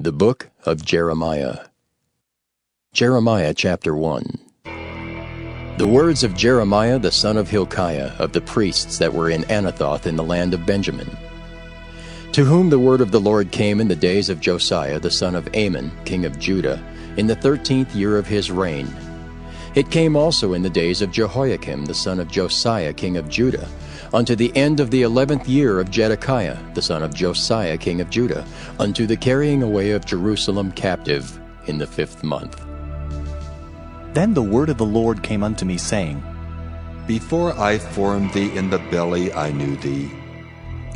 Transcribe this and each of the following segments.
The Book of Jeremiah. Jeremiah chapter 1. The words of Jeremiah the son of Hilkiah, of the priests that were in Anathoth in the land of Benjamin, to whom the word of the Lord came in the days of Josiah the son of Amon, king of Judah, in the 13th year of his reign. It came also in the days of Jehoiakim the son of Josiah king of Judah, unto the end of the 11th year of Zedekiah the son of Josiah king of Judah, unto the carrying away of Jerusalem captive in the 5th month. Then the word of the Lord came unto me, saying, Before I formed thee in the belly I knew thee,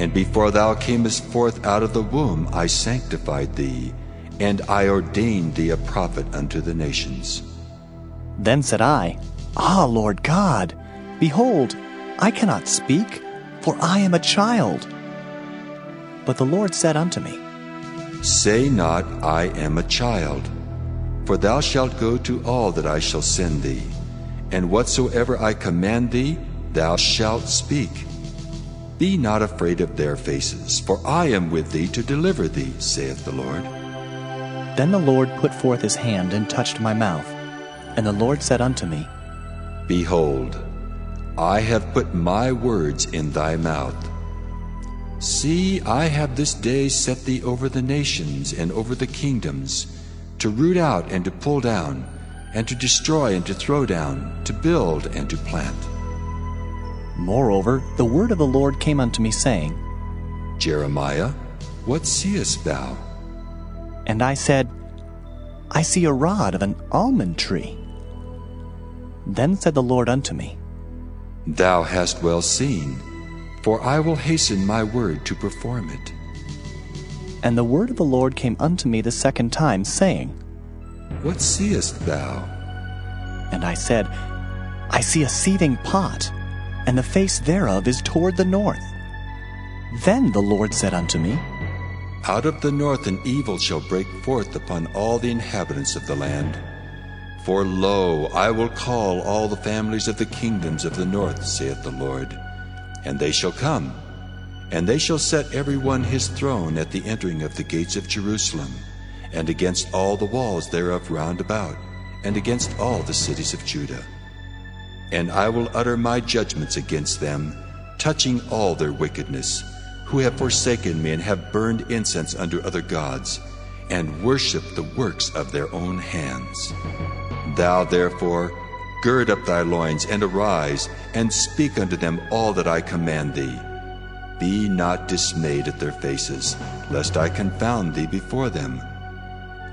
and before thou camest forth out of the womb I sanctified thee, and I ordained thee a prophet unto the nations. Then said I, Ah, Lord God, behold, I cannot speak, for I am a child. But the Lord said unto me, Say not, I am a child, for thou shalt go to all that I shall send thee, and whatsoever I command thee, thou shalt speak. Be not afraid of their faces, for I am with thee to deliver thee, saith the Lord. Then the Lord put forth his hand and touched my mouth. And the Lord said unto me, Behold, I have put my words in thy mouth. See, I have this day set thee over the nations and over the kingdoms, to root out and to pull down, and to destroy and to throw down, to build and to plant. Moreover, the word of the Lord came unto me, saying, Jeremiah, what seest thou? And I said, I see a rod of an almond tree. Then said the Lord unto me, Thou hast well seen, for I will hasten my word to perform it. And the word of the Lord came unto me the second time, saying, What seest thou? And I said, I see a seething pot, and the face thereof is toward the north. Then the Lord said unto me, Out of the north an evil shall break forth upon all the inhabitants of the land. For lo, I will call all the families of the kingdoms of the north, saith the Lord, and they shall come, and they shall set every one his throne at the entering of the gates of Jerusalem, and against all the walls thereof round about, and against all the cities of Judah. And I will utter my judgments against them, touching all their wickedness, who have forsaken me and have burned incense unto other gods, and worshipped the works of their own hands. Thou therefore gird up thy loins, and arise, and speak unto them all that I command thee. Be not dismayed at their faces, lest I confound thee before them.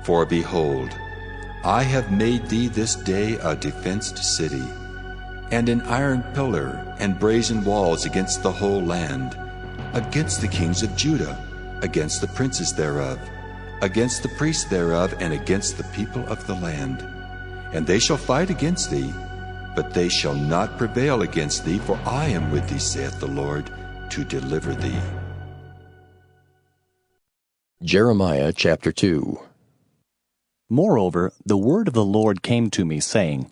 For behold, I have made thee this day a defenced city, and an iron pillar and brazen walls against the whole land, against the kings of Judah, against the princes thereof, against the priests thereof, and against the people of the land. And they shall fight against thee, but they shall not prevail against thee, for I am with thee, saith the Lord, to deliver thee. Jeremiah chapter 2. Moreover, the word of the Lord came to me, saying,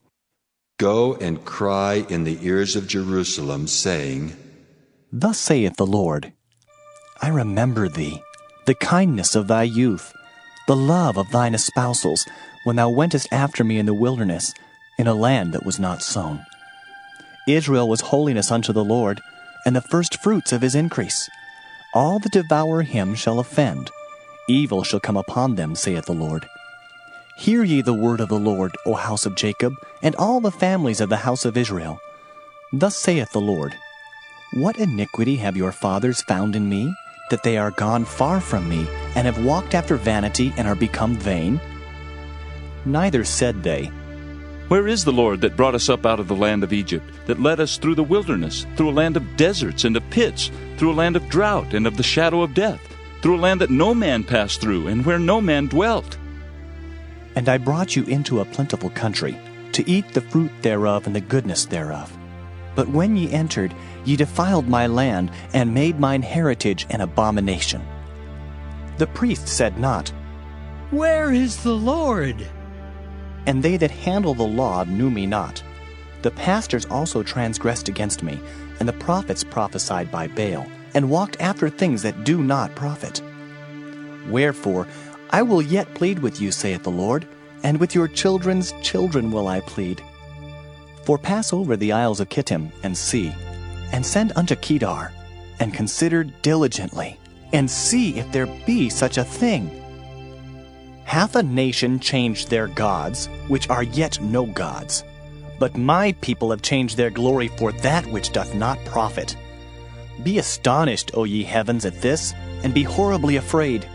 Go and cry in the ears of Jerusalem, saying, Thus saith the Lord, I remember thee, the kindness of thy youth, the love of thine espousals, when thou wentest after me in the wilderness, in a land that was not sown. Israel was holiness unto the Lord, and the firstfruits of his increase. All that devour him shall offend. Evil shall come upon them, saith the Lord. Hear ye the word of the Lord, O house of Jacob, and all the families of the house of Israel. Thus saith the Lord, What iniquity have your fathers found in me, that they are gone far from me, and have walked after vanity, and are become vain? Neither said they, Where is the Lord that brought us up out of the land of Egypt, that led us through the wilderness, through a land of deserts and of pits, through a land of drought and of the shadow of death, through a land that no man passed through, and where no man dwelt? And I brought you into a plentiful country, to eat the fruit thereof and the goodness thereof. But when ye entered, ye defiled my land, and made mine heritage an abomination. The priests said not, Where is the Lord? And they that handle the law knew me not. The pastors also transgressed against me, and the prophets prophesied by Baal, and walked after things that do not profit. Wherefore I will yet plead with you, saith the Lord, and with your children's children will I plead. For pass over the isles of Kittim, and see, and send unto Kedar, and consider diligently, and see if there be such a thing. Hath a nation changed their gods, which are yet no gods? But my people have changed their glory for that which doth not profit. Be astonished, O ye heavens, at this, and be horribly afraid.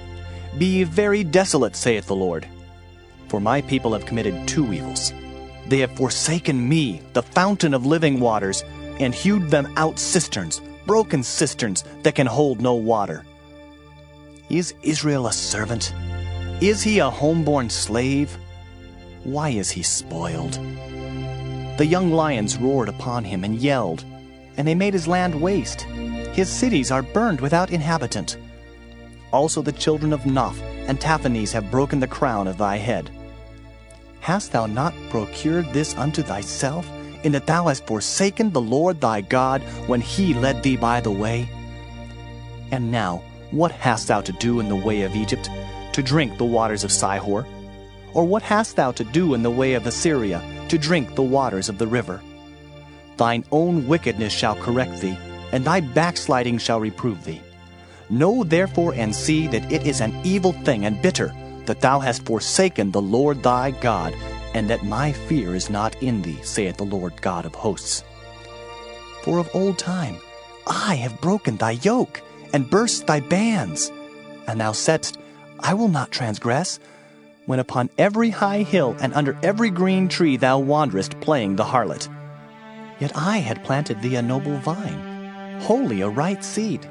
Be ye very desolate, saith the Lord. For my people have committed two evils. They have forsaken me, the fountain of living waters, and hewed them out cisterns, broken cisterns that can hold no water. Is Israel a servant? Is he a homeborn slave? Why is he spoiled? The young lions roared upon him and yelled, and they made his land waste. His cities are burned without inhabitant. Also the children of Noph and Taphanes have broken the crown of thy head. Hast thou not procured this unto thyself, in that thou hast forsaken the Lord thy God when he led thee by the way? And now, what hast thou to do in the way of Egypt, to drink the waters of Sihor? Or what hast thou to do in the way of Assyria, to drink the waters of the river? Thine own wickedness shall correct thee, and thy backsliding shall reprove thee. Know therefore and see that it is an evil thing and bitter, that thou hast forsaken the Lord thy God, and that my fear is not in thee, saith the Lord God of hosts. For of old time I have broken thy yoke, and burst thy bands. And thou saidst, I will not transgress, when upon every high hill and under every green tree thou wanderest playing the harlot. Yet I had planted thee a noble vine, wholly a right seed.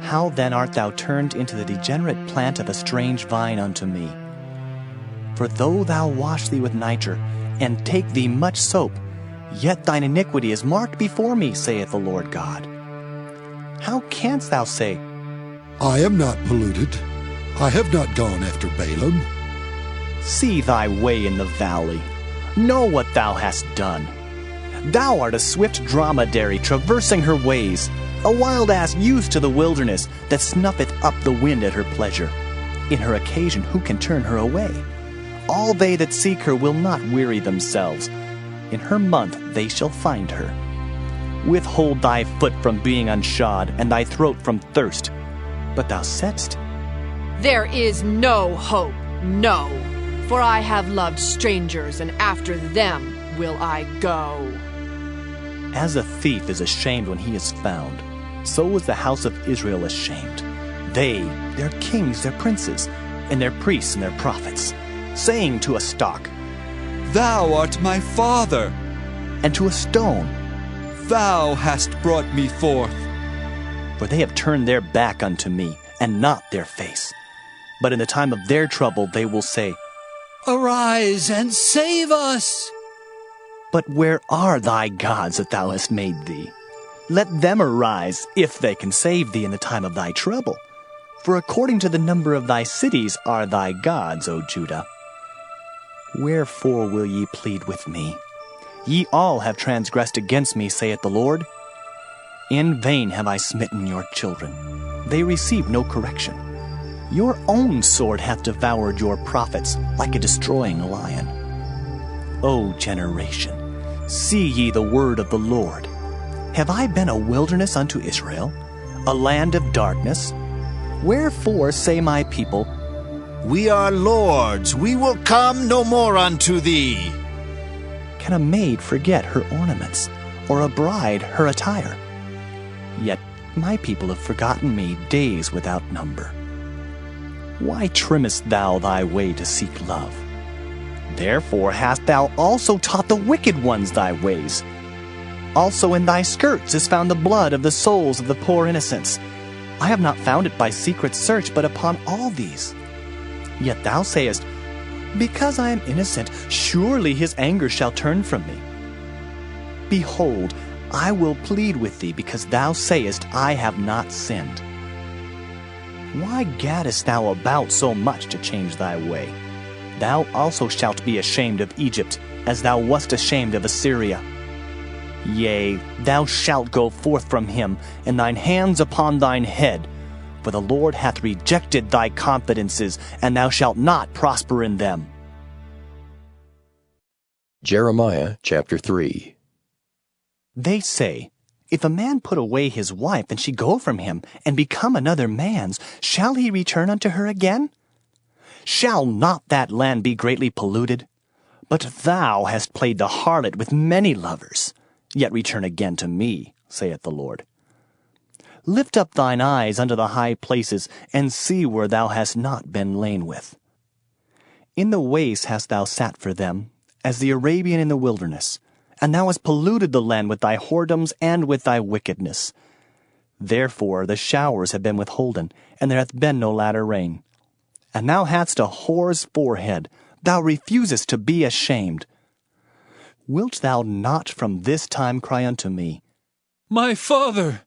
How then art thou turned into the degenerate plant of a strange vine unto me? For though thou wash thee with nitre, and take thee much soap, yet thine iniquity is marked before me, saith the Lord God. How canst thou say, I am not polluted, I have not gone after Balaam? See thy way in the valley, know what thou hast done. Thou art a swift dromedary traversing her ways, a wild ass used to the wilderness, that snuffeth up the wind at her pleasure. In her occasion who can turn her away? All they that seek her will not weary themselves. In her month they shall find her. Withhold thy foot from being unshod, and thy throat from thirst. But thou saidst, There is no hope, no, for I have loved strangers, and after them will I go. As a thief is ashamed when he is found, so was the house of Israel ashamed. They, their kings, their princes, and their priests and their prophets, saying to a stock, Thou art my father, and to a stone, Thou hast brought me forth. For they have turned their back unto me, and not their face. But in the time of their trouble they will say, Arise and save us! But where are thy gods that thou hast made thee? Let them arise, if they can save thee in the time of thy trouble. For according to the number of thy cities are thy gods, O Judah. Wherefore will ye plead with me? Ye all have transgressed against me, saith the Lord. In vain have I smitten your children. They receive no correction. Your own sword hath devoured your prophets like a destroying lion. O generation, see ye the word of the Lord. Have I been a wilderness unto Israel, a land of darkness? Wherefore say my people, We are lords, we will come no more unto thee. Can a maid forget her ornaments, or a bride her attire? Yet my people have forgotten me days without number. Why trimmest thou thy way to seek love? Therefore hast thou also taught the wicked ones thy ways. Also in thy skirts is found the blood of the souls of the poor innocents. I have not found it by secret search, but upon all these. Yet thou sayest, Because I am innocent, surely his anger shall turn from me. Behold, I will plead with thee, because thou sayest, I have not sinned. Why gaddest thou about so much to change thy way? Thou also shalt be ashamed of Egypt, as thou wast ashamed of Assyria. Yea, thou shalt go forth from him, and thine hands upon thine head, For the Lord hath rejected thy confidences, and thou shalt not prosper in them. Jeremiah chapter 3. They say, If a man put away his wife, and she go from him, and become another man's, shall he return unto her again? Shall not that land be greatly polluted? But thou hast played the harlot with many lovers. Yet return again to me, saith the Lord. Lift up thine eyes unto the high places, and see where thou hast not been lain with. In the waste hast thou sat for them, as the Arabian in the wilderness, and thou hast polluted the land with thy whoredoms and with thy wickedness. Therefore the showers have been withholden, and there hath been no latter rain. And thou hadst a whore's forehead, thou refusest to be ashamed. Wilt thou not from this time cry unto me, My father,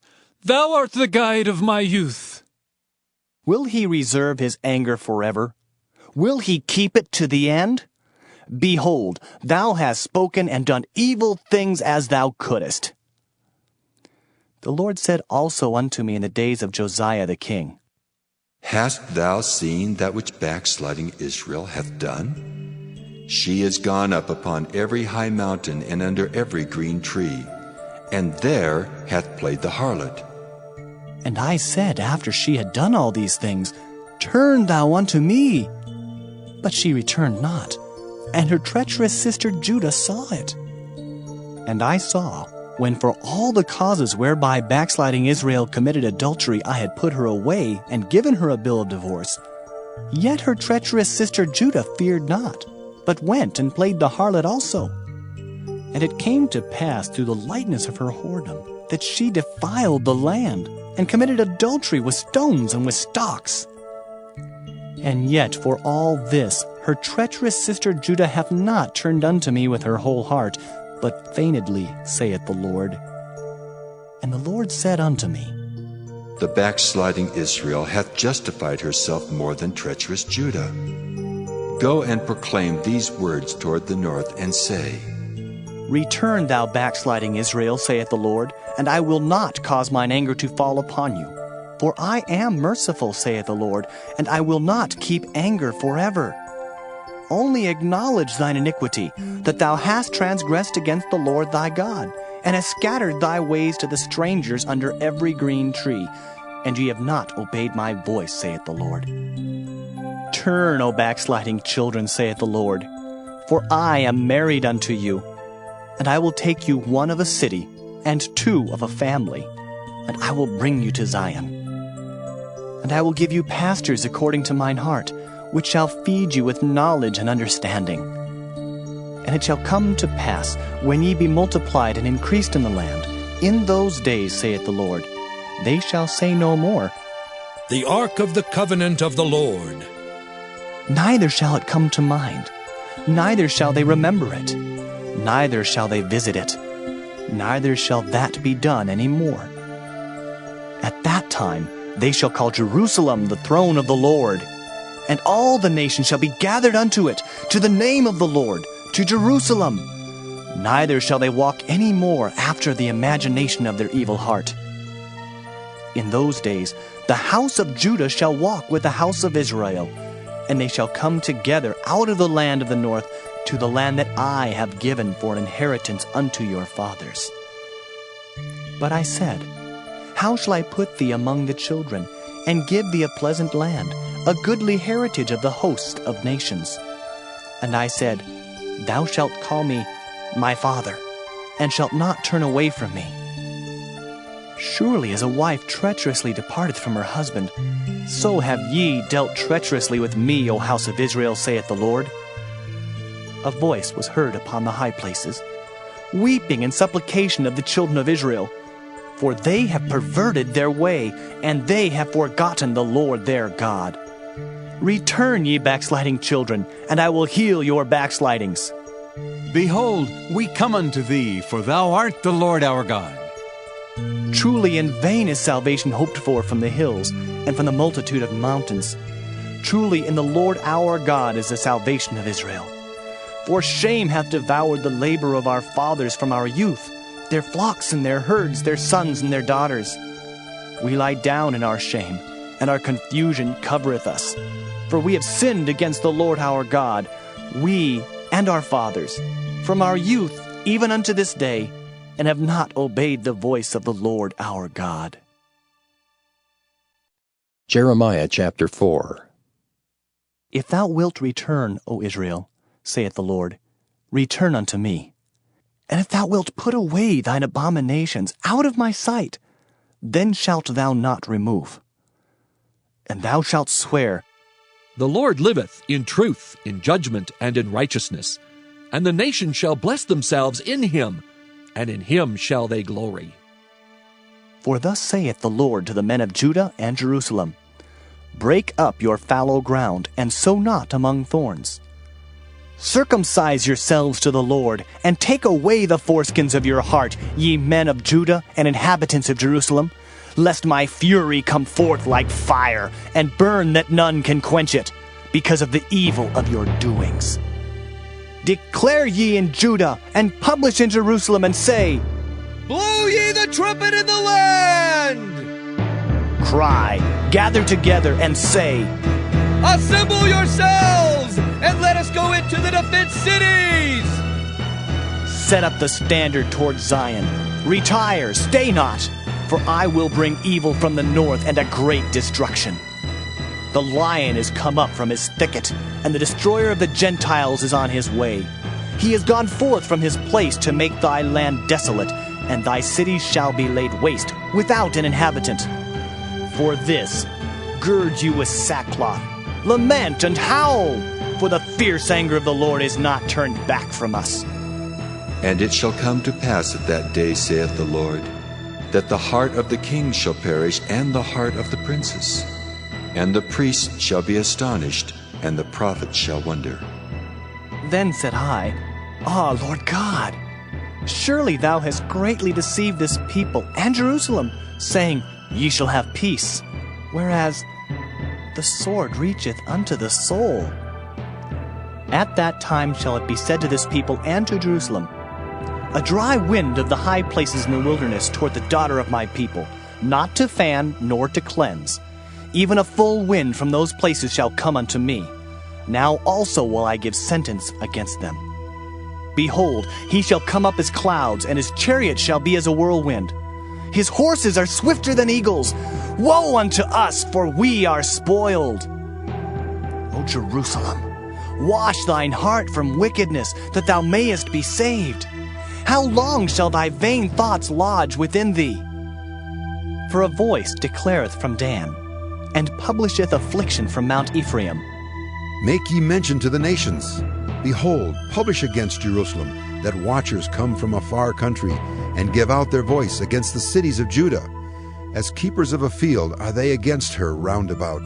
thou art the guide of my youth. Will he reserve his anger forever? Will he keep it to the end? Behold, thou hast spoken and done evil things as thou couldest. The Lord said also unto me in the days of Josiah the king, Hast thou seen that which backsliding Israel hath done? She is gone up upon every high mountain and under every green tree, and there hath played the harlot. And I said, after she had done all these things, Turn thou unto me. But she returned not, and her treacherous sister Judah saw it. And I saw, when for all the causes whereby backsliding Israel committed adultery I had put her away and given her a bill of divorce, yet her treacherous sister Judah feared not, but went and played the harlot also. And it came to pass through the lightness of her whoredom that she defiled the land, and committed adultery with stones and with stocks. And yet for all this her treacherous sister Judah hath not turned unto me with her whole heart, but feignedly, saith the Lord. And the Lord said unto me, The backsliding Israel hath justified herself more than treacherous Judah. Go and proclaim these words toward the north, and say, Return, thou backsliding Israel, saith the Lord, and I will not cause mine anger to fall upon you. For I am merciful, saith the Lord, and I will not keep anger forever. Only acknowledge thine iniquity, that thou hast transgressed against the Lord thy God, and hast scattered thy ways to the strangers under every green tree, and ye have not obeyed my voice, saith the Lord. Turn, O backsliding children, saith the Lord, for I am married unto you, and I will take you one of a city, and two of a family, and I will bring you to Zion. And I will give you pastures according to mine heart, which shall feed you with knowledge and understanding. And it shall come to pass, when ye be multiplied and increased in the land, in those days, saith the Lord, they shall say no more, The ark of the covenant of the Lord. Neither shall it come to mind, neither shall they remember it, neither shall they visit it, neither shall that be done any more. At that time they shall call Jerusalem the throne of the Lord, and all the nations shall be gathered unto it, to the name of the Lord, to Jerusalem. Neither shall they walk any more after the imagination of their evil heart. In those days the house of Judah shall walk with the house of Israel, and they shall come together out of the land of the north to the land that I have given for an inheritance unto your fathers. But I said, How shall I put thee among the children, and give thee a pleasant land, a goodly heritage of the host of nations? And I said, Thou shalt call me my father, and shalt not turn away from me. Surely as a wife treacherously departeth from her husband, so have ye dealt treacherously with me, O house of Israel, saith the Lord. A voice was heard upon the high places, weeping and supplication of the children of Israel, for they have perverted their way, and they have forgotten the Lord their God. Return, ye backsliding children, and I will heal your backslidings. Behold, we come unto thee, for thou art the Lord our God. Truly in vain is salvation hoped for from the hills, and from the multitude of mountains. Truly in the Lord our God is the salvation of Israel. For shame hath devoured the labor of our fathers from our youth, their flocks and their herds, their sons and their daughters. We lie down in our shame, and our confusion covereth us. For we have sinned against the Lord our God, we and our fathers, from our youth even unto this day, and have not obeyed the voice of the Lord our God. Jeremiah chapter 4. If thou wilt return, O Israel, saith the Lord, return unto me. And if thou wilt put away thine abominations out of my sight, then shalt thou not remove. And thou shalt swear, The Lord liveth in truth, in judgment, and in righteousness. And the nations shall bless themselves in him, and in him shall they glory. For thus saith the Lord to the men of Judah and Jerusalem, Break up your fallow ground, and sow not among thorns. Circumcise yourselves to the Lord, and take away the foreskins of your heart, ye men of Judah and inhabitants of Jerusalem, lest my fury come forth like fire, and burn that none can quench it, because of the evil of your doings. Declare ye in Judah, and publish in Jerusalem, and say, Blow ye the trumpet in the land! Cry, gather together, and say, Assemble yourselves, and let us go into the defense cities! Set up the standard toward Zion. Retire, stay not, for I will bring evil from the north and a great destruction. The lion is come up from his thicket, and the destroyer of the Gentiles is on his way. He is gone forth from his place to make thy land desolate, and thy cities shall be laid waste, without an inhabitant. For this, gird you with sackcloth, lament and howl, for the fierce anger of the Lord is not turned back from us. And it shall come to pass at that day, saith the Lord, that the heart of the king shall perish, and the heart of the princes. And the priests shall be astonished, and the prophets shall wonder. Then said I, Ah, Lord God, surely thou hast greatly deceived this people and Jerusalem, saying, Ye shall have peace, whereas the sword reacheth unto the soul. At that time shall it be said to this people and to Jerusalem, A dry wind of the high places in the wilderness toward the daughter of my people, not to fan nor to cleanse. Even a full wind from those places shall come unto me. Now also will I give sentence against them. Behold, he shall come up as clouds, and his chariot shall be as a whirlwind. His horses are swifter than eagles. Woe unto us, for we are spoiled. O Jerusalem, wash thine heart from wickedness, that thou mayest be saved. How long shall thy vain thoughts lodge within thee? For a voice declareth from Dan, and publisheth affliction from Mount Ephraim. Make ye mention to the nations. Behold, publish against Jerusalem, that watchers come from a far country, and give out their voice against the cities of Judah. As keepers of a field are they against her round about,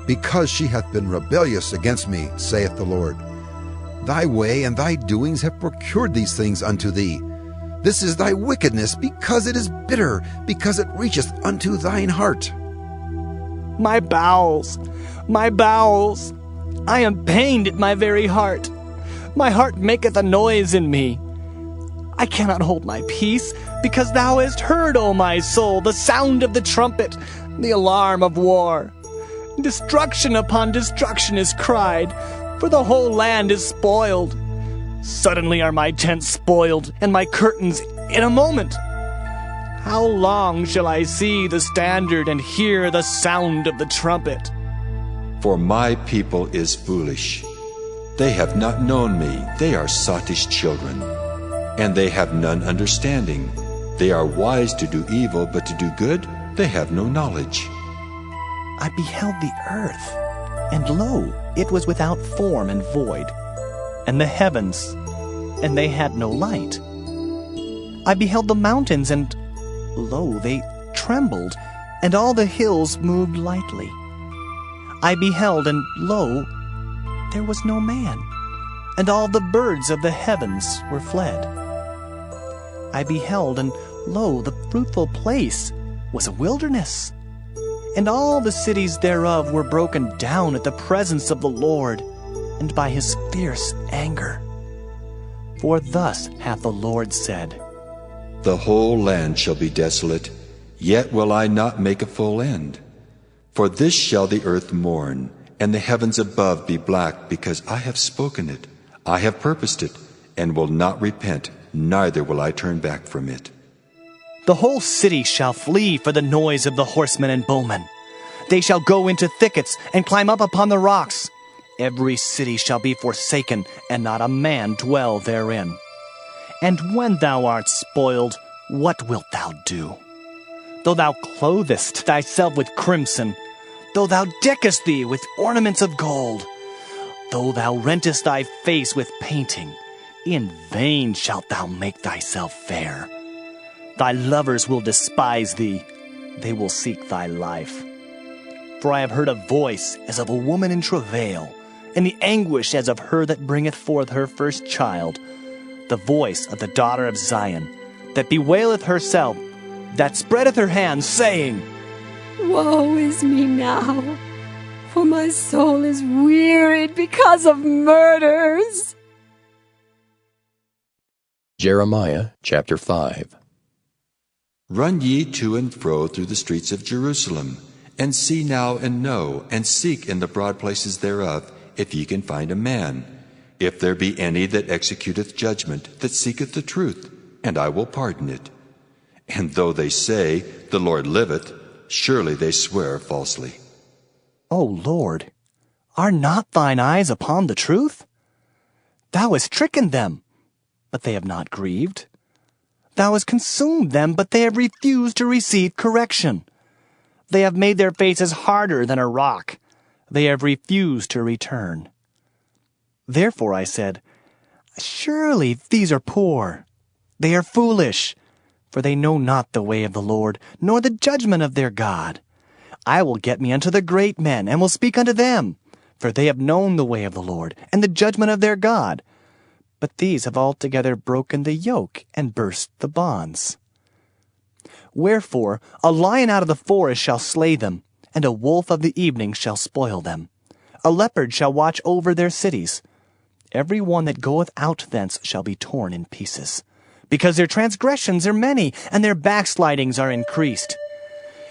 because she hath been rebellious against me, saith the Lord. Thy way and thy doings have procured these things unto thee. This is thy wickedness, because it is bitter, because it reacheth unto thine heart. My bowels, I am pained at my very heart. My heart maketh a noise in me. I cannot hold my peace, because thou hast heard, O my soul, the sound of the trumpet, the alarm of war. Destruction upon destruction is cried, for the whole land is spoiled. Suddenly are my tents spoiled, and my curtains in a moment. How long shall I see the standard and hear the sound of the trumpet? For my people is foolish. They have not known me, they are sottish children. And they have none understanding. They are wise to do evil, but to do good they have no knowledge. I beheld the earth, and lo, it was without form and void, and the heavens, and they had no light. I beheld the mountains, and lo, they trembled, and all the hills moved lightly. I beheld, and lo, there was no man, and all the birds of the heavens were fled. I beheld, and lo, the fruitful place was a wilderness, and all the cities thereof were broken down at the presence of the Lord, and by his fierce anger. For thus hath the Lord said, The whole land shall be desolate, yet will I not make a full end. For this shall the earth mourn, and the heavens above be black, because I have spoken it, I have purposed it, and will not repent, neither will I turn back from it. The whole city shall flee for the noise of the horsemen and bowmen. They shall go into thickets and climb up upon the rocks. Every city shall be forsaken, and not a man dwell therein. And when thou art spoiled, what wilt thou do? Though thou clothest thyself with crimson, though thou deckest thee with ornaments of gold, though thou rentest thy face with painting, in vain shalt thou make thyself fair. Thy lovers will despise thee, they will seek thy life. For I have heard a voice as of a woman in travail, and the anguish as of her that bringeth forth her first child, the voice of the daughter of Zion, that bewaileth herself, that spreadeth her hands, saying, Woe is me now, for my soul is wearied because of murders. Jeremiah chapter 5. Run ye to and fro through the streets of Jerusalem, and see now and know, and seek in the broad places thereof, if ye can find a man, if there be any that executeth judgment, that seeketh the truth, and I will pardon it. And though they say, The Lord liveth, surely they swear falsely. O Lord, are not thine eyes upon the truth? Thou hast stricken them, but they have not grieved. Thou hast consumed them, but they have refused to receive correction. They have made their faces harder than a rock. They have refused to return. Therefore I said, Surely these are poor. They are foolish, for they know not the way of the Lord, nor the judgment of their God. I will get me unto the great men, and will speak unto them, for they have known the way of the Lord, and the judgment of their God. But these have altogether broken the yoke, and burst the bonds. Wherefore a lion out of the forest shall slay them, and a wolf of the evening shall spoil them. A leopard shall watch over their cities. Every one that goeth out thence shall be torn in pieces, because their transgressions are many, and their backslidings are increased.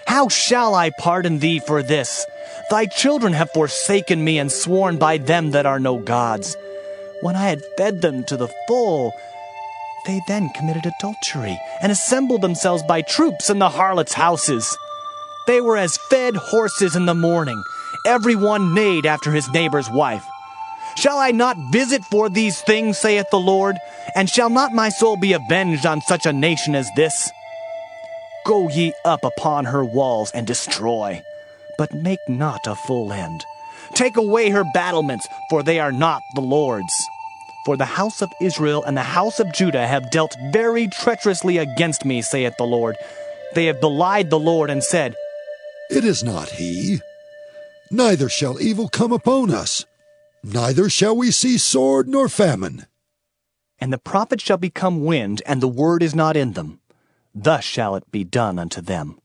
How shall I pardon thee for this? Thy children have forsaken me, and sworn by them that are no gods. When I had fed them to the full, they then committed adultery, and assembled themselves by troops in the harlots' houses. They were as fed horses in the morning, every one neighed after his neighbor's wife. Shall I not visit for these things, saith the Lord? And shall not my soul be avenged on such a nation as this? Go ye up upon her walls and destroy, but make not a full end. Take away her battlements, for they are not the Lord's. For the house of Israel and the house of Judah have dealt very treacherously against me, saith the Lord. They have belied the Lord and said, It is not he. Neither shall evil come upon us. Neither shall we see sword nor famine. And the prophets shall become wind, and the word is not in them. Thus shall it be done unto them.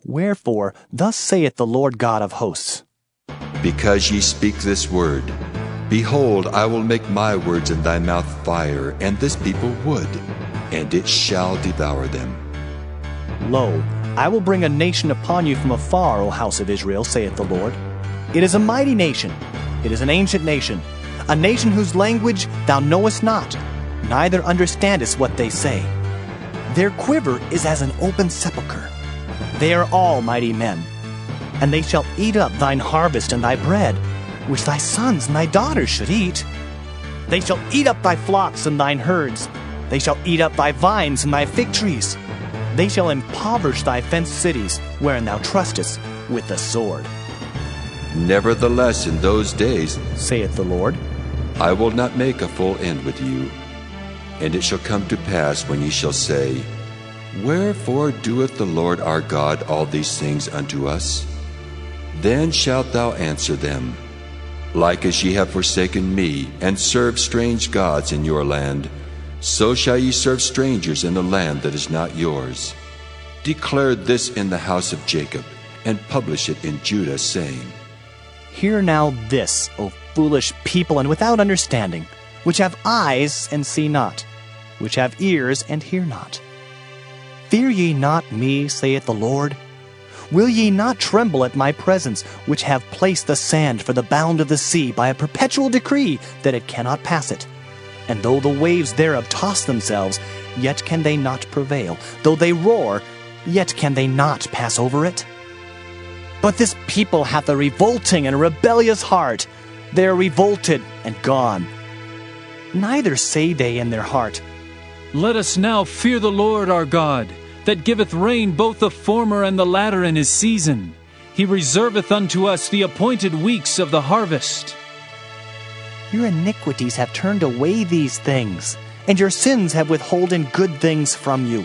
Wherefore, thus saith the Lord God of hosts, Because ye speak this word, behold, I will make my words in thy mouth fire, and this people wood, and it shall devour them. Lo, I will bring a nation upon you from afar, O house of Israel, saith the Lord. It is a mighty nation, it is an ancient nation, a nation whose language thou knowest not, neither understandest what they say. Their quiver is as an open sepulchre. They are all mighty men. And they shall eat up thine harvest and thy bread, which thy sons and thy daughters should eat. They shall eat up thy flocks and thine herds. They shall eat up thy vines and thy fig trees. They shall impoverish thy fenced cities, wherein thou trustest, with the sword. Nevertheless, in those days, saith the Lord, I will not make a full end with you. And it shall come to pass, when ye shall say, Wherefore doeth the Lord our God all these things unto us? Then shalt thou answer them, Like as ye have forsaken me, and served strange gods in your land, so shall ye serve strangers in the land that is not yours. Declare this in the house of Jacob, and publish it in Judah, saying, Hear now this, O foolish people and without understanding, which have eyes and see not, which have ears and hear not. Fear ye not me, saith the Lord? Will ye not tremble at my presence, which have placed the sand for the bound of the sea by a perpetual decree that it cannot pass it? And though the waves thereof toss themselves, yet can they not prevail. Though they roar, yet can they not pass over it? But this people hath a revolting and rebellious heart. They are revolted and gone. Neither say they in their heart, Let us now fear the Lord our God, that giveth rain both the former and the latter in his season. He reserveth unto us the appointed weeks of the harvest. Your iniquities have turned away these things, and your sins have withholden good things from you.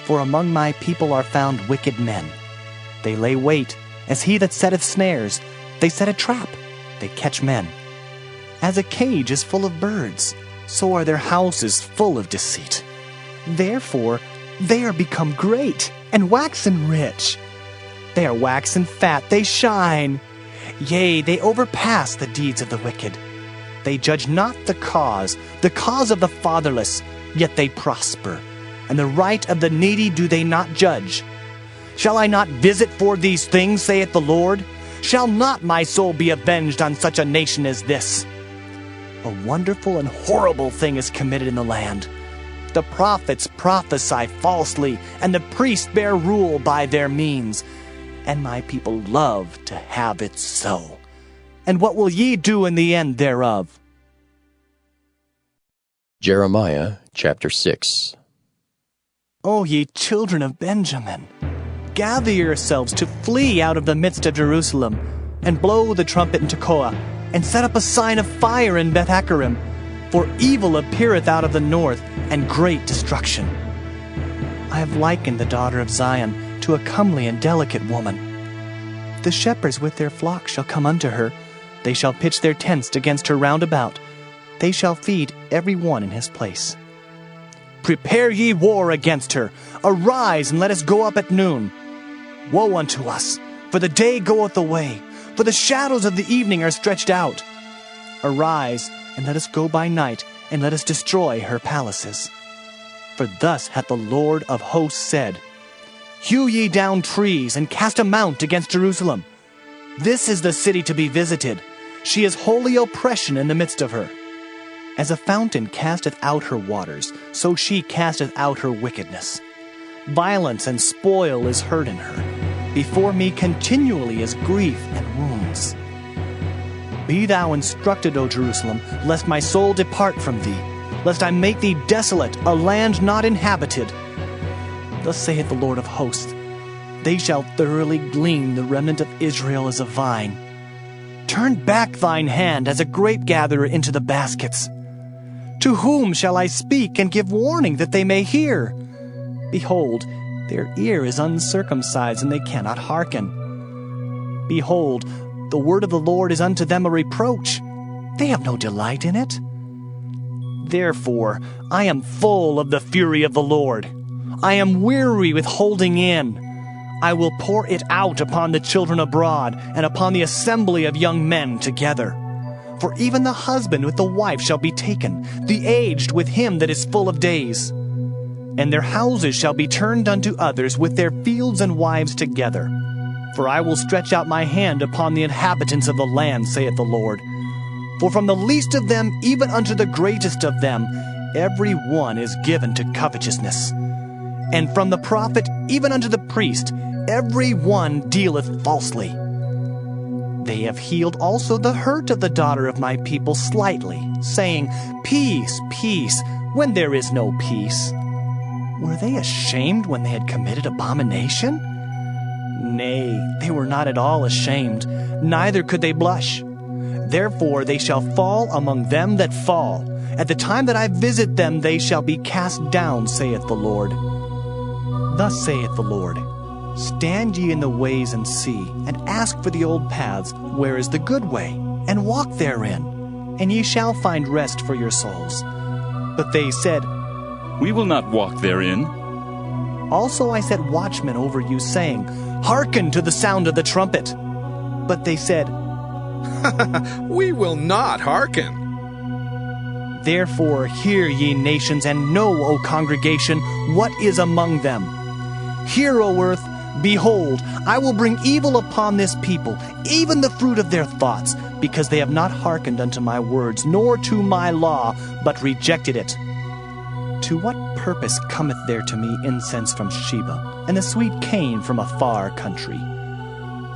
For among my people are found wicked men. They lay wait, as he that setteth snares. They set a trap, they catch men. As a cage is full of birds, so are their houses full of deceit. Therefore they are become great, and waxen rich. They are waxen fat, they shine. Yea, they overpass the deeds of the wicked. They judge not the cause of the fatherless, yet they prosper. And the right of the needy do they not judge. Shall I not visit for these things, saith the Lord? Shall not my soul be avenged on such a nation as this? A wonderful and horrible thing is committed in the land. The prophets prophesy falsely, and the priests bear rule by their means. And my people love to have it so. And what will ye do in the end thereof? Jeremiah chapter 6. O ye children of Benjamin, gather yourselves to flee out of the midst of Jerusalem, and blow the trumpet in Tekoa, and set up a sign of fire in Beth-Hakkerem, for evil appeareth out of the north, and great destruction. I have likened the daughter of Zion to a comely and delicate woman. The shepherds with their flocks shall come unto her. They shall pitch their tents against her round about. They shall feed every one in his place. Prepare ye war against her. Arise, and let us go up at noon. Woe unto us, for the day goeth away, for the shadows of the evening are stretched out. Arise, and let us go by night, and let us destroy her palaces. For thus hath the Lord of hosts said, Hew ye down trees, and cast a mount against Jerusalem. This is the city to be visited. She is holy oppression in the midst of her. As a fountain casteth out her waters, so she casteth out her wickedness. Violence and spoil is heard in her. Before me continually is grief and wounds. Be thou instructed, O Jerusalem, lest my soul depart from thee, lest I make thee desolate, a land not inhabited. Thus saith the Lord of hosts, They shall thoroughly glean the remnant of Israel as a vine. Turn back thine hand as a grape gatherer into the baskets. To whom shall I speak and give warning that they may hear? Behold, their ear is uncircumcised, and they cannot hearken. Behold, the word of the Lord is unto them a reproach. They have no delight in it. Therefore, I am full of the fury of the Lord. I am weary with holding in. I will pour it out upon the children abroad, and upon the assembly of young men together. For even the husband with the wife shall be taken, the aged with him that is full of days. And their houses shall be turned unto others, with their fields and wives together. For I will stretch out my hand upon the inhabitants of the land, saith the Lord. For from the least of them even unto the greatest of them, every one is given to covetousness. And from the prophet even unto the priest, every one dealeth falsely. They have healed also the hurt of the daughter of my people slightly, saying, Peace, peace, when there is no peace. Were they ashamed when they had committed abomination? Nay, they were not at all ashamed, neither could they blush. Therefore they shall fall among them that fall. At the time that I visit them, they shall be cast down, saith the Lord. Thus saith the Lord, Stand ye in the ways and see, and ask for the old paths, where is the good way, and walk therein, and ye shall find rest for your souls. But they said, We will not walk therein. Also I set watchmen over you, saying, Hearken to the sound of the trumpet. But they said, We will not hearken. Therefore hear, ye nations, and know, O congregation, what is among them. Hear, O earth, Behold, I will bring evil upon this people, even the fruit of their thoughts, because they have not hearkened unto my words, nor to my law, but rejected it. To what purpose cometh there to me incense from Sheba, and the sweet cane from a far country?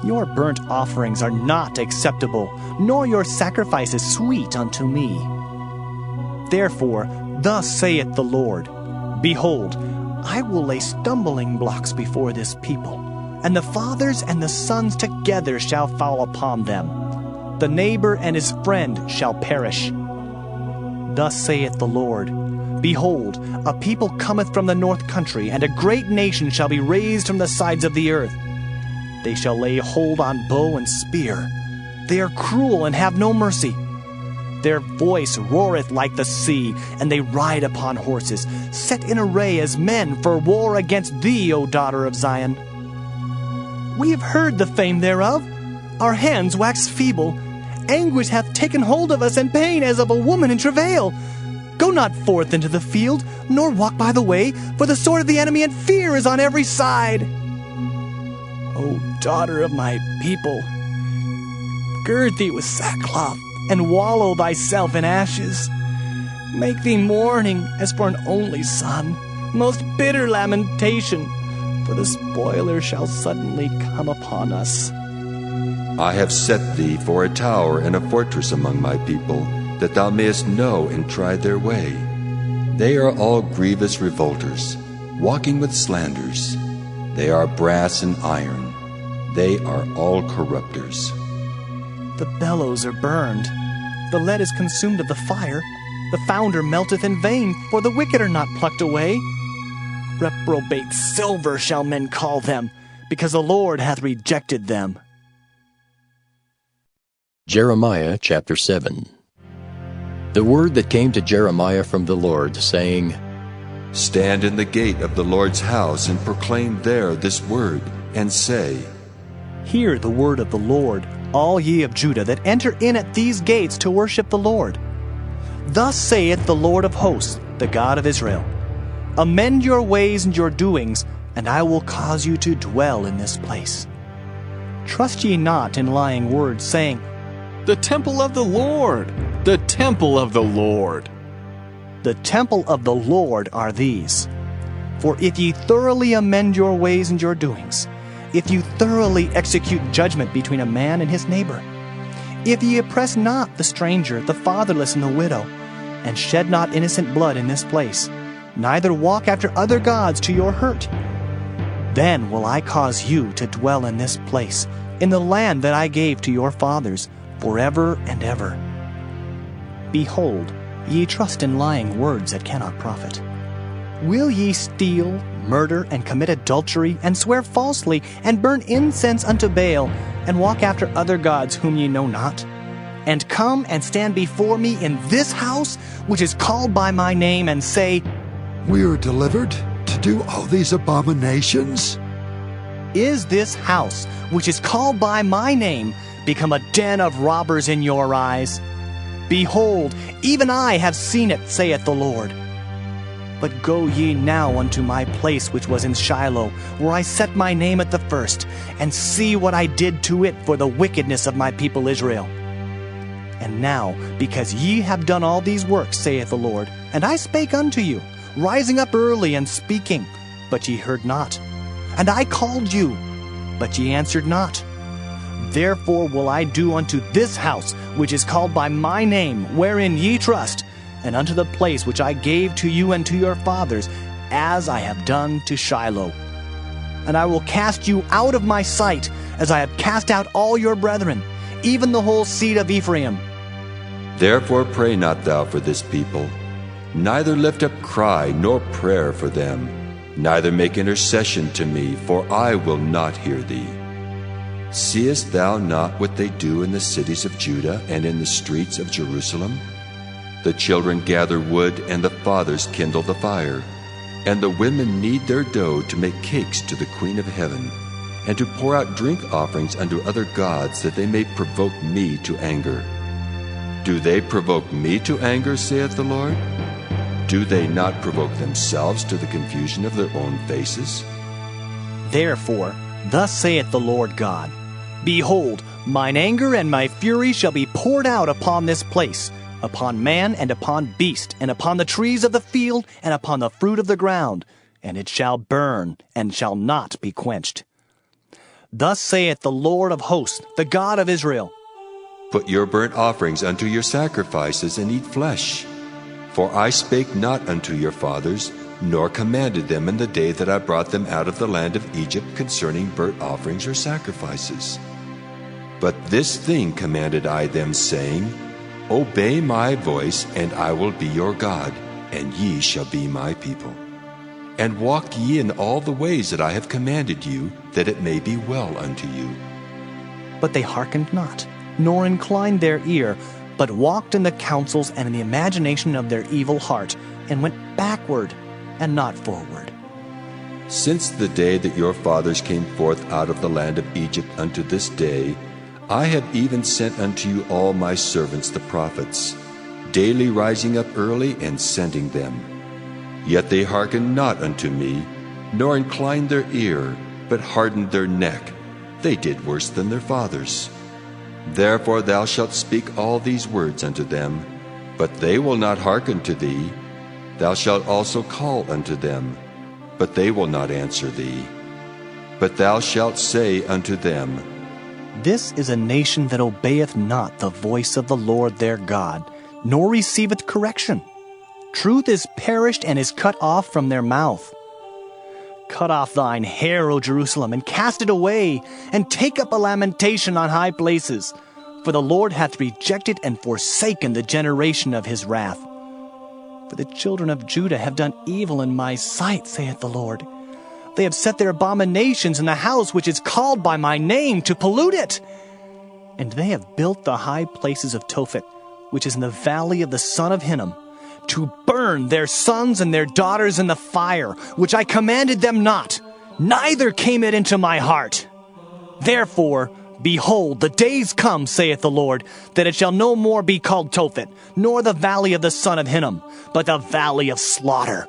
Your burnt offerings are not acceptable, nor your sacrifices sweet unto me. Therefore, thus saith the Lord, Behold, I will lay stumbling blocks before this people, and the fathers and the sons together shall fall upon them. The neighbor and his friend shall perish. Thus saith the Lord, Behold, a people cometh from the north country, and a great nation shall be raised from the sides of the earth. They shall lay hold on bow and spear. They are cruel and have no mercy. Their voice roareth like the sea, and they ride upon horses, set in array as men for war against thee, O daughter of Zion. We have heard the fame thereof. Our hands wax feeble. Anguish hath taken hold of us, and pain as of a woman in travail. Go not forth into the field, nor walk by the way, for the sword of the enemy and fear is on every side. O daughter of my people, gird thee with sackcloth, and wallow thyself in ashes. Make thee mourning as for an only son, most bitter lamentation, for the spoiler shall suddenly come upon us. I have set thee for a tower and a fortress among my people, that thou mayest know and try their way. They are all grievous revolters, walking with slanders. They are brass and iron. They are all corrupters. The bellows are burned. The lead is consumed of the fire. The founder melteth in vain, for the wicked are not plucked away. Reprobate silver shall men call them, because the Lord hath rejected them. Jeremiah chapter 7. The word that came to Jeremiah from the Lord, saying, Stand in the gate of the Lord's house, and proclaim there this word, and say, Hear the word of the Lord, all ye of Judah that enter in at these gates to worship the Lord. Thus saith the Lord of hosts, the God of Israel, Amend your ways and your doings, and I will cause you to dwell in this place. Trust ye not in lying words, saying, The temple of the Lord, the temple of the Lord. The temple of the Lord are these. For if ye thoroughly amend your ways and your doings, if you thoroughly execute judgment between a man and his neighbor, if ye oppress not the stranger, the fatherless, and the widow, and shed not innocent blood in this place, neither walk after other gods to your hurt, then will I cause you to dwell in this place, in the land that I gave to your fathers, forever and ever. Behold, ye trust in lying words that cannot profit. Will ye steal, murder, and commit adultery, and swear falsely, and burn incense unto Baal, and walk after other gods whom ye know not? And come and stand before me in this house, which is called by my name, and say, We are delivered to do all these abominations? Is this house, which is called by my name, become a den of robbers in your eyes? Behold, even I have seen it, saith the Lord. But go ye now unto my place which was in Shiloh, where I set my name at the first, and see what I did to it for the wickedness of my people Israel. And now, because ye have done all these works, saith the Lord, and I spake unto you, rising up early and speaking, but ye heard not. And I called you, but ye answered not. Therefore will I do unto this house, which is called by my name, wherein ye trust, and unto the place which I gave to you and to your fathers, as I have done to Shiloh. And I will cast you out of my sight, as I have cast out all your brethren, even the whole seed of Ephraim. Therefore pray not thou for this people, neither lift up cry nor prayer for them, neither make intercession to me, for I will not hear thee. Seest thou not what they do in the cities of Judah and in the streets of Jerusalem? The children gather wood, and the fathers kindle the fire, and the women knead their dough to make cakes to the Queen of Heaven, and to pour out drink offerings unto other gods, that they may provoke me to anger. Do they provoke me to anger, saith the Lord? Do they not provoke themselves to the confusion of their own faces? Therefore, Thus saith the Lord God, Behold, mine anger and my fury shall be poured out upon this place, upon man and upon beast, and upon the trees of the field, and upon the fruit of the ground, and it shall burn, and shall not be quenched. Thus saith the Lord of hosts, the God of Israel, Put your burnt offerings unto your sacrifices, and eat flesh. For I spake not unto your fathers, nor commanded them in the day that I brought them out of the land of Egypt concerning burnt offerings or sacrifices. But this thing commanded I them, saying, Obey my voice, and I will be your God, and ye shall be my people. And walk ye in all the ways that I have commanded you, that it may be well unto you. But they hearkened not, nor inclined their ear, but walked in the counsels and in the imagination of their evil heart, and went backward and not forward. Since the day that your fathers came forth out of the land of Egypt unto this day, I have even sent unto you all my servants the prophets, daily rising up early and sending them. Yet they hearkened not unto me, nor inclined their ear, but hardened their neck. They did worse than their fathers. Therefore thou shalt speak all these words unto them, but they will not hearken to thee. Thou shalt also call unto them, but they will not answer thee. But thou shalt say unto them, This is a nation that obeyeth not the voice of the Lord their God, nor receiveth correction. Truth is perished and is cut off from their mouth. Cut off thine hair, O Jerusalem, and cast it away, and take up a lamentation on high places. For the Lord hath rejected and forsaken the generation of his wrath. For the children of Judah have done evil in my sight, saith the Lord. They have set their abominations in the house which is called by my name, to pollute it. And they have built the high places of Tophet, which is in the valley of the son of Hinnom, to burn their sons and their daughters in the fire, which I commanded them not, neither came it into my heart. Therefore, behold, the days come, saith the Lord, that it shall no more be called Tophet, nor the valley of the son of Hinnom, but the valley of slaughter.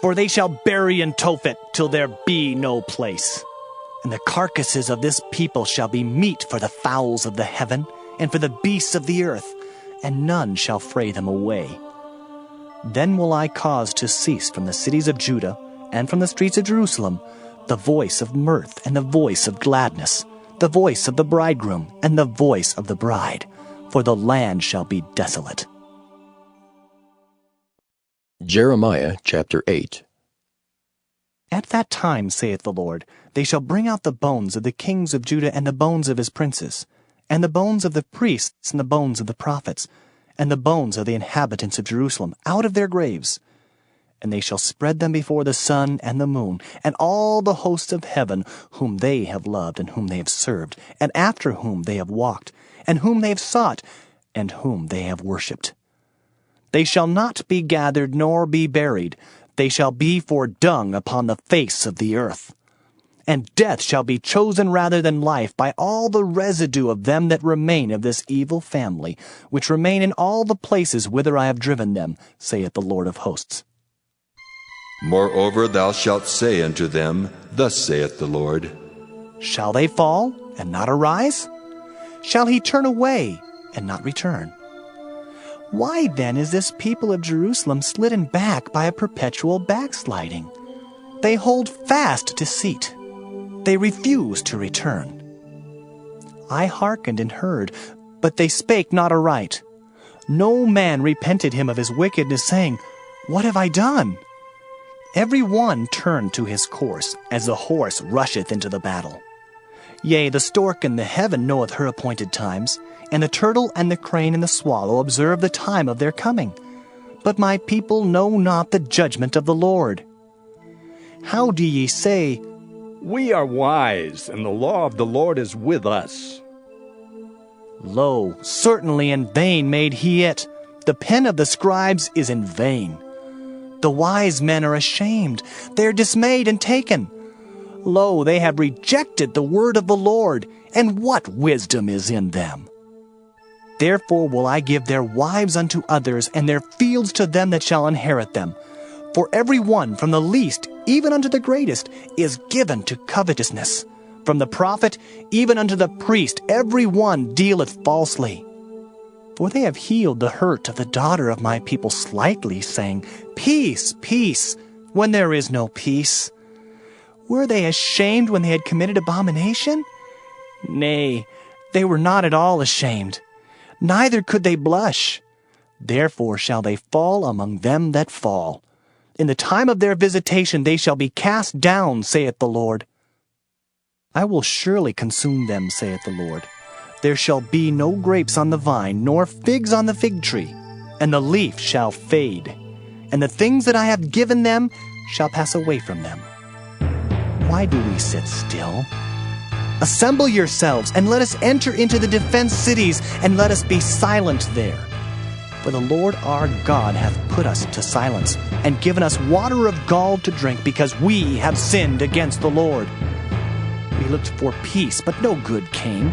For they shall bury in Tophet till there be no place. And the carcasses of this people shall be meat for the fowls of the heaven, and for the beasts of the earth, and none shall fray them away. Then will I cause to cease from the cities of Judah, and from the streets of Jerusalem, the voice of mirth and the voice of gladness, the voice of the bridegroom and the voice of the bride, for the land shall be desolate. Jeremiah chapter 8. At that time, saith the Lord, they shall bring out the bones of the kings of Judah and the bones of his princes, and the bones of the priests and the bones of the prophets, and the bones of the inhabitants of Jerusalem out of their graves. And they shall spread them before the sun and the moon, and all the hosts of heaven, whom they have loved and whom they have served, and after whom they have walked, and whom they have sought, and whom they have worshipped. They shall not be gathered nor be buried. They shall be for dung upon the face of the earth. And death shall be chosen rather than life by all the residue of them that remain of this evil family, which remain in all the places whither I have driven them, saith the Lord of hosts. Moreover thou shalt say unto them, Thus saith the Lord, Shall they fall and not arise? Shall he turn away and not return? Why then is this people of Jerusalem slidden back by a perpetual backsliding? They hold fast deceit. They refuse to return. I hearkened and heard, but they spake not aright. No man repented him of his wickedness, saying, What have I done? Every one turned to his course, as the horse rusheth into the battle. Yea, the stork in the heaven knoweth her appointed times, and the turtle and the crane and the swallow observe the time of their coming. But my people know not the judgment of the Lord. How do ye say, We are wise, and the law of the Lord is with us? Lo, certainly in vain made he it. The pen of the scribes is in vain. The wise men are ashamed. They are dismayed and taken. Lo, they have rejected the word of the Lord, and what wisdom is in them? Therefore will I give their wives unto others, and their fields to them that shall inherit them. For every one, from the least even unto the greatest, is given to covetousness. from the prophet even unto the priest, every one dealeth falsely. For they have healed the hurt of the daughter of my people slightly, saying, Peace, peace, when there is no peace. Were they ashamed when they had committed abomination? Nay, they were not at all ashamed, neither could they blush. Therefore shall they fall among them that fall. In the time of their visitation they shall be cast down, saith the Lord. I will surely consume them, saith the Lord. There shall be no grapes on the vine, nor figs on the fig tree, and the leaf shall fade, and the things that I have given them shall pass away from them. Why do we sit still? Assemble yourselves, and let us enter into the defense cities, and let us be silent there. For the Lord our God hath put us to silence, and given us water of gall to drink, because we have sinned against the Lord. We looked for peace, but no good came,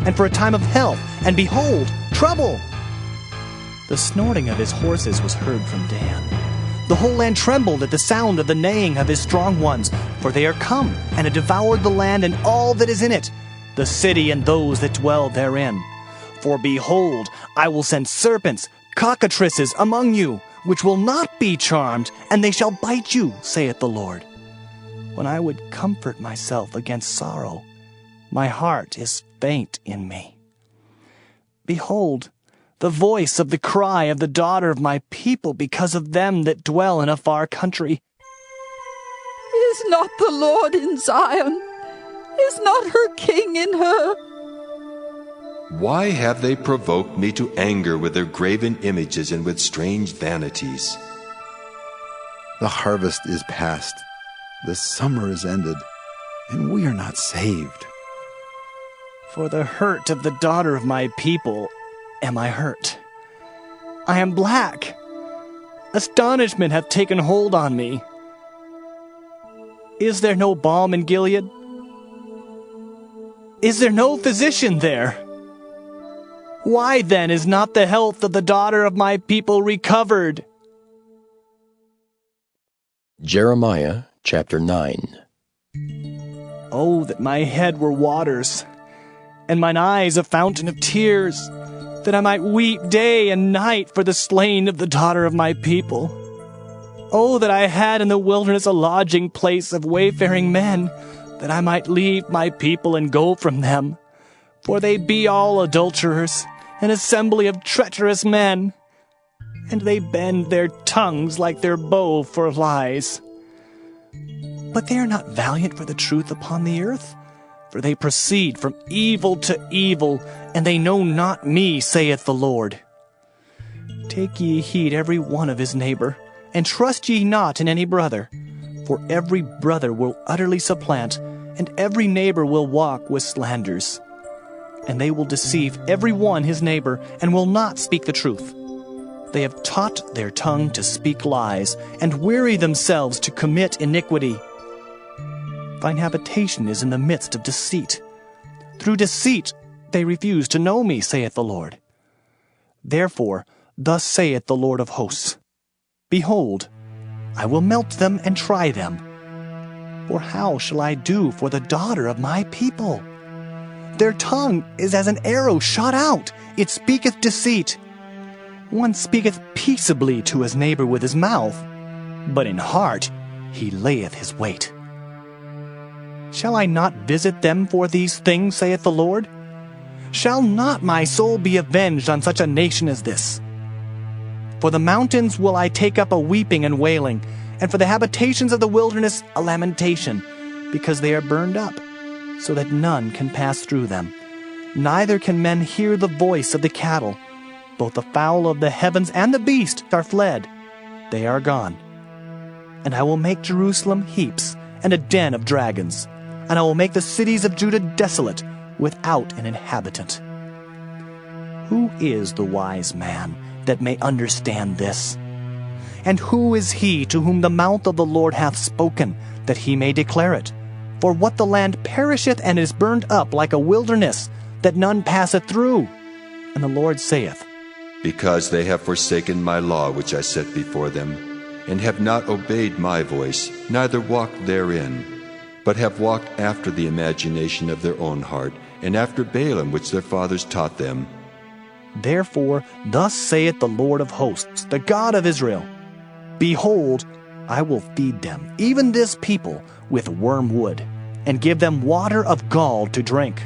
and for a time of health, and behold, trouble. The snorting of his horses was heard from Dan. The whole land trembled at the sound of the neighing of his strong ones, for they are come, and have devoured the land and all that is in it, the city and those that dwell therein. For behold, I will send serpents, cockatrices among you, which will not be charmed, and they shall bite you, saith the Lord. When I would comfort myself against sorrow, my heart is faint in me. Behold, the voice of the cry of the daughter of my people because of them that dwell in a far country. Is not the Lord in Zion? Is not her king in her? Why have they provoked me to anger with their graven images and with strange vanities? The harvest is past, the summer is ended, and we are not saved. For the hurt of the daughter of my people am I hurt. I am black. Astonishment hath taken hold on me. Is there no balm in Gilead? Is there no physician there? Why then is not the health of the daughter of my people recovered? Jeremiah chapter 9. Oh, that my head were waters, and mine eyes a fountain of tears, that I might weep day and night for the slain of the daughter of my people. Oh, that I had in the wilderness a lodging place of wayfaring men, that I might leave my people and go from them. For they be all adulterers, an assembly of treacherous men, and they bend their tongues like their bow for lies. But they are not valiant for the truth upon the earth, for they proceed from evil to evil, and they know not me, saith the Lord. Take ye heed every one of his neighbor, and trust ye not in any brother, for every brother will utterly supplant, and every neighbor will walk with slanders. And they will deceive every one his neighbor, and will not speak the truth. They have taught their tongue to speak lies, and weary themselves to commit iniquity. Thine habitation is in the midst of deceit. Through deceit they refuse to know me, saith the Lord. Therefore, thus saith the Lord of hosts, Behold, I will melt them and try them. For how shall I do for the daughter of my people? Their tongue is as an arrow shot out, it speaketh deceit. One speaketh peaceably to his neighbor with his mouth, but in heart he layeth his wait. Shall I not visit them for these things, saith the Lord? Shall not my soul be avenged on such a nation as this? For the mountains will I take up a weeping and wailing, and for the habitations of the wilderness a lamentation, because they are burned up, so that none can pass through them. Neither can men hear the voice of the cattle. Both the fowl of the heavens and the beast are fled. They are gone. And I will make Jerusalem heaps, and a den of dragons. And I will make the cities of Judah desolate, without an inhabitant. Who is the wise man that may understand this? And who is he to whom the mouth of the Lord hath spoken, that he may declare it? For what the land perisheth and is burned up like a wilderness, that none passeth through. And the Lord saith, Because they have forsaken my law which I set before them, and have not obeyed my voice, neither walked therein. but have walked after the imagination of their own heart, and after Balaam which their fathers taught them. Therefore, thus saith the Lord of hosts, the God of Israel, Behold, I will feed them, even this people, with wormwood, and give them water of gall to drink.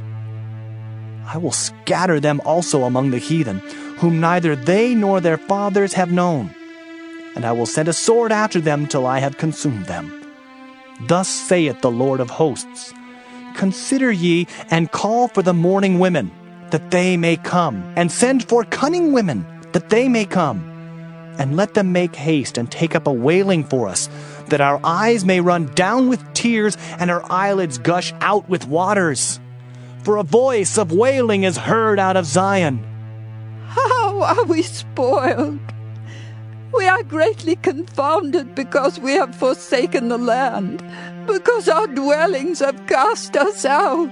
I will scatter them also among the heathen, whom neither they nor their fathers have known. And I will send a sword after them till I have consumed them. Thus saith the Lord of hosts, Consider ye, and call for the mourning women, that they may come, and send for cunning women, that they may come. And let them make haste and take up a wailing for us, that our eyes may run down with tears, and our eyelids gush out with waters. For a voice of wailing is heard out of Zion. How are we spoiled! We are greatly confounded because we have forsaken the land, because our dwellings have cast us out.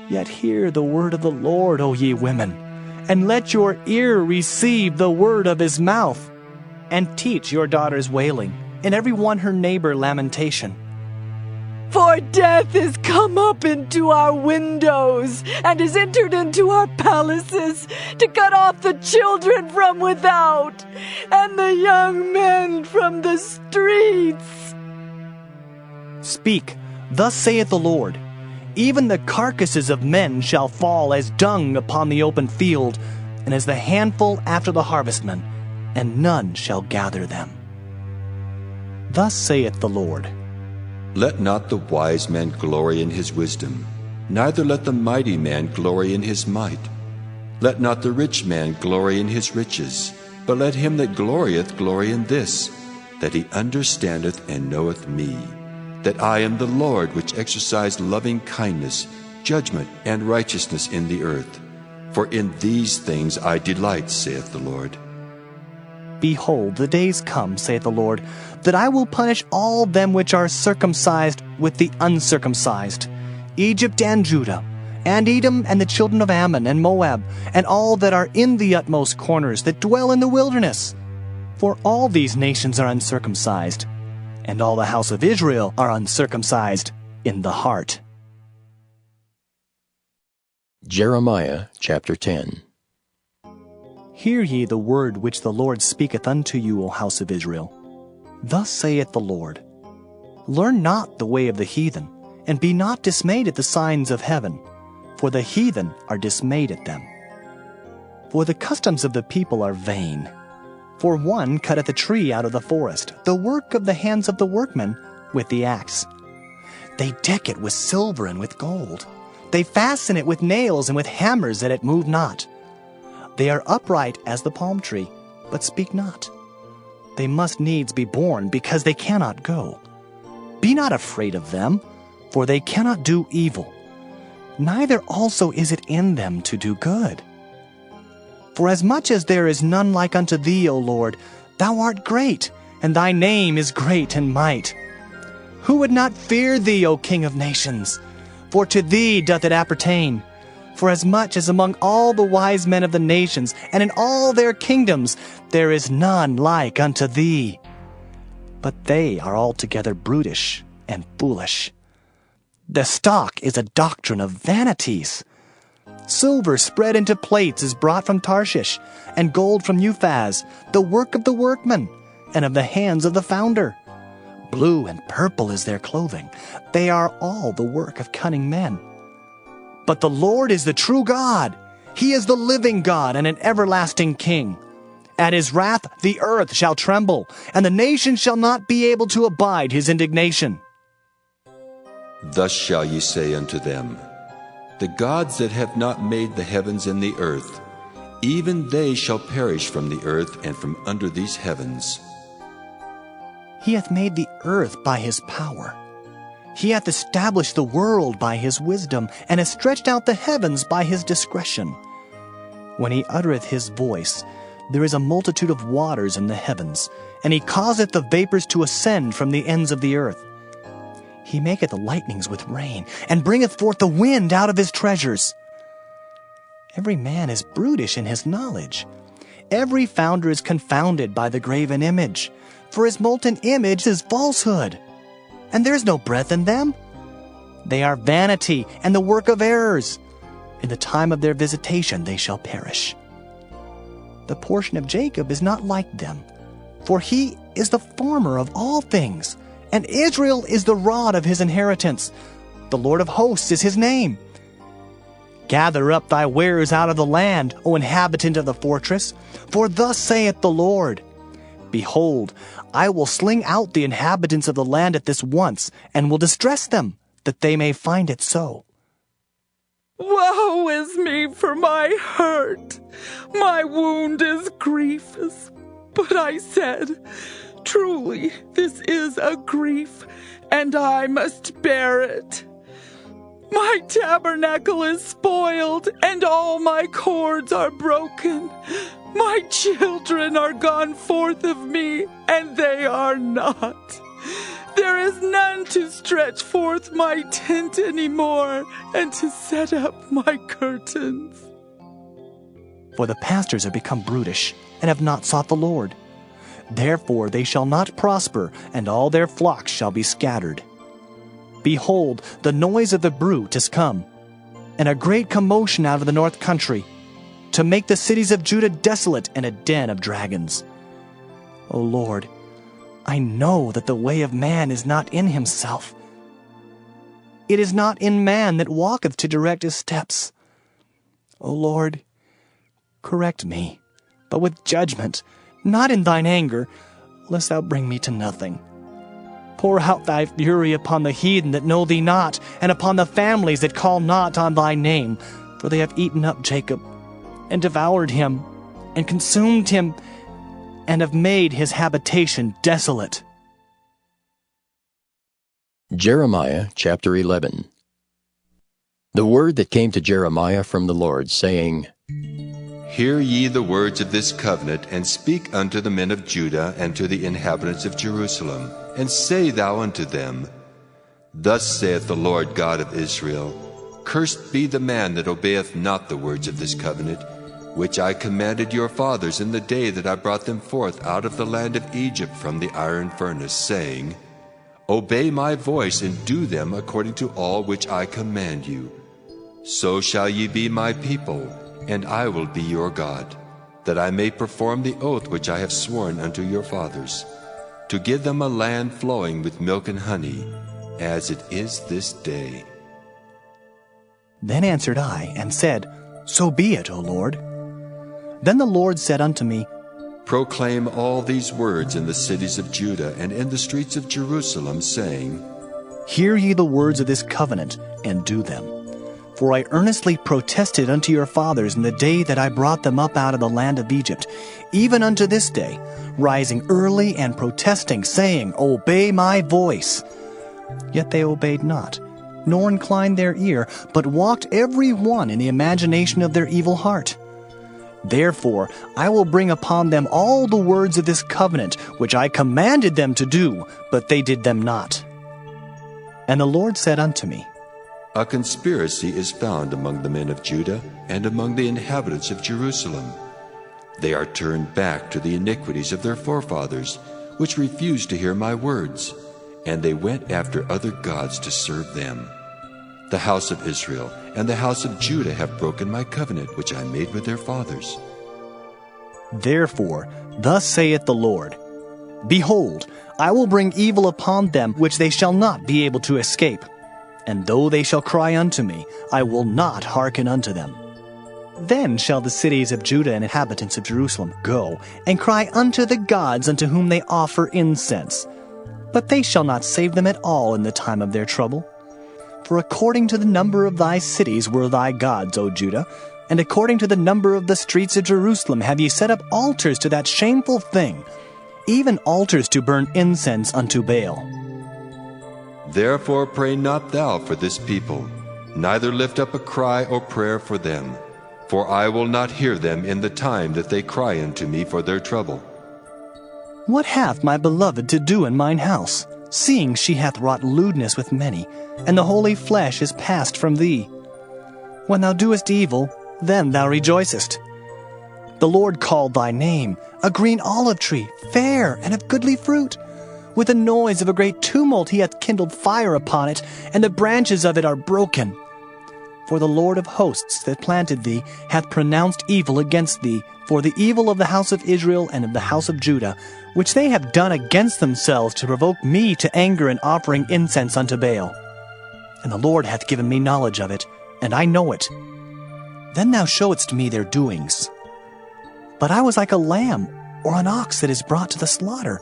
Yet hear the word of the Lord, O ye women, and let your ear receive the word of his mouth, and teach your daughters wailing, and every one her neighbor lamentation. For death is come up into our windows, and is entered into our palaces, to cut off the children from without, and the young men from the streets. Speak, thus saith the Lord, Even the carcasses of men shall fall as dung upon the open field, and as the handful after the harvestman, and none shall gather them. Thus saith the Lord, Let not the wise man glory in his wisdom, neither let the mighty man glory in his might. Let not the rich man glory in his riches, but let him that glorieth glory in this, that he understandeth and knoweth me, that I am the Lord which exercise loving kindness, judgment, and righteousness in the earth. For in these things I delight, saith the Lord. Behold, the days come, saith the Lord, that I will punish all them which are circumcised with the uncircumcised, Egypt and Judah, and Edom and the children of Ammon and Moab, and all that are in the utmost corners that dwell in the wilderness. For all these nations are uncircumcised, and all the house of Israel are uncircumcised in the heart. Jeremiah chapter 10. Hear ye the word which the Lord speaketh unto you, O house of Israel. Thus saith the Lord, Learn not the way of the heathen, and be not dismayed at the signs of heaven, for the heathen are dismayed at them. For the customs of the people are vain. For one cutteth a tree out of the forest, the work of the hands of the workmen, with the axe. They deck it with silver and with gold. They fasten it with nails and with hammers that it move not. They are upright as the palm tree, but speak not. They must needs be born, because they cannot go. Be not afraid of them, for they cannot do evil. Neither also is it in them to do good. For as much as there is none like unto thee, O Lord, thou art great, and thy name is great in might. Who would not fear thee, O King of nations? For to thee doth it appertain. For as much as among all the wise men of the nations, and in all their kingdoms, there is none like unto thee. But they are altogether brutish and foolish. The stock is a doctrine of vanities. Silver spread into plates is brought from Tarshish, and gold from Uphaz, the work of the workman, and of the hands of the founder. Blue and purple is their clothing. They are all the work of cunning men. But the Lord is the true God. He is the living God and an everlasting King. At his wrath the earth shall tremble, and the nations shall not be able to abide his indignation. Thus shall ye say unto them, The gods that have not made the heavens and the earth, even they shall perish from the earth and from under these heavens. He hath made the earth by his power. He hath established the world by his wisdom, and hath stretched out the heavens by his discretion. When he uttereth his voice, there is a multitude of waters in the heavens, and he causeth the vapors to ascend from the ends of the earth. He maketh the lightnings with rain, and bringeth forth the wind out of his treasures. Every man is brutish in his knowledge. Every founder is confounded by the graven image, for his molten image is falsehood. and there is no breath in them. They are vanity and the work of errors. In the time of their visitation they shall perish. The portion of Jacob is not like them, for he is the former of all things, and Israel is the rod of his inheritance. The Lord of hosts is his name. Gather up thy wares out of the land, O inhabitant of the fortress, for thus saith the Lord, Behold, I will sling out the inhabitants of the land at this once, and will distress them, that they may find it so. Woe is me for my hurt. My wound is grievous. But I said, Truly, this is a grief, and I must bear it. My tabernacle is spoiled, and all my cords are broken. My children are gone forth of me, and they are not. There is none to stretch forth my tent any more, and to set up my curtains. For the pastors are become brutish, and have not sought the Lord. Therefore they shall not prosper, and all their flocks shall be scattered. Behold, the noise of the bruit is come, and a great commotion out of the north country, to make the cities of Judah desolate and a den of dragons. O Lord, I know that the way of man is not in himself. It is not in man that walketh to direct his steps. O Lord, correct me, but with judgment, not in thine anger, lest thou bring me to nothing. Pour out thy fury upon the heathen that know thee not, and upon the families that call not on thy name, for they have eaten up Jacob, and devoured him, and consumed him, and have made his habitation desolate. Jeremiah chapter 11. The word that came to Jeremiah from the Lord, saying, Hear ye the words of this covenant, and speak unto the men of Judah and to the inhabitants of Jerusalem, and say thou unto them, Thus saith the Lord God of Israel, Cursed be the man that obeyeth not the words of this covenant, which I commanded your fathers in the day that I brought them forth out of the land of Egypt from the iron furnace, saying, Obey my voice, and do them according to all which I command you. So shall ye be my people, and I will be your God, that I may perform the oath which I have sworn unto your fathers, to give them a land flowing with milk and honey, as it is this day. Then answered I, and said, So be it, O Lord. Then the Lord said unto me, Proclaim all these words in the cities of Judah and in the streets of Jerusalem, saying, Hear ye the words of this covenant, and do them. For I earnestly protested unto your fathers in the day that I brought them up out of the land of Egypt, even unto this day, rising early and protesting, saying, Obey my voice. Yet they obeyed not, nor inclined their ear, but walked every one in the imagination of their evil heart. Therefore I will bring upon them all the words of this covenant, which I commanded them to do, but they did them not. And the Lord said unto me, A conspiracy is found among the men of Judah and among the inhabitants of Jerusalem. They are turned back to the iniquities of their forefathers, which refused to hear my words, and they went after other gods to serve them. The house of Israel and the house of Judah have broken my covenant which I made with their fathers. Therefore, thus saith the Lord, Behold, I will bring evil upon them which they shall not be able to escape. And though they shall cry unto me, I will not hearken unto them. Then shall the cities of Judah and inhabitants of Jerusalem go, and cry unto the gods unto whom they offer incense. But they shall not save them at all in the time of their trouble. For according to the number of thy cities were thy gods, O Judah, and according to the number of the streets of Jerusalem have ye set up altars to that shameful thing, even altars to burn incense unto Baal. Therefore pray not thou for this people, neither lift up a cry or prayer for them, for I will not hear them in the time that they cry unto me for their trouble. What hath my beloved to do in mine house, seeing she hath wrought lewdness with many, and the holy flesh is passed from thee? When thou doest evil, then thou rejoicest. The Lord called thy name, a green olive tree, fair and of goodly fruit, With the noise of a great tumult he hath kindled fire upon it, and the branches of it are broken. For the Lord of hosts that planted thee hath pronounced evil against thee, for the evil of the house of Israel and of the house of Judah, which they have done against themselves to provoke me to anger in offering incense unto Baal. And the Lord hath given me knowledge of it, and I know it. Then thou showedst me their doings. But I was like a lamb or an ox that is brought to the slaughter,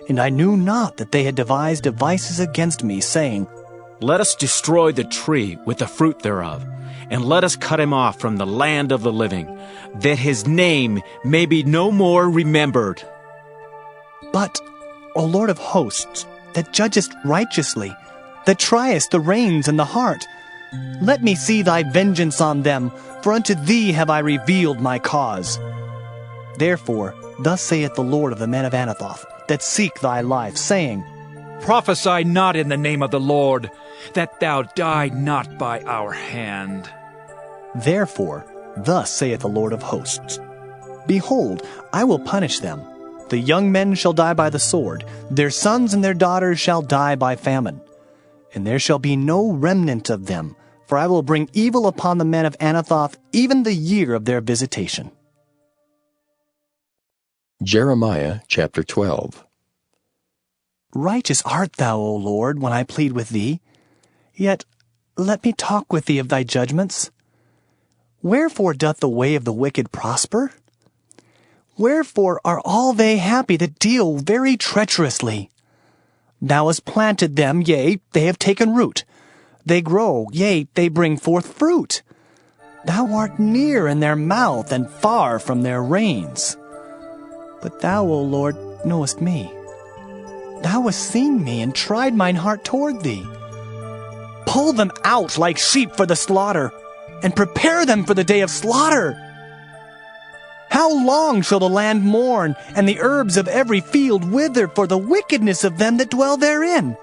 and I knew not that they had devised devices against me, saying, Let us destroy the tree with the fruit thereof, and let us cut him off from the land of the living, that his name may be no more remembered. But, O Lord of hosts, that judgest righteously, that triest the reins and the heart, let me see thy vengeance on them, for unto thee have I revealed my cause. Therefore, thus saith the Lord of the men of Anathoth, that seek thy life, saying, Prophesy not in the name of the Lord, that thou die not by our hand. Therefore, thus saith the Lord of hosts, Behold, I will punish them. The young men shall die by the sword, their sons and their daughters shall die by famine. And there shall be no remnant of them, for I will bring evil upon the men of Anathoth, even the year of their visitation. Jeremiah chapter 12. Righteous art thou, O Lord, when I plead with thee. Yet let me talk with thee of thy judgments. Wherefore doth the way of the wicked prosper? Wherefore are all they happy that deal very treacherously? Thou hast planted them, yea, they have taken root. They grow, yea, they bring forth fruit. Thou art near in their mouth, and far from their reins. But thou, O Lord, knowest me. Thou hast seen me, and tried mine heart toward thee. Pull them out like sheep for the slaughter, and prepare them for the day of slaughter. How long shall the land mourn, and the herbs of every field wither for the wickedness of them that dwell therein?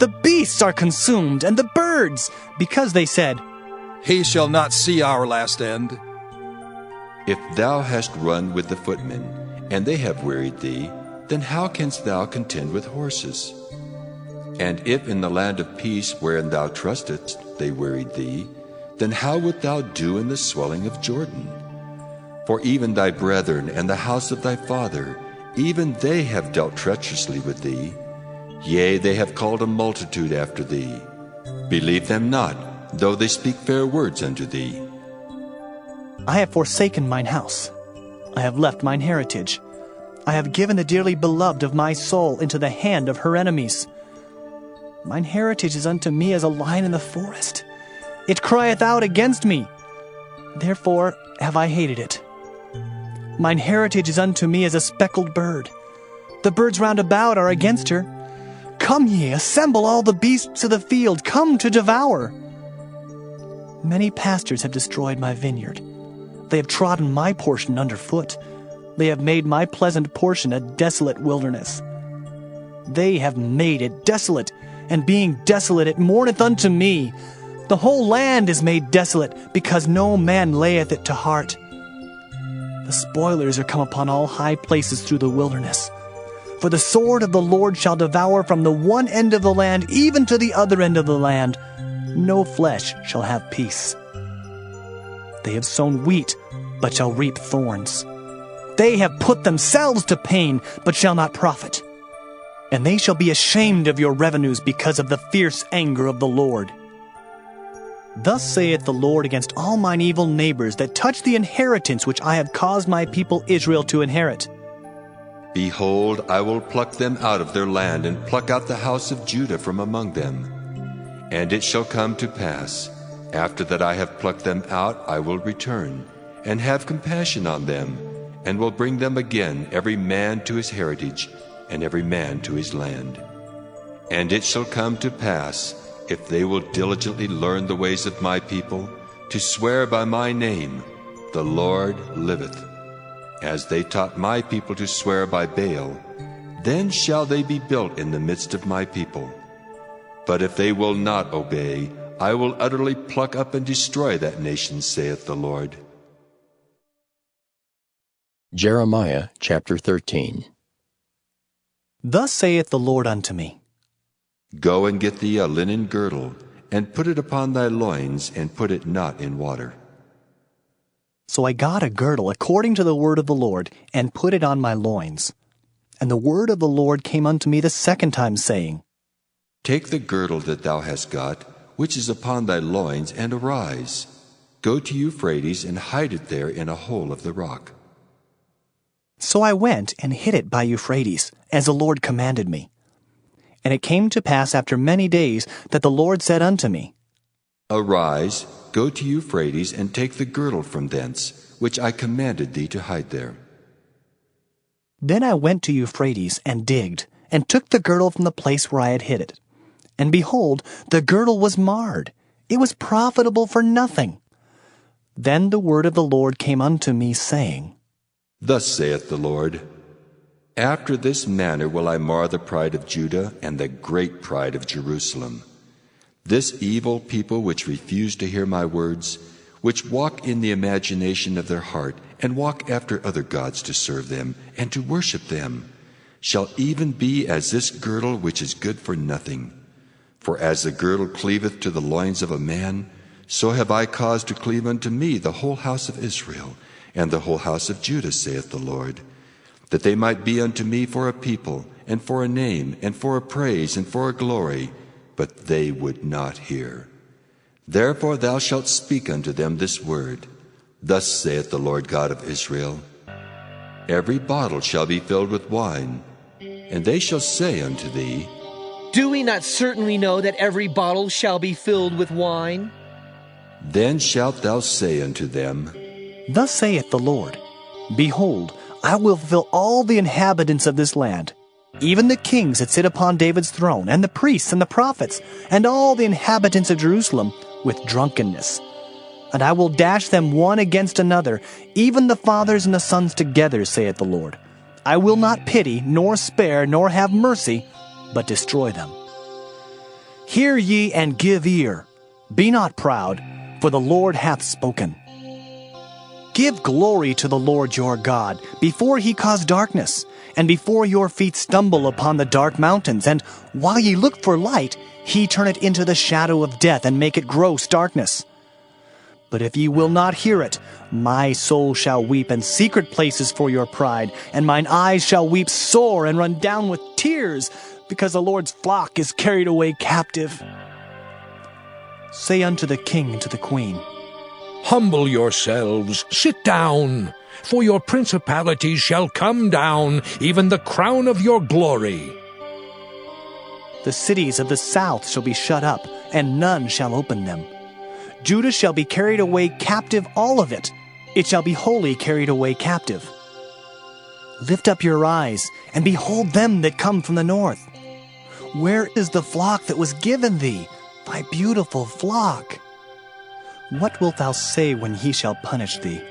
The beasts are consumed, and the birds, because they said, He shall not see our last end. If thou hast run with the footmen, and they have wearied thee, then how canst thou contend with horses? And if in the land of peace wherein thou trustedst they wearied thee, then how wilt thou do in the swelling of Jordan? For even thy brethren and the house of thy father, even they have dealt treacherously with thee. Yea, they have called a multitude after thee. Believe them not, though they speak fair words unto thee. I have forsaken mine house. I have left mine heritage. I have given the dearly beloved of my soul into the hand of her enemies. Mine heritage is unto me as a lion in the forest. It crieth out against me. Therefore have I hated it. Mine heritage is unto me as a speckled bird. The birds round about are against her. Come ye, assemble all the beasts of the field, come to devour. Many pastures have destroyed my vineyard. They have trodden my portion underfoot. They have made my pleasant portion a desolate wilderness. They have made it desolate, and being desolate it mourneth unto me. The whole land is made desolate, because no man layeth it to heart. The spoilers are come upon all high places through the wilderness. For the sword of the Lord shall devour from the one end of the land even to the other end of the land. No flesh shall have peace. They have sown wheat, but shall reap thorns. They have put themselves to pain, but shall not profit. And they shall be ashamed of your revenues because of the fierce anger of the Lord. Thus saith the Lord against all mine evil neighbors that touch the inheritance which I have caused my people Israel to inherit. Behold, I will pluck them out of their land, and pluck out the house of Judah from among them. And it shall come to pass, after that I have plucked them out, I will return, and have compassion on them, and will bring them again, every man to his heritage, and every man to his land. And it shall come to pass, if they will diligently learn the ways of my people, to swear by my name, the Lord liveth, as they taught my people to swear by Baal, then shall they be built in the midst of my people. But if they will not obey, I will utterly pluck up and destroy that nation, saith the Lord. Jeremiah chapter 13. Thus saith the Lord unto me, Go and get thee a linen girdle, and put it upon thy loins, and put it not in water. So I got a girdle according to the word of the Lord, and put it on my loins. And the word of the Lord came unto me the second time, saying, Take the girdle that thou hast got, which is upon thy loins, and arise. Go to Euphrates, and hide it there in a hole of the rock. So I went and hid it by Euphrates, as the Lord commanded me. And it came to pass after many days that the Lord said unto me, Arise, go to Euphrates, and take the girdle from thence, which I commanded thee to hide there. Then I went to Euphrates, and digged, and took the girdle from the place where I had hid it. And behold, the girdle was marred. It was profitable for nothing. Then the word of the Lord came unto me, saying, Thus saith the Lord, After this manner will I mar the pride of Judah and the great pride of Jerusalem. This evil people which refuse to hear my words, which walk in the imagination of their heart, and walk after other gods to serve them, and to worship them, shall even be as this girdle which is good for nothing. For as the girdle cleaveth to the loins of a man, so have I caused to cleave unto me the whole house of Israel, and the whole house of Judah, saith the Lord, that they might be unto me for a people, and for a name, and for a praise, and for a glory, but they would not hear. Therefore thou shalt speak unto them this word, Thus saith the Lord God of Israel, Every bottle shall be filled with wine, and they shall say unto thee, Do we not certainly know that every bottle shall be filled with wine? Then shalt thou say unto them, Thus saith the Lord, Behold, I will fill all the inhabitants of this land, even the kings that sit upon David's throne, and the priests and the prophets, and all the inhabitants of Jerusalem, with drunkenness. And I will dash them one against another, even the fathers and the sons together, saith the Lord. I will not pity, nor spare, nor have mercy, but destroy them. Hear ye and give ear. Be not proud, for the Lord hath spoken. Give glory to the Lord your God, before he cause darkness, and before your feet stumble upon the dark mountains, and while ye look for light, he turn it into the shadow of death, and make it gross darkness. But if ye will not hear it, my soul shall weep in secret places for your pride, and mine eyes shall weep sore and run down with tears, because the Lord's flock is carried away captive. Say unto the king and to the queen, Humble yourselves, sit down, for your principalities shall come down, even the crown of your glory. The cities of the south shall be shut up, and none shall open them. Judah shall be carried away captive, all of it. It shall be wholly carried away captive. Lift up your eyes, and behold them that come from the north. Where is the flock that was given thee, thy beautiful flock? What wilt thou say when he shall punish thee?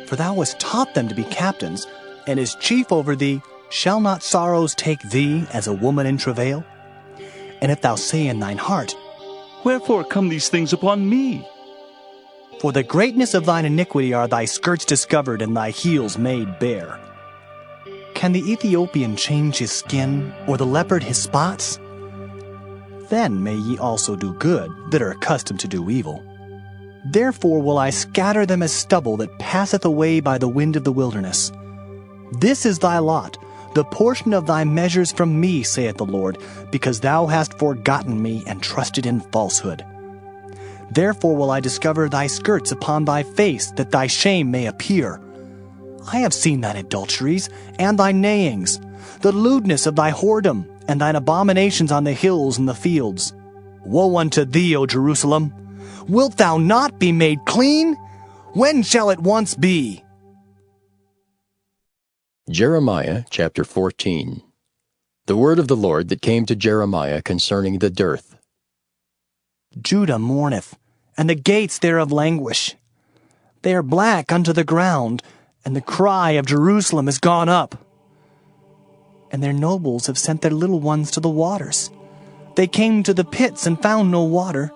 For thou hast taught them to be captains, and as chief over thee, shall not sorrows take thee as a woman in travail? And if thou say in thine heart, Wherefore come these things upon me? For the greatness of thine iniquity are thy skirts discovered, and thy heels made bare. Can the Ethiopian change his skin, or the leopard his spots? Then may ye also do good, that are accustomed to do evil. Therefore will I scatter them as stubble that passeth away by the wind of the wilderness. This is thy lot, the portion of thy measures from me, saith the Lord, because thou hast forgotten me and trusted in falsehood. Therefore will I discover thy skirts upon thy face, that thy shame may appear. I have seen thine adulteries, and thy neighings, the lewdness of thy whoredom, and thine abominations on the hills and the fields. Woe unto thee, O Jerusalem! Wilt thou not be made clean? When shall it once be? Jeremiah chapter 14. The word of the Lord that came to Jeremiah concerning the dearth. Judah mourneth, and the gates thereof languish. They are black unto the ground, and the cry of Jerusalem is gone up. And their nobles have sent their little ones to the waters. They came to the pits and found no water.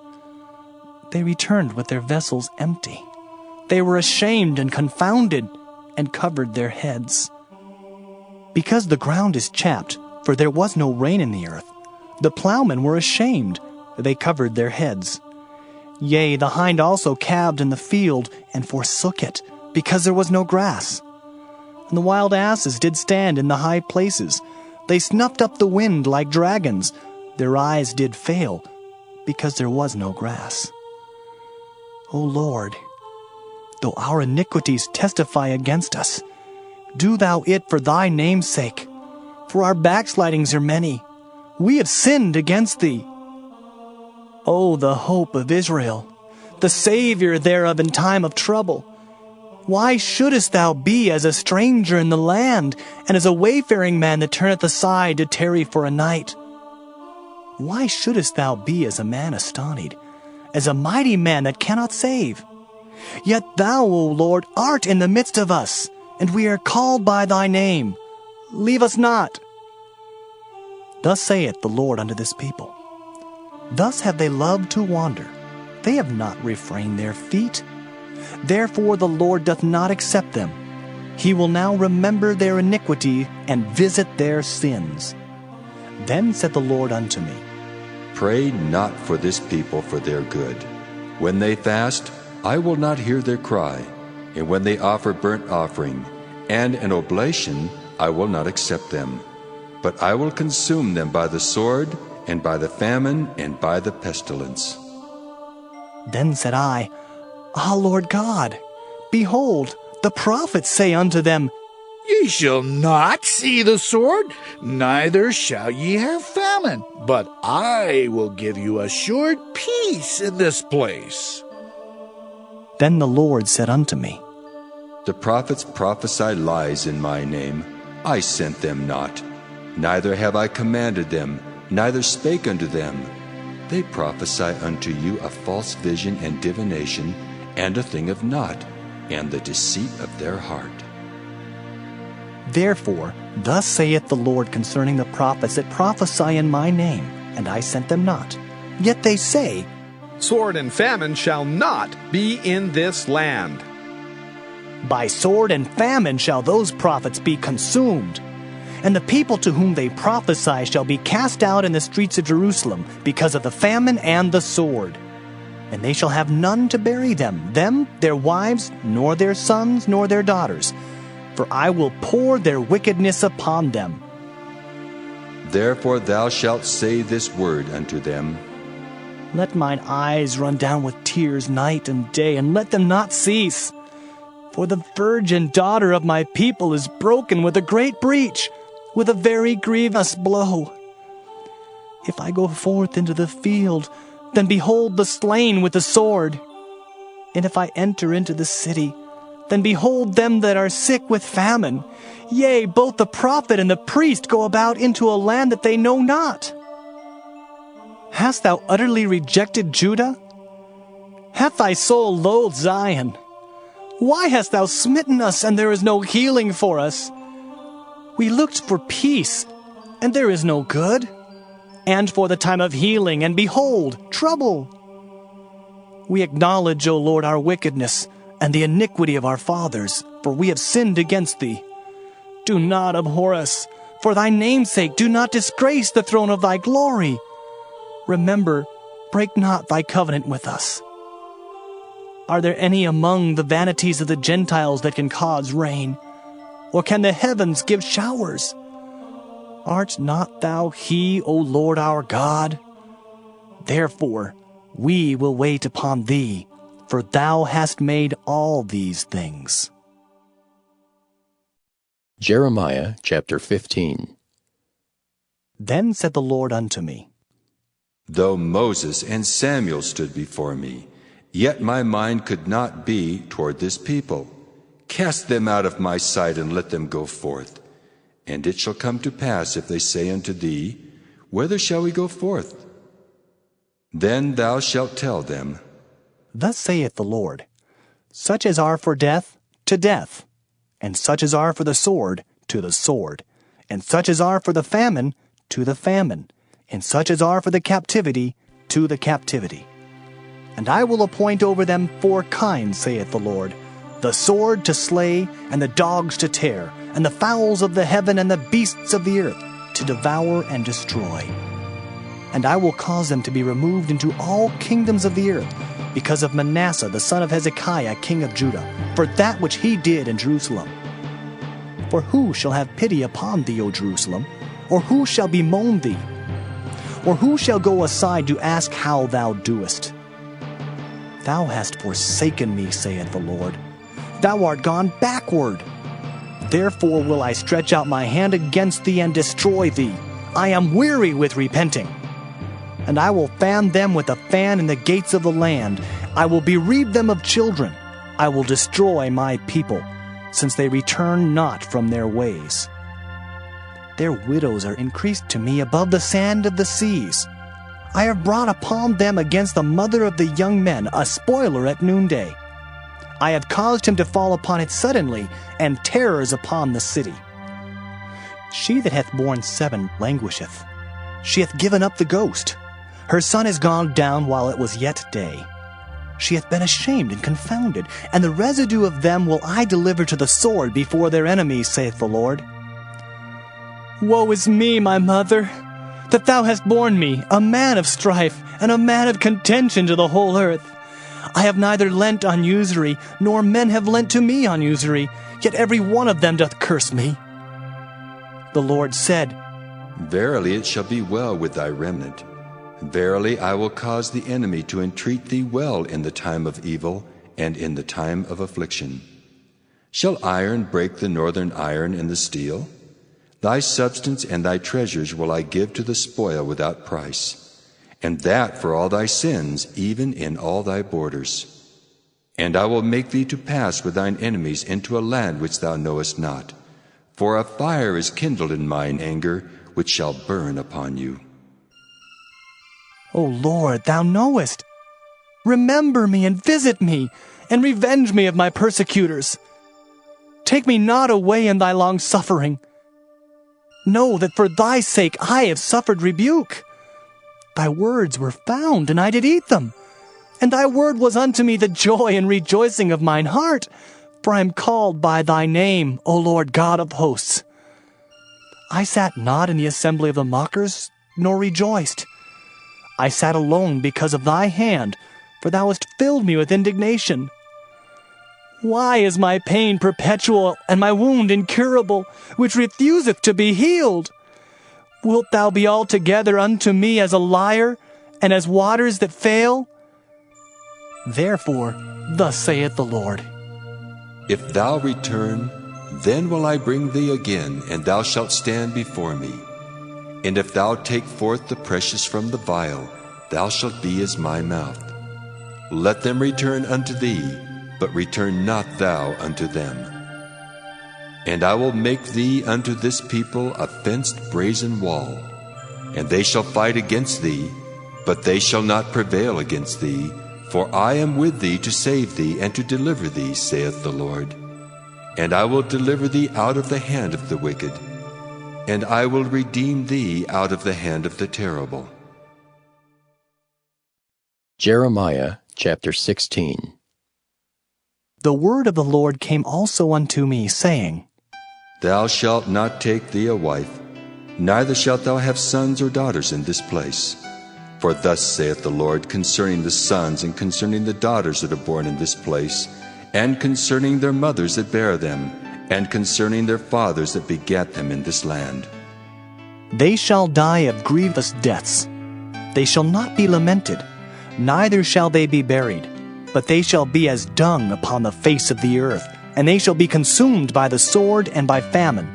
They returned with their vessels empty. They were ashamed and confounded, and covered their heads. Because the ground is chapped, for there was no rain in the earth. The plowmen were ashamed, they covered their heads. Yea, the hind also calved in the field, and forsook it, because there was no grass. And the wild asses did stand in the high places. They snuffed up the wind like dragons. Their eyes did fail, because there was no grass. O Lord, though our iniquities testify against us, do thou it for thy name's sake, for our backslidings are many. We have sinned against thee. O the hope of Israel, the Savior thereof in time of trouble, why shouldest thou be as a stranger in the land, and as a wayfaring man that turneth aside to tarry for a night? Why shouldest thou be as a man astonied, as a mighty man that cannot save? Yet thou, O Lord, art in the midst of us, and we are called by thy name. Leave us not. Thus saith the Lord unto this people, thus have they loved to wander. They have not refrained their feet. Therefore the Lord doth not accept them. He will now remember their iniquity and visit their sins. Then said the Lord unto me, Pray not for this people for their good. When they fast, I will not hear their cry. And when they offer burnt offering and an oblation, I will not accept them. But I will consume them by the sword, and by the famine, and by the pestilence. Then said I, Ah, Lord God, behold, the prophets say unto them, Ye shall not see the sword, neither shall ye have famine, but I will give you assured peace in this place. Then the Lord said unto me, The prophets prophesy lies in my name. I sent them not, neither have I commanded them, neither spake unto them. They prophesy unto you a false vision and divination, and a thing of naught, and the deceit of their heart. Therefore, thus saith the Lord concerning the prophets that prophesy in my name, and I sent them not. Yet they say, Sword and famine shall not be in this land. By sword and famine shall those prophets be consumed. And the people to whom they prophesy shall be cast out in the streets of Jerusalem, because of the famine and the sword. And they shall have none to bury them, their wives, nor their sons, nor their daughters. For I will pour their wickedness upon them. Therefore thou shalt say this word unto them, Let mine eyes run down with tears night and day, and let them not cease. For the virgin daughter of my people is broken with a great breach, with a very grievous blow. If I go forth into the field, then behold the slain with the sword. And if I enter into the city, then behold them that are sick with famine. Yea, both the prophet and the priest go about into a land that they know not. Hast thou utterly rejected Judah? Hath thy soul loathed Zion? Why hast thou smitten us, and there is no healing for us? We looked for peace, and there is no good, and for the time of healing, and behold, trouble. We acknowledge, O Lord, our wickedness, and the iniquity of our fathers, for we have sinned against thee. Do not abhor us, for thy name's sake, do not disgrace the throne of thy glory. Remember, break not thy covenant with us. Are there any among the vanities of the Gentiles that can cause rain? Or can the heavens give showers? Art not thou he, O Lord our God? Therefore we will wait upon thee, for thou hast made all these things. Jeremiah chapter 15. Then said the Lord unto me, Though Moses and Samuel stood before me, yet my mind could not be toward this people. Cast them out of my sight, and let them go forth. And it shall come to pass, if they say unto thee, Whither shall we go forth? Then thou shalt tell them, Thus saith the Lord, Such as are for death, to death, and such as are for the sword, to the sword, and such as are for the famine, to the famine, and such as are for the captivity, to the captivity. And I will appoint over them 4 kinds, saith the Lord, the sword to slay, and the dogs to tear, and the fowls of the heaven, and the beasts of the earth, to devour and destroy. And I will cause them to be removed into all kingdoms of the earth, because of Manasseh the son of Hezekiah king of Judah, for that which he did in Jerusalem. For who shall have pity upon thee, O Jerusalem? Or who shall bemoan thee? Or who shall go aside to ask how thou doest? Thou hast forsaken me, saith the Lord. Thou art gone backward. Therefore will I stretch out my hand against thee and destroy thee. I am weary with repenting. And I will fan them with a fan in the gates of the land. I will bereave them of children. I will destroy my people, since they return not from their ways. Their widows are increased to me above the sand of the seas. I have brought upon them against the mother of the young men a spoiler at noonday. I have caused him to fall upon it suddenly, and terrors upon the city. She that hath borne 7 languisheth. She hath given up the ghost. Her son is gone down while it was yet day. She hath been ashamed and confounded, and the residue of them will I deliver to the sword before their enemies, saith the Lord. Woe is me, my mother, that thou hast borne me, a man of strife, and a man of contention to the whole earth. I have neither lent on usury, nor men have lent to me on usury, yet every one of them doth curse me. The Lord said, Verily it shall be well with thy remnant. Verily I will cause the enemy to entreat thee well in the time of evil and in the time of affliction. Shall iron break the northern iron and the steel? Thy substance and thy treasures will I give to the spoil without price, and that for all thy sins, even in all thy borders. And I will make thee to pass with thine enemies into a land which thou knowest not, for a fire is kindled in mine anger, which shall burn upon you. O Lord, thou knowest. Remember me and visit me, and revenge me of my persecutors. Take me not away in thy long suffering. Know that for thy sake I have suffered rebuke. Thy words were found, and I did eat them. And thy word was unto me the joy and rejoicing of mine heart, for I am called by thy name, O Lord God of hosts. I sat not in the assembly of the mockers, nor rejoiced. I sat alone because of thy hand, for thou hast filled me with indignation. Why is my pain perpetual, and my wound incurable, which refuseth to be healed? Wilt thou be altogether unto me as a liar, and as waters that fail? Therefore, thus saith the Lord, If thou return, then will I bring thee again, and thou shalt stand before me. And if thou take forth the precious from the vial, thou shalt be as my mouth. Let them return unto thee, but return not thou unto them. And I will make thee unto this people a fenced brazen wall, and they shall fight against thee, but they shall not prevail against thee, for I am with thee to save thee and to deliver thee, saith the Lord. And I will deliver thee out of the hand of the wicked, and I will redeem thee out of the hand of the terrible. Jeremiah chapter 16. The word of the Lord came also unto me, saying, Thou shalt not take thee a wife, neither shalt thou have sons or daughters in this place. For thus saith the Lord concerning the sons and concerning the daughters that are born in this place, and concerning their mothers that bear them, and concerning their fathers that begat them in this land. They shall die of grievous deaths. They shall not be lamented, neither shall they be buried, but they shall be as dung upon the face of the earth, and they shall be consumed by the sword and by famine.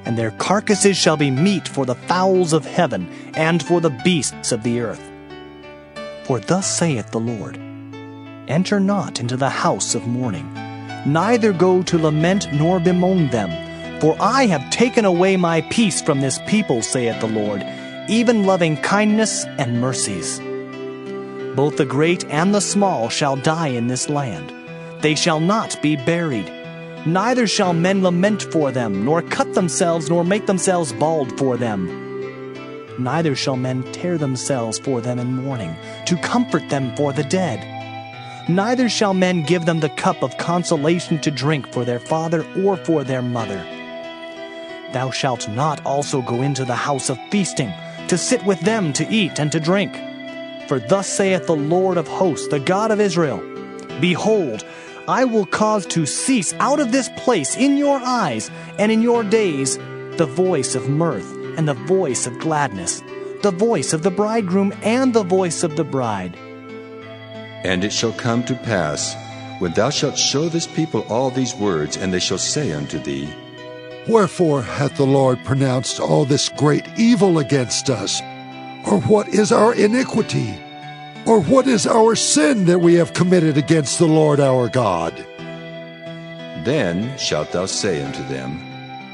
And their carcasses shall be meat for the fowls of heaven, and for the beasts of the earth. For thus saith the Lord, Enter not into the house of mourning, neither go to lament nor bemoan them, for I have taken away my peace from this people, saith the Lord, even loving kindness and mercies. Both the great and the small shall die in this land. They shall not be buried. Neither shall men lament for them, nor cut themselves, nor make themselves bald for them. Neither shall men tear themselves for them in mourning, to comfort them for the dead. Neither shall men give them the cup of consolation to drink for their father or for their mother. Thou shalt not also go into the house of feasting, to sit with them to eat and to drink. For thus saith the Lord of hosts, the God of Israel, Behold, I will cause to cease out of this place in your eyes and in your days the voice of mirth and the voice of gladness, the voice of the bridegroom and the voice of the bride. And it shall come to pass, when thou shalt show this people all these words, and they shall say unto thee, Wherefore hath the Lord pronounced all this great evil against us? Or what is our iniquity? Or what is our sin that we have committed against the Lord our God? Then shalt thou say unto them,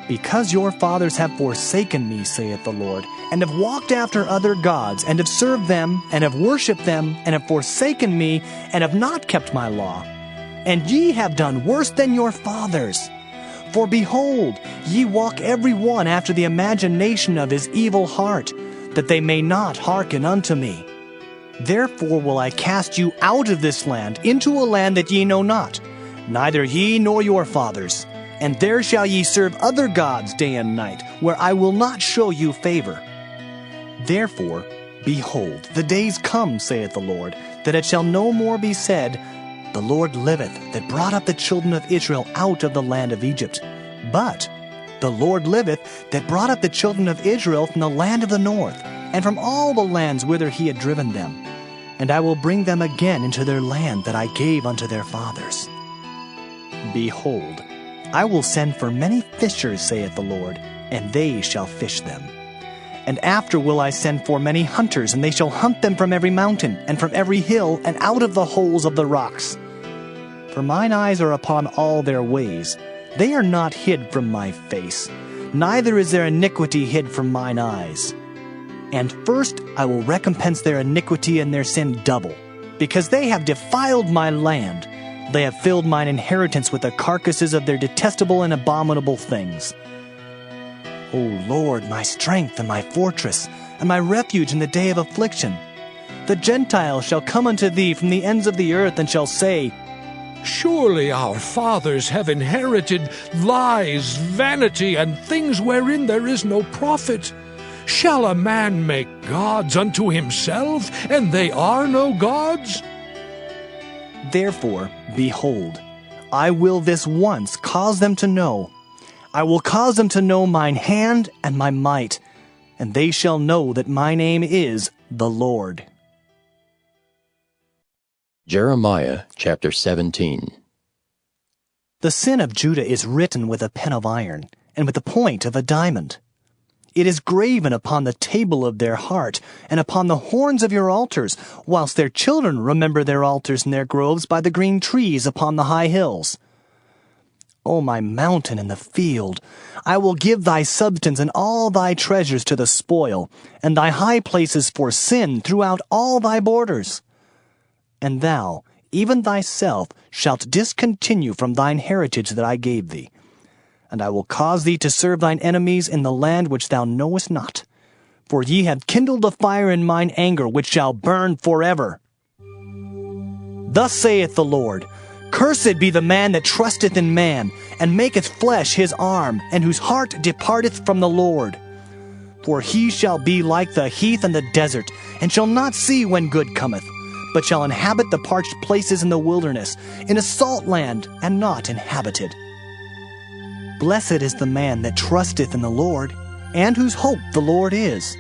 Because your fathers have forsaken me, saith the Lord, and have walked after other gods, and have served them, and have worshipped them, and have forsaken me, and have not kept my law. And ye have done worse than your fathers. For behold, ye walk every one after the imagination of his evil heart, that they may not hearken unto me. Therefore will I cast you out of this land into a land that ye know not, neither ye nor your fathers. And there shall ye serve other gods day and night, where I will not show you favor. Therefore, behold, the days come, saith the Lord, that it shall no more be said, The Lord liveth, that brought up the children of Israel out of the land of Egypt. But the Lord liveth, that brought up the children of Israel from the land of the north, and from all the lands whither he had driven them. And I will bring them again into their land that I gave unto their fathers. Behold, I will send for many fishers, saith the Lord, and they shall fish them. And after will I send for many hunters, and they shall hunt them from every mountain, and from every hill, and out of the holes of the rocks. For mine eyes are upon all their ways. They are not hid from my face, neither is their iniquity hid from mine eyes. And first I will recompense their iniquity and their sin double, because they have defiled my land. They have filled mine inheritance with the carcasses of their detestable and abominable things. O Lord, my strength and my fortress, and my refuge in the day of affliction. The Gentiles shall come unto thee from the ends of the earth, and shall say, Surely our fathers have inherited lies, vanity, and things wherein there is no profit. Shall a man make gods unto himself, and they are no gods? Therefore, behold, I will this once cause them to know. I will cause them to know mine hand and my might, and they shall know that my name is the Lord. Jeremiah chapter 17. The sin of Judah is written with a pen of iron, and with the point of a diamond. It is graven upon the table of their heart, and upon the horns of your altars, whilst their children remember their altars and their groves by the green trees upon the high hills. O my mountain in the field, I will give thy substance and all thy treasures to the spoil, and thy high places for sin throughout all thy borders. And thou, even thyself, shalt discontinue from thine heritage that I gave thee. And I will cause thee to serve thine enemies in the land which thou knowest not. For ye have kindled a fire in mine anger, which shall burn forever. Thus saith the Lord, Cursed be the man that trusteth in man, and maketh flesh his arm, and whose heart departeth from the Lord. For he shall be like the heath and the desert, and shall not see when good cometh, but shall inhabit the parched places in the wilderness, in a salt land, and not inhabited. Blessed is the man that trusteth in the Lord, and whose hope the Lord is.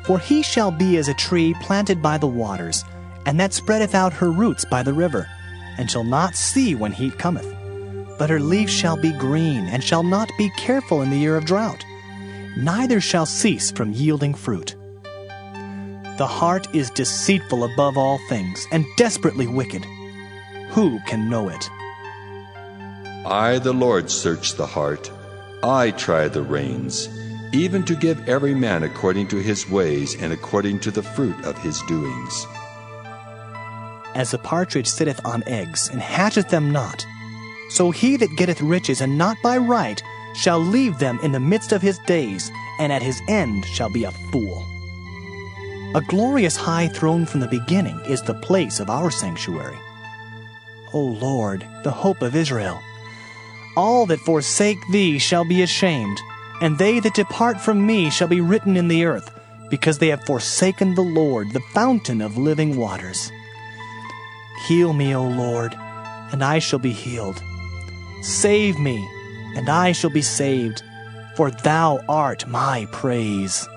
For he shall be as a tree planted by the waters, and that spreadeth out her roots by the river, and shall not see when heat cometh. But her leaves shall be green, and shall not be careful in the year of drought, neither shall cease from yielding fruit. The heart is deceitful above all things, and desperately wicked. Who can know it? I, the Lord, search the heart. I try the reins, even to give every man according to his ways and according to the fruit of his doings. As a partridge sitteth on eggs, and hatcheth them not, so he that getteth riches, and not by right, shall leave them in the midst of his days, and at his end shall be a fool. A glorious high throne from the beginning is the place of our sanctuary. O Lord, the hope of Israel, all that forsake thee shall be ashamed. and they that depart from me shall be written in the earth, because they have forsaken the Lord, the fountain of living waters. Heal me, O Lord, and I shall be healed. Save me, and I shall be saved, for thou art my praise.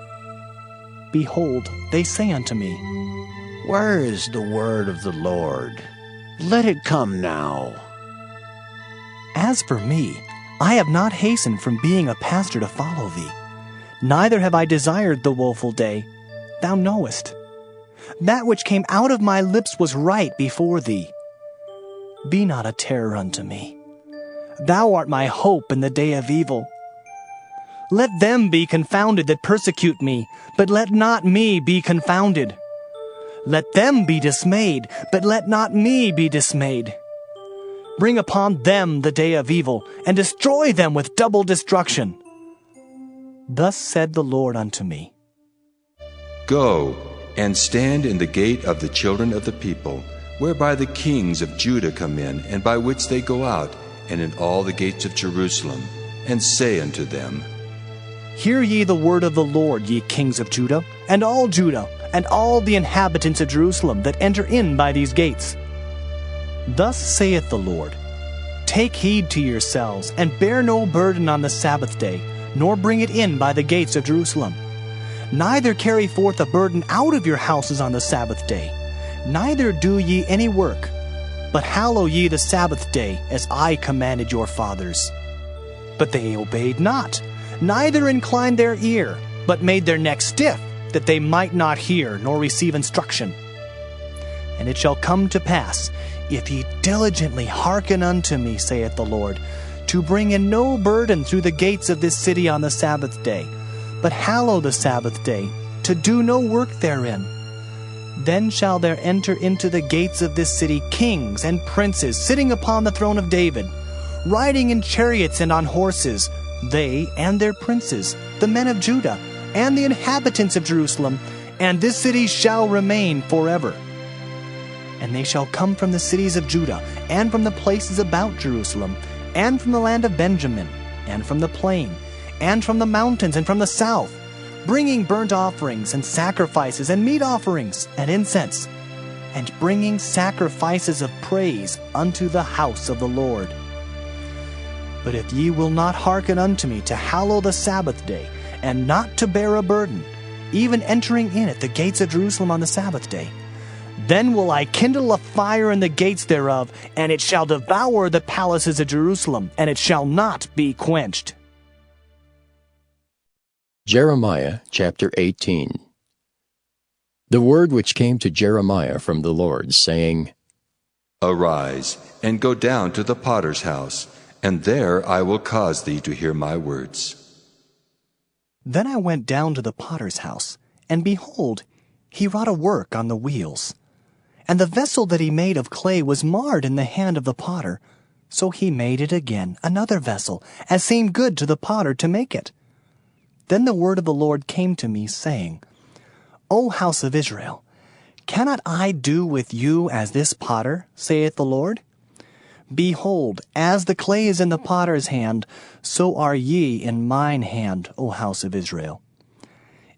Behold, they say unto me, Where is the word of the Lord? Let it come now. As for me, I have not hastened from being a pastor to follow thee, neither have I desired the woeful day. Thou knowest. That which came out of my lips was right before thee. Be not a terror unto me. Thou art my hope in the day of evil. Let them be confounded that persecute me, but let not me be confounded. Let them be dismayed, but let not me be dismayed. Bring upon them the day of evil, and destroy them with double destruction. Thus said the Lord unto me, Go, and stand in the gate of the children of the people, whereby the kings of Judah come in, and by which they go out, and in all the gates of Jerusalem, and say unto them, Hear ye the word of the Lord, ye kings of Judah, and all the inhabitants of Jerusalem that enter in by these gates. Thus saith the Lord, Take heed to yourselves, and bear no burden on the Sabbath day, nor bring it in by the gates of Jerusalem. Neither carry forth a burden out of your houses on the Sabbath day, neither do ye any work, but hallow ye the Sabbath day, as I commanded your fathers. But they obeyed not, neither inclined their ear, but made their neck stiff, that they might not hear nor receive instruction. And it shall come to pass, if ye diligently hearken unto me, saith the Lord, to bring in no burden through the gates of this city on the Sabbath day, but hallow the Sabbath day, to do no work therein. Then shall there enter into the gates of this city kings and princes sitting upon the throne of David, riding in chariots and on horses, they and their princes, the men of Judah, and the inhabitants of Jerusalem, and this city shall remain forever. And they shall come from the cities of Judah, and from the places about Jerusalem, and from the land of Benjamin, and from the plain, and from the mountains, and from the south, bringing burnt offerings, and sacrifices, and meat offerings, and incense, and bringing sacrifices of praise unto the house of the Lord. But if ye will not hearken unto me to hallow the Sabbath day, and not to bear a burden, even entering in at the gates of Jerusalem on the Sabbath day, then will I kindle a fire in the gates thereof, and it shall devour the palaces of Jerusalem, and it shall not be quenched. Jeremiah chapter 18. The word which came to Jeremiah from the Lord, saying, Arise, and go down to the potter's house, and there I will cause thee to hear my words. Then I went down to the potter's house, and behold, he wrought a work on the wheels. And the vessel that he made of clay was marred in the hand of the potter. So he made it again another vessel, as seemed good to the potter to make it. Then the word of the Lord came to me, saying, O house of Israel, cannot I do with you as this potter, saith the Lord? Behold, as the clay is in the potter's hand, so are ye in mine hand, O house of Israel.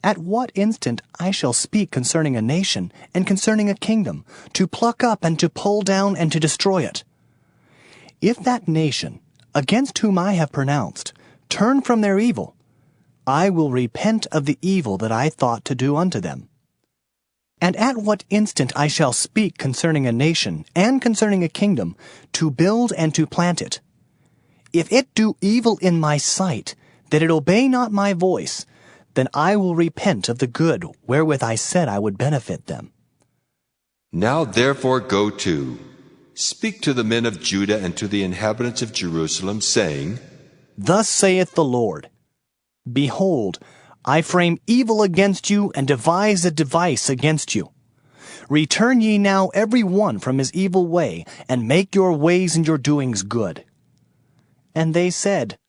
At what instant I shall speak concerning a nation, and concerning a kingdom, to pluck up and to pull down and to destroy it. If that nation, against whom I have pronounced, turn from their evil, I will repent of the evil that I thought to do unto them. And at what instant I shall speak concerning a nation, and concerning a kingdom, to build and to plant it. If it do evil in my sight, that it obey not my voice, then I will repent of the good wherewith I said I would benefit them. Now therefore go to, speak to the men of Judah and to the inhabitants of Jerusalem, saying, Thus saith the Lord, Behold, I frame evil against you, and devise a device against you. Return ye now every one from his evil way, and make your ways and your doings good. And they said,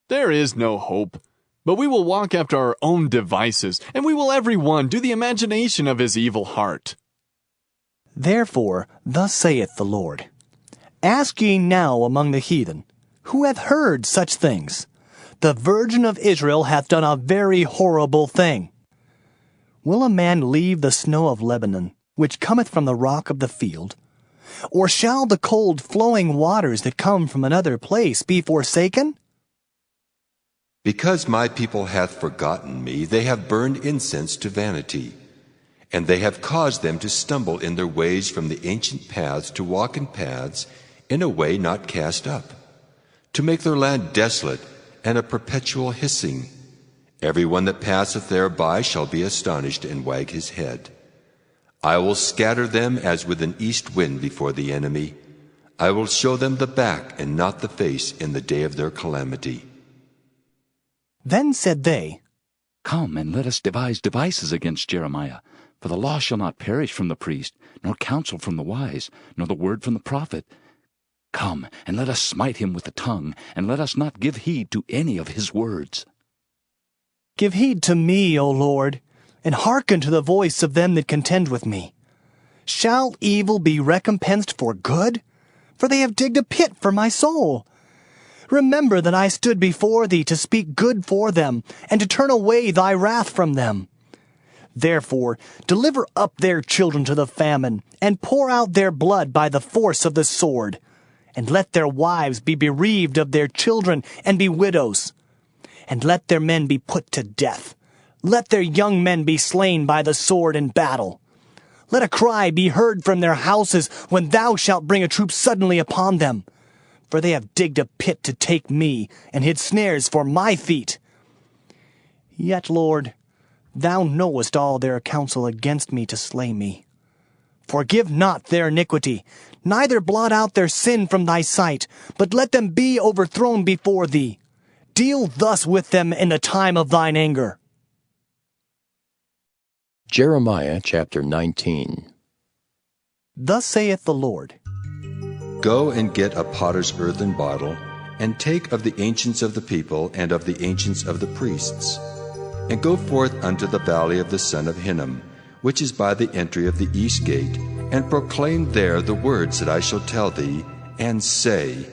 There is no hope. But we will walk after our own devices, and we will every one do the imagination of his evil heart. Therefore, thus saith the Lord, Ask ye now among the heathen, who hath heard such things? The Virgin of Israel hath done a very horrible thing. Will a man leave the snow of Lebanon, which cometh from the rock of the field? Or shall the cold flowing waters that come from another place be forsaken? Because my people hath forgotten me, they have burned incense to vanity, and they have caused them to stumble in their ways from the ancient paths to walk in paths in a way not cast up, to make their land desolate and a perpetual hissing. Every one that passeth thereby shall be astonished and wag his head. I will scatter them as with an east wind before the enemy. I will show them the back and not the face in the day of their calamity. Then said they, Come, and let us devise devices against Jeremiah. For the law shall not perish from the priest, nor counsel from the wise, nor the word from the prophet. Come, and let us smite him with the tongue, and let us not give heed to any of his words. Give heed to me, O Lord, and hearken to the voice of them that contend with me. Shall evil be recompensed for good? For they have digged a pit for my soul. Remember that I stood before thee to speak good for them, and to turn away thy wrath from them. Therefore, deliver up their children to the famine, and pour out their blood by the force of the sword. And let their wives be bereaved of their children, and be widows. And let their men be put to death. Let their young men be slain by the sword in battle. Let a cry be heard from their houses when thou shalt bring a troop suddenly upon them. For they have digged a pit to take me, and hid snares for my feet. Yet, Lord, thou knowest all their counsel against me to slay me. Forgive not their iniquity, neither blot out their sin from thy sight, but let them be overthrown before thee. Deal thus with them in the time of thine anger. Jeremiah chapter 19. Thus saith the Lord, Go and get a potter's earthen bottle, and take of the ancients of the people and of the ancients of the priests, and go forth unto the valley of the son of Hinnom, which is by the entry of the east gate, and proclaim there the words that I shall tell thee, and say,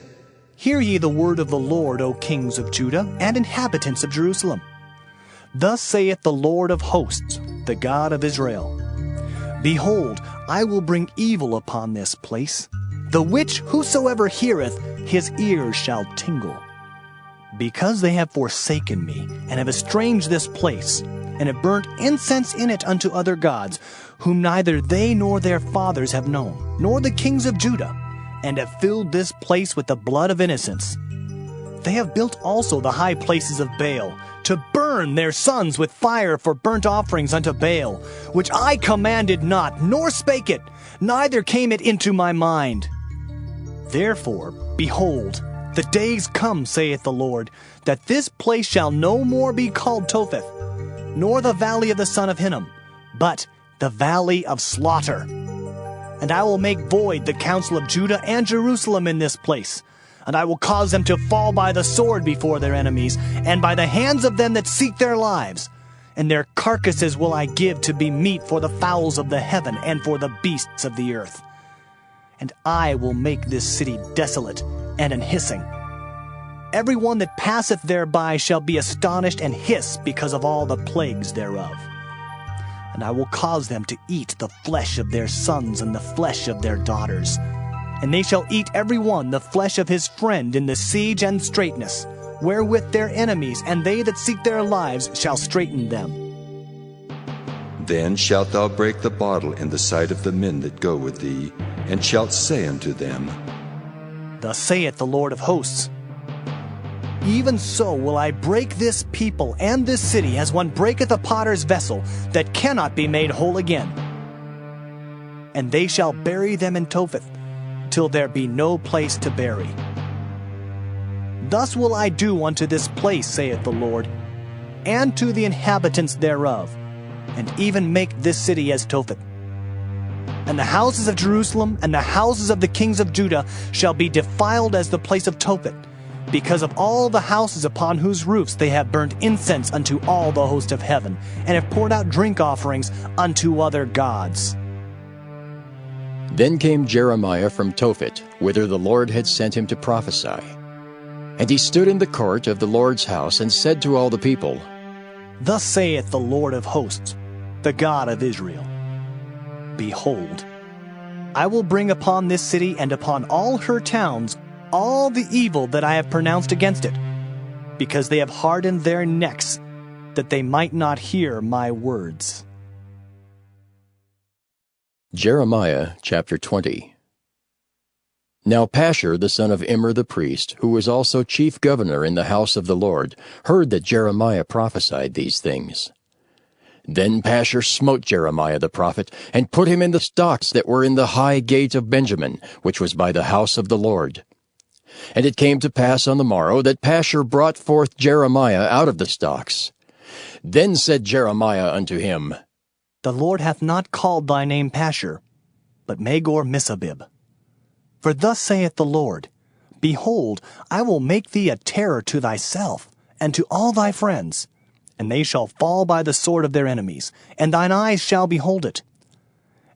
Hear ye the word of the Lord, O kings of Judah, and inhabitants of Jerusalem. Thus saith the Lord of hosts, the God of Israel, Behold, I will bring evil upon this place, the which whosoever heareth, his ears shall tingle. Because they have forsaken me, and have estranged this place, and have burnt incense in it unto other gods, whom neither they nor their fathers have known, nor the kings of Judah, and have filled this place with the blood of innocents. They have built also the high places of Baal, to burn their sons with fire for burnt offerings unto Baal, which I commanded not, nor spake it, neither came it into my mind. Therefore, behold, the days come, saith the Lord, that this place shall no more be called Topheth, nor the valley of the son of Hinnom, but the valley of slaughter. And I will make void the counsel of Judah and Jerusalem in this place, and I will cause them to fall by the sword before their enemies, and by the hands of them that seek their lives. And their carcasses will I give to be meat for the fowls of the heaven and for the beasts of the earth. And I will make this city desolate and an hissing. Every one that passeth thereby shall be astonished and hiss because of all the plagues thereof. And I will cause them to eat the flesh of their sons and the flesh of their daughters. And they shall eat every one the flesh of his friend in the siege and straitness, wherewith their enemies and they that seek their lives shall straiten them. Then shalt thou break the bottle in the sight of the men that go with thee, and shalt say unto them, Thus saith the Lord of hosts, Even so will I break this people and this city as one breaketh a potter's vessel that cannot be made whole again. And they shall bury them in Topheth, till there be no place to bury. Thus will I do unto this place, saith the Lord, and to the inhabitants thereof, and even make this city as Topheth. And the houses of Jerusalem and the houses of the kings of Judah shall be defiled as the place of Topheth, because of all the houses upon whose roofs they have burnt incense unto all the host of heaven, and have poured out drink offerings unto other gods. Then came Jeremiah from Tophet, whither the Lord had sent him to prophesy. And he stood in the court of the Lord's house and said to all the people, Thus saith the Lord of hosts, the God of Israel, Behold, I will bring upon this city and upon all her towns all the evil that I have pronounced against it, because they have hardened their necks, that they might not hear my words. Jeremiah chapter 20. Now Pasture the son of Immer the priest, who was also chief governor in the house of the Lord, heard that Jeremiah prophesied these things. Then Pasture smote Jeremiah the prophet, and put him in the stocks that were in the high gate of Benjamin, which was by the house of the Lord. And it came to pass on the morrow that Pasture brought forth Jeremiah out of the stocks. Then said Jeremiah unto him, The Lord hath not called thy name Pasture, but Magor-Missabib. For thus saith the Lord, Behold, I will make thee a terror to thyself, and to all thy friends, and they shall fall by the sword of their enemies, and thine eyes shall behold it.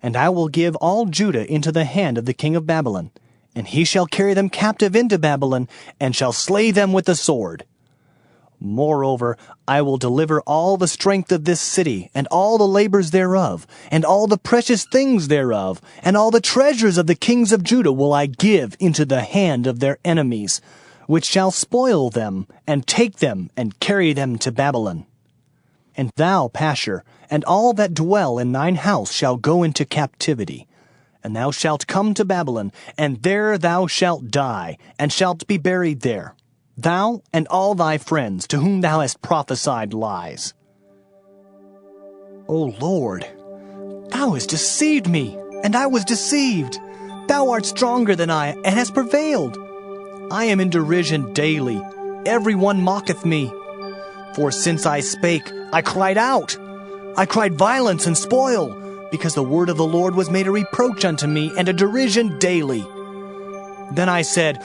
And I will give all Judah into the hand of the king of Babylon, and he shall carry them captive into Babylon, and shall slay them with the sword. Moreover, I will deliver all the strength of this city, and all the labors thereof, and all the precious things thereof, and all the treasures of the kings of Judah will I give into the hand of their enemies, which shall spoil them, and take them, and carry them to Babylon. And thou, Pasture, and all that dwell in thine house shall go into captivity. And thou shalt come to Babylon, and there thou shalt die, and shalt be buried there, thou and all thy friends to whom thou hast prophesied lies. O Lord, thou hast deceived me, and I was deceived. Thou art stronger than I, and hast prevailed. I am in derision daily. Every one mocketh me. For since I spake, I cried out. I cried violence and spoil, because the word of the Lord was made a reproach unto me, and a derision daily. Then I said,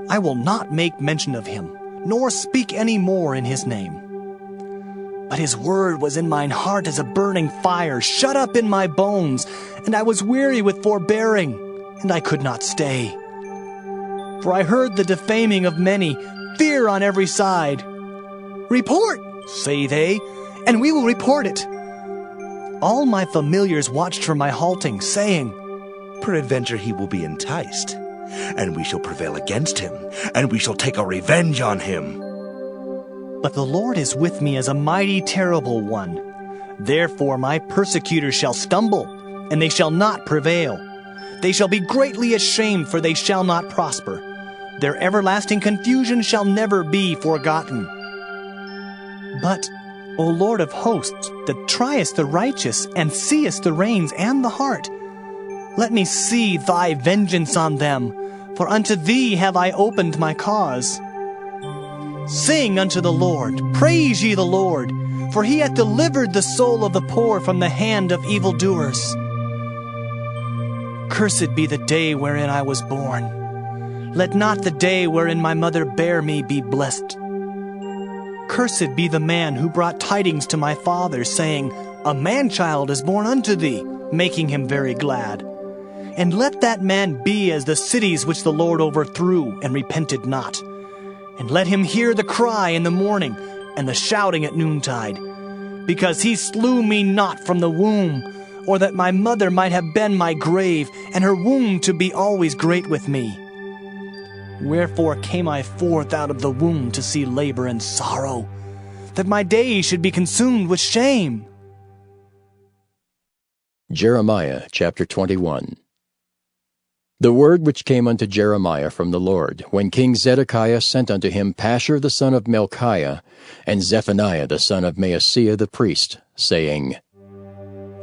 I will not make mention of him, nor speak any more in his name. But his word was in mine heart as a burning fire, shut up in my bones, and I was weary with forbearing, and I could not stay. For I heard the defaming of many, fear on every side. Report, say they, and we will report it. All my familiars watched for my halting, saying, Peradventure he will be enticed, and we shall prevail against him, and we shall take our revenge on him. But the Lord is with me as a mighty terrible one. Therefore my persecutors shall stumble, and they shall not prevail. They shall be greatly ashamed, for they shall not prosper. Their everlasting confusion shall never be forgotten. But, O Lord of hosts, that triest the righteous, and seest the reins and the heart, let me see thy vengeance on them, for unto thee have I opened my cause. Sing unto the Lord, praise ye the Lord, for he hath delivered the soul of the poor from the hand of evildoers. Cursed be the day wherein I was born. Let not the day wherein my mother bare me be blessed. Cursed be the man who brought tidings to my father, saying, A man-child is born unto thee, making him very glad. And let that man be as the cities which the Lord overthrew, and repented not. And let him hear the cry in the morning, and the shouting at noontide. Because he slew me not from the womb, or that my mother might have been my grave, and her womb to be always great with me. Wherefore came I forth out of the womb to see labor and sorrow, that my days should be consumed with shame. Jeremiah chapter 21. The word which came unto Jeremiah from the Lord, when King Zedekiah sent unto him Pasture the son of Melchiah, and Zephaniah the son of Maaseiah the priest, saying,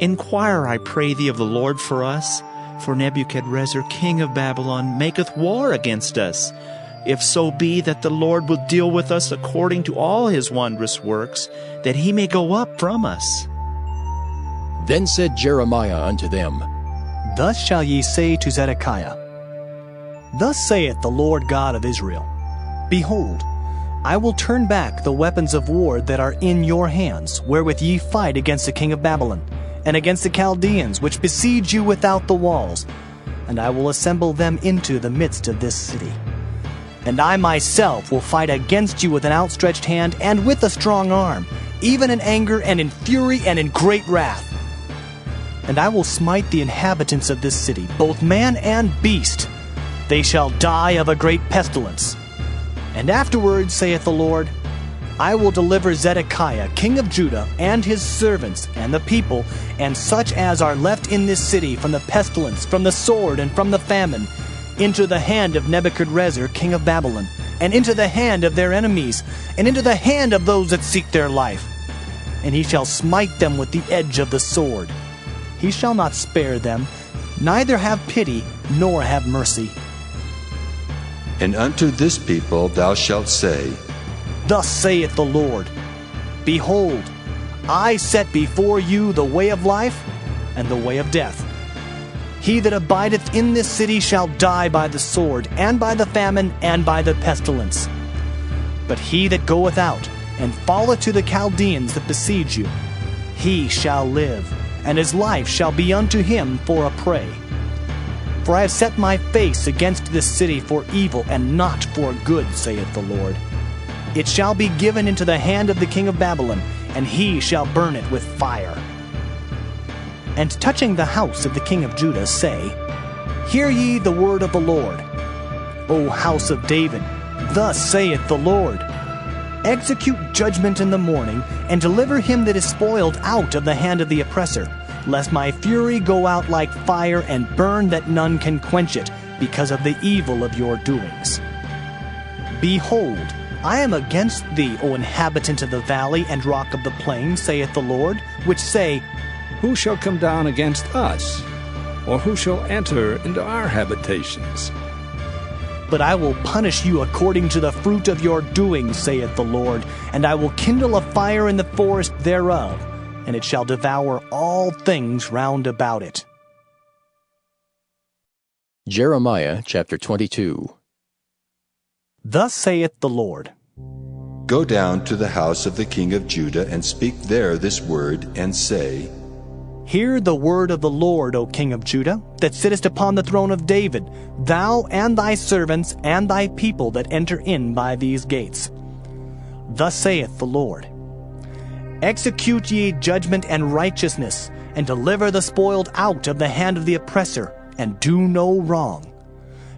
Inquire, I pray thee, of the Lord for us, for Nebuchadrezzar king of Babylon maketh war against us. If so be that the Lord will deal with us according to all his wondrous works, that he may go up from us. Then said Jeremiah unto them, Thus shall ye say to Zedekiah, Thus saith the Lord God of Israel, Behold, I will turn back the weapons of war that are in your hands, wherewith ye fight against the king of Babylon, and against the Chaldeans, which besiege you without the walls, and I will assemble them into the midst of this city. and I myself will fight against you with an outstretched hand and with a strong arm, even in anger and in fury and in great wrath. And I will smite the inhabitants of this city, both man and beast. They shall die of a great pestilence. And afterwards, saith the Lord, I will deliver Zedekiah, king of Judah, and his servants, and the people, and such as are left in this city, from the pestilence, from the sword, and from the famine, into the hand of Nebuchadrezzar, king of Babylon, and into the hand of their enemies, and into the hand of those that seek their life. And he shall smite them with the edge of the sword. He shall not spare them, neither have pity, nor have mercy. And unto this people thou shalt say, Thus saith the Lord, Behold, I set before you the way of life and the way of death. He that abideth in this city shall die by the sword, and by the famine, and by the pestilence. But he that goeth out, and falleth to the Chaldeans that besiege you, he shall live, and his life shall be unto him for a prey. For I have set my face against this city for evil, and not for good, saith the Lord. It shall be given into the hand of the king of Babylon, and he shall burn it with fire. And touching the house of the king of Judah, say, Hear ye the word of the Lord. O house of David, thus saith the Lord, Execute judgment in the morning, and deliver him that is spoiled out of the hand of the oppressor, lest my fury go out like fire, and burn that none can quench it, because of the evil of your doings. Behold, I am against thee, O inhabitant of the valley and rock of the plain, saith the Lord, which say, Who shall come down against us? Or who shall enter into our habitations? But I will punish you according to the fruit of your doings, saith the Lord, and I will kindle a fire in the forest thereof, and it shall devour all things round about it. Jeremiah chapter 22. Thus saith the Lord, Go down to the house of the king of Judah, and speak there this word, and say, Hear the word of the Lord, O king of Judah, that sittest upon the throne of David, thou and thy servants and thy people that enter in by these gates. Thus saith the Lord, Execute ye judgment and righteousness, and deliver the spoiled out of the hand of the oppressor, and do no wrong.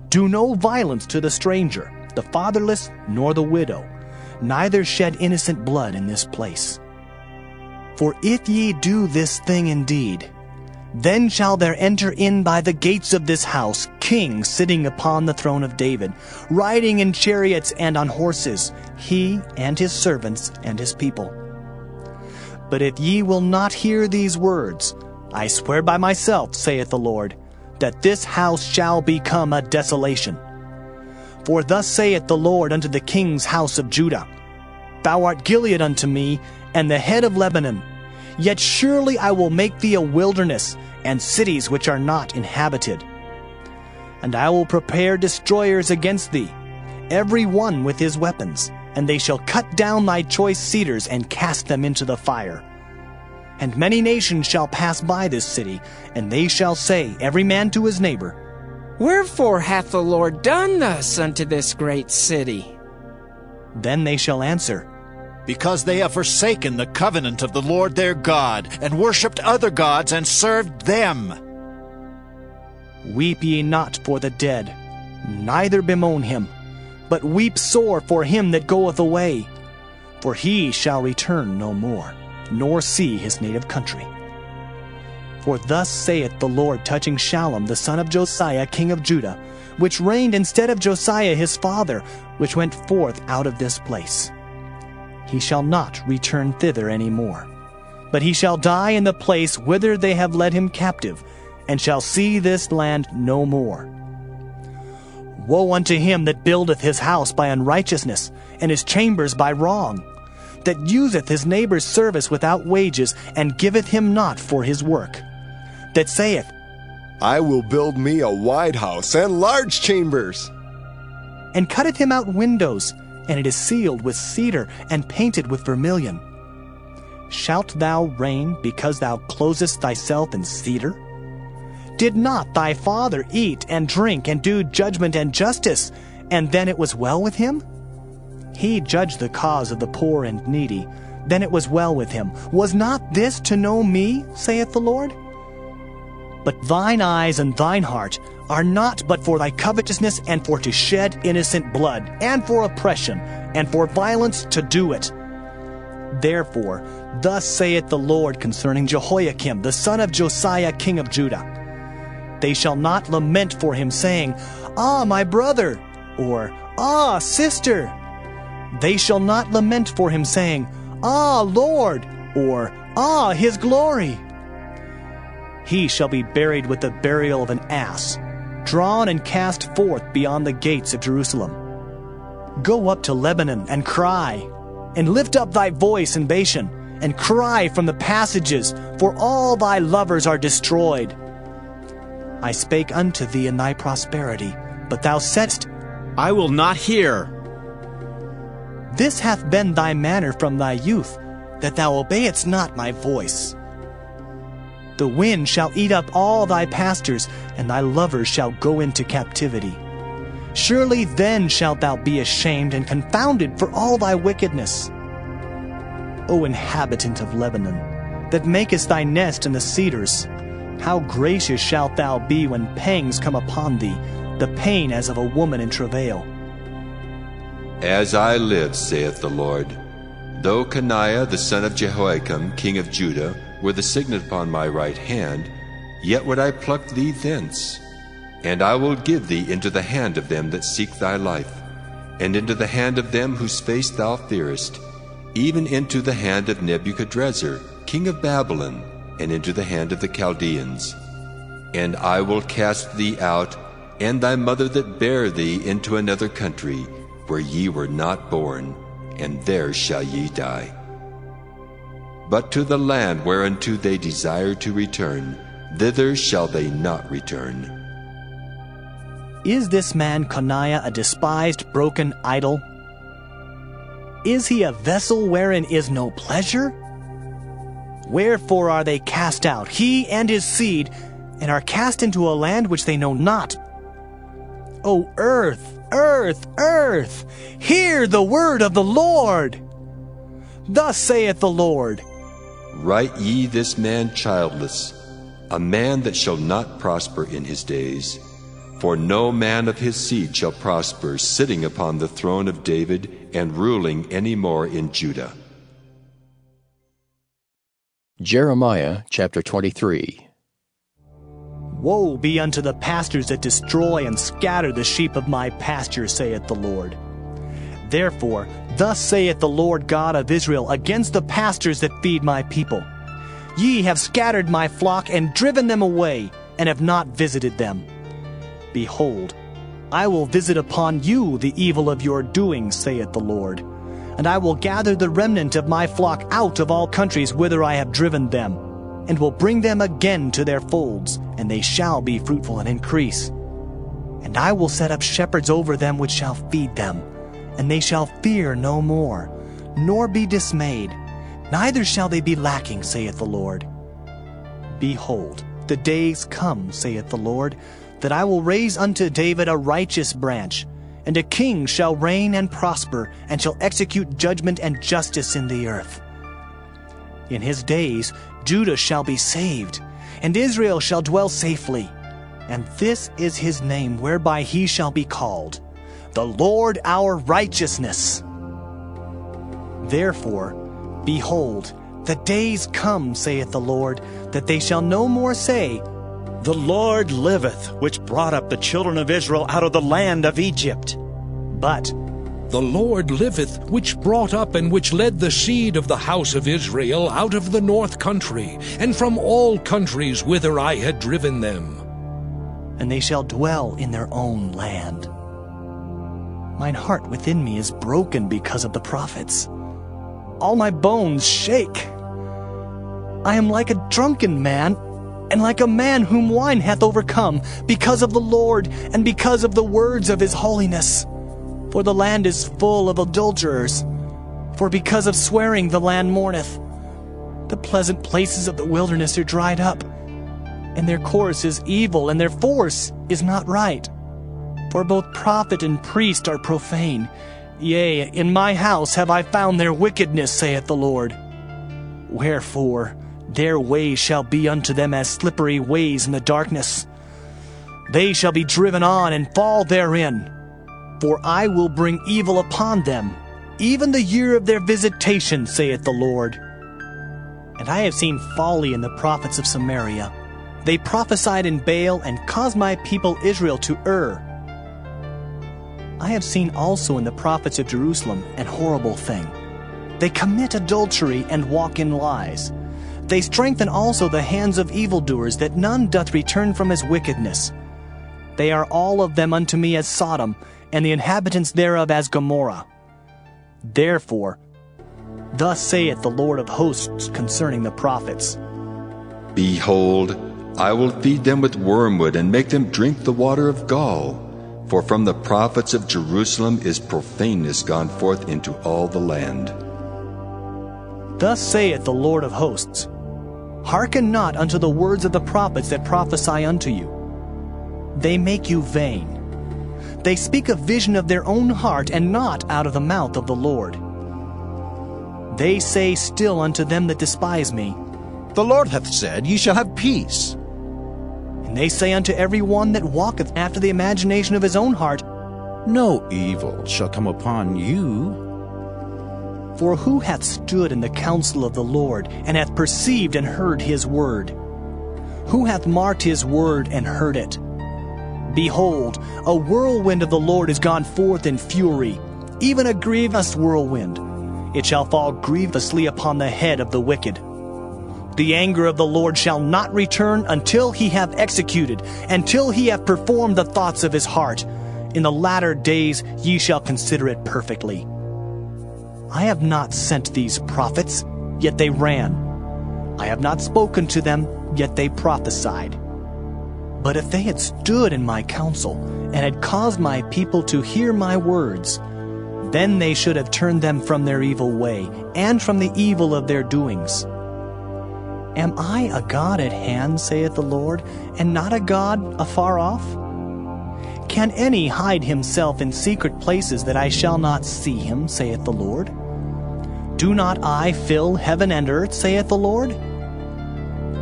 Do no violence to the stranger, the fatherless, nor the widow, neither shed innocent blood in this place. For if ye do this thing indeed, then shall there enter in by the gates of this house kings sitting upon the throne of David, riding in chariots and on horses, he and his servants and his people. But if ye will not hear these words, I swear by myself, saith the Lord, that this house shall become a desolation. For thus saith the Lord unto the king's house of Judah, Thou art Gilead unto me, and the head of Lebanon. Yet surely I will make thee a wilderness, and cities which are not inhabited. And I will prepare destroyers against thee, every one with his weapons, and they shall cut down thy choice cedars, and cast them into the fire. And many nations shall pass by this city, and they shall say, every man to his neighbor, Wherefore hath the Lord done thus unto this great city? Then they shall answer, Because they have forsaken the covenant of the Lord their God, and worshipped other gods, and served them. Weep ye not for the dead, neither bemoan him, but weep sore for him that goeth away, for he shall return no more, nor see his native country. For thus saith the Lord touching Shallum the son of Josiah king of Judah, which reigned instead of Josiah his father, which went forth out of this place. He shall not return thither any more, but he shall die in the place whither they have led him captive, and shall see this land no more. Woe unto him that buildeth his house by unrighteousness, and his chambers by wrong, that useth his neighbor's service without wages, and giveth him not for his work, that saith, I will build me a wide house and large chambers, and cutteth him out windows, and it is sealed with cedar, and painted with vermilion. Shalt thou reign because thou closest thyself in cedar? Did not thy father eat and drink and do judgment and justice, and then it was well with him? He judged the cause of the poor and needy, then it was well with him. Was not this to know me, saith the Lord? But thine eyes and thine heart are not but for thy covetousness, and for to shed innocent blood, and for oppression, and for violence to do it. Therefore, thus saith the Lord concerning Jehoiakim, the son of Josiah, king of Judah. They shall not lament for him, saying, Ah, my brother, or Ah, sister. They shall not lament for him, saying, Ah, Lord, or Ah, his glory. He shall be buried with the burial of an ass, drawn and cast forth beyond the gates of Jerusalem. Go up to Lebanon and cry, and lift up thy voice in Bashan, and cry from the passages, for all thy lovers are destroyed. I spake unto thee in thy prosperity, but thou saidst, I will not hear. This hath been thy manner from thy youth, that thou obeyedst not my voice. The wind shall eat up all thy pastors, and thy lovers shall go into captivity. Surely then shalt thou be ashamed and confounded for all thy wickedness. O inhabitant of Lebanon, that makest thy nest in the cedars, how gracious shalt thou be when pangs come upon thee, the pain as of a woman in travail. As I live, saith the Lord, though Coniah the son of Jehoiakim, king of Judah, were the signet upon my right hand, yet would I pluck thee thence. And I will give thee into the hand of them that seek thy life, and into the hand of them whose face thou fearest, even into the hand of Nebuchadrezzar, king of Babylon, and into the hand of the Chaldeans. And I will cast thee out, and thy mother that bare thee, into another country, where ye were not born, and there shall ye die. But to the land whereunto they desire to return, thither shall they not return. Is this man Coniah a despised, broken idol? Is he a vessel wherein is no pleasure? Wherefore are they cast out, he and his seed, and are cast into a land which they know not? O earth, earth, earth, hear the word of the Lord. Thus saith the Lord, Write ye this man childless, a man that shall not prosper in his days. For no man of his seed shall prosper, sitting upon the throne of David, and ruling any more in Judah. Jeremiah chapter 23. Woe be unto the pastors that destroy and scatter the sheep of my pasture, saith the Lord. Therefore, thus saith the Lord God of Israel against the pastors that feed my people. Ye have scattered my flock and driven them away, and have not visited them. Behold, I will visit upon you the evil of your doings, saith the Lord. And I will gather the remnant of my flock out of all countries whither I have driven them, and will bring them again to their folds, and they shall be fruitful and increase. And I will set up shepherds over them which shall feed them, and they shall fear no more, nor be dismayed, neither shall they be lacking, saith the Lord. Behold, the days come, saith the Lord, that I will raise unto David a righteous branch, and a king shall reign and prosper, and shall execute judgment and justice in the earth. In his days Judah shall be saved, and Israel shall dwell safely. And this is his name whereby he shall be called, the Lord our righteousness. Therefore, behold, the days come, saith the Lord, that they shall no more say, The Lord liveth, which brought up the children of Israel out of the land of Egypt. But, The Lord liveth, which brought up and which led the seed of the house of Israel out of the north country, and from all countries whither I had driven them. And they shall dwell in their own land. Mine heart within me is broken because of the prophets. All my bones shake. I am like a drunken man, and like a man whom wine hath overcome, because of the Lord, and because of the words of his holiness. For the land is full of adulterers. For because of swearing the land mourneth. The pleasant places of the wilderness are dried up, and their course is evil, and their force is not right. For both prophet and priest are profane. Yea, in my house have I found their wickedness, saith the Lord. Wherefore, their ways shall be unto them as slippery ways in the darkness. They shall be driven on and fall therein. For I will bring evil upon them, even the year of their visitation, saith the Lord. And I have seen folly in the prophets of Samaria. They prophesied in Baal and caused my people Israel to err. I have seen also in the prophets of Jerusalem an horrible thing. They commit adultery and walk in lies. They strengthen also the hands of evildoers, that none doth return from his wickedness. They are all of them unto me as Sodom, and the inhabitants thereof as Gomorrah. Therefore, thus saith the Lord of hosts concerning the prophets, Behold, I will feed them with wormwood, and make them drink the water of gall. For from the prophets of Jerusalem is profaneness gone forth into all the land. Thus saith the Lord of hosts, Hearken not unto the words of the prophets that prophesy unto you. They make you vain. They speak a vision of their own heart, and not out of the mouth of the Lord. They say still unto them that despise me, The Lord hath said, Ye shall have peace. And they say unto every one that walketh after the imagination of his own heart, No evil shall come upon you. For who hath stood in the counsel of the Lord, and hath perceived and heard his word? Who hath marked his word and heard it? Behold, a whirlwind of the Lord is gone forth in fury, even a grievous whirlwind. It shall fall grievously upon the head of the wicked. The anger of the Lord shall not return until he have executed, until he have performed the thoughts of his heart. In the latter days ye shall consider it perfectly. I have not sent these prophets, yet they ran. I have not spoken to them, yet they prophesied. But if they had stood in my counsel, and had caused my people to hear my words, then they should have turned them from their evil way, and from the evil of their doings. Am I a God at hand, saith the Lord, and not a God afar off? Can any hide himself in secret places that I shall not see him, saith the Lord? Do not I fill heaven and earth, saith the Lord?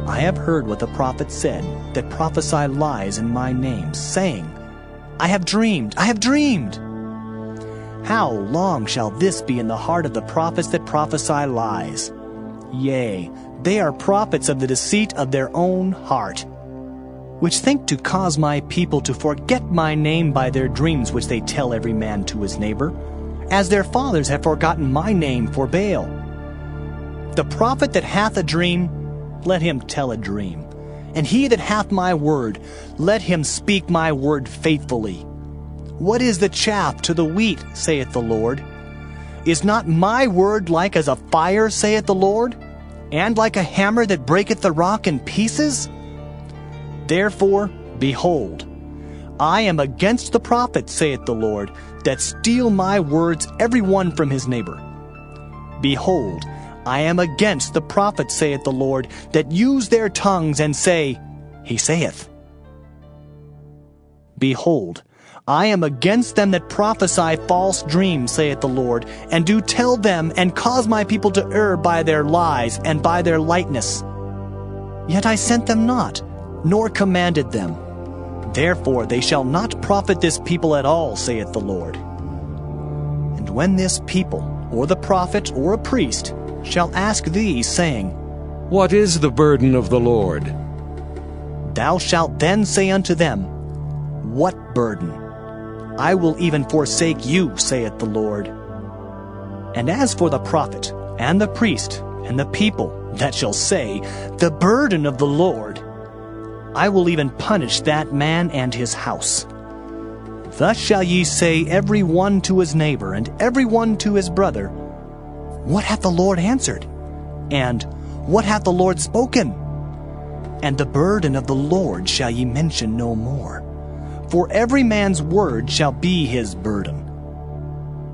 I have heard what the prophets said, that prophesy lies in my name, saying, I have dreamed, I have dreamed. How long shall this be in the heart of the prophets that prophesy lies? Yea, they are prophets of the deceit of their own heart, which think to cause my people to forget my name by their dreams which they tell every man to his neighbor, as their fathers have forgotten my name for Baal. The prophet that hath a dream, let him tell a dream. And he that hath my word, let him speak my word faithfully. What is the chaff to the wheat, saith the Lord? Is not my word like as a fire, saith the Lord? And like a hammer that breaketh the rock in pieces? Therefore, behold, I am against the prophets, saith the Lord, that steal my words every one from his neighbor. Behold, I am against the prophets, saith the Lord, that use their tongues and say, He saith. Behold, I am against them that prophesy false dreams, saith the Lord, and do tell them, and cause my people to err by their lies and by their lightness. Yet I sent them not, nor commanded them. Therefore they shall not profit this people at all, saith the Lord. And when this people, or the prophet, or a priest, shall ask thee, saying, What is the burden of the Lord? Thou shalt then say unto them, What burden? I will even forsake you, saith the Lord. And as for the prophet, and the priest, and the people that shall say, The burden of the Lord, I will even punish that man and his house. Thus shall ye say every one to his neighbor, and every one to his brother, What hath the Lord answered? And what hath the Lord spoken? And the burden of the Lord shall ye mention no more. For every man's word shall be his burden.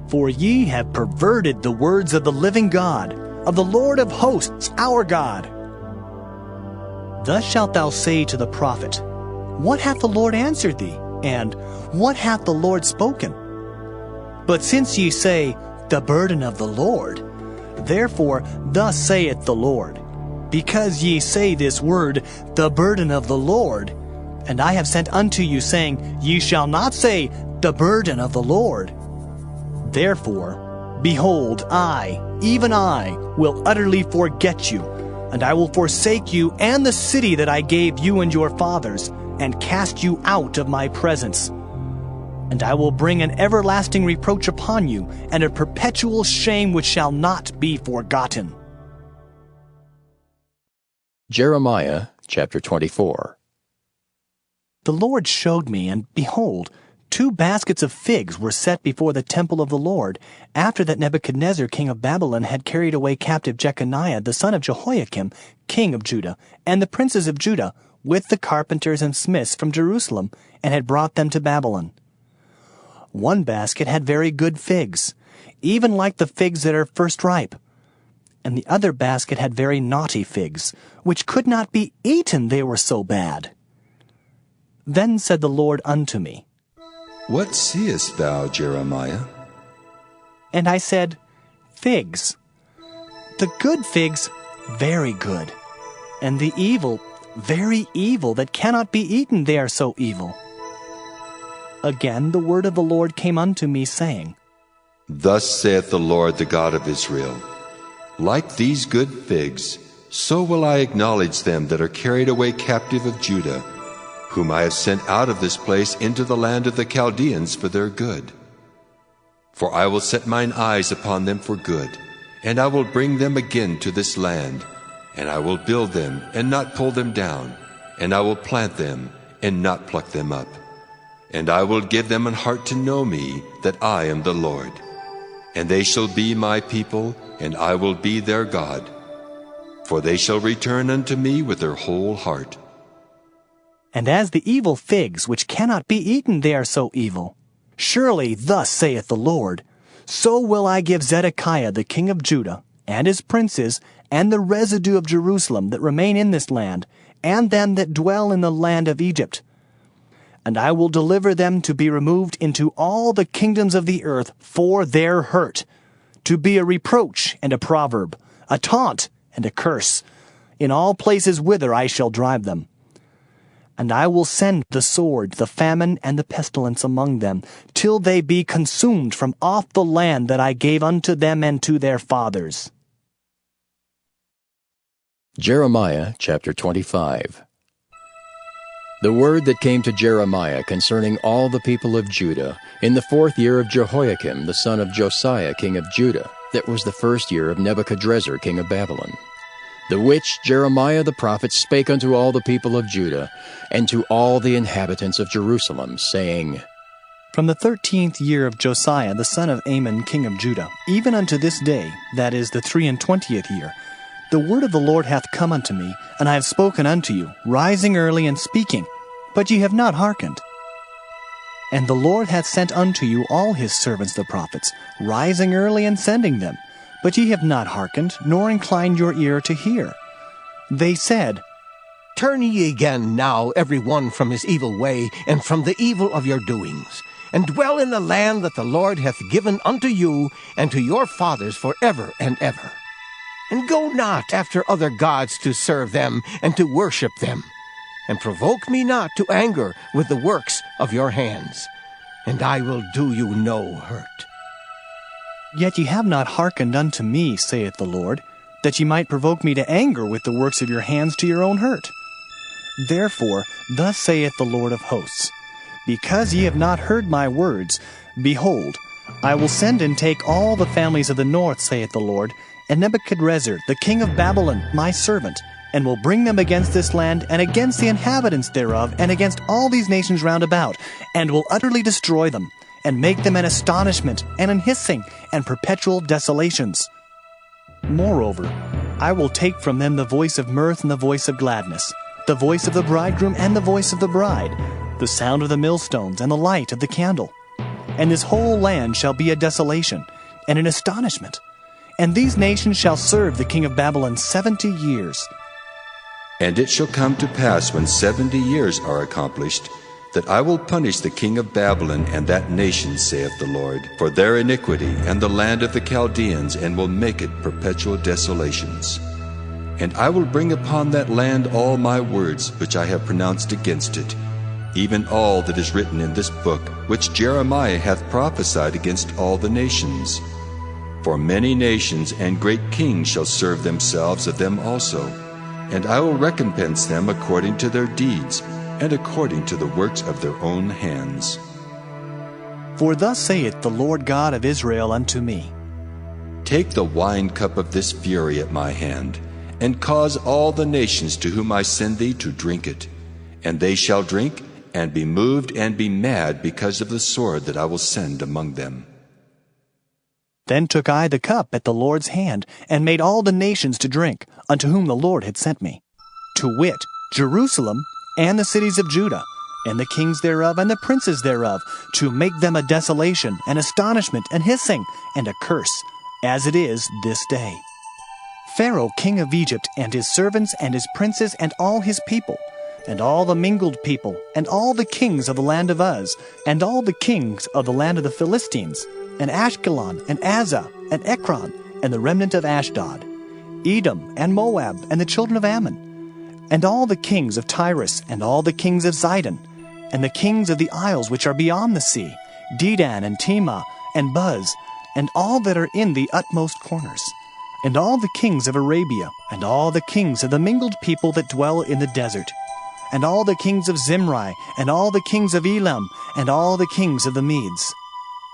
For ye have perverted the words of the living God, of the Lord of hosts, our God. Thus shalt thou say to the prophet, What hath the Lord answered thee? And, What hath the Lord spoken? But since ye say, The burden of the Lord, therefore thus saith the Lord, because ye say this word, The burden of the Lord, and I have sent unto you, saying, Ye shall not say, The burden of the Lord. Therefore, behold, I, even I, will utterly forget you, and I will forsake you and the city that I gave you and your fathers, and cast you out of my presence. And I will bring an everlasting reproach upon you, and a perpetual shame which shall not be forgotten. Jeremiah chapter 24. The Lord showed me, and behold, 2 baskets of figs were set before the temple of the Lord, after that Nebuchadnezzar king of Babylon had carried away captive Jeconiah the son of Jehoiakim, king of Judah, and the princes of Judah, with the carpenters and smiths from Jerusalem, and had brought them to Babylon. 1 basket had very good figs, even like the figs that are first ripe. And the other basket had very naughty figs, which could not be eaten, they were so bad. Then said the Lord unto me, What seest thou, Jeremiah? And I said, Figs. The good figs, very good, and the evil, very evil, that cannot be eaten, they are so evil. Again the word of the Lord came unto me, saying, Thus saith the Lord, the God of Israel, Like these good figs, so will I acknowledge them that are carried away captive of Judah, whom I have sent out of this place into the land of the Chaldeans for their good. For I will set mine eyes upon them for good, and I will bring them again to this land, and I will build them and not pull them down, and I will plant them and not pluck them up. And I will give them an heart to know me, that I am the Lord. And they shall be my people, and I will be their God. For they shall return unto me with their whole heart. And as the evil figs, which cannot be eaten, they are so evil. Surely thus saith the Lord, So will I give Zedekiah the king of Judah, and his princes, and the residue of Jerusalem that remain in this land, and them that dwell in the land of Egypt. And I will deliver them to be removed into all the kingdoms of the earth for their hurt, to be a reproach and a proverb, a taunt and a curse, in all places whither I shall drive them. And I will send the sword, the famine, and the pestilence among them, till they be consumed from off the land that I gave unto them and to their fathers. Jeremiah chapter 25. The word that came to Jeremiah concerning all the people of Judah in the 4th year of Jehoiakim the son of Josiah king of Judah, that was the 1st year of Nebuchadnezzar king of Babylon, the which Jeremiah the prophet spake unto all the people of Judah, and to all the inhabitants of Jerusalem, saying, From the 13th year of Josiah the son of Amon king of Judah, even unto this day, that is the 23rd year, the word of the Lord hath come unto me, and I have spoken unto you, rising early and speaking, but ye have not hearkened. And the Lord hath sent unto you all his servants the prophets, rising early and sending them, but ye have not hearkened, nor inclined your ear to hear. They said, Turn ye again now every one from his evil way, and from the evil of your doings, and dwell in the land that the Lord hath given unto you and to your fathers forever and ever. And go not after other gods to serve them and to worship them, and provoke me not to anger with the works of your hands, and I will do you no hurt. Yet ye have not hearkened unto me, saith the Lord, that ye might provoke me to anger with the works of your hands to your own hurt. Therefore, thus saith the Lord of hosts, Because ye have not heard my words, behold, I will send and take all the families of the north, saith the Lord, and Nebuchadnezzar, the king of Babylon, my servant, and will bring them against this land, and against the inhabitants thereof, and against all these nations round about, and will utterly destroy them, and make them an astonishment, and an hissing, and perpetual desolations. Moreover, I will take from them the voice of mirth and the voice of gladness, the voice of the bridegroom and the voice of the bride, the sound of the millstones and the light of the candle. And this whole land shall be a desolation, and an astonishment. And these nations shall serve the king of Babylon 70 years. And it shall come to pass when 70 years are accomplished, that I will punish the king of Babylon and that nation, saith the Lord, for their iniquity, and the land of the Chaldeans, and will make it perpetual desolations. And I will bring upon that land all my words which I have pronounced against it, even all that is written in this book, which Jeremiah hath prophesied against all the nations. For many nations and great kings shall serve themselves of them also, and I will recompense them according to their deeds, and according to the works of their own hands. For thus saith the Lord God of Israel unto me, Take the wine cup of this fury at my hand, and cause all the nations to whom I send thee to drink it. And they shall drink, and be moved, and be mad because of the sword that I will send among them. Then took I the cup at the Lord's hand, and made all the nations to drink, unto whom the Lord had sent me, to wit, Jerusalem, and the cities of Judah, and the kings thereof, and the princes thereof, to make them a desolation, and astonishment, and hissing, and a curse, as it is this day. Pharaoh king of Egypt, and his servants, and his princes, and all his people, and all the mingled people, and all the kings of the land of Uz, and all the kings of the land of the Philistines, and Ashkelon, and Azah, and Ekron, and the remnant of Ashdod, Edom, and Moab, and the children of Ammon, and all the kings of Tyrus, and all the kings of Zidon, and the kings of the isles which are beyond the sea, Dedan, and Tema, and Buz, and all that are in the utmost corners, and all the kings of Arabia, and all the kings of the mingled people that dwell in the desert, and all the kings of Zimri, and all the kings of Elam, and all the kings of the Medes,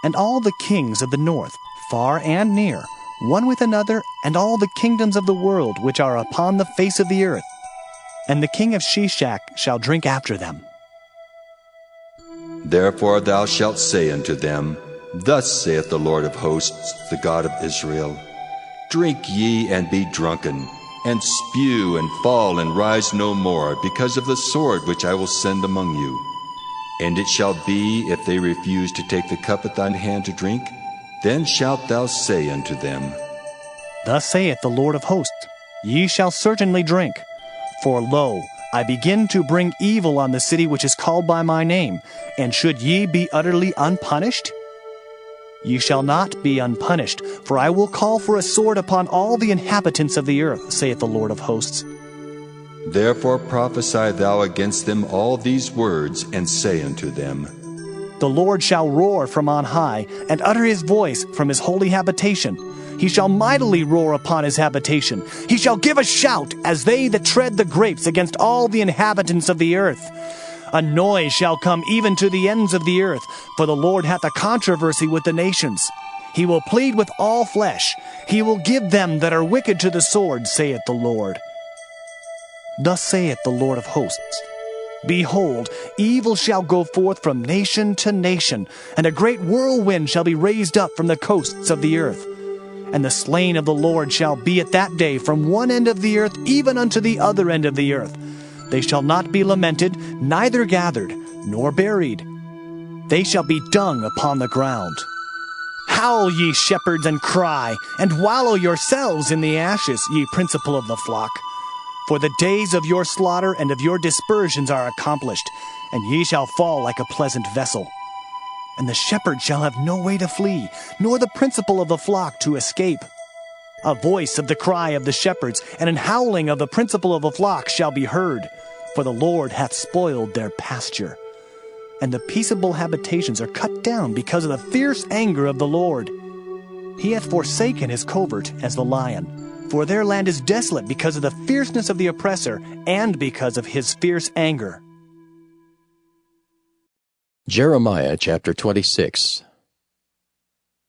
and all the kings of the north, far and near, one with another, and all the kingdoms of the world which are upon the face of the earth. And the king of Sheshach shall drink after them. Therefore thou shalt say unto them, Thus saith the Lord of hosts, the God of Israel, Drink ye and be drunken, and spew and fall and rise no more, because of the sword which I will send among you. And it shall be, if they refuse to take the cup at thine hand to drink, then shalt thou say unto them, Thus saith the Lord of hosts, Ye shall certainly drink. For lo, I begin to bring evil on the city which is called by my name, and should ye be utterly unpunished? Ye shall not be unpunished, for I will call for a sword upon all the inhabitants of the earth, saith the Lord of hosts. Therefore prophesy thou against them all these words, and say unto them, The Lord shall roar from on high, and utter his voice from his holy habitation. He shall mightily roar upon his habitation. He shall give a shout, as they that tread the grapes, against all the inhabitants of the earth. A noise shall come even to the ends of the earth, for the Lord hath a controversy with the nations. He will plead with all flesh. He will give them that are wicked to the sword, saith the Lord. Thus saith the Lord of hosts, Behold, evil shall go forth from nation to nation, and a great whirlwind shall be raised up from the coasts of the earth. And the slain of the Lord shall be at that day from one end of the earth even unto the other end of the earth. They shall not be lamented, neither gathered, nor buried. They shall be dung upon the ground. Howl, ye shepherds, and cry, and wallow yourselves in the ashes, ye principal of the flock. For the days of your slaughter and of your dispersions are accomplished, and ye shall fall like a pleasant vessel. And the shepherd shall have no way to flee, nor the principal of the flock to escape. A voice of the cry of the shepherds, and an howling of the principal of the flock shall be heard, for the Lord hath spoiled their pasture. And the peaceable habitations are cut down because of the fierce anger of the Lord. He hath forsaken his covert as the lion, for their land is desolate because of the fierceness of the oppressor, and because of his fierce anger. Jeremiah chapter 26.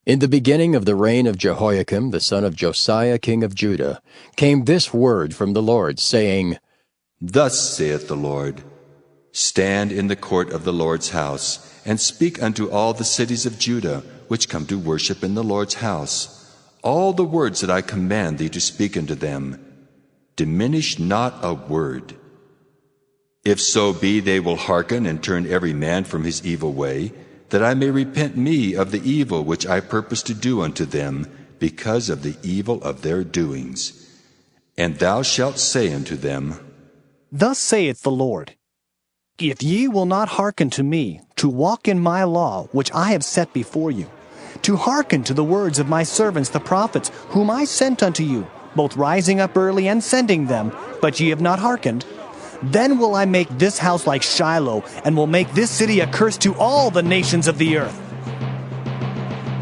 In the beginning of the reign of Jehoiakim, the son of Josiah, king of Judah, came this word from the Lord, saying, Thus saith the Lord, Stand in the court of the Lord's house, and speak unto all the cities of Judah, which come to worship in the Lord's house, all the words that I command thee to speak unto them. Diminish not a word. If so be they will hearken and turn every man from his evil way, that I may repent me of the evil which I purpose to do unto them, because of the evil of their doings. And thou shalt say unto them, Thus saith the Lord, If ye will not hearken to me, to walk in my law, which I have set before you, to hearken to the words of my servants the prophets, whom I sent unto you, both rising up early and sending them, but ye have not hearkened, then will I make this house like Shiloh, and will make this city a curse to all the nations of the earth.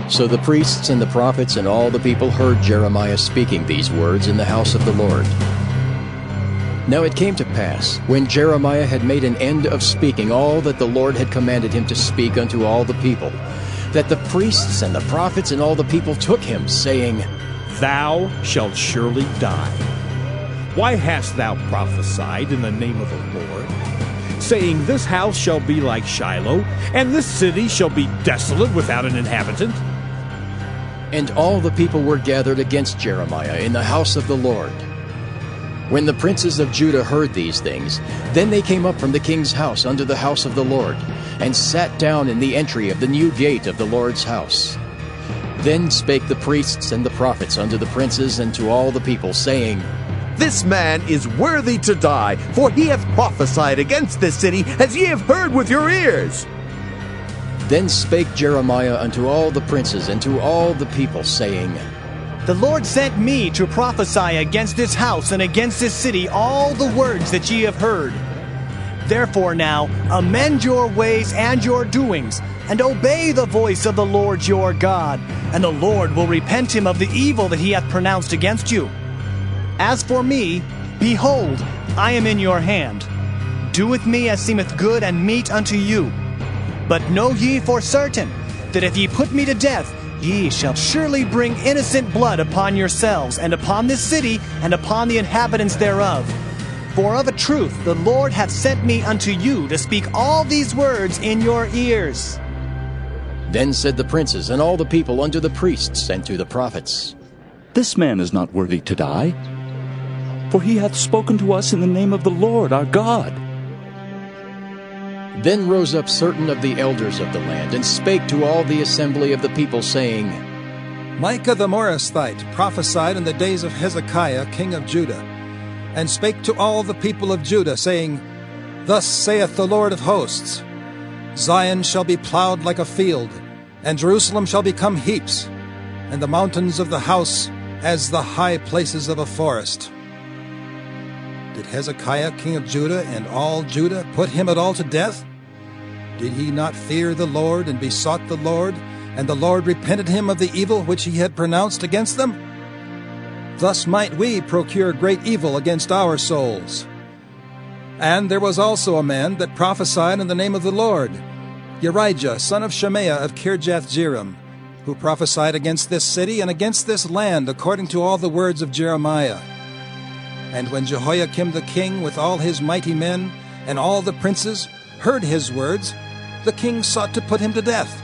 So the priests and the prophets and all the people heard Jeremiah speaking these words in the house of the Lord. Now it came to pass, when Jeremiah had made an end of speaking all that the Lord had commanded him to speak unto all the people, that the priests and the prophets and all the people took him, saying, Thou shalt surely die. Why hast thou prophesied in the name of the Lord, saying, This house shall be like Shiloh, and this city shall be desolate without an inhabitant? And all the people were gathered against Jeremiah in the house of the Lord. When the princes of Judah heard these things, then they came up from the king's house unto the house of the Lord, and sat down in the entry of the new gate of the Lord's house. Then spake the priests and the prophets unto the princes and to all the people, saying, This man is worthy to die, for he hath prophesied against this city, as ye have heard with your ears. Then spake Jeremiah unto all the princes and to all the people, saying, The Lord sent me to prophesy against this house and against this city all the words that ye have heard. Therefore now, amend your ways and your doings, and obey the voice of the Lord your God, and the Lord will repent him of the evil that he hath pronounced against you. As for me, behold, I am in your hand. Do with me as seemeth good and meet unto you. But know ye for certain, that if ye put me to death, ye shall surely bring innocent blood upon yourselves, and upon this city, and upon the inhabitants thereof. For of a truth the Lord hath sent me unto you to speak all these words in your ears. Then said the princes and all the people unto the priests and to the prophets, This man is not worthy to die, for he hath spoken to us in the name of the Lord our God. Then rose up certain of the elders of the land, and spake to all the assembly of the people, saying, Micah the Morasthite prophesied in the days of Hezekiah king of Judah, and spake to all the people of Judah, saying, Thus saith the Lord of hosts, Zion shall be plowed like a field, and Jerusalem shall become heaps, and the mountains of the house as the high places of a forest. Did Hezekiah king of Judah and all Judah put him at all to death? Did he not fear the Lord and besought the Lord, and the Lord repented him of the evil which he had pronounced against them? Thus might we procure great evil against our souls. And there was also a man that prophesied in the name of the Lord, Urijah, son of Shemaiah of Kirjath-jearim, who prophesied against this city and against this land according to all the words of Jeremiah. And when Jehoiakim the king with all his mighty men and all the princes heard his words, the king sought to put him to death.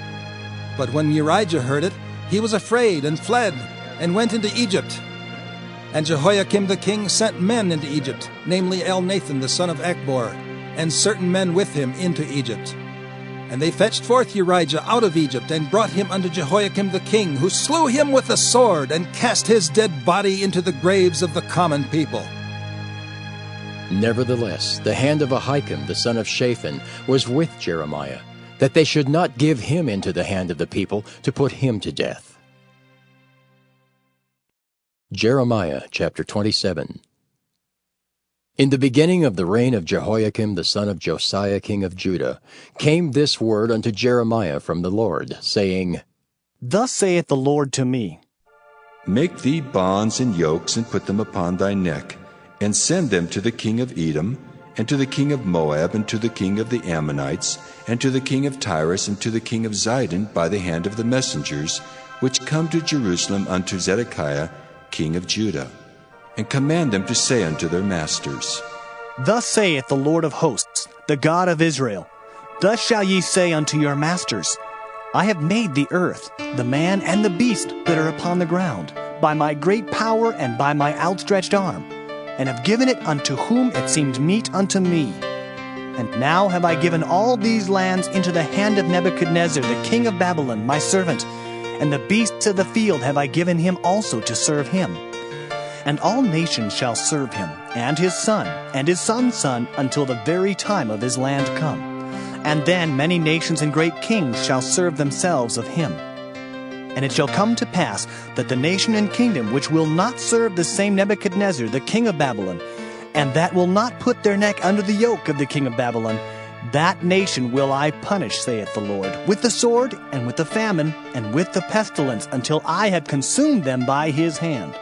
But when Urijah heard it, he was afraid and fled, and went into Egypt. And Jehoiakim the king sent men into Egypt, namely Elnathan the son of Achbor, and certain men with him into Egypt. And they fetched forth Urijah out of Egypt, and brought him unto Jehoiakim the king, who slew him with the sword, and cast his dead body into the graves of the common people. Nevertheless, the hand of Ahikam the son of Shaphan was with Jeremiah, that they should not give him into the hand of the people to put him to death. Jeremiah chapter 27. In the beginning of the reign of Jehoiakim the son of Josiah king of Judah came this word unto Jeremiah from the Lord, saying, Thus saith the Lord to me, Make thee bonds and yokes, and put them upon thy neck, and send them to the king of Edom, and to the king of Moab, and to the king of the Ammonites, and to the king of Tyrus, and to the king of Zidon, by the hand of the messengers, which come to Jerusalem unto Zedekiah king of Judah, and command them to say unto their masters, Thus saith the Lord of hosts, the God of Israel, Thus shall ye say unto your masters, I have made the earth, the man and the beast that are upon the ground, by my great power and by my outstretched arm, and have given it unto whom it seemed meet unto me. And now have I given all these lands into the hand of Nebuchadnezzar the king of Babylon, my servant, and the beasts of the field have I given him also to serve him. And all nations shall serve him, and his son, and his son's son, until the very time of his land come. And then many nations and great kings shall serve themselves of him. And it shall come to pass that the nation and kingdom which will not serve the same Nebuchadnezzar, the king of Babylon, and that will not put their neck under the yoke of the king of Babylon, that nation will I punish, saith the Lord, with the sword, and with the famine, and with the pestilence, until I have consumed them by his hand.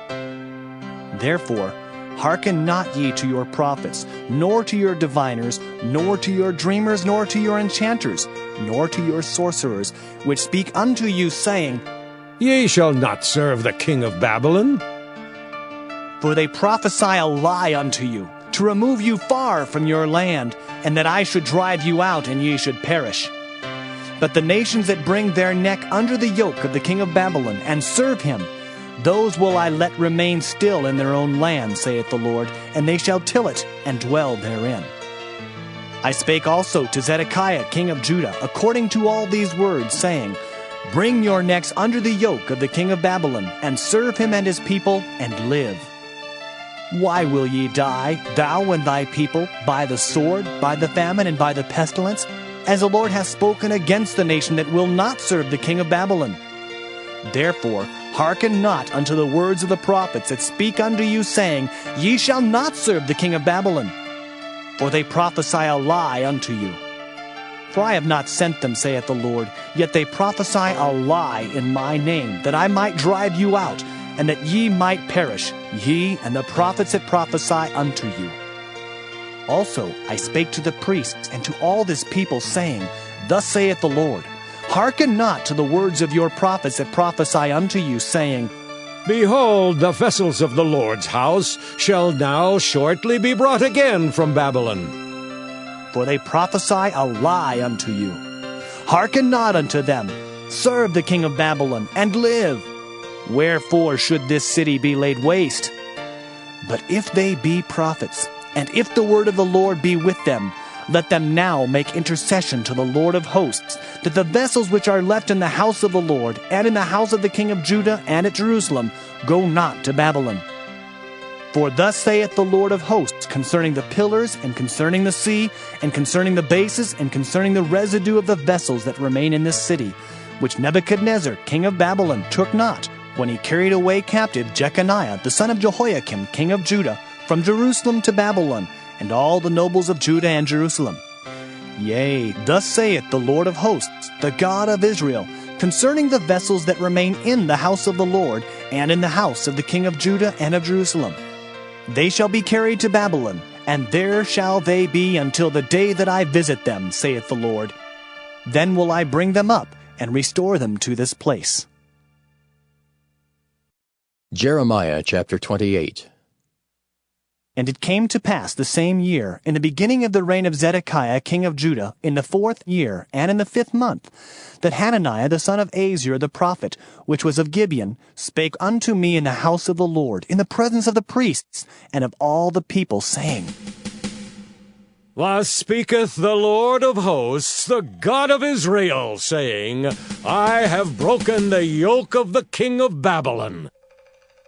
Therefore, hearken not ye to your prophets, nor to your diviners, nor to your dreamers, nor to your enchanters, nor to your sorcerers, which speak unto you, saying, Ye shall not serve the king of Babylon. For they prophesy a lie unto you, to remove you far from your land, and that I should drive you out, and ye should perish. But the nations that bring their neck under the yoke of the king of Babylon, and serve him, those will I let remain still in their own land, saith the Lord, and they shall till it, and dwell therein. I spake also to Zedekiah king of Judah, according to all these words, saying, Bring your necks under the yoke of the king of Babylon, and serve him and his people, and live. Why will ye die, thou and thy people, by the sword, by the famine, and by the pestilence, as the Lord hath spoken against the nation that will not serve the king of Babylon? Therefore, hearken not unto the words of the prophets that speak unto you, saying, Ye shall not serve the king of Babylon. For they prophesy a lie unto you. For I have not sent them, saith the Lord, yet they prophesy a lie in my name, that I might drive you out, and that ye might perish, ye and the prophets that prophesy unto you. Also I spake to the priests and to all this people, saying, Thus saith the Lord, Hearken not to the words of your prophets that prophesy unto you, saying, Behold, the vessels of the Lord's house shall now shortly be brought again from Babylon. For they prophesy a lie unto you. Hearken not unto them. Serve the king of Babylon, and live. Wherefore should this city be laid waste? But if they be prophets, and if the word of the Lord be with them, let them now make intercession to the Lord of hosts, that the vessels which are left in the house of the Lord, and in the house of the king of Judah, and at Jerusalem, go not to Babylon. For thus saith the Lord of hosts concerning the pillars, and concerning the sea, and concerning the bases, and concerning the residue of the vessels that remain in this city, which Nebuchadnezzar king of Babylon took not, when he carried away captive Jeconiah the son of Jehoiakim king of Judah, from Jerusalem to Babylon, and all the nobles of Judah and Jerusalem. Yea, thus saith the Lord of hosts, the God of Israel, concerning the vessels that remain in the house of the Lord, and in the house of the king of Judah and of Jerusalem. They shall be carried to Babylon, and there shall they be until the day that I visit them, saith the Lord. Then will I bring them up, and restore them to this place. Jeremiah chapter 28. And it came to pass the same year, in the beginning of the reign of Zedekiah king of Judah, in the 4th year, and in the 5th month, that Hananiah the son of Azur the prophet, which was of Gibeon, spake unto me in the house of the Lord, in the presence of the priests, and of all the people, saying, Thus speaketh the Lord of hosts, the God of Israel, saying, I have broken the yoke of the king of Babylon.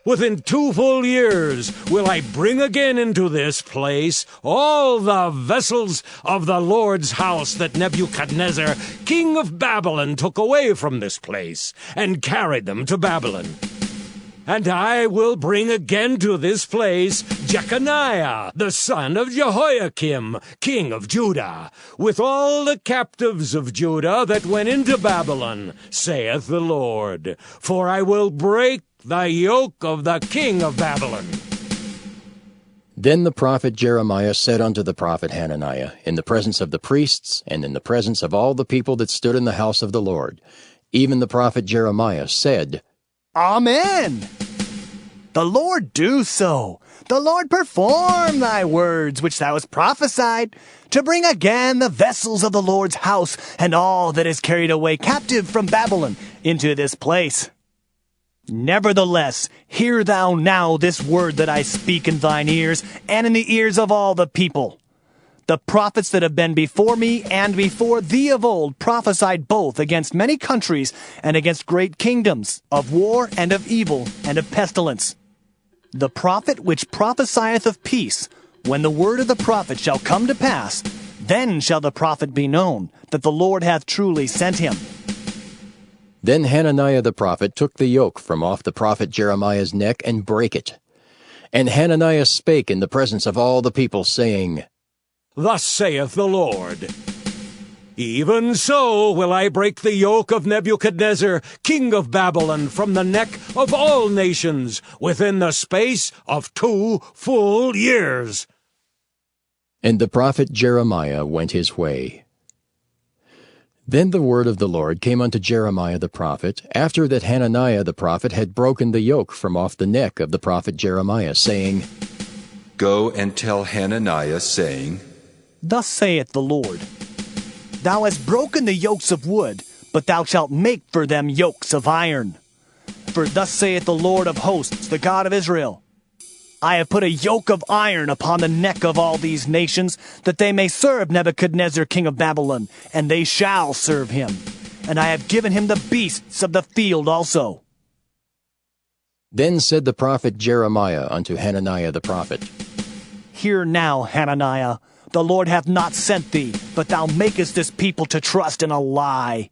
Within 2 full years will I bring again into this place all the vessels of the Lord's house that Nebuchadnezzar, king of Babylon, took away from this place, and carried them to Babylon. And I will bring again to this place Jeconiah, the son of Jehoiakim, king of Judah, with all the captives of Judah that went into Babylon, saith the Lord. For I will break the yoke of the king of Babylon. Then the prophet Jeremiah said unto the prophet Hananiah, in the presence of the priests, and in the presence of all the people that stood in the house of the Lord, even the prophet Jeremiah said, Amen. The Lord do so. The Lord perform thy words which thou hast prophesied, to bring again the vessels of the Lord's house, and all that is carried away captive from Babylon into this place. Nevertheless, hear thou now this word that I speak in thine ears, and in the ears of all the people. The prophets that have been before me and before thee of old prophesied both against many countries and against great kingdoms, of war and of evil and of pestilence. The prophet which prophesieth of peace, when the word of the prophet shall come to pass, then shall the prophet be known, that the Lord hath truly sent him. Then Hananiah the prophet took the yoke from off the prophet Jeremiah's neck and brake it. And Hananiah spake in the presence of all the people, saying, Thus saith the Lord, Even so will I break the yoke of Nebuchadnezzar, king of Babylon, from the neck of all nations, within the space of 2 full years. And the prophet Jeremiah went his way. Then the word of the Lord came unto Jeremiah the prophet, after that Hananiah the prophet had broken the yoke from off the neck of the prophet Jeremiah, saying, Go and tell Hananiah, saying, Thus saith the Lord, Thou hast broken the yokes of wood, but thou shalt make for them yokes of iron. For thus saith the Lord of hosts, the God of Israel, I have put a yoke of iron upon the neck of all these nations, that they may serve Nebuchadnezzar king of Babylon, and they shall serve him. And I have given him the beasts of the field also. Then said the prophet Jeremiah unto Hananiah the prophet, Hear now, Hananiah, the Lord hath not sent thee, but thou makest this people to trust in a lie.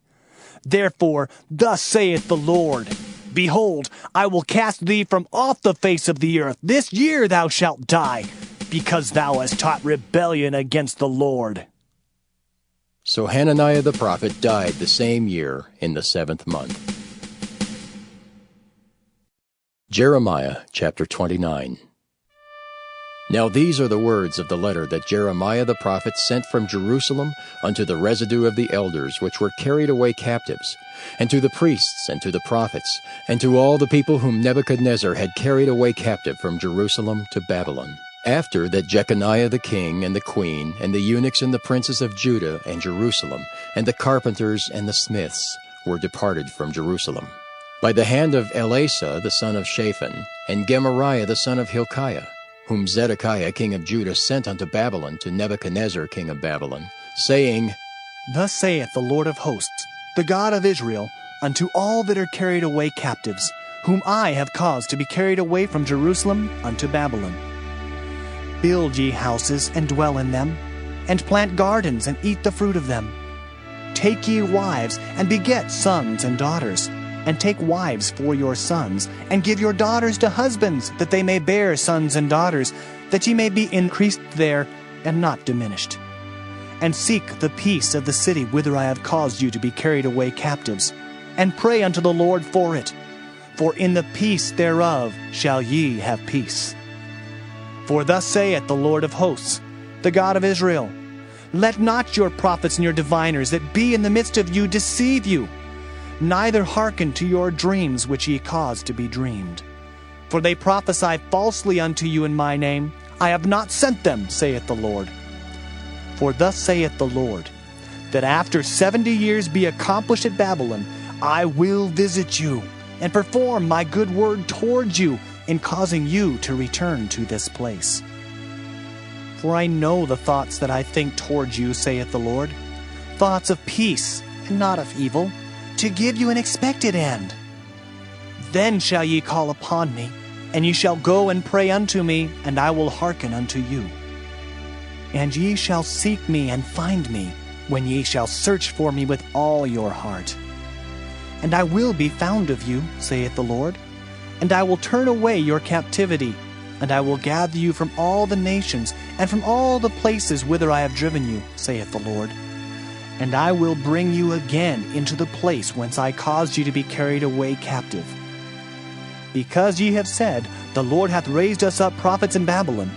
Therefore, thus saith the Lord, Behold, I will cast thee from off the face of the earth. This year thou shalt die, because thou hast taught rebellion against the Lord. So Hananiah the prophet died the same year in the 7th month. Jeremiah chapter 29. Now these are the words of the letter that Jeremiah the prophet sent from Jerusalem unto the residue of the elders which were carried away captives, and to the priests, and to the prophets, and to all the people whom Nebuchadnezzar had carried away captive from Jerusalem to Babylon. After that Jeconiah the king, and the queen, and the eunuchs and the princes of Judah and Jerusalem, and the carpenters and the smiths were departed from Jerusalem, by the hand of Elasah the son of Shaphan, and Gemariah the son of Hilkiah, whom Zedekiah king of Judah sent unto Babylon to Nebuchadnezzar king of Babylon, saying, Thus saith the Lord of hosts, the God of Israel, unto all that are carried away captives, whom I have caused to be carried away from Jerusalem unto Babylon. Build ye houses, and dwell in them, and plant gardens, and eat the fruit of them. Take ye wives, and beget sons and daughters, and take wives for your sons, and give your daughters to husbands, that they may bear sons and daughters, that ye may be increased there, and not diminished. And seek the peace of the city whither I have caused you to be carried away captives, and pray unto the Lord for it. For in the peace thereof shall ye have peace. For thus saith the Lord of hosts, the God of Israel, Let not your prophets and your diviners that be in the midst of you deceive you, neither hearken to your dreams which ye cause to be dreamed. For they prophesy falsely unto you in my name. I have not sent them, saith the Lord. For thus saith the Lord, that after 70 years be accomplished at Babylon, I will visit you, and perform my good word toward you, in causing you to return to this place. For I know the thoughts that I think toward you, saith the Lord, thoughts of peace, and not of evil, to give you an expected end. Then shall ye call upon me, and ye shall go and pray unto me, and I will hearken unto you. And ye shall seek me and find me, when ye shall search for me with all your heart. And I will be found of you, saith the Lord, and I will turn away your captivity, and I will gather you from all the nations, and from all the places whither I have driven you, saith the Lord. And I will bring you again into the place whence I caused you to be carried away captive. Because ye have said, The Lord hath raised us up prophets in Babylon,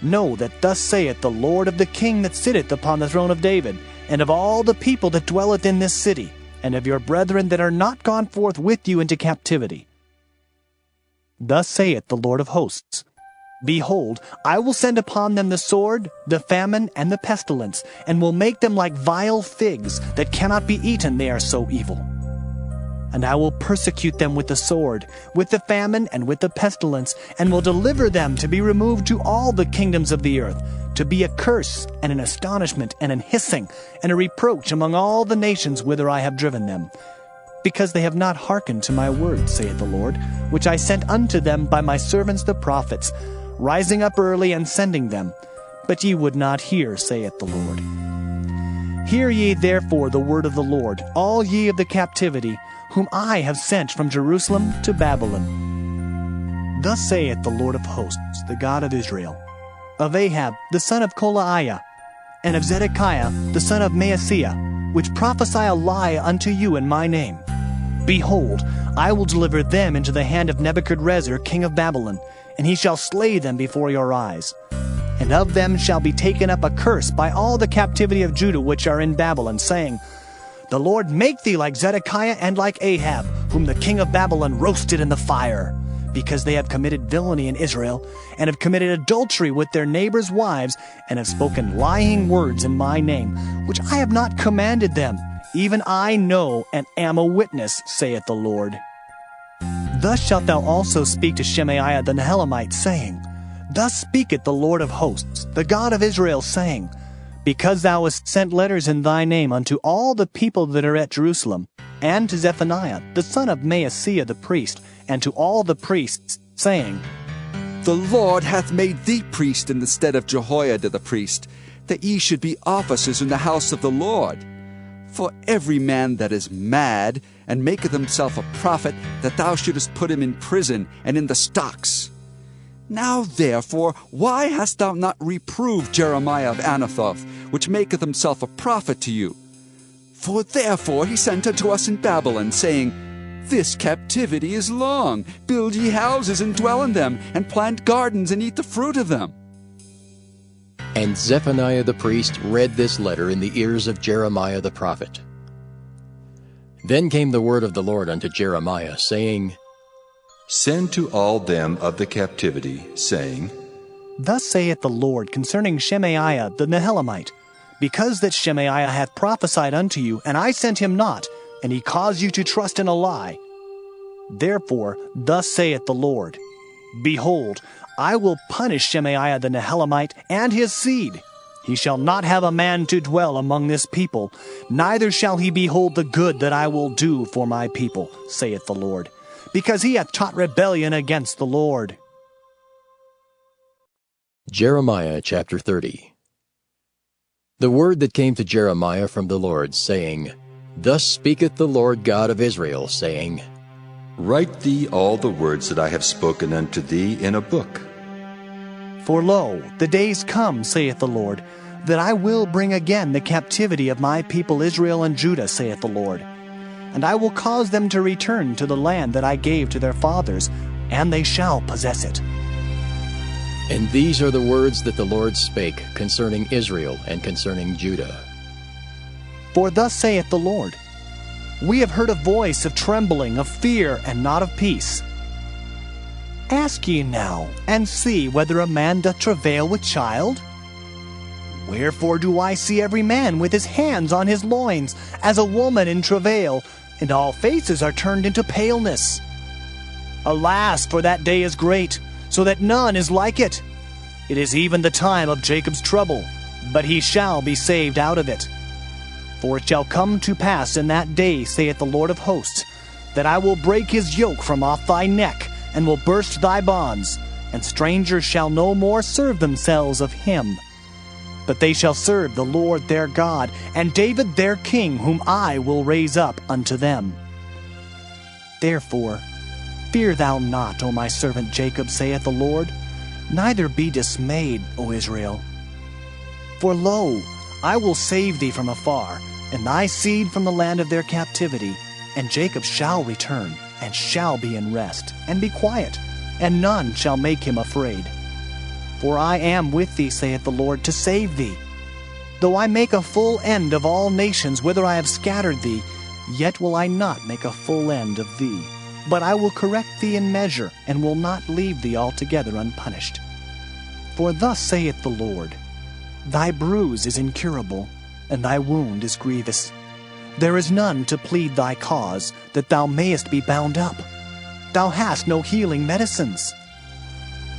know that thus saith the Lord of the king that sitteth upon the throne of David, and of all the people that dwelleth in this city, and of your brethren that are not gone forth with you into captivity. Thus saith the Lord of hosts, Behold, I will send upon them the sword, the famine, and the pestilence, and will make them like vile figs that cannot be eaten, they are so evil. And I will persecute them with the sword, with the famine, and with the pestilence, and will deliver them to be removed to all the kingdoms of the earth, to be a curse, and an astonishment, and an hissing, and a reproach among all the nations whither I have driven them. because they have not hearkened to my word, saith the Lord, which I sent unto them by my servants the prophets, rising up early and sending them. But ye would not hear, saith the Lord. Hear ye therefore the word of the Lord, all ye of the captivity, whom I have sent from Jerusalem to Babylon. Thus saith the Lord of hosts, the God of Israel, of Ahab the son of Kolaiah, and of Zedekiah the son of Maaseiah, which prophesy a lie unto you in my name. Behold, I will deliver them into the hand of Nebuchadrezzar king of Babylon, and he shall slay them before your eyes. And of them shall be taken up a curse by all the captivity of Judah which are in Babylon, saying, The Lord make thee like Zedekiah and like Ahab, whom the king of Babylon roasted in the fire, because they have committed villainy in Israel, and have committed adultery with their neighbors' wives, and have spoken lying words in my name, which I have not commanded them. Even I know and am a witness, saith the Lord. Thus shalt thou also speak to Shemaiah the Nehelamite, saying, Thus speaketh the Lord of hosts, the God of Israel, saying, Because thou hast sent letters in thy name unto all the people that are at Jerusalem, and to Zephaniah the son of Maaseiah the priest, and to all the priests, saying, The Lord hath made thee priest in the stead of Jehoiada the priest, that ye should be officers in the house of the Lord. For every man that is mad, and maketh himself a prophet, that thou shouldest put him in prison and in the stocks. Now therefore, why hast thou not reproved Jeremiah of Anathoth, which maketh himself a prophet to you? For therefore he sent unto us in Babylon, saying, This captivity is long. Build ye houses and dwell in them, and plant gardens and eat the fruit of them. And Zephaniah the priest read this letter in the ears of Jeremiah the prophet. Then came the word of the Lord unto Jeremiah, saying, Send to all them of the captivity, saying, Thus saith the Lord concerning Shemaiah the Nehelamite, Because that Shemaiah hath prophesied unto you, and I sent him not, and he caused you to trust in a lie. Therefore thus saith the Lord, Behold, I will punish Shemaiah the Nehelamite and his seed. He shall not have a man to dwell among this people, neither shall he behold the good that I will do for my people, saith the Lord, because he hath taught rebellion against the Lord. Jeremiah chapter 30. The word that came to Jeremiah from the Lord, saying, Thus speaketh the Lord God of Israel, saying, Write thee all the words that I have spoken unto thee in a book. For lo, the days come, saith the Lord, that I will bring again the captivity of my people Israel and Judah, saith the Lord. And I will cause them to return to the land that I gave to their fathers, and they shall possess it. And these are the words that the Lord spake concerning Israel and concerning Judah. For thus saith the Lord, We have heard a voice of trembling, of fear, and not of peace. Ask ye now, and see whether a man doth travail with child? Wherefore do I see every man with his hands on his loins, as a woman in travail, and all faces are turned into paleness? Alas, for that day is great, so that none is like it. It is even the time of Jacob's trouble, but he shall be saved out of it. For it shall come to pass in that day, saith the Lord of hosts, that I will break his yoke from off thy neck, and will burst thy bonds, and strangers shall no more serve themselves of him. But they shall serve the Lord their God, and David their king, whom I will raise up unto them. Therefore, fear thou not, O my servant Jacob, saith the Lord, neither be dismayed, O Israel. For lo, I will save thee from afar, and thy seed from the land of their captivity, and Jacob shall return, and shall be in rest, and be quiet, and none shall make him afraid. For I am with thee, saith the Lord, to save thee. Though I make a full end of all nations whither I have scattered thee, yet will I not make a full end of thee. But I will correct thee in measure, and will not leave thee altogether unpunished. For thus saith the Lord, Thy bruise is incurable, and thy wound is grievous. There is none to plead thy cause, that thou mayest be bound up. Thou hast no healing medicines.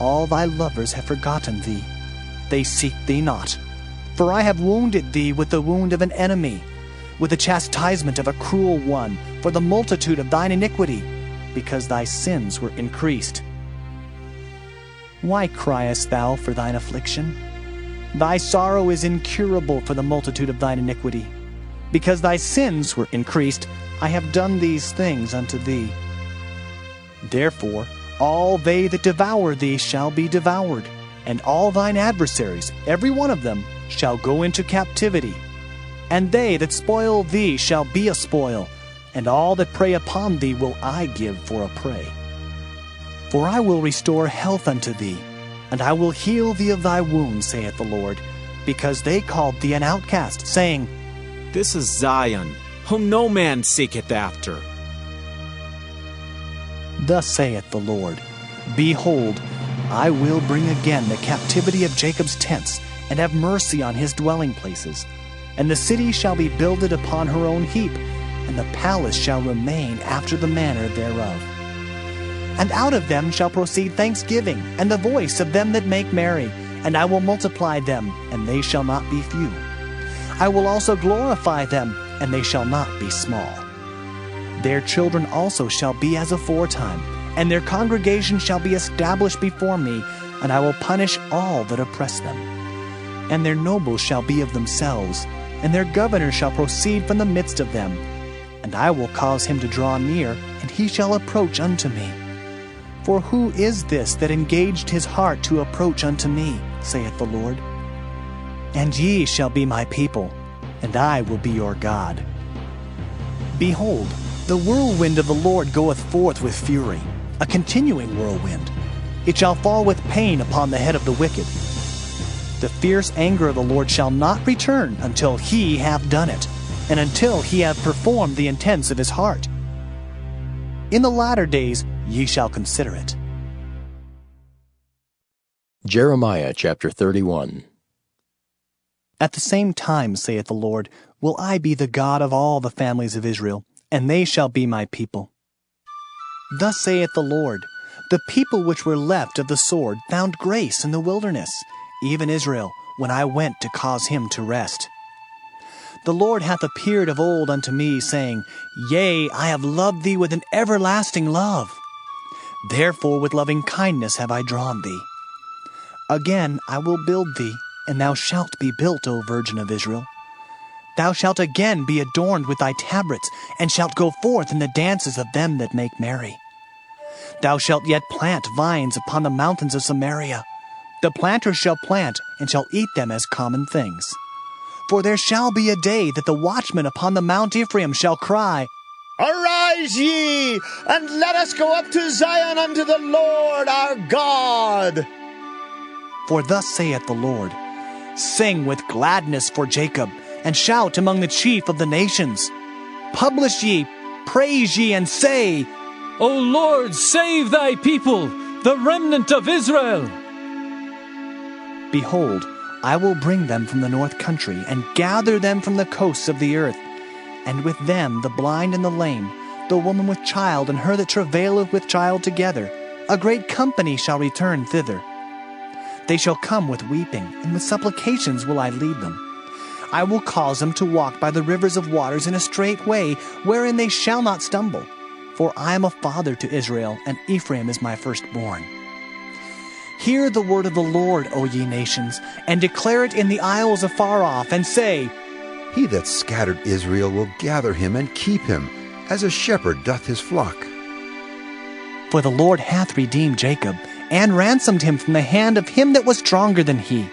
All thy lovers have forgotten thee. They seek thee not. For I have wounded thee with the wound of an enemy. with the chastisement of a cruel one, for the multitude of thine iniquity, because thy sins were increased. Why criest thou for thine affliction? Thy sorrow is incurable for the multitude of thine iniquity. Because thy sins were increased, I have done these things unto thee. Therefore all they that devour thee shall be devoured, and all thine adversaries, every one of them, shall go into captivity. And they that spoil thee shall be a spoil, and all that prey upon thee will I give for a prey. For I will restore health unto thee, and I will heal thee of thy wounds, saith the Lord, because they called thee an outcast, saying, This is Zion, whom no man seeketh after. Thus saith the Lord, Behold, I will bring again the captivity of Jacob's tents, and have mercy on his dwelling places. And the city shall be builded upon her own heap, and the palace shall remain after the manner thereof. And out of them shall proceed thanksgiving, and the voice of them that make merry, and I will multiply them, and they shall not be few. I will also glorify them, and they shall not be small. Their children also shall be as aforetime, and their congregation shall be established before me, and I will punish all that oppress them. And their nobles shall be of themselves, and their governor shall proceed from the midst of them. And I will cause him to draw near, and he shall approach unto me. For who is this that engaged his heart to approach unto me, saith the Lord? And ye shall be my people, and I will be your God. Behold, the whirlwind of the Lord goeth forth with fury, a continuing whirlwind. It shall fall with pain upon the head of the wicked. The fierce anger of the Lord shall not return until he have done it, and until he have performed the intents of his heart. In the latter days ye shall consider it. Jeremiah chapter 31. At the same time, saith the Lord, will I be the God of all the families of Israel, and they shall be my people. Thus saith the Lord, the people which were left of the sword found grace in the wilderness, even Israel, when I went to cause him to rest. The Lord hath appeared of old unto me, saying, Yea, I have loved thee with an everlasting love. Therefore with loving kindness have I drawn thee. Again I will build thee, and thou shalt be built, O Virgin of Israel. Thou shalt again be adorned with thy tabrets, and shalt go forth in the dances of them that make merry. Thou shalt yet plant vines upon the mountains of Samaria. The planters shall plant, and shall eat them as common things. For there shall be a day that the watchmen upon the Mount Ephraim shall cry, Arise ye, and let us go up to Zion unto the Lord our God. For thus saith the Lord, Sing with gladness for Jacob, and shout among the chief of the nations. Publish ye, praise ye, and say, O Lord, save thy people, the remnant of Israel. Behold, I will bring them from the north country, and gather them from the coasts of the earth. And with them the blind and the lame, the woman with child, and her that travaileth with child together, a great company shall return thither. They shall come with weeping, and with supplications will I lead them. I will cause them to walk by the rivers of waters in a straight way, wherein they shall not stumble. For I am a father to Israel, and Ephraim is my firstborn. Hear the word of the Lord, O ye nations, and declare it in the isles afar off, and say, He that scattered Israel will gather him and keep him, as a shepherd doth his flock. For the Lord hath redeemed Jacob, and ransomed him from the hand of him that was stronger than he.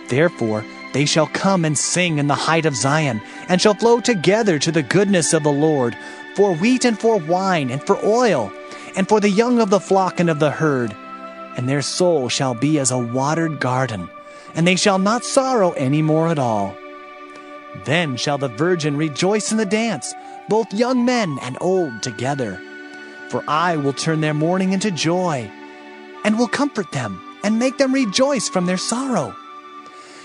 Therefore they shall come and sing in the height of Zion, and shall flow together to the goodness of the Lord, for wheat and for wine and for oil, and for the young of the flock and of the herd. And their soul shall be as a watered garden, and they shall not sorrow any more at all. Then shall the virgin rejoice in the dance, both young men and old together. For I will turn their mourning into joy, and will comfort them, and make them rejoice from their sorrow.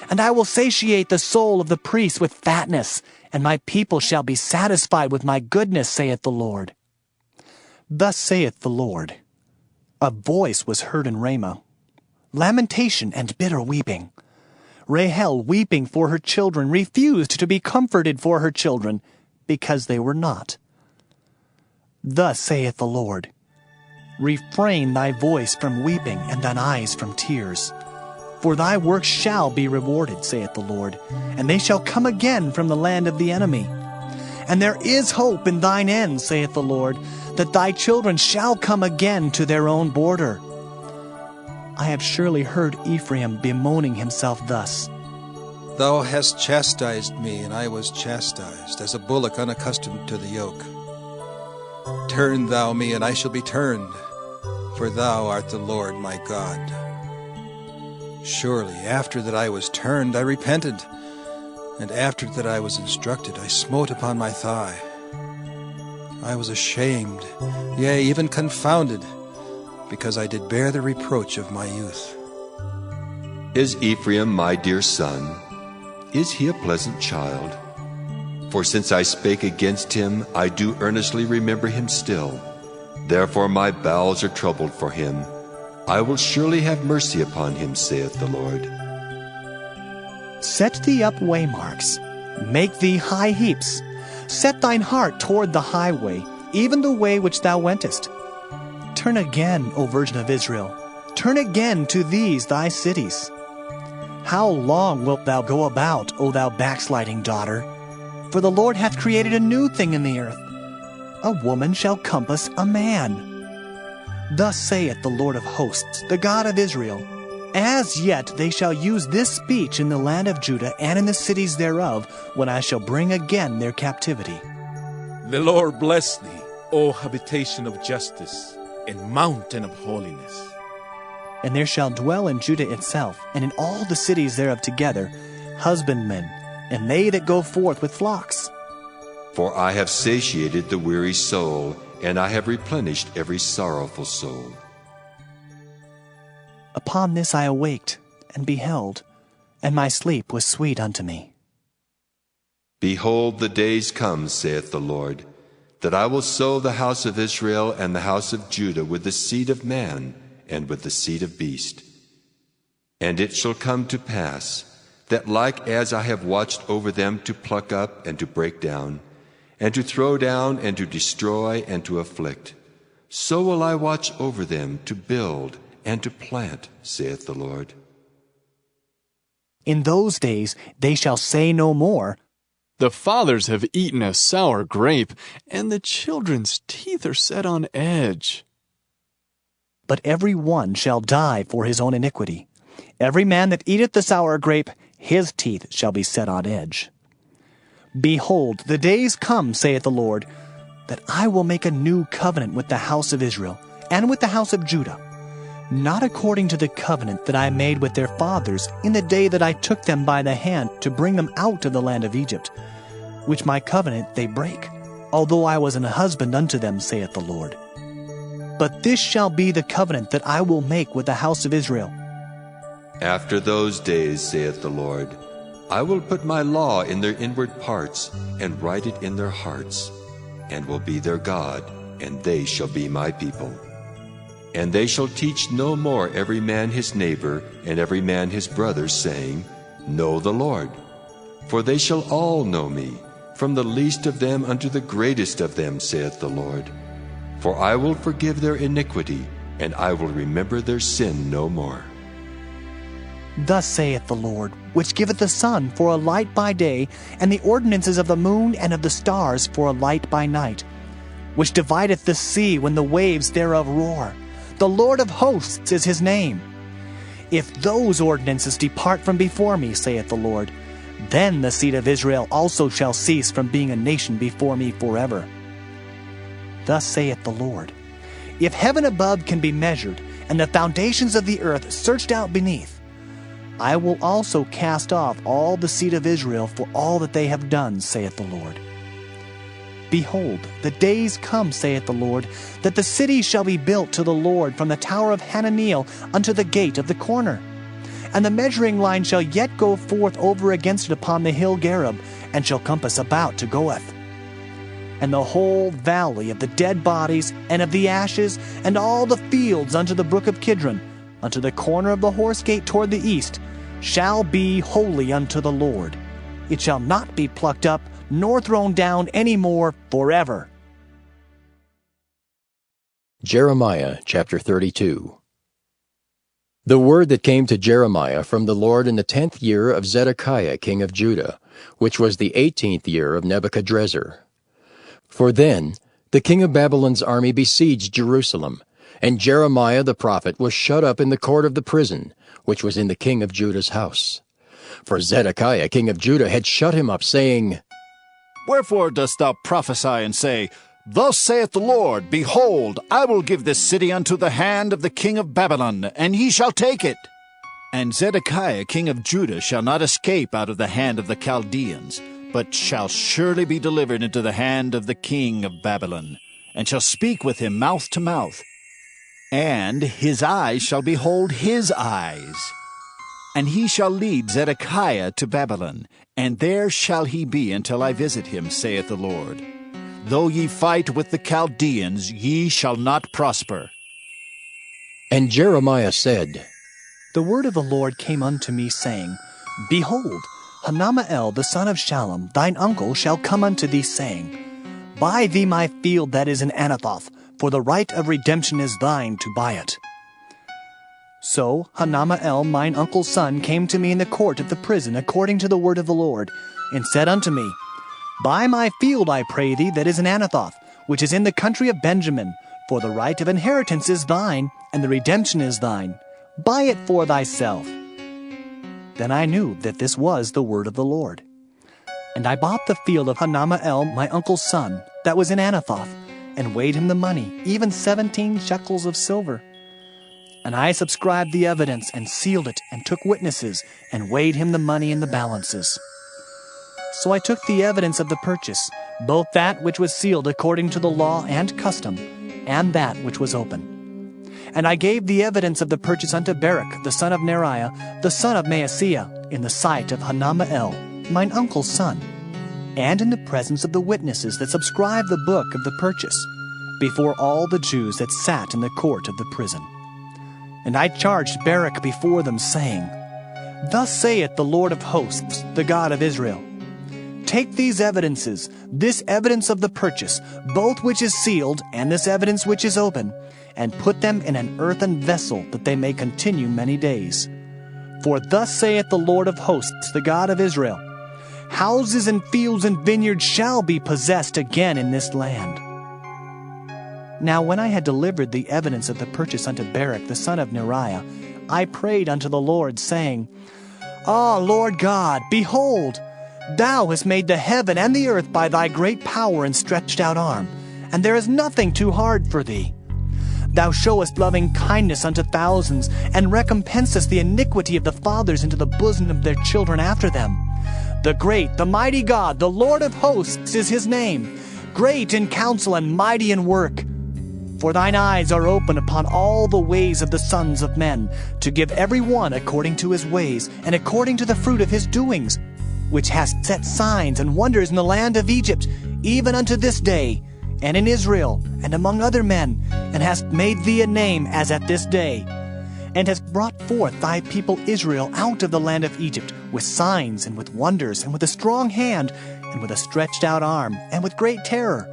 And I will satiate the soul of the priests with fatness, and my people shall be satisfied with my goodness, saith the Lord. Thus saith the Lord, A voice was heard in Ramah, lamentation and bitter weeping. Rahel, weeping for her children, refused to be comforted for her children, because they were not. Thus saith the Lord, refrain thy voice from weeping, and thine eyes from tears. For thy work shall be rewarded, saith the Lord, and they shall come again from the land of the enemy. And there is hope in thine end, saith the Lord, that thy children shall come again to their own border. I have surely heard Ephraim bemoaning himself thus. Thou hast chastised me, and I was chastised, as a bullock unaccustomed to the yoke. Turn thou me, and I shall be turned, for thou art the Lord my God. Surely after that I was turned, I repented, and after that I was instructed, I smote upon my thigh. I was ashamed, yea, even confounded, because I did bear the reproach of my youth. Is Ephraim my dear son? Is he a pleasant child? For since I spake against him, I do earnestly remember him still. Therefore my bowels are troubled for him. I will surely have mercy upon him, saith the Lord. Set thee up waymarks, make thee high heaps. Set thine heart toward the highway, even the way which thou wentest. Turn again, O Virgin of Israel, turn again to these thy cities. How long wilt thou go about, O thou backsliding daughter? For the Lord hath created a new thing in the earth. A woman shall compass a man. Thus saith the Lord of hosts, the God of Israel, as yet they shall use this speech in the land of Judah and in the cities thereof, when I shall bring again their captivity. The Lord bless thee, O habitation of justice, and mountain of holiness. And there shall dwell in Judah itself, and in all the cities thereof together, husbandmen, and they that go forth with flocks. For I have satiated the weary soul, and I have replenished every sorrowful soul. Upon this I awaked, and beheld, and my sleep was sweet unto me. Behold, the days come, saith the Lord, that I will sow the house of Israel and the house of Judah with the seed of man and with the seed of beast. And it shall come to pass, that like as I have watched over them to pluck up and to break down, and to throw down and to destroy and to afflict, so will I watch over them to build and to plant, saith the Lord. In those days they shall say no more, the fathers have eaten a sour grape, and the children's teeth are set on edge. But every one shall die for his own iniquity. Every man that eateth the sour grape, his teeth shall be set on edge. Behold, the days come, saith the Lord, that I will make a new covenant with the house of Israel and with the house of Judah, not according to the covenant that I made with their fathers in the day that I took them by the hand to bring them out of the land of Egypt, which my covenant they break, although I was an husband unto them, saith the Lord. But this shall be the covenant that I will make with the house of Israel. After those days, saith the Lord, I will put my law in their inward parts, and write it in their hearts, and will be their God, and they shall be my people. And they shall teach no more every man his neighbor, and every man his brother, saying, Know the Lord. For they shall all know me, from the least of them unto the greatest of them, saith the Lord. For I will forgive their iniquity, and I will remember their sin no more. Thus saith the Lord, which giveth the sun for a light by day, and the ordinances of the moon and of the stars for a light by night, which divideth the sea when the waves thereof roar. The Lord of hosts is his name. If those ordinances depart from before me, saith the Lord, then the seed of Israel also shall cease from being a nation before me forever. Thus saith the Lord, if heaven above can be measured, and the foundations of the earth searched out beneath, I will also cast off all the seed of Israel for all that they have done, saith the Lord. Behold, the days come, saith the Lord, that the city shall be built to the Lord from the tower of Hananeel unto the gate of the corner. And the measuring line shall yet go forth over against it upon the hill Gareb, and shall compass about to Goeth. And the whole valley of the dead bodies, and of the ashes, and all the fields unto the brook of Kidron, unto the corner of the horse gate toward the east, shall be holy unto the Lord. It shall not be plucked up, nor thrown down any more forever. Jeremiah chapter 32. The word that came to Jeremiah from the Lord in the 10th year of Zedekiah king of Judah, which was the 18th year of Nebuchadrezzar. For then the king of Babylon's army besieged Jerusalem, and Jeremiah the prophet was shut up in the court of the prison, which was in the king of Judah's house. For Zedekiah king of Judah had shut him up, saying, Wherefore dost thou prophesy and say, Thus saith the Lord, Behold, I will give this city unto the hand of the king of Babylon, and he shall take it. And Zedekiah king of Judah shall not escape out of the hand of the Chaldeans, but shall surely be delivered into the hand of the king of Babylon, and shall speak with him mouth to mouth. And his eyes shall behold his eyes. And he shall lead Zedekiah to Babylon, and there shall he be until I visit him, saith the Lord. Though ye fight with the Chaldeans, ye shall not prosper. And Jeremiah said, The word of the Lord came unto me, saying, Behold, Hanamael the son of Shallum, thine uncle, shall come unto thee, saying, Buy thee my field that is in Anathoth, for the right of redemption is thine to buy it. So Hanamael mine uncle's son came to me in the court of the prison according to the word of the Lord, and said unto me, Buy my field, I pray thee, that is in Anathoth, which is in the country of Benjamin, for the right of inheritance is thine, and the redemption is thine. Buy it for thyself. Then I knew that this was the word of the Lord. And I bought the field of Hanamael my uncle's son, that was in Anathoth, and weighed him the money, even 17 shekels of silver. And I subscribed the evidence, and sealed it, and took witnesses, and weighed him the money in the balances. So I took the evidence of the purchase, both that which was sealed according to the law and custom, and that which was open. And I gave the evidence of the purchase unto Baruch, the son of Neriah, the son of Maaseiah, in the sight of Hanamael, mine uncle's son, and in the presence of the witnesses that subscribed the book of the purchase, before all the Jews that sat in the court of the prison. And I charged Baruch before them, saying, Thus saith the Lord of hosts, the God of Israel, Take these evidences, this evidence of the purchase, both which is sealed, and this evidence which is open, and put them in an earthen vessel, that they may continue many days. For thus saith the Lord of hosts, the God of Israel, Houses and fields and vineyards shall be possessed again in this land. Now when I had delivered the evidence of the purchase unto Baruch, the son of Neriah, I prayed unto the Lord, saying, Ah, Lord God, behold, Thou hast made the heaven and the earth by thy great power and stretched out arm, and there is nothing too hard for thee. Thou showest loving kindness unto thousands, and recompensest the iniquity of the fathers into the bosom of their children after them. The great, the mighty God, the Lord of hosts is his name, great in counsel and mighty in work. For thine eyes are open upon all the ways of the sons of men, to give every one according to his ways, and according to the fruit of his doings, which hast set signs and wonders in the land of Egypt, even unto this day, and in Israel, and among other men, and hast made thee a name as at this day, and hast brought forth thy people Israel out of the land of Egypt, with signs, and with wonders, and with a strong hand, and with a stretched out arm, and with great terror,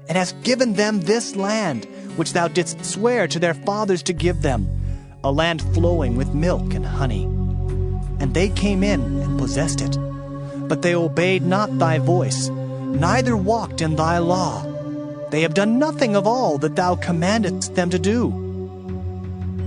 and hast given them this land, which thou didst swear to their fathers to give them, a land flowing with milk and honey. And they came in and possessed it. But they obeyed not thy voice, neither walked in thy law. They have done nothing of all that thou commandest them to do.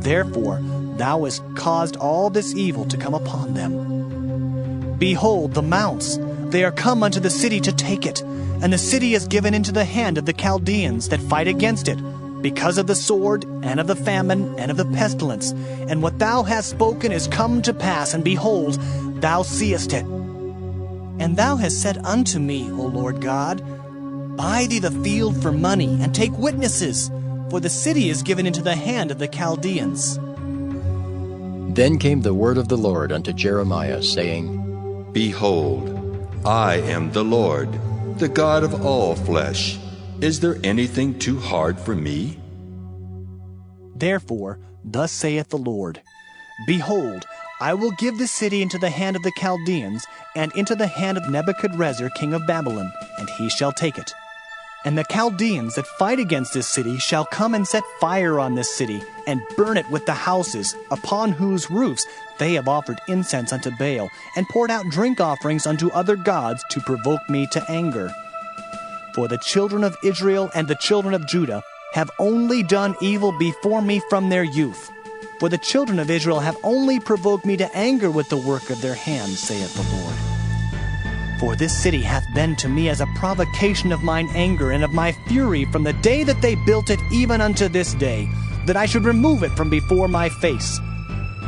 Therefore thou hast caused all this evil to come upon them. Behold the mounts, they are come unto the city to take it, and the city is given into the hand of the Chaldeans that fight against it, because of the sword, and of the famine, and of the pestilence. And what thou hast spoken is come to pass, and behold, thou seest it. And thou hast said unto me, O Lord God, Buy thee the field for money, and take witnesses, for the city is given into the hand of the Chaldeans. Then came the word of the Lord unto Jeremiah, saying, Behold, I am the Lord, the God of all flesh. Is there anything too hard for me? Therefore, thus saith the Lord, Behold, I will give the city into the hand of the Chaldeans, and into the hand of Nebuchadrezzar king of Babylon, and he shall take it. And the Chaldeans that fight against this city shall come and set fire on this city, and burn it with the houses, upon whose roofs they have offered incense unto Baal, and poured out drink offerings unto other gods to provoke me to anger. For the children of Israel and the children of Judah have only done evil before me from their youth. For the children of Israel have only provoked me to anger with the work of their hands, saith the Lord. For this city hath been to me as a provocation of mine anger and of my fury from the day that they built it even unto this day, that I should remove it from before my face.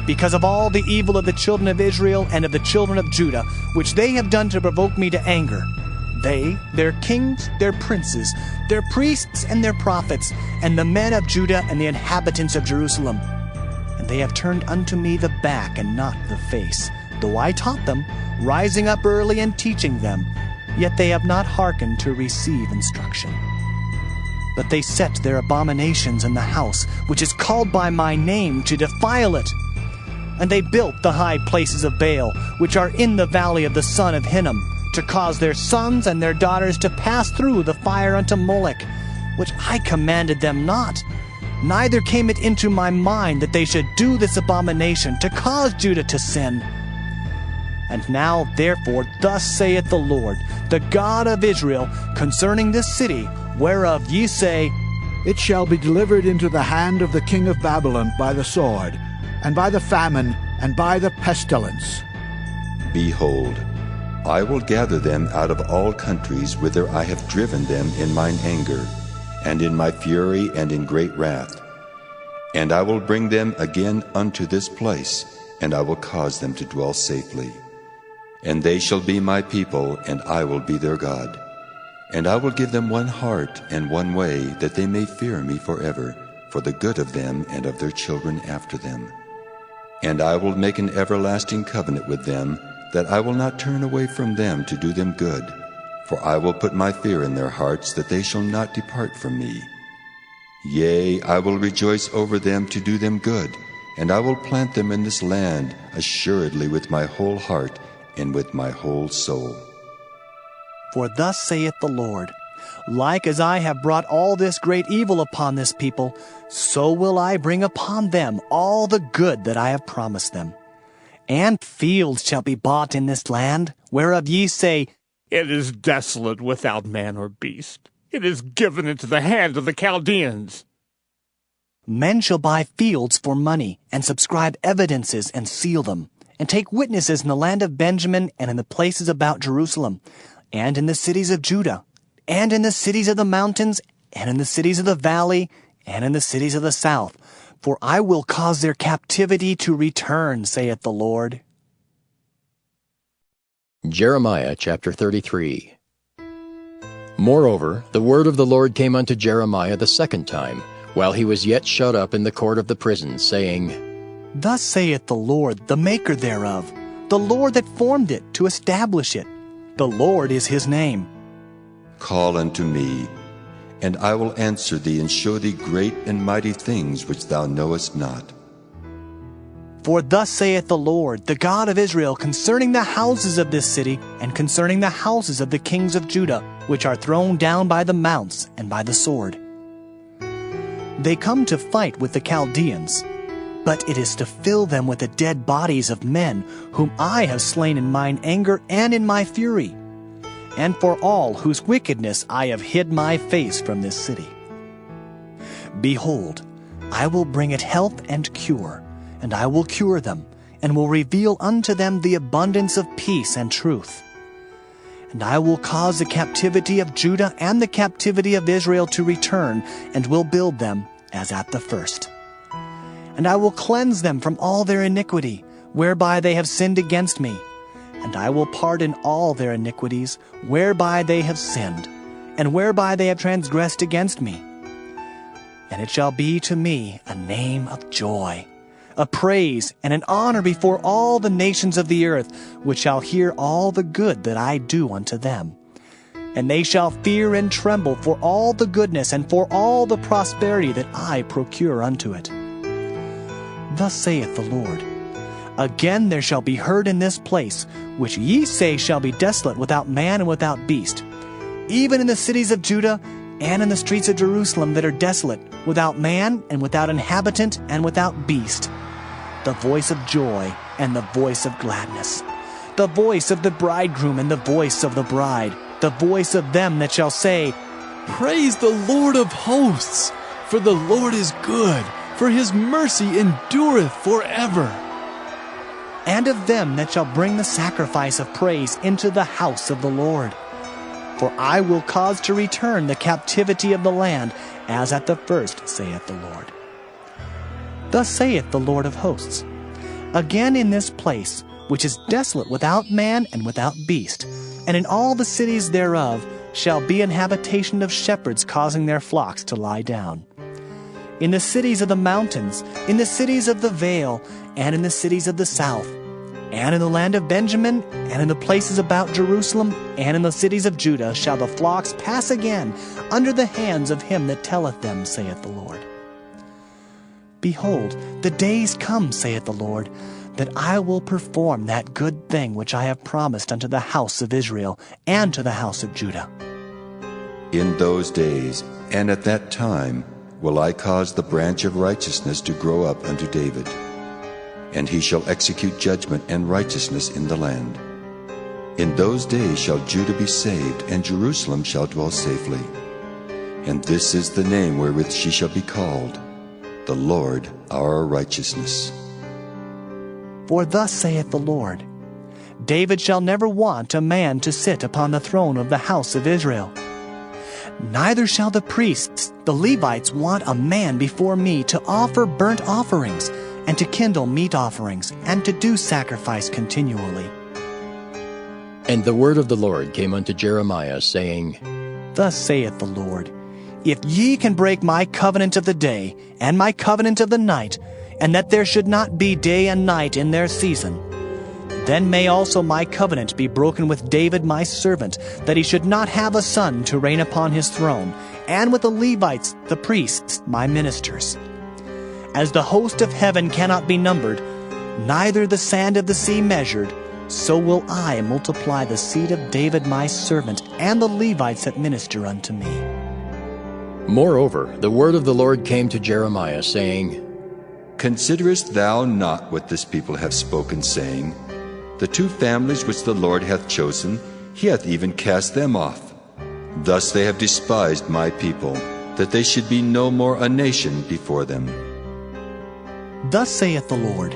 Because of all the evil of the children of Israel and of the children of Judah, which they have done to provoke me to anger, they, their kings, their princes, their priests and their prophets, and the men of Judah and the inhabitants of Jerusalem. And they have turned unto me the back and not the face, though I taught them, rising up early and teaching them, yet they have not hearkened to receive instruction. But they set their abominations in the house, which is called by my name, to defile it. And they built the high places of Baal, which are in the valley of the son of Hinnom, to cause their sons and their daughters to pass through the fire unto Molech, which I commanded them not. Neither came it into my mind that they should do this abomination, to cause Judah to sin. And now, therefore, thus saith the Lord, the God of Israel, concerning this city, whereof ye say, It shall be delivered into the hand of the king of Babylon by the sword, and by the famine, and by the pestilence. Behold, I will gather them out of all countries whither I have driven them in mine anger, and in my fury, and in great wrath. And I will bring them again unto this place, and I will cause them to dwell safely. And they shall be my people, and I will be their God. And I will give them one heart and one way, that they may fear me forever, for the good of them and of their children after them. And I will make an everlasting covenant with them, that I will not turn away from them to do them good. For I will put my fear in their hearts, that they shall not depart from me. Yea, I will rejoice over them to do them good, and I will plant them in this land assuredly with my whole heart and with my whole soul. For thus saith the Lord, like as I have brought all this great evil upon this people, so will I bring upon them all the good that I have promised them. And fields shall be bought in this land, whereof ye say, It is desolate without man or beast. It is given into the hand of the Chaldeans. Men shall buy fields for money, and subscribe evidences, and seal them, and take witnesses in the land of Benjamin, and in the places about Jerusalem, and in the cities of Judah, and in the cities of the mountains, and in the cities of the valley, and in the cities of the south. For I will cause their captivity to return, saith the Lord. Jeremiah chapter 33. Moreover, the word of the Lord came unto Jeremiah the second time, while he was yet shut up in the court of the prison, saying, Thus saith the Lord, the maker thereof, the Lord that formed it, to establish it. The Lord is his name. Call unto me, and I will answer thee, and show thee great and mighty things which thou knowest not. For thus saith the Lord, the God of Israel, concerning the houses of this city, and concerning the houses of the kings of Judah, which are thrown down by the mounts and by the sword. They come to fight with the Chaldeans, but it is to fill them with the dead bodies of men, whom I have slain in mine anger and in my fury, and for all whose wickedness I have hid my face from this city. Behold, I will bring it health and cure, and I will cure them, and will reveal unto them the abundance of peace and truth. And I will cause the captivity of Judah and the captivity of Israel to return, and will build them as at the first. And I will cleanse them from all their iniquity, whereby they have sinned against me. And I will pardon all their iniquities, whereby they have sinned, and whereby they have transgressed against me. And it shall be to me a name of joy, a praise and an honor before all the nations of the earth, which shall hear all the good that I do unto them. And they shall fear and tremble for all the goodness and for all the prosperity that I procure unto it. Thus saith the Lord, Again there shall be heard in this place, which ye say shall be desolate without man and without beast, even in the cities of Judah and in the streets of Jerusalem that are desolate, without man and without inhabitant and without beast, the voice of joy and the voice of gladness, the voice of the bridegroom and the voice of the bride, the voice of them that shall say, Praise the Lord of hosts, for the Lord is good, for his mercy endureth forever. And of them that shall bring the sacrifice of praise into the house of the Lord. For I will cause to return the captivity of the land, as at the first, saith the Lord. Thus saith the Lord of hosts, Again in this place, which is desolate without man and without beast, and in all the cities thereof shall be an habitation of shepherds causing their flocks to lie down. In the cities of the mountains, in the cities of the vale, and in the cities of the south, and in the land of Benjamin, and in the places about Jerusalem, and in the cities of Judah shall the flocks pass again under the hands of him that telleth them, saith the Lord. Behold, the days come, saith the Lord, that I will perform that good thing which I have promised unto the house of Israel and to the house of Judah. In those days and at that time will I cause the branch of righteousness to grow up unto David, and he shall execute judgment and righteousness in the land. In those days shall Judah be saved, and Jerusalem shall dwell safely. And this is the name wherewith she shall be called, the Lord our righteousness. For thus saith the Lord, David shall never want a man to sit upon the throne of the house of Israel. Neither shall the priests, the Levites, want a man before me to offer burnt offerings, and to kindle meat offerings, and to do sacrifice continually. And the word of the Lord came unto Jeremiah, saying, Thus saith the Lord, If ye can break my covenant of the day, and my covenant of the night, and that there should not be day and night in their season, then may also my covenant be broken with David my servant, that he should not have a son to reign upon his throne, and with the Levites, the priests, my ministers. As the host of heaven cannot be numbered, neither the sand of the sea measured, so will I multiply the seed of David my servant, and the Levites that minister unto me. Moreover, the word of the Lord came to Jeremiah, saying, Considerest thou not what this people have spoken, saying, The two families which the Lord hath chosen, he hath even cast them off. Thus they have despised my people, that they should be no more a nation before them. Thus saith the Lord,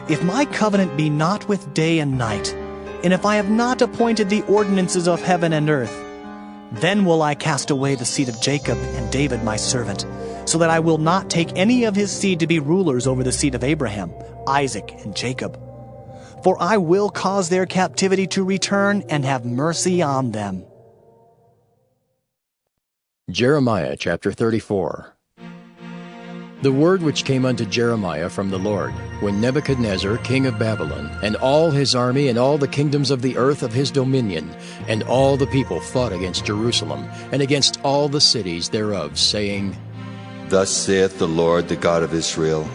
If my covenant be not with day and night, and if I have not appointed the ordinances of heaven and earth, then will I cast away the seed of Jacob and David my servant, so that I will not take any of his seed to be rulers over the seed of Abraham, Isaac, and Jacob. For I will cause their captivity to return and have mercy on them. Jeremiah chapter 34. The word which came unto Jeremiah from the Lord, when Nebuchadnezzar king of Babylon, and all his army, and all the kingdoms of the earth of his dominion, and all the people fought against Jerusalem, and against all the cities thereof, saying, Thus saith the Lord, the God of Israel,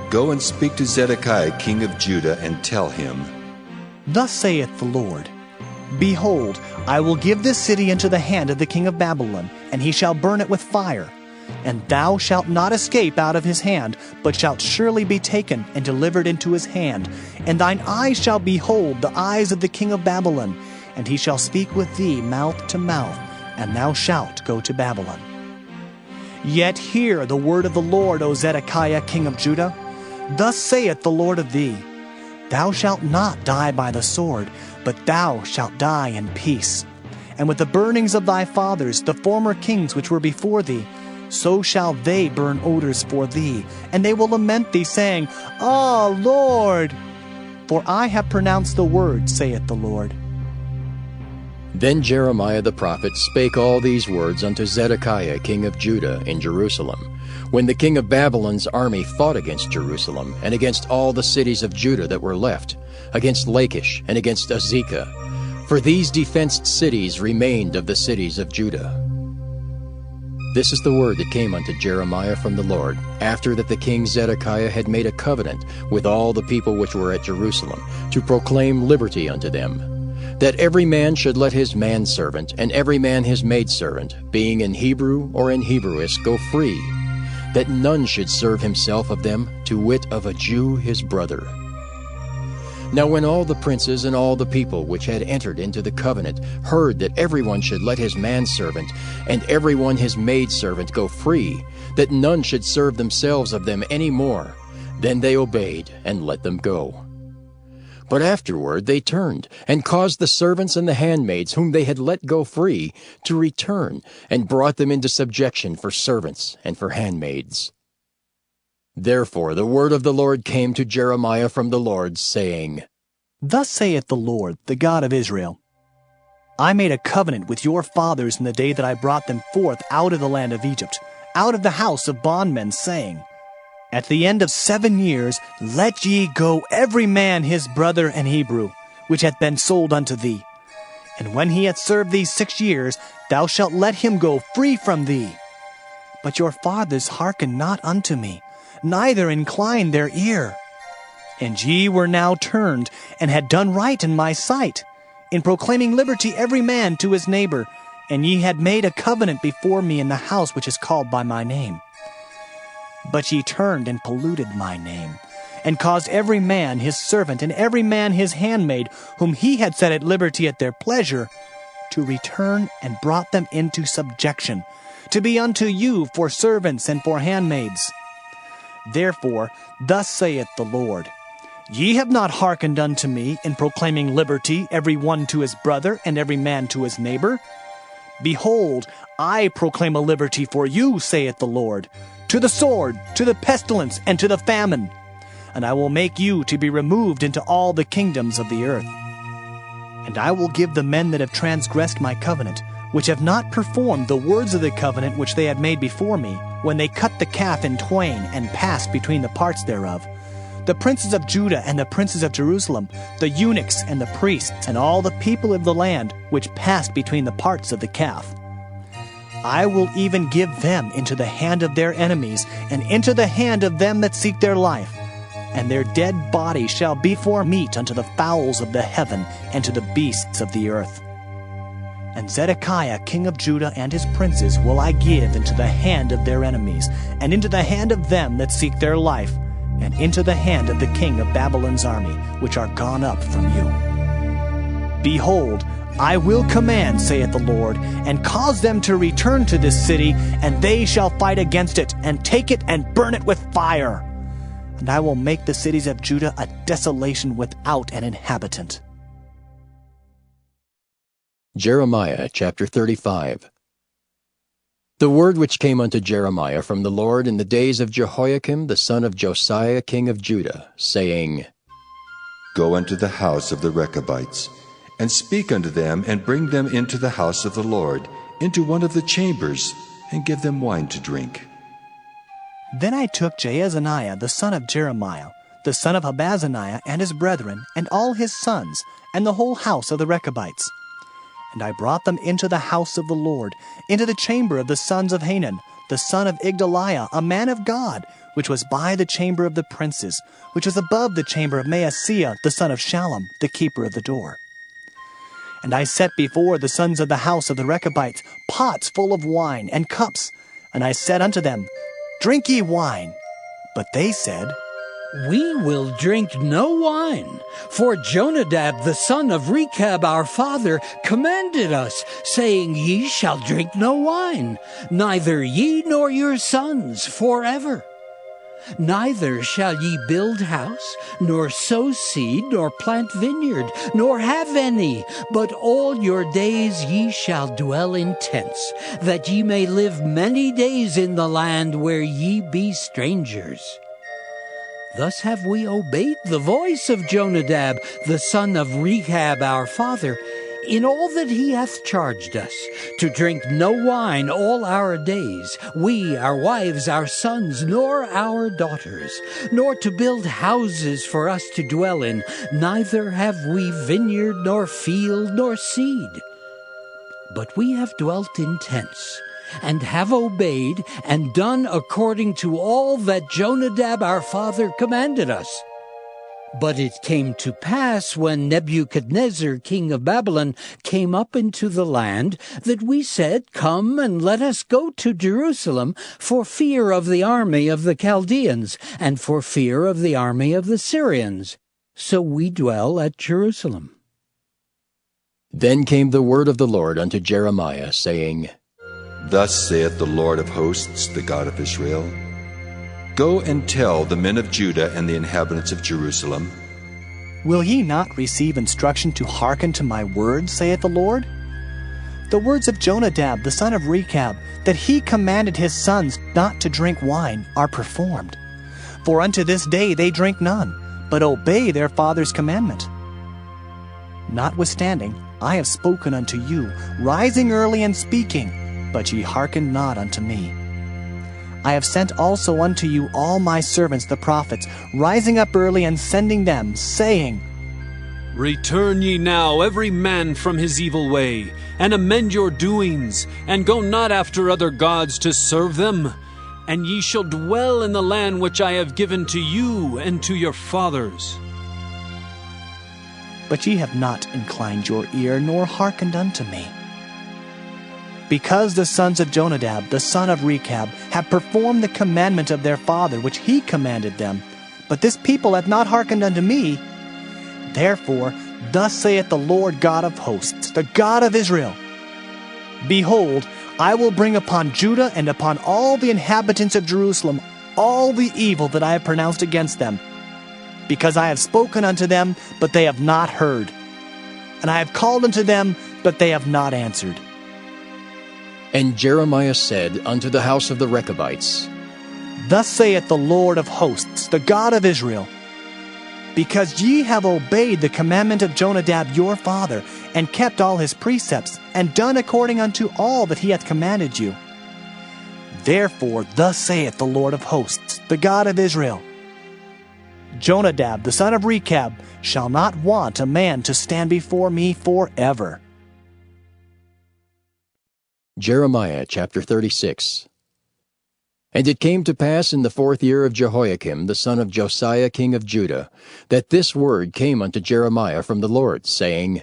Go and speak to Zedekiah king of Judah, and tell him, Thus saith the Lord, Behold, I will give this city into the hand of the king of Babylon, and he shall burn it with fire. And thou shalt not escape out of his hand, but shalt surely be taken and delivered into his hand. And thine eyes shall behold the eyes of the king of Babylon, and he shall speak with thee mouth to mouth, and thou shalt go to Babylon. Yet hear the word of the Lord, O Zedekiah king of Judah. Thus saith the Lord of thee, Thou shalt not die by the sword, but thou shalt die in peace. And with the burnings of thy fathers, the former kings which were before thee, so shall they burn odors for thee, and they will lament thee, saying, Ah, Lord! For I have pronounced the word, saith the Lord. Then Jeremiah the prophet spake all these words unto Zedekiah king of Judah in Jerusalem, when the king of Babylon's army fought against Jerusalem, and against all the cities of Judah that were left, against Lachish, and against Azekah. For these defenced cities remained of the cities of Judah. This is the word that came unto Jeremiah from the Lord, after that the king Zedekiah had made a covenant with all the people which were at Jerusalem, to proclaim liberty unto them, that every man should let his manservant and every man his maidservant, being in Hebrew or in Hebrewish, go free, that none should serve himself of them, to wit of a Jew his brother. Now when all the princes and all the people which had entered into the covenant heard that everyone should let his manservant and everyone his maidservant go free, that none should serve themselves of them any more, then they obeyed and let them go. But afterward they turned, and caused the servants and the handmaids whom they had let go free to return, and brought them into subjection for servants and for handmaids. Therefore the word of the Lord came to Jeremiah from the Lord, saying, Thus saith the Lord, the God of Israel, I made a covenant with your fathers in the day that I brought them forth out of the land of Egypt, out of the house of bondmen, saying, At the end of 7 years let ye go every man his brother and Hebrew, which hath been sold unto thee. And when he hath served thee 6 years, thou shalt let him go free from thee. But your fathers hearkened not unto me, neither inclined their ear. And ye were now turned, and had done right in my sight, in proclaiming liberty every man to his neighbor, and ye had made a covenant before me in the house which is called by my name. But ye turned and polluted my name, and caused every man his servant and every man his handmaid, whom he had set at liberty at their pleasure, to return, and brought them into subjection, to be unto you for servants and for handmaids. Therefore, thus saith the Lord, Ye have not hearkened unto me in proclaiming liberty every one to his brother and every man to his neighbor. Behold, I proclaim a liberty for you, saith the Lord, to the sword, to the pestilence, and to the famine. And I will make you to be removed into all the kingdoms of the earth. And I will give the men that have transgressed my covenant, which have not performed the words of the covenant which they had made before me, when they cut the calf in twain and passed between the parts thereof, the princes of Judah and the princes of Jerusalem, the eunuchs and the priests, and all the people of the land which passed between the parts of the calf. I will even give them into the hand of their enemies, and into the hand of them that seek their life. And their dead body shall be for meat unto the fowls of the heaven, and to the beasts of the earth. And Zedekiah king of Judah and his princes will I give into the hand of their enemies, and into the hand of them that seek their life, and into the hand of the king of Babylon's army, which are gone up from you. Behold, I will command, saith the Lord, and cause them to return to this city, and they shall fight against it, and take it, and burn it with fire. And I will make the cities of Judah a desolation without an inhabitant. Jeremiah chapter 35. The word which came unto Jeremiah from the Lord in the days of Jehoiakim the son of Josiah king of Judah, saying, Go unto the house of the Rechabites, and speak unto them, and bring them into the house of the Lord, into one of the chambers, and give them wine to drink. Then I took Jaazaniah the son of Jeremiah, the son of Habazaniah, and his brethren, and all his sons, and the whole house of the Rechabites. And I brought them into the house of the Lord, into the chamber of the sons of Hanan, the son of Igdaliah, a man of God, which was by the chamber of the princes, which was above the chamber of Maaseiah, the son of Shallum, the keeper of the door. And I set before the sons of the house of the Rechabites pots full of wine and cups, and I said unto them, Drink ye wine. But they said, We will drink no wine, for Jonadab the son of Rechab our father commanded us, saying, Ye shall drink no wine, neither ye nor your sons forever. Neither shall ye build house, nor sow seed, nor plant vineyard, nor have any, but all your days ye shall dwell in tents, that ye may live many days in the land where ye be strangers. Thus have we obeyed the voice of Jonadab, the son of Rechab our father, in all that he hath charged us, to drink no wine all our days, we, our wives, our sons, nor our daughters, nor to build houses for us to dwell in, neither have we vineyard, nor field, nor seed. But we have dwelt in tents, and have obeyed and done according to all that Jonadab our father commanded us. But it came to pass, when Nebuchadnezzar king of Babylon came up into the land, that we said, Come and let us go to Jerusalem, for fear of the army of the Chaldeans, and for fear of the army of the Syrians. So we dwell at Jerusalem. Then came the word of the Lord unto Jeremiah, saying, Thus saith the Lord of hosts, the God of Israel, Go and tell the men of Judah and the inhabitants of Jerusalem, Will ye not receive instruction to hearken to my words, saith the Lord? The words of Jonadab the son of Rechab, that he commanded his sons not to drink wine, are performed. For unto this day they drink none, but obey their father's commandment. Notwithstanding, I have spoken unto you, rising early and speaking, but ye hearken not unto me. I have sent also unto you all my servants the prophets, rising up early and sending them, saying, Return ye now every man from his evil way, and amend your doings, and go not after other gods to serve them. And ye shall dwell in the land which I have given to you and to your fathers. But ye have not inclined your ear, nor hearkened unto me. Because the sons of Jonadab, the son of Rechab, have performed the commandment of their father, which he commanded them, but this people hath not hearkened unto me, therefore thus saith the Lord God of hosts, the God of Israel, Behold, I will bring upon Judah and upon all the inhabitants of Jerusalem all the evil that I have pronounced against them, because I have spoken unto them, but they have not heard, and I have called unto them, but they have not answered. And Jeremiah said unto the house of the Rechabites, Thus saith the Lord of hosts, the God of Israel, Because ye have obeyed the commandment of Jonadab your father, and kept all his precepts, and done according unto all that he hath commanded you. Therefore thus saith the Lord of hosts, the God of Israel, Jonadab the son of Rechab shall not want a man to stand before me forever. Jeremiah chapter 36. And it came to pass in the 4th year of Jehoiakim the son of Josiah king of Judah, that this word came unto Jeremiah from the Lord, saying,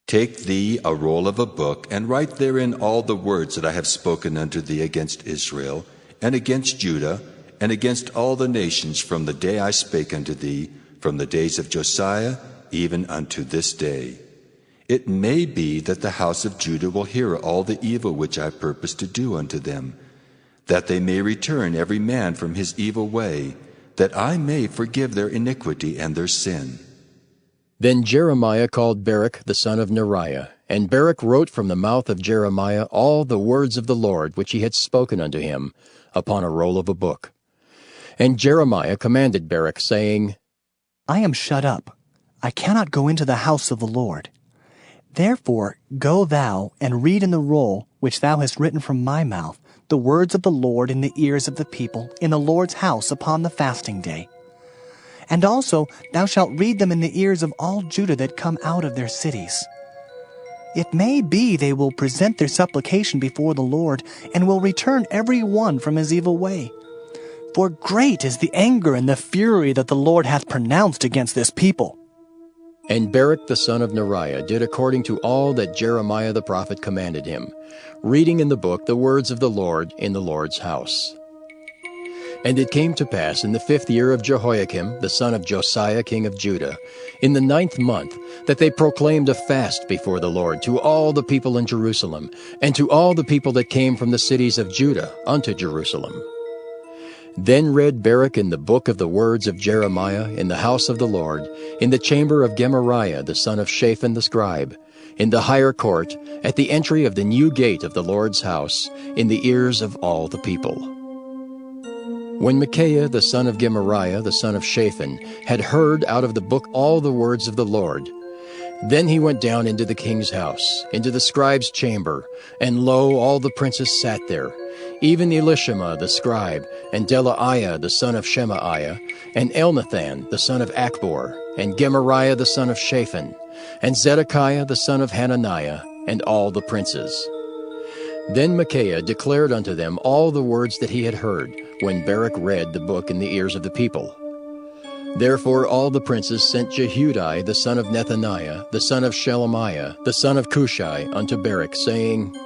Take thee a roll of a book, and write therein all the words that I have spoken unto thee against Israel, and against Judah, and against all the nations from the day I spake unto thee, from the days of Josiah, even unto this day. It may be that the house of Judah will hear all the evil which I purpose to do unto them, that they may return every man from his evil way, that I may forgive their iniquity and their sin. Then Jeremiah called Baruch the son of Neriah, and Baruch wrote from the mouth of Jeremiah all the words of the Lord which he had spoken unto him, upon a roll of a book. And Jeremiah commanded Baruch, saying, I am shut up, I cannot go into the house of the Lord. Therefore go thou and read in the roll which thou hast written from my mouth the words of the Lord in the ears of the people in the Lord's house upon the fasting day. And also thou shalt read them in the ears of all Judah that come out of their cities. It may be they will present their supplication before the Lord, and will return every one from his evil way. For great is the anger and the fury that the Lord hath pronounced against this people. And Baruch the son of Neriah did according to all that Jeremiah the prophet commanded him, reading in the book the words of the Lord in the Lord's house. And it came to pass in the 5th year of Jehoiakim the son of Josiah king of Judah, in the 9th month, that they proclaimed a fast before the Lord to all the people in Jerusalem, and to all the people that came from the cities of Judah unto Jerusalem. Then read Baruch in the book of the words of Jeremiah in the house of the Lord, in the chamber of Gemariah the son of Shaphan the scribe, in the higher court, at the entry of the new gate of the Lord's house, in the ears of all the people. When Micaiah the son of Gemariah the son of Shaphan had heard out of the book all the words of the Lord, then he went down into the king's house, into the scribe's chamber, and lo, all the princes sat there, even Elishama the scribe, and Delaiah the son of Shemaiah, and Elnathan the son of Achbor, and Gemariah the son of Shaphan, and Zedekiah the son of Hananiah, and all the princes. Then Micaiah declared unto them all the words that he had heard, when Baruch read the book in the ears of the people. Therefore all the princes sent Jehudi the son of Nethaniah, the son of Shelemiah, the son of Cushai, unto Baruch, saying,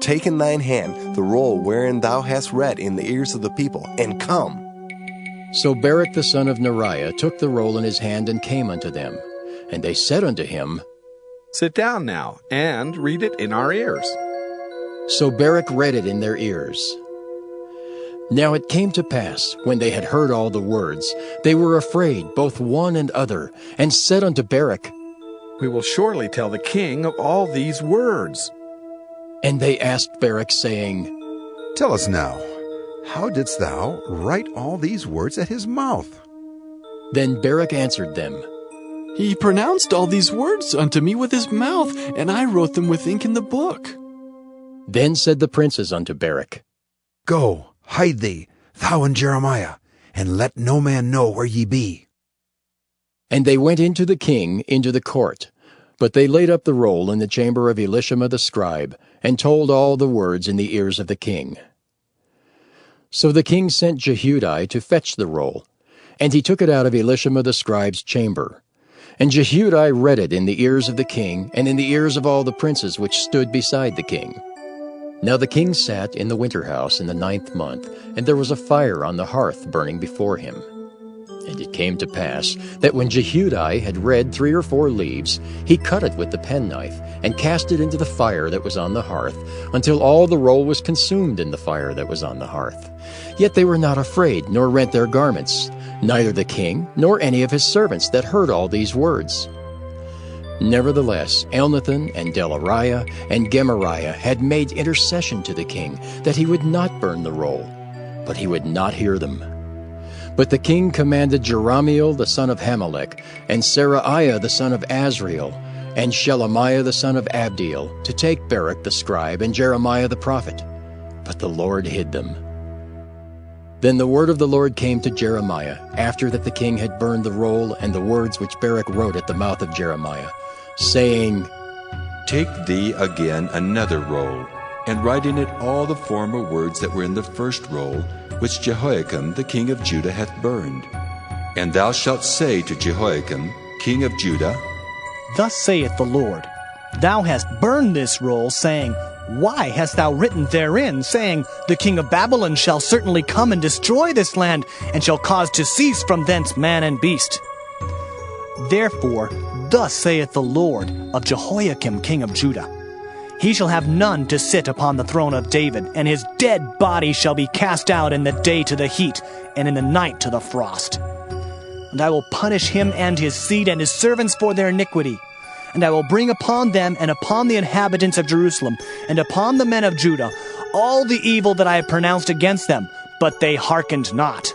Take in thine hand the roll wherein thou hast read in the ears of the people, and come. So Baruch the son of Neriah took the roll in his hand and came unto them. And they said unto him, Sit down now, and read it in our ears. So Baruch read it in their ears. Now it came to pass, when they had heard all the words, they were afraid, both one and other, and said unto Baruch, We will surely tell the king of all these words. And they asked Baruch, saying, Tell us now, how didst thou write all these words at his mouth? Then Baruch answered them, He pronounced all these words unto me with his mouth, and I wrote them with ink in the book. Then said the princes unto Baruch, Go, hide thee, thou and Jeremiah, and let no man know where ye be. And they went into the king, into the court. But they laid up the roll in the chamber of Elishama the scribe, and told all the words in the ears of the king. So the king sent Jehudi to fetch the roll, and he took it out of Elishama the scribe's chamber. And Jehudi read it in the ears of the king, and in the ears of all the princes which stood beside the king. Now the king sat in the winter house in the 9th month, and there was a fire on the hearth burning before him. And it came to pass that when Jehudi had read 3 or 4 leaves, he cut it with the penknife, and cast it into the fire that was on the hearth, until all the roll was consumed in the fire that was on the hearth. Yet they were not afraid, nor rent their garments, neither the king, nor any of his servants that heard all these words. Nevertheless, Elnathan and Delariah and Gemariah had made intercession to the king, that he would not burn the roll, but he would not hear them. But the king commanded Jerahmeel the son of Hamelech, and Seraiah the son of Azriel, and Shelemiah the son of Abdiel, to take Baruch the scribe and Jeremiah the prophet. But the Lord hid them. Then the word of the Lord came to Jeremiah, after that the king had burned the roll and the words which Baruch wrote at the mouth of Jeremiah, saying, Take thee again another roll, and write in it all the former words that were in the first roll, which Jehoiakim the king of Judah hath burned. And thou shalt say to Jehoiakim, king of Judah, Thus saith the Lord, Thou hast burned this roll, saying, Why hast thou written therein, saying, The king of Babylon shall certainly come and destroy this land, and shall cause to cease from thence man and beast? Therefore, thus saith the Lord of Jehoiakim king of Judah, He shall have none to sit upon the throne of David, and his dead body shall be cast out in the day to the heat, and in the night to the frost. And I will punish him and his seed and his servants for their iniquity. And I will bring upon them and upon the inhabitants of Jerusalem and upon the men of Judah all the evil that I have pronounced against them, but they hearkened not.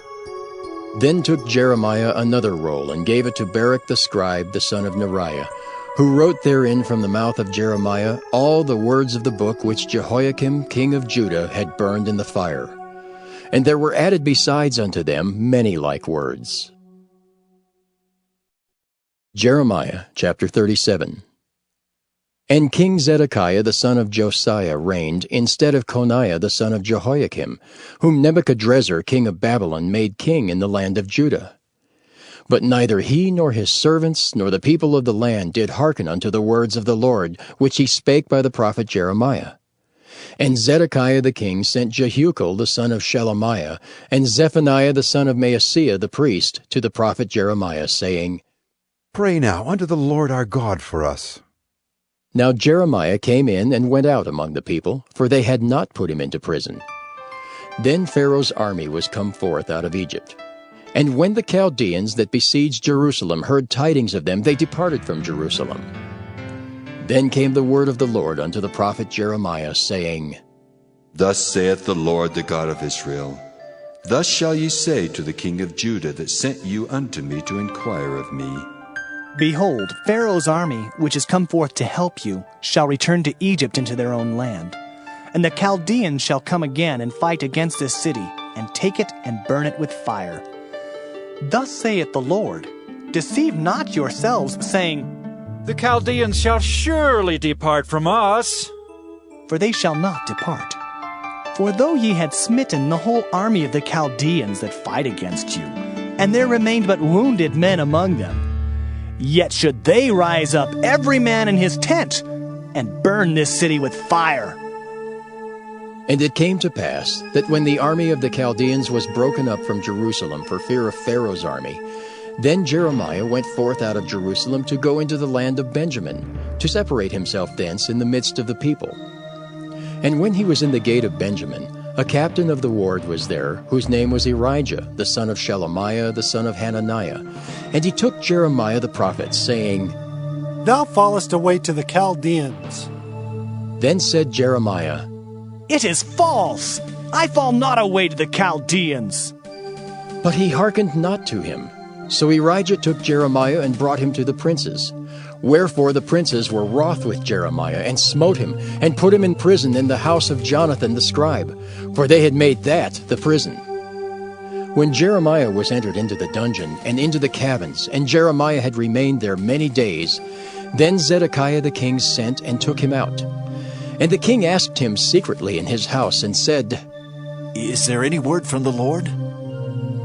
Then took Jeremiah another roll, and gave it to Baruch the scribe, the son of Neriah, who wrote therein from the mouth of Jeremiah all the words of the book which Jehoiakim king of Judah had burned in the fire. And there were added besides unto them many like words. Jeremiah chapter 37. And King Zedekiah the son of Josiah reigned instead of Coniah the son of Jehoiakim, whom Nebuchadrezzar king of Babylon made king in the land of Judah. But neither he nor his servants nor the people of the land did hearken unto the words of the Lord, which he spake by the prophet Jeremiah. And Zedekiah the king sent Jehucal the son of Shelemiah, and Zephaniah the son of Maaseiah the priest, to the prophet Jeremiah, saying, Pray now unto the Lord our God for us. Now Jeremiah came in and went out among the people, for they had not put him into prison. Then Pharaoh's army was come forth out of Egypt. And when the Chaldeans that besieged Jerusalem heard tidings of them, they departed from Jerusalem. Then came the word of the Lord unto the prophet Jeremiah, saying, Thus saith the Lord the God of Israel, Thus shall ye say to the king of Judah that sent you unto me to inquire of me, Behold, Pharaoh's army, which is come forth to help you, shall return to Egypt into their own land. And the Chaldeans shall come again and fight against this city, and take it and burn it with fire. Thus saith the Lord, Deceive not yourselves, saying, The Chaldeans shall surely depart from us. for they shall not depart. For though ye had smitten the whole army of the Chaldeans that fight against you, and there remained but wounded men among them, yet should they rise up every man in his tent, and burn this city with fire. And it came to pass that when the army of the Chaldeans was broken up from Jerusalem for fear of Pharaoh's army, then Jeremiah went forth out of Jerusalem to go into the land of Benjamin, to separate himself thence in the midst of the people. And when he was in the gate of Benjamin, a captain of the ward was there, whose name was Irijah, the son of Shelemiah, the son of Hananiah. And he took Jeremiah the prophet, saying, Thou fallest away to the Chaldeans. Then said Jeremiah, It is false! I fall not away to the Chaldeans. But he hearkened not to him. So Irijah took Jeremiah and brought him to the princes. Wherefore the princes were wroth with Jeremiah, and smote him, and put him in prison in the house of Jonathan the scribe, for they had made that the prison. When Jeremiah was entered into the dungeon, and into the cabins, and Jeremiah had remained there many days, then Zedekiah the king sent and took him out. And the king asked him secretly in his house, and said, Is there any word from the Lord?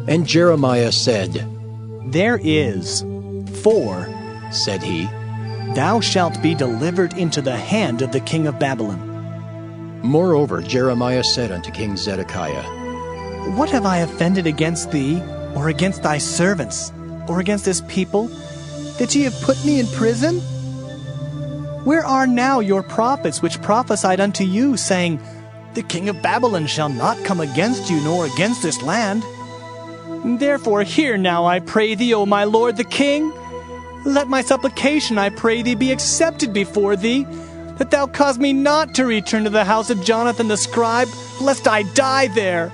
And Jeremiah said, There is. For, said he, Thou shalt be delivered into the hand of the king of Babylon. Moreover, Jeremiah said unto King Zedekiah, What have I offended against thee, or against thy servants, or against this people, that ye have put me in prison? Where are now your prophets which prophesied unto you, saying, The king of Babylon shall not come against you, nor against this land? Therefore hear now, I pray thee, O my lord the king. Let my supplication, I pray thee, be accepted before thee, that thou cause me not to return to the house of Jonathan the scribe, lest I die there.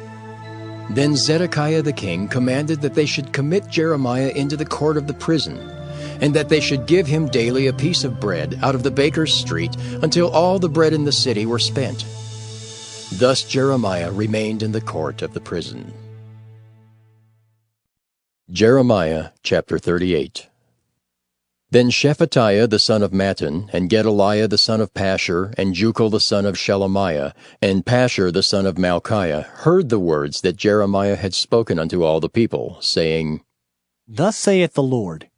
Then Zedekiah the king commanded that they should commit Jeremiah into the court of the prison, and that they should give him daily a piece of bread out of the baker's street, until all the bread in the city were spent. Thus Jeremiah remained in the court of the prison. Jeremiah chapter 38. Then Shephatiah the son of Mattan, and Gedaliah the son of Pasture, and Jucal the son of Shelemiah, and Pasture the son of Malchiah heard the words that Jeremiah had spoken unto all the people, saying, Thus saith the Lord,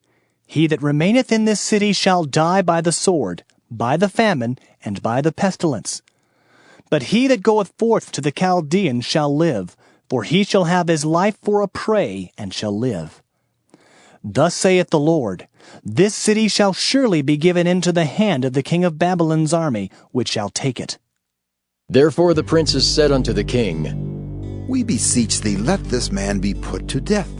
He that remaineth in this city shall die by the sword, by the famine, and by the pestilence. But he that goeth forth to the Chaldeans shall live, for he shall have his life for a prey, and shall live. Thus saith the Lord, This city shall surely be given into the hand of the king of Babylon's army, which shall take it. Therefore the princes said unto the king, We beseech thee, let this man be put to death.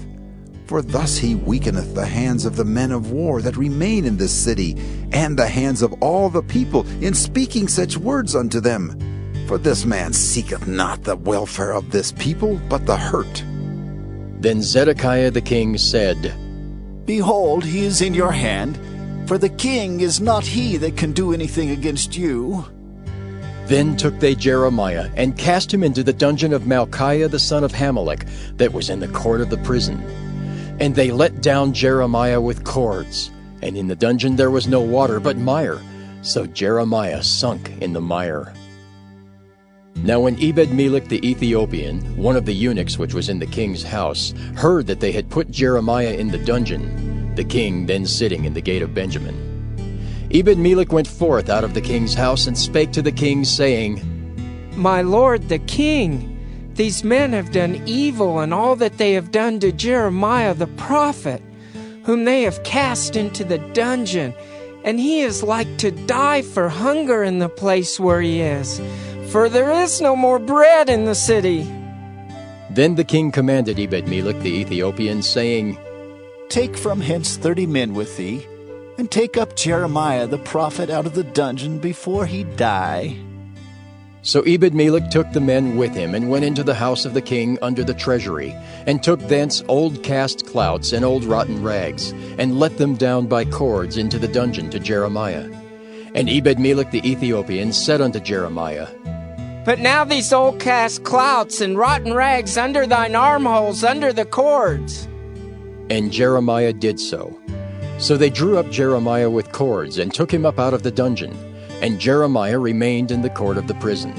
For thus he weakeneth the hands of the men of war that remain in this city, and the hands of all the people, in speaking such words unto them. For this man seeketh not the welfare of this people, but the hurt. Then Zedekiah the king said, Behold, he is in your hand, for the king is not he that can do anything against you. Then took they Jeremiah, and cast him into the dungeon of Malchiah the son of Hamelech, that was in the court of the prison. And they let down Jeremiah with cords, and in the dungeon there was no water but mire, so Jeremiah sunk in the mire. Now when Ebed-Melech the Ethiopian, one of the eunuchs which was in the king's house, heard that they had put Jeremiah in the dungeon, the king then sitting in the gate of Benjamin, Ebed-Melech went forth out of the king's house and spake to the king, saying, My lord the king, these men have done evil in all that they have done to Jeremiah the prophet, whom they have cast into the dungeon, and he is like to die for hunger in the place where he is. For there is no more bread in the city. Then the king commanded Ebed-Melech the Ethiopian, saying, Take from hence 30 men with thee, and take up Jeremiah the prophet out of the dungeon before he die. So Ebed-Melech took the men with him, and went into the house of the king under the treasury, and took thence old cast clouts and old rotten rags, and let them down by cords into the dungeon to Jeremiah. And Ebed-Melech the Ethiopian said unto Jeremiah, Put now these old cast clouts and rotten rags under thine armholes, under the cords. And Jeremiah did so. So they drew up Jeremiah with cords, and took him up out of the dungeon. and Jeremiah remained in the court of the prison.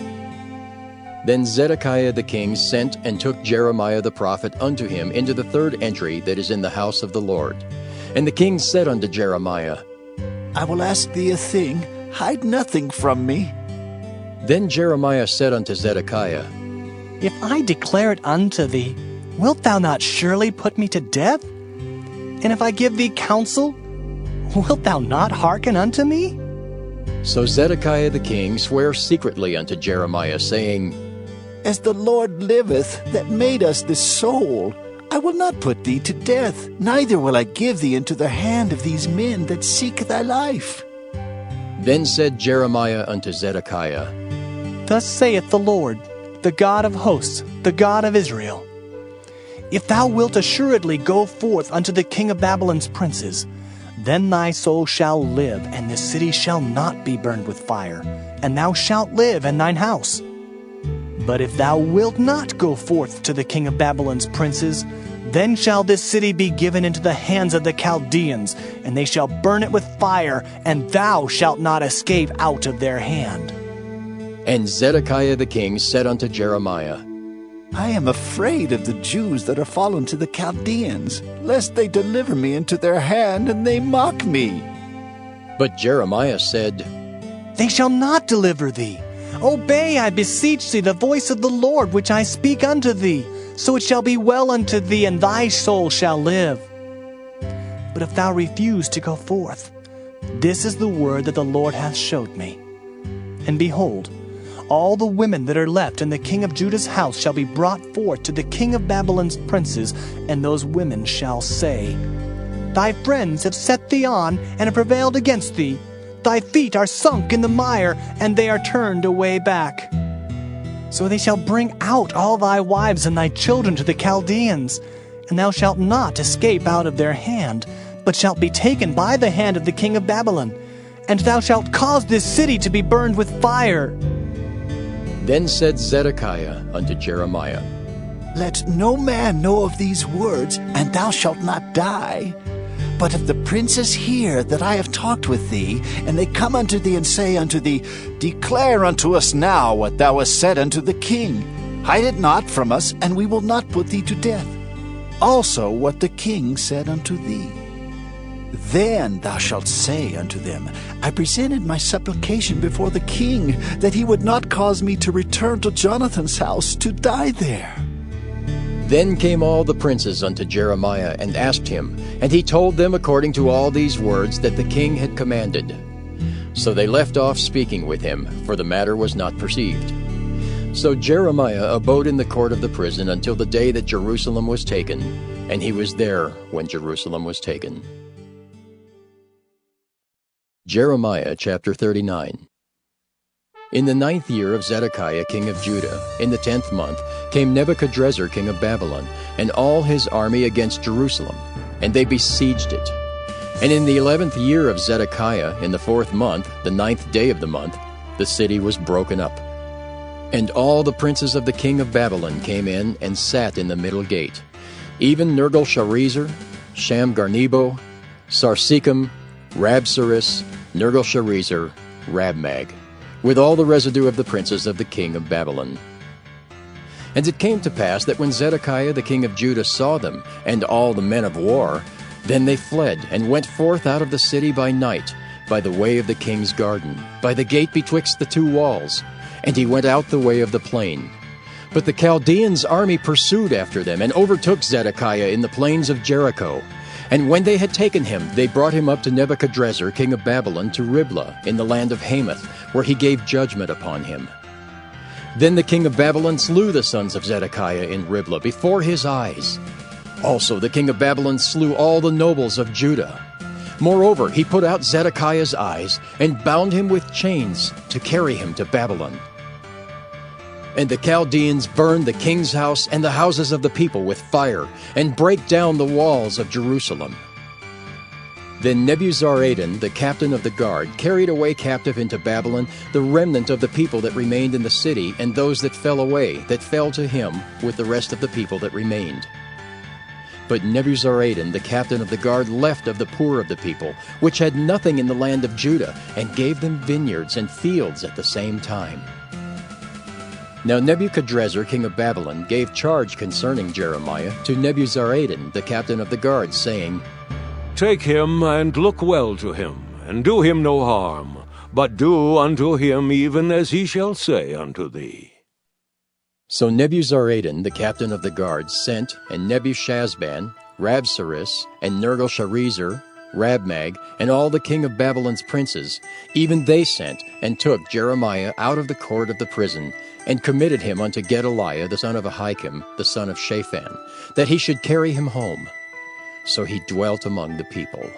Then Zedekiah the king sent and took Jeremiah the prophet unto him into the third entry that is in the house of the Lord. And the king said unto Jeremiah, I will ask thee a thing, hide nothing from me. Then Jeremiah said unto Zedekiah, If I declare it unto thee, wilt thou not surely put me to death? And if I give thee counsel, wilt thou not hearken unto me? So Zedekiah the king sware secretly unto Jeremiah, saying, As the Lord liveth, that made us this soul, I will not put thee to death, neither will I give thee into the hand of these men that seek thy life. Then said Jeremiah unto Zedekiah, Thus saith the Lord, the God of hosts, the God of Israel, If thou wilt assuredly go forth unto the king of Babylon's princes, then thy soul shall live, and this city shall not be burned with fire, and thou shalt live in thine house. But if thou wilt not go forth to the king of Babylon's princes, then shall this city be given into the hands of the Chaldeans, and they shall burn it with fire, and thou shalt not escape out of their hand. And Zedekiah the king said unto Jeremiah, I am afraid of the Jews that are fallen to the Chaldeans, lest they deliver me into their hand, and they mock me. But Jeremiah said, They shall not deliver thee. Obey, I beseech thee, the voice of the Lord, which I speak unto thee. So it shall be well unto thee, and thy soul shall live. But if thou refuse to go forth, this is the word that the Lord hath showed me. And behold, all the women that are left in the king of Judah's house shall be brought forth to the king of Babylon's princes, and those women shall say, Thy friends have set thee on, and have prevailed against thee. Thy feet are sunk in the mire, and they are turned away back. So they shall bring out all thy wives and thy children to the Chaldeans, and thou shalt not escape out of their hand, but shalt be taken by the hand of the king of Babylon, and thou shalt cause this city to be burned with fire. Then said Zedekiah unto Jeremiah, Let no man know of these words, and thou shalt not die. But if the princes hear that I have talked with thee, and they come unto thee and say unto thee, Declare unto us now what thou hast said unto the king. Hide it not from us, and we will not put thee to death. Also what the king said unto thee. Then thou shalt say unto them, I presented my supplication before the king, that he would not cause me to return to Jonathan's house to die there. Then came all the princes unto Jeremiah and asked him, and he told them according to all these words that the king had commanded. So they left off speaking with him, for the matter was not perceived. So Jeremiah abode in the court of the prison until the day that Jerusalem was taken, and he was there when Jerusalem was taken. Jeremiah chapter 39. In the 9th year of Zedekiah king of Judah, in the 10th month, came Nebuchadrezzar king of Babylon, and all his army against Jerusalem, and they besieged it. And in the 11th year of Zedekiah, in the 4th month, the 9th day of the month, the city was broken up. And all the princes of the king of Babylon came in and sat in the middle gate, even Nergal-Sharezer, Shamgar-Nebo, Sarsekim, Rabsaris, Nergal-Sharezer, Rabmag, with all the residue of the princes of the king of Babylon. And it came to pass that when Zedekiah the king of Judah saw them, and all the men of war, then they fled, and went forth out of the city by night, by the way of the king's garden, by the gate betwixt the two walls, and he went out the way of the plain. But the Chaldeans' army pursued after them, and overtook Zedekiah in the plains of Jericho. And when they had taken him, they brought him up to Nebuchadrezzar king of Babylon to Riblah in the land of Hamath, where he gave judgment upon him. Then the king of Babylon slew the sons of Zedekiah in Riblah before his eyes. Also the king of Babylon slew all the nobles of Judah. Moreover, he put out Zedekiah's eyes, and bound him with chains to carry him to Babylon. And the Chaldeans burned the king's house and the houses of the people with fire, and brake down the walls of Jerusalem. Then Nebuzaradan, the captain of the guard, carried away captive into Babylon the remnant of the people that remained in the city, and those that fell away, that fell to him with the rest of the people that remained. But Nebuzaradan, the captain of the guard, left of the poor of the people, which had nothing in the land of Judah, and gave them vineyards and fields at the same time. Now Nebuchadrezzar, king of Babylon, gave charge concerning Jeremiah to Nebuzaradan, the captain of the guard, saying, Take him, and look well to him, and do him no harm, but do unto him even as he shall say unto thee. So Nebuzaradan, the captain of the guard, sent, and Nebuchadnezzar, Rabsaris, and Nergal-Sharezer, Rabmag, and all the king of Babylon's princes, even they sent, and took Jeremiah out of the court of the prison, and committed him unto Gedaliah the son of Ahikam, the son of Shaphan, that he should carry him home. So he dwelt among the people.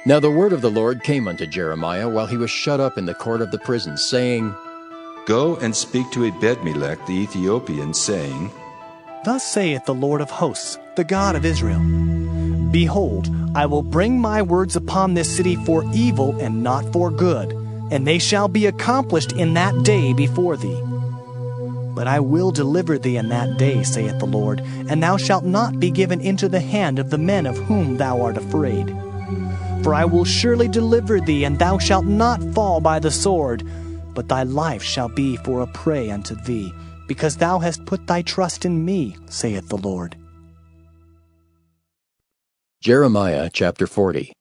Now the word of the Lord came unto Jeremiah while he was shut up in the court of the prison, saying, Go and speak to Ebed-melech the Ethiopian, saying, Thus saith the Lord of hosts, the God of Israel, Behold, I will bring my words upon this city for evil and not for good, and they shall be accomplished in that day before thee. But I will deliver thee in that day, saith the Lord, and thou shalt not be given into the hand of the men of whom thou art afraid. For I will surely deliver thee, and thou shalt not fall by the sword, but thy life shall be for a prey unto thee, because thou hast put thy trust in me, saith the Lord. Jeremiah chapter 40.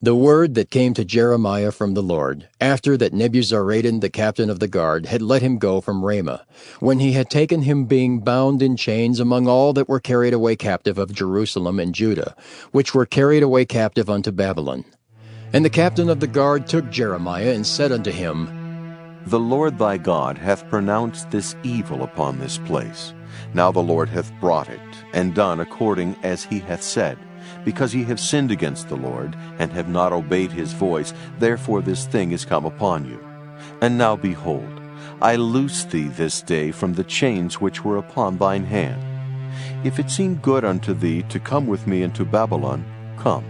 The word that came to Jeremiah from the Lord, after that Nebuzaradan the captain of the guard had let him go from Ramah, when he had taken him being bound in chains among all that were carried away captive of Jerusalem and Judah, which were carried away captive unto Babylon. And the captain of the guard took Jeremiah, and said unto him, The Lord thy God hath pronounced this evil upon this place. Now the Lord hath brought it, and done according as he hath said. Because ye have sinned against the Lord, and have not obeyed his voice, therefore this thing is come upon you. And now behold, I loose thee this day from the chains which were upon thine hand. If it seem good unto thee to come with me into Babylon, come,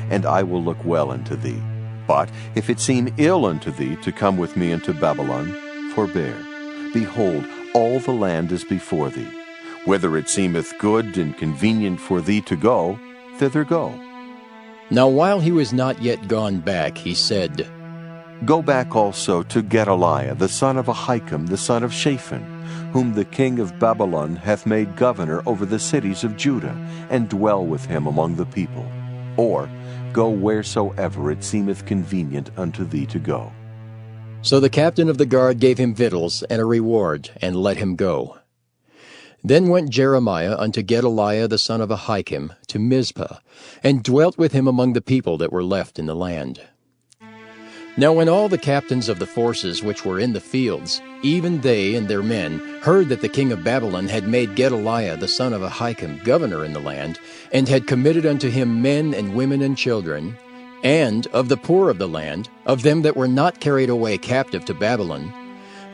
and I will look well unto thee. But if it seem ill unto thee to come with me into Babylon, forbear. Behold, all the land is before thee. Whether it seemeth good and convenient for thee to go, thither go. Now while he was not yet gone back, he said, Go back also to Gedaliah the son of Ahikam the son of Shaphan, whom the king of Babylon hath made governor over the cities of Judah, and dwell with him among the people. Or go wheresoever it seemeth convenient unto thee to go. So the captain of the guard gave him victuals and a reward, and let him go. Then went Jeremiah unto Gedaliah the son of Ahikam to Mizpah, and dwelt with him among the people that were left in the land. Now when all the captains of the forces which were in the fields, even they and their men, heard that the king of Babylon had made Gedaliah the son of Ahikam governor in the land, and had committed unto him men and women and children, and of the poor of the land, of them that were not carried away captive to Babylon,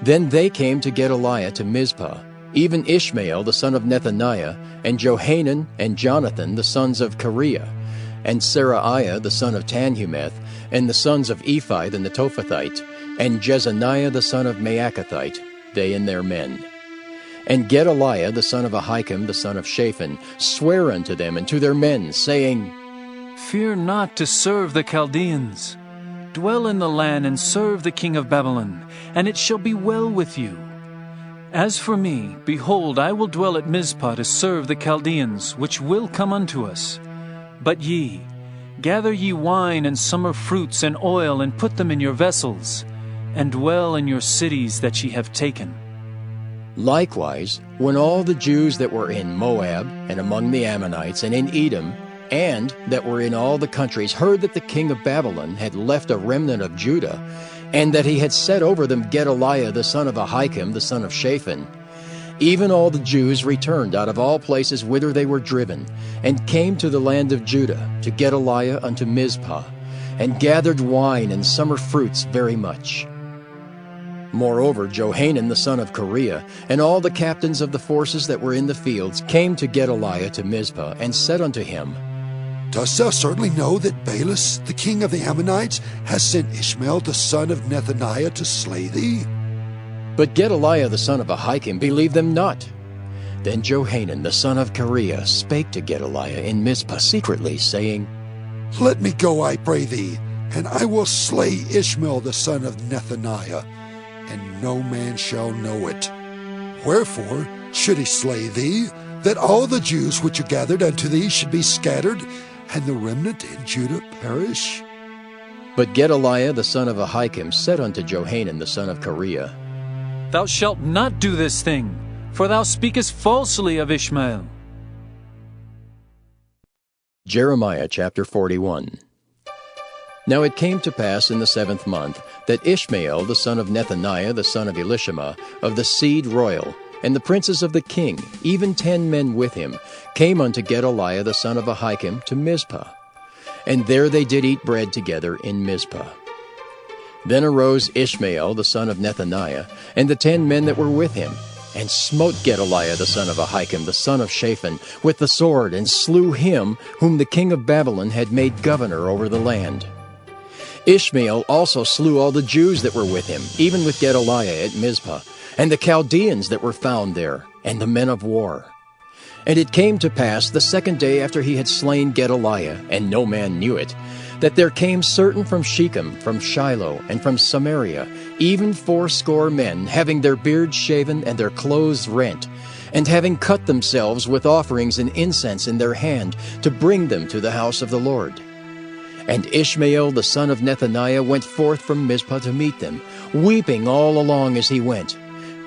then they came to Gedaliah to Mizpah, even Ishmael the son of Nethaniah, and Johanan and Jonathan the sons of Kareah, and Seraiah the son of Tanhumeth, and the sons of Ephai the Netophathite, and Jezaniah the son of Maacathite, they and their men. And Gedaliah the son of Ahikam the son of Shaphan sware unto them and to their men, saying, Fear not to serve the Chaldeans. Dwell in the land and serve the king of Babylon, and it shall be well with you. As for me, behold, I will dwell at Mizpah to serve the Chaldeans, which will come unto us. But ye, gather ye wine and summer fruits and oil, and put them in your vessels, and dwell in your cities that ye have taken. Likewise, when all the Jews that were in Moab, and among the Ammonites, and in Edom, and that were in all the countries, heard that the king of Babylon had left a remnant of Judah, and that he had set over them Gedaliah the son of Ahikam the son of Shaphan, even all the Jews returned out of all places whither they were driven, and came to the land of Judah, to Gedaliah unto Mizpah, and gathered wine and summer fruits very much. Moreover, Johanan the son of Kareah, and all the captains of the forces that were in the fields, came to Gedaliah to Mizpah, and said unto him, Dost thou certainly know that Baalis, the king of the Ammonites, has sent Ishmael the son of Nethaniah to slay thee? But Gedaliah the son of Ahikam believed them not. Then Johanan the son of Kareah spake to Gedaliah in Mizpah secretly, saying, Let me go, I pray thee, and I will slay Ishmael the son of Nethaniah, and no man shall know it. Wherefore should he slay thee, that all the Jews which are gathered unto thee should be scattered, and the remnant in Judah perish? But Gedaliah the son of Ahikam said unto Johanan the son of Kareah, Thou shalt not do this thing, for thou speakest falsely of Ishmael. Jeremiah chapter 41. Now it came to pass in the 7th month that Ishmael the son of Nethaniah the son of Elishama of the seed royal, and the princes of the king, even 10 men with him, came unto Gedaliah the son of Ahikam to Mizpah. And there they did eat bread together in Mizpah. Then arose Ishmael the son of Nethaniah, and the 10 men that were with him, and smote Gedaliah the son of Ahikam the son of Shaphan with the sword, and slew him whom the king of Babylon had made governor over the land. Ishmael also slew all the Jews that were with him, even with Gedaliah at Mizpah, and the Chaldeans that were found there, and the men of war. And it came to pass the 2nd day after he had slain Gedaliah, and no man knew it, that there came certain from Shechem, from Shiloh, and from Samaria, even 80 men, having their beards shaven and their clothes rent, and having cut themselves with offerings and incense in their hand, to bring them to the house of the Lord. And Ishmael the son of Nethaniah went forth from Mizpah to meet them, weeping all along as he went.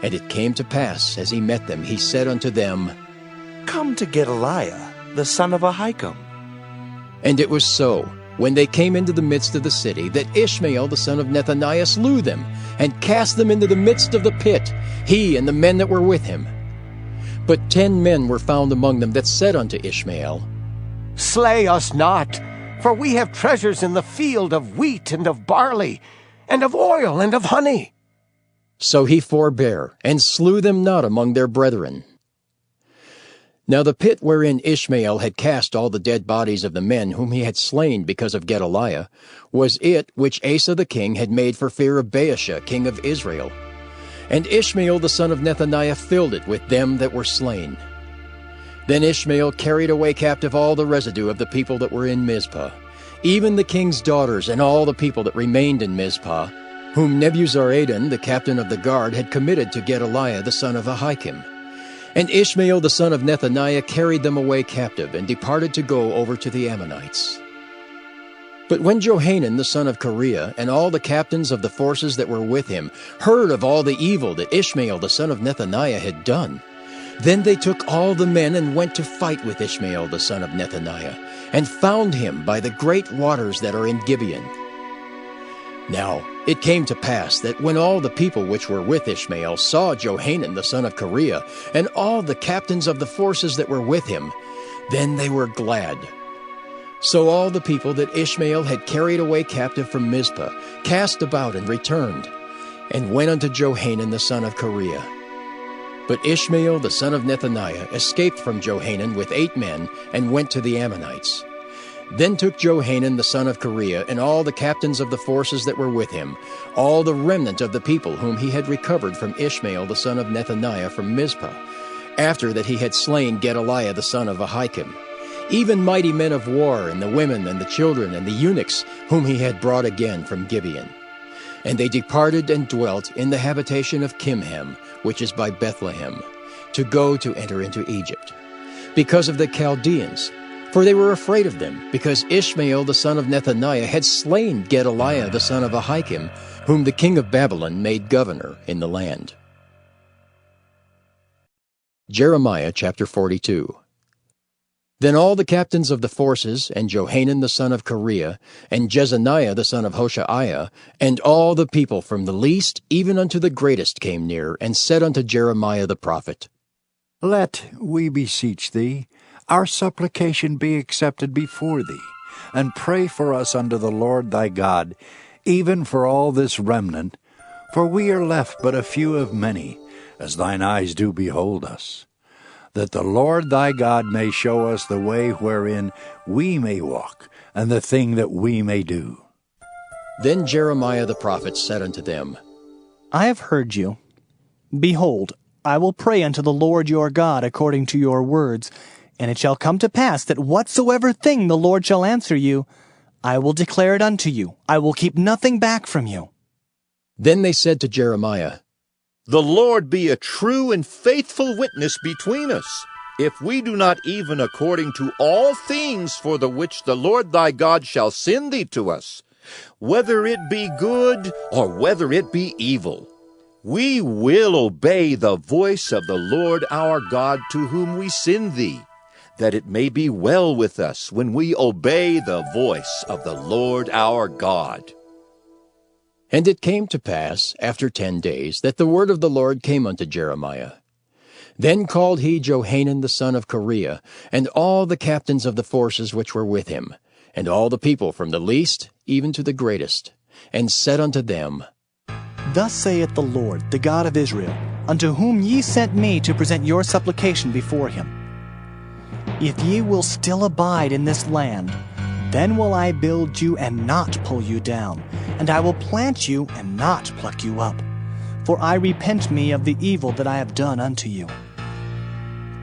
And it came to pass, as he met them, he said unto them, Come to Gedaliah, the son of Ahikam. And it was so, when they came into the midst of the city, that Ishmael the son of Nethaniah slew them, and cast them into the midst of the pit, he and the men that were with him. But 10 men were found among them that said unto Ishmael, Slay us not, for we have treasures in the field of wheat and of barley, and of oil and of honey. So he forbare, and slew them not among their brethren. Now the pit wherein Ishmael had cast all the dead bodies of the men whom he had slain because of Gedaliah was it which Asa the king had made for fear of Baasha king of Israel. And Ishmael the son of Nethaniah filled it with them that were slain. Then Ishmael carried away captive all the residue of the people that were in Mizpah, even the king's daughters and all the people that remained in Mizpah, whom Nebuzaradan the captain of the guard had committed to Gedaliah the son of Ahikam. And Ishmael the son of Nethaniah carried them away captive, and departed to go over to the Ammonites. But when Johanan the son of Kareah and all the captains of the forces that were with him heard of all the evil that Ishmael the son of Nethaniah had done, then they took all the men and went to fight with Ishmael the son of Nethaniah, and found him by the great waters that are in Gibeon. Now it came to pass that when all the people which were with Ishmael saw Johanan the son of Kareah, and all the captains of the forces that were with him, then they were glad. So all the people that Ishmael had carried away captive from Mizpah cast about and returned, and went unto Johanan the son of Kareah. But Ishmael the son of Nethaniah escaped from Johanan with 8 men, and went to the Ammonites. Then took Johanan the son of Kareah and all the captains of the forces that were with him, all the remnant of the people whom he had recovered from Ishmael the son of Nethaniah from Mizpah, after that he had slain Gedaliah the son of Ahikam, even mighty men of war, and the women and the children and the eunuchs whom he had brought again from Gibeon. And they departed and dwelt in the habitation of Kimham, which is by Bethlehem, to go to enter into Egypt, because of the Chaldeans. For they were afraid of them, because Ishmael the son of Nethaniah had slain Gedaliah the son of Ahikam, whom the king of Babylon made governor in the land. Jeremiah chapter 42. Then all the captains of the forces, and Johanan the son of Kareah, and Jezaniah the son of Hoshaiah, and all the people from the least even unto the greatest came near, and said unto Jeremiah the prophet, Let, we beseech thee, our supplication be accepted before thee, and pray for us unto the Lord thy God, even for all this remnant, for we are left but a few of many, as thine eyes do behold us, that the Lord thy God may show us the way wherein we may walk, and the thing that we may do. Then Jeremiah the prophet said unto them, I have heard you. Behold, I will pray unto the Lord your God according to your words, and it shall come to pass that whatsoever thing the Lord shall answer you, I will declare it unto you. I will keep nothing back from you. Then they said to Jeremiah, The Lord be a true and faithful witness between us, if we do not even according to all things for the which the Lord thy God shall send thee to us, whether it be good or whether it be evil. We will obey the voice of the Lord our God to whom we send thee, that it may be well with us when we obey the voice of the Lord our God. And it came to pass, after 10 days, that the word of the Lord came unto Jeremiah. Then called he Johanan the son of Kareah, and all the captains of the forces which were with him, and all the people from the least even to the greatest, and said unto them, Thus saith the Lord, the God of Israel, unto whom ye sent me to present your supplication before him. If ye will still abide in this land, then will I build you and not pull you down, and I will plant you and not pluck you up. For I repent me of the evil that I have done unto you.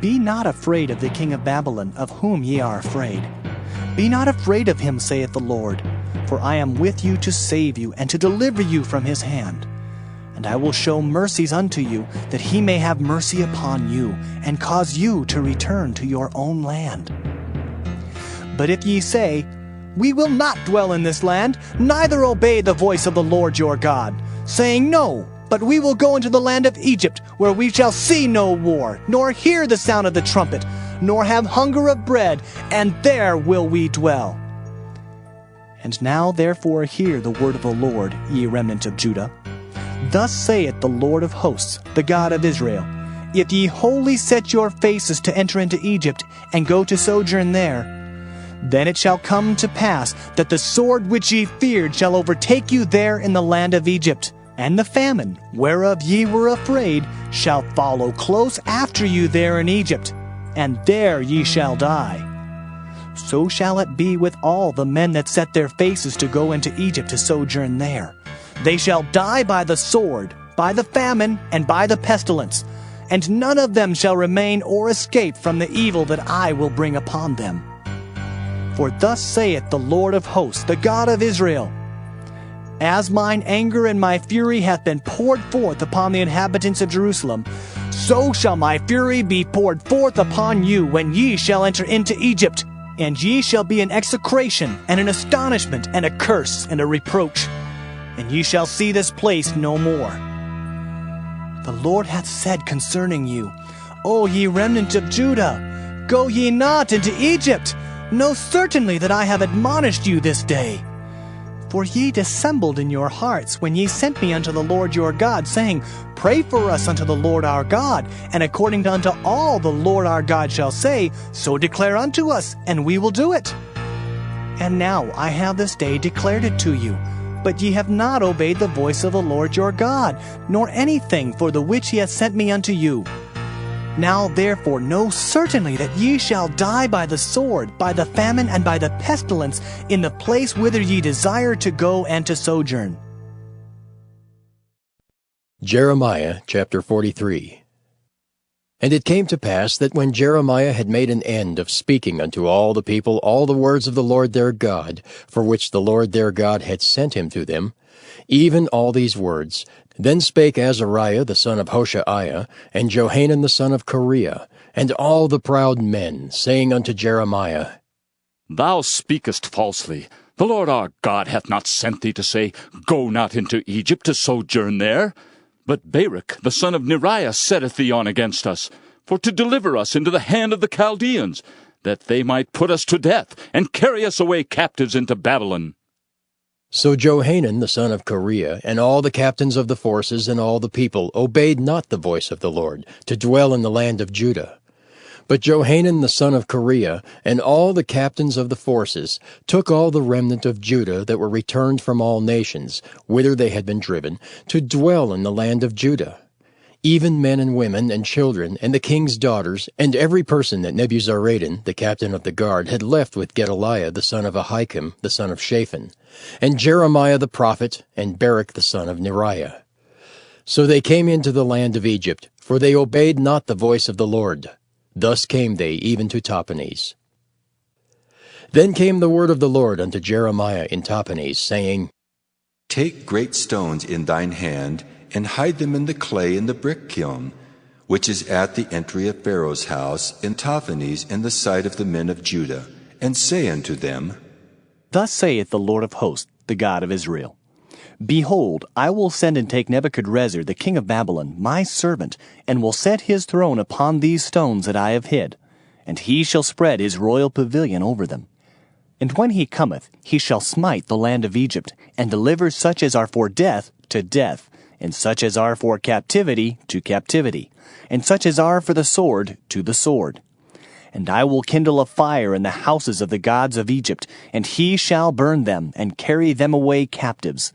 Be not afraid of the king of Babylon, of whom ye are afraid. Be not afraid of him, saith the Lord, for I am with you to save you and to deliver you from his hand. And I will show mercies unto you, that he may have mercy upon you, and cause you to return to your own land. But if ye say, We will not dwell in this land, neither obey the voice of the Lord your God, saying, No, but we will go into the land of Egypt, where we shall see no war, nor hear the sound of the trumpet, nor have hunger of bread, and there will we dwell. And now therefore hear the word of the Lord, ye remnant of Judah. Thus saith the Lord of hosts, the God of Israel, If ye wholly set your faces to enter into Egypt, and go to sojourn there, then it shall come to pass that the sword which ye feared shall overtake you there in the land of Egypt, and the famine, whereof ye were afraid, shall follow close after you there in Egypt, and there ye shall die. So shall it be with all the men that set their faces to go into Egypt to sojourn there. They shall die by the sword, by the famine, and by the pestilence, and none of them shall remain or escape from the evil that I will bring upon them. For thus saith the Lord of hosts, the God of Israel, As mine anger and my fury hath been poured forth upon the inhabitants of Jerusalem, so shall my fury be poured forth upon you when ye shall enter into Egypt, and ye shall be an execration, and an astonishment, and a curse, and a reproach, and ye shall see this place no more. The Lord hath said concerning you, O ye remnant of Judah, go ye not into Egypt. Know certainly that I have admonished you this day. For ye dissembled in your hearts when ye sent me unto the Lord your God, saying, Pray for us unto the Lord our God, and according unto all the Lord our God shall say, so declare unto us, and we will do it. And now I have this day declared it to you, but ye have not obeyed the voice of the Lord your God, nor anything for the which he hath sent me unto you. Now therefore know certainly that ye shall die by the sword, by the famine, and by the pestilence, in the place whither ye desire to go and to sojourn. Jeremiah chapter 43. And it came to pass that when Jeremiah had made an end of speaking unto all the people all the words of the Lord their God, for which the Lord their God had sent him to them, even all these words, then spake Azariah the son of Hoshaiah, and Johanan the son of Kareah, and all the proud men, saying unto Jeremiah, Thou speakest falsely. The Lord our God hath not sent thee to say, Go not into Egypt to sojourn there. But Baruch the son of Neriah setteth thee on against us, for to deliver us into the hand of the Chaldeans, that they might put us to death, and carry us away captives into Babylon. So Johanan the son of Kareah, and all the captains of the forces, and all the people, obeyed not the voice of the Lord, to dwell in the land of Judah. But Johanan the son of Kareah, and all the captains of the forces, took all the remnant of Judah that were returned from all nations, whither they had been driven, to dwell in the land of Judah, even men and women and children, and the king's daughters, and every person that Nebuzaradan, the captain of the guard, had left with Gedaliah the son of Ahikam, the son of Shaphan, and Jeremiah the prophet, and Baruch the son of Neriah. So they came into the land of Egypt, For they obeyed not the voice of the Lord. Thus came they even to Tahpanhes. Then came the word of the Lord unto Jeremiah in Tahpanhes, saying, Take great stones in thine hand, and hide them in the clay in the brick kiln, which is at the entry of Pharaoh's house in Tahpanhes in the sight of the men of Judah, and say unto them, Thus saith the Lord of hosts, the God of Israel, Behold, I will send and take Nebuchadrezzar the king of Babylon, my servant, and will set his throne upon these stones that I have hid, and he shall spread his royal pavilion over them. And when he cometh, he shall smite the land of Egypt, and deliver such as are for death to death, and such as are for captivity to captivity, and such as are for the sword to the sword. And I will kindle a fire in the houses of the gods of Egypt, and he shall burn them, and carry them away captives.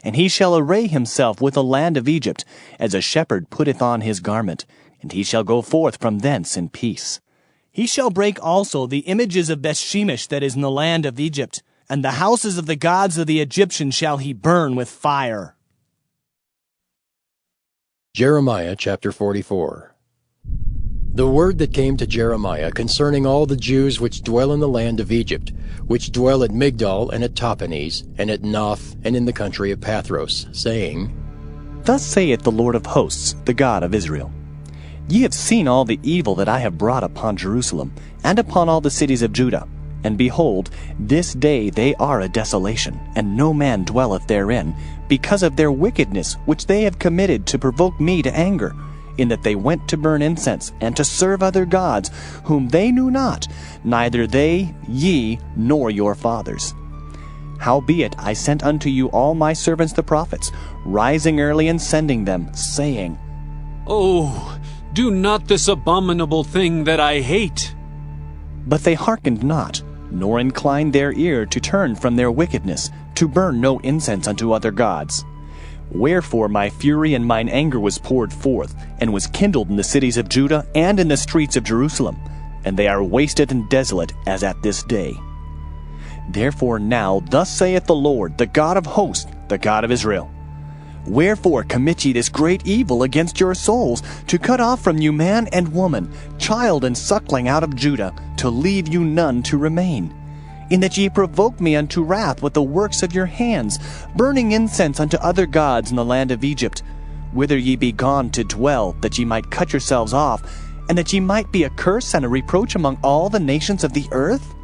And he shall array himself with the land of Egypt, as a shepherd putteth on his garment, and he shall go forth from thence in peace. He shall break also the images of Bethshemesh that is in the land of Egypt, and the houses of the gods of the Egyptians shall he burn with fire. Jeremiah chapter 44. The word that came to Jeremiah concerning all the Jews which dwell in the land of Egypt, which dwell at Migdol and at Tahpanhes, and at Noth, and in the country of Pathros, saying, Thus saith the Lord of hosts, the God of Israel, Ye have seen all the evil that I have brought upon Jerusalem, and upon all the cities of Judah. And behold, this day they are a desolation, and no man dwelleth therein, because of their wickedness which they have committed to provoke me to anger, in that they went to burn incense, and to serve other gods, whom they knew not, neither they, ye, nor your fathers. Howbeit I sent unto you all my servants the prophets, rising early and sending them, saying, Oh, do not this abominable thing that I hate. But they hearkened not, nor inclined their ear to turn from their wickedness, to burn no incense unto other gods. Wherefore my fury and mine anger was poured forth, and was kindled in the cities of Judah and in the streets of Jerusalem, and they are wasted and desolate as at this day. Therefore now thus saith the Lord, the God of hosts, the God of Israel, Wherefore commit ye this great evil against your souls, to cut off from you man and woman, child and suckling out of Judah, to leave you none to remain? In that ye provoke me unto wrath with the works of your hands, burning incense unto other gods in the land of Egypt, whither ye be gone to dwell, that ye might cut yourselves off, and that ye might be a curse and a reproach among all the nations of the earth?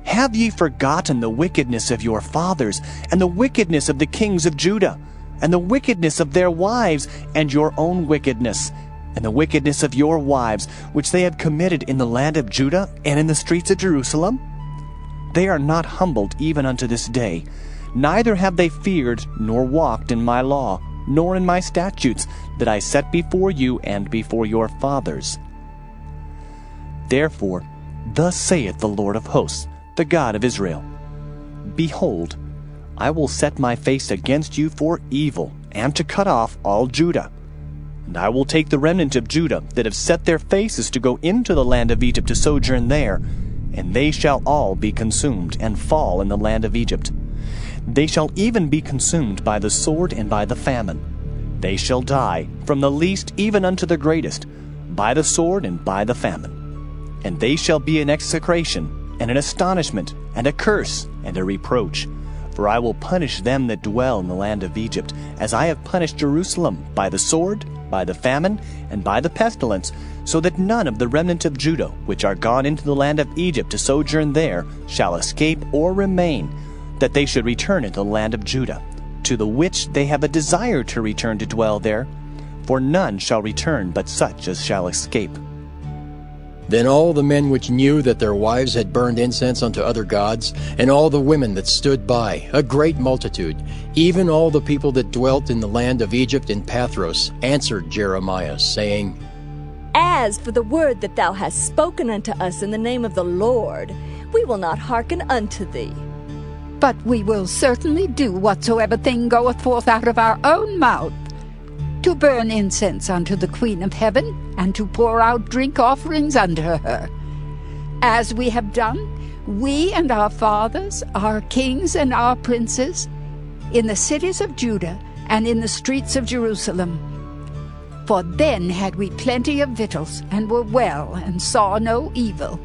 Have ye forgotten the wickedness of your fathers, and the wickedness of the kings of Judah, and the wickedness of their wives, and your own wickedness, and the wickedness of your wives, which they have committed in the land of Judah and in the streets of Jerusalem? They are not humbled even unto this day, neither have they feared nor walked in my law, nor in my statutes, that I set before you and before your fathers. Therefore, thus saith the Lord of hosts, the God of Israel, Behold, I will set my face against you for evil, and to cut off all Judah. And I will take the remnant of Judah that have set their faces to go into the land of Egypt to sojourn there, and they shall all be consumed, and fall in the land of Egypt. They shall even be consumed by the sword and by the famine. They shall die, from the least even unto the greatest, by the sword and by the famine. And they shall be an execration, and an astonishment, and a curse, and a reproach. For I will punish them that dwell in the land of Egypt, as I have punished Jerusalem, by the sword, by the famine, and by the pestilence, so that none of the remnant of Judah, which are gone into the land of Egypt to sojourn there, shall escape or remain, that they should return into the land of Judah, to the which they have a desire to return to dwell there. For none shall return but such as shall escape. Then all the men which knew that their wives had burned incense unto other gods, and all the women that stood by, a great multitude, even all the people that dwelt in the land of Egypt in Pathros, answered Jeremiah, saying, As for the word that thou hast spoken unto us in the name of the Lord, we will not hearken unto thee. But we will certainly do whatsoever thing goeth forth out of our own mouth, to burn incense unto the Queen of Heaven, and to pour out drink offerings unto her. As we have done, we and our fathers, our kings and our princes, in the cities of Judah and in the streets of Jerusalem. For then had we plenty of victuals, and were well, and saw no evil.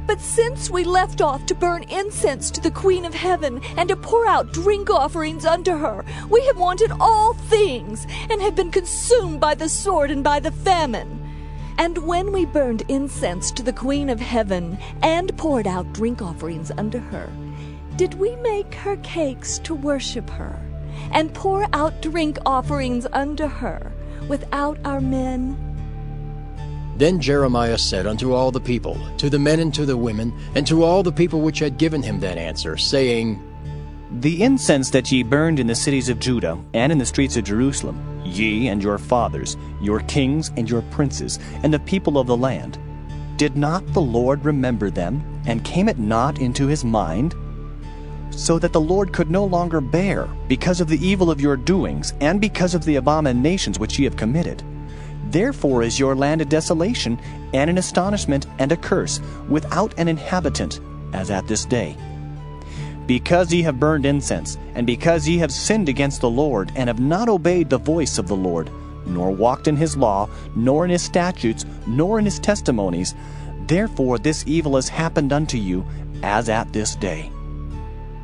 But since we left off to burn incense to the Queen of Heaven, and to pour out drink offerings unto her, we have wanted all things, and have been consumed by the sword and by the famine. And when we burned incense to the Queen of Heaven, and poured out drink offerings unto her, did we make her cakes to worship her, and pour out drink offerings unto her, without our men? Then Jeremiah said unto all the people, to the men and to the women, and to all the people which had given him that answer, saying, The incense that ye burned in the cities of Judah, and in the streets of Jerusalem, ye and your fathers, your kings and your princes, and the people of the land, did not the Lord remember them, and came it not into his mind? So that the Lord could no longer bear, because of the evil of your doings, and because of the abominations which ye have committed. Therefore is your land a desolation, and an astonishment, and a curse, without an inhabitant, as at this day. Because ye have burned incense, and because ye have sinned against the Lord, and have not obeyed the voice of the Lord, nor walked in his law, nor in his statutes, nor in his testimonies, therefore this evil has happened unto you, as at this day.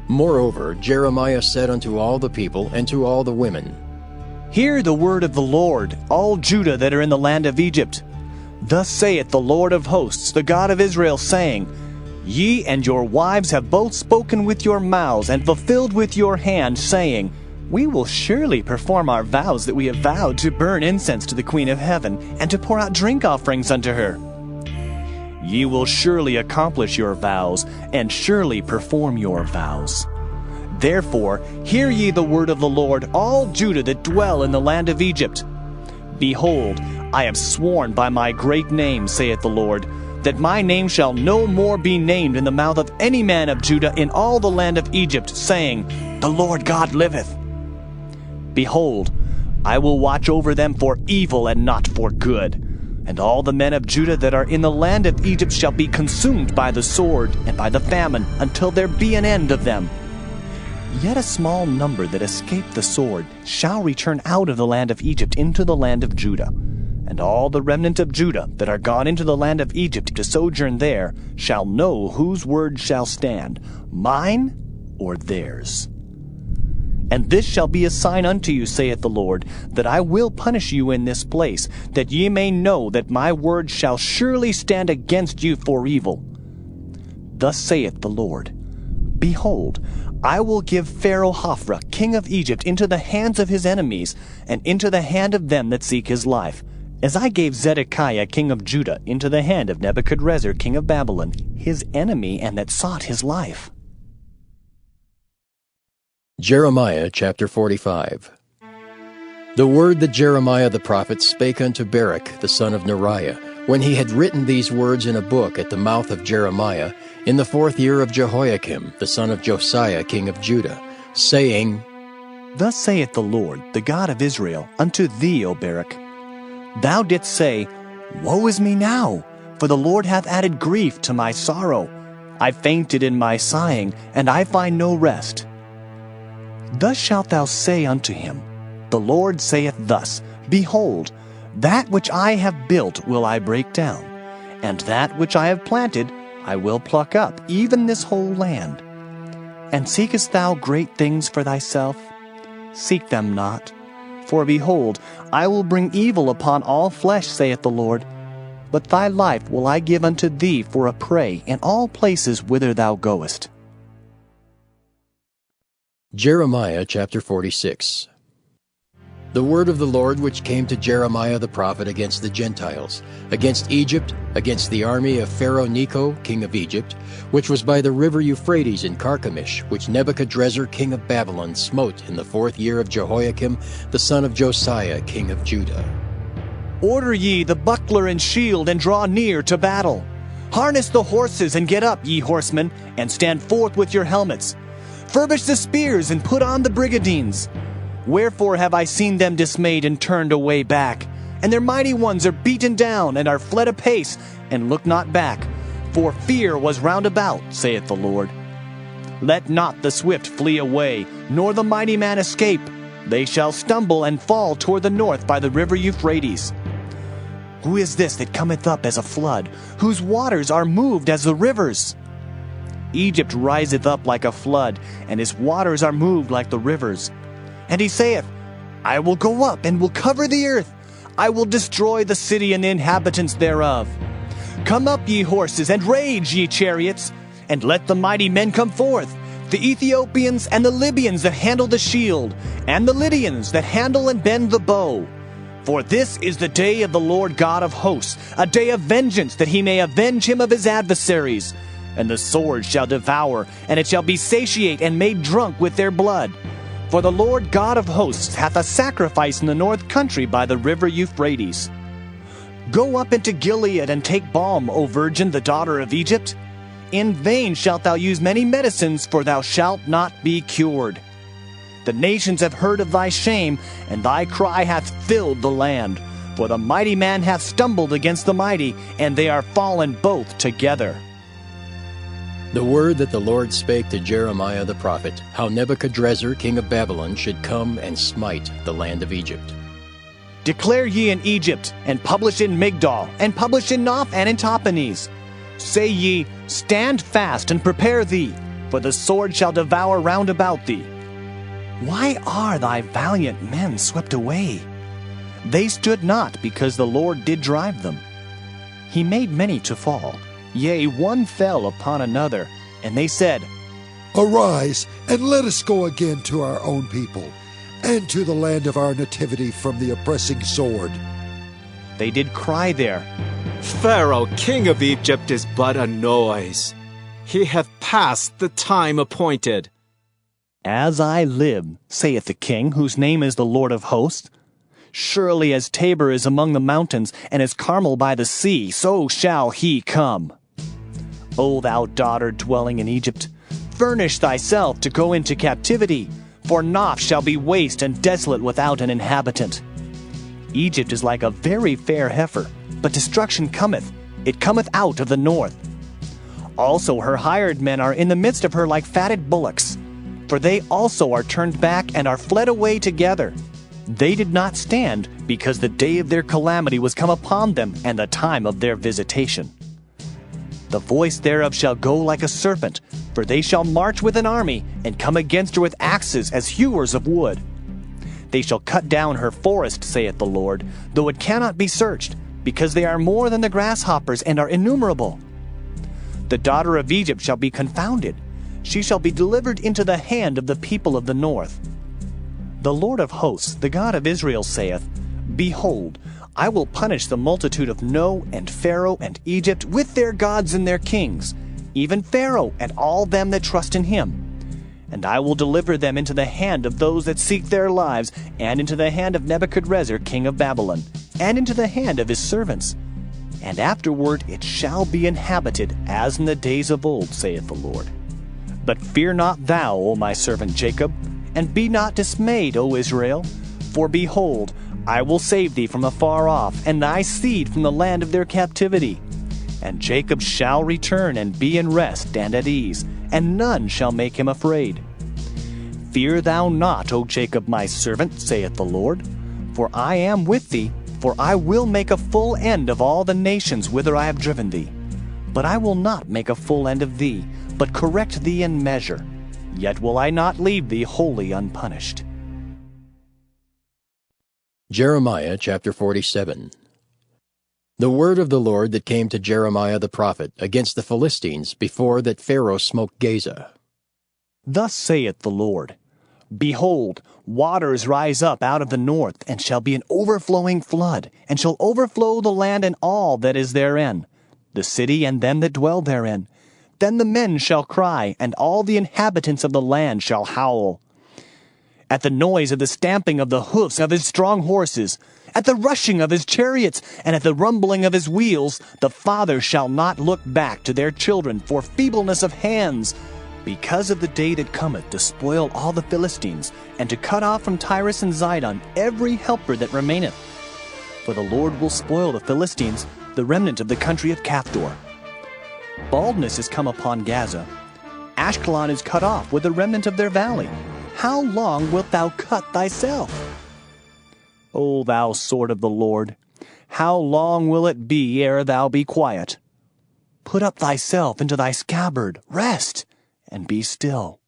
Moreover, Jeremiah said unto all the people and to all the women, Hear the word of the Lord, all Judah that are in the land of Egypt. Thus saith the Lord of hosts, the God of Israel, saying, Ye and your wives have both spoken with your mouths, and fulfilled with your hand, saying, We will surely perform our vows that we have vowed, to burn incense to the Queen of Heaven, and to pour out drink offerings unto her. Ye will surely accomplish your vows, and surely perform your vows. Therefore, hear ye the word of the Lord, all Judah that dwell in the land of Egypt. Behold, I have sworn by my great name, saith the Lord, that my name shall no more be named in the mouth of any man of Judah in all the land of Egypt, saying, The Lord God liveth. Behold, I will watch over them for evil and not for good. And all the men of Judah that are in the land of Egypt shall be consumed by the sword and by the famine, until there be an end of them. Yet a small number that escape the sword shall return out of the land of Egypt into the land of Judah. And all the remnant of Judah that are gone into the land of Egypt to sojourn there shall know whose word shall stand, mine or theirs. And this shall be a sign unto you, saith the Lord, that I will punish you in this place, that ye may know that my word shall surely stand against you for evil. Thus saith the Lord, Behold, I will give Pharaoh Hophra, king of Egypt, into the hands of his enemies, and into the hand of them that seek his life, as I gave Zedekiah, king of Judah, into the hand of Nebuchadrezzar, king of Babylon, his enemy, and that sought his life. Jeremiah chapter 45. The word that Jeremiah the prophet spake unto Baruch the son of Neriah, when he had written these words in a book at the mouth of Jeremiah, in the 4th year of Jehoiakim the son of Josiah king of Judah, saying, Thus saith the Lord, the God of Israel, unto thee, O Baruch, Thou didst say, Woe is me now, for the Lord hath added grief to my sorrow. I fainted in my sighing, and I find no rest. Thus shalt thou say unto him, The Lord saith thus, Behold, that which I have built will I break down, and that which I have planted I will pluck up, even this whole land. And seekest thou great things for thyself? Seek them not. For behold, I will bring evil upon all flesh, saith the Lord. But thy life will I give unto thee for a prey in all places whither thou goest. Jeremiah chapter 46. The word of the Lord which came to Jeremiah the prophet against the Gentiles, against Egypt, against the army of Pharaoh Necho, king of Egypt, which was by the river Euphrates in Carchemish, which Nebuchadrezzar king of Babylon smote in the 4th year of Jehoiakim, the son of Josiah, king of Judah. Order ye the buckler and shield, and draw near to battle. Harness the horses, and get up, ye horsemen, and stand forth with your helmets. Furbish the spears, and put on the brigadines. Wherefore have I seen them dismayed and turned away back? And their mighty ones are beaten down, and are fled apace, and look not back. For fear was round about, saith the Lord. Let not the swift flee away, nor the mighty man escape. They shall stumble and fall toward the north by the river Euphrates. Who is this that cometh up as a flood, whose waters are moved as the rivers? Egypt riseth up like a flood, and his waters are moved like the rivers. And he saith, I will go up and will cover the earth. I will destroy the city and the inhabitants thereof. Come up, ye horses, and rage, ye chariots, and let the mighty men come forth, the Ethiopians and the Libyans that handle the shield, and the Lydians that handle and bend the bow. For this is the day of the Lord God of hosts, a day of vengeance, that he may avenge him of his adversaries. And the sword shall devour, and it shall be satiate and made drunk with their blood. For the Lord God of hosts hath a sacrifice in the north country by the river Euphrates. Go up into Gilead and take balm, O virgin, the daughter of Egypt. In vain shalt thou use many medicines, for thou shalt not be cured. The nations have heard of thy shame, and thy cry hath filled the land. For the mighty man hath stumbled against the mighty, and they are fallen both together. The word that the Lord spake to Jeremiah the prophet, how Nebuchadrezzar king of Babylon should come and smite the land of Egypt. Declare ye in Egypt, and publish in Migdol, and publish in Noph and in Tahpanhes. Say ye, Stand fast and prepare thee, for the sword shall devour round about thee. Why are thy valiant men swept away? They stood not, because the Lord did drive them. He made many to fall. Yea, one fell upon another, and they said, Arise, and let us go again to our own people, and to the land of our nativity from the oppressing sword. They did cry there, Pharaoh, king of Egypt, is but a noise. He hath passed the time appointed. As I live, saith the king, whose name is the Lord of hosts, surely as Tabor is among the mountains, and as Carmel by the sea, so shall he come. O thou daughter dwelling in Egypt, furnish thyself to go into captivity, for Noph shall be waste and desolate without an inhabitant. Egypt is like a very fair heifer, but destruction cometh. It cometh out of the north. Also her hired men are in the midst of her like fatted bullocks, for they also are turned back and are fled away together. They did not stand, because the day of their calamity was come upon them, and the time of their visitation. The voice thereof shall go like a serpent, for they shall march with an army, and come against her with axes as hewers of wood. They shall cut down her forest, saith the Lord, though it cannot be searched, because they are more than the grasshoppers, and are innumerable. The daughter of Egypt shall be confounded. She shall be delivered into the hand of the people of the north. The Lord of hosts, the God of Israel, saith, Behold, I will punish the multitude of No, and Pharaoh, and Egypt, with their gods and their kings, even Pharaoh, and all them that trust in him. And I will deliver them into the hand of those that seek their lives, and into the hand of Nebuchadrezzar king of Babylon, and into the hand of his servants. And afterward it shall be inhabited, as in the days of old, saith the Lord. But fear not thou, O my servant Jacob, and be not dismayed, O Israel. For behold, I will save thee from afar off, and thy seed from the land of their captivity. And Jacob shall return and be in rest and at ease, and none shall make him afraid. Fear thou not, O Jacob my servant, saith the Lord, for I am with thee, for I will make a full end of all the nations whither I have driven thee. But I will not make a full end of thee, but correct thee in measure. Yet will I not leave thee wholly unpunished. Jeremiah chapter 47. The word of the Lord that came to Jeremiah the prophet against the Philistines before that Pharaoh smote Gaza. Thus saith the Lord, Behold, waters rise up out of the north, and shall be an overflowing flood, and shall overflow the land and all that is therein, the city and them that dwell therein. Then the men shall cry, and all the inhabitants of the land shall howl. At the noise of the stamping of the hoofs of his strong horses, at the rushing of his chariots, and at the rumbling of his wheels, the fathers shall not look back to their children for feebleness of hands, because of the day that cometh to spoil all the Philistines, and to cut off from Tyrus and Zidon every helper that remaineth. For the Lord will spoil the Philistines, the remnant of the country of Caphtor. Baldness is come upon Gaza. Ashkelon is cut off with the remnant of their valley. how long wilt thou cut thyself? O thou sword of the Lord, how long will it be ere thou be quiet? Put up thyself into thy scabbard, rest, and be still.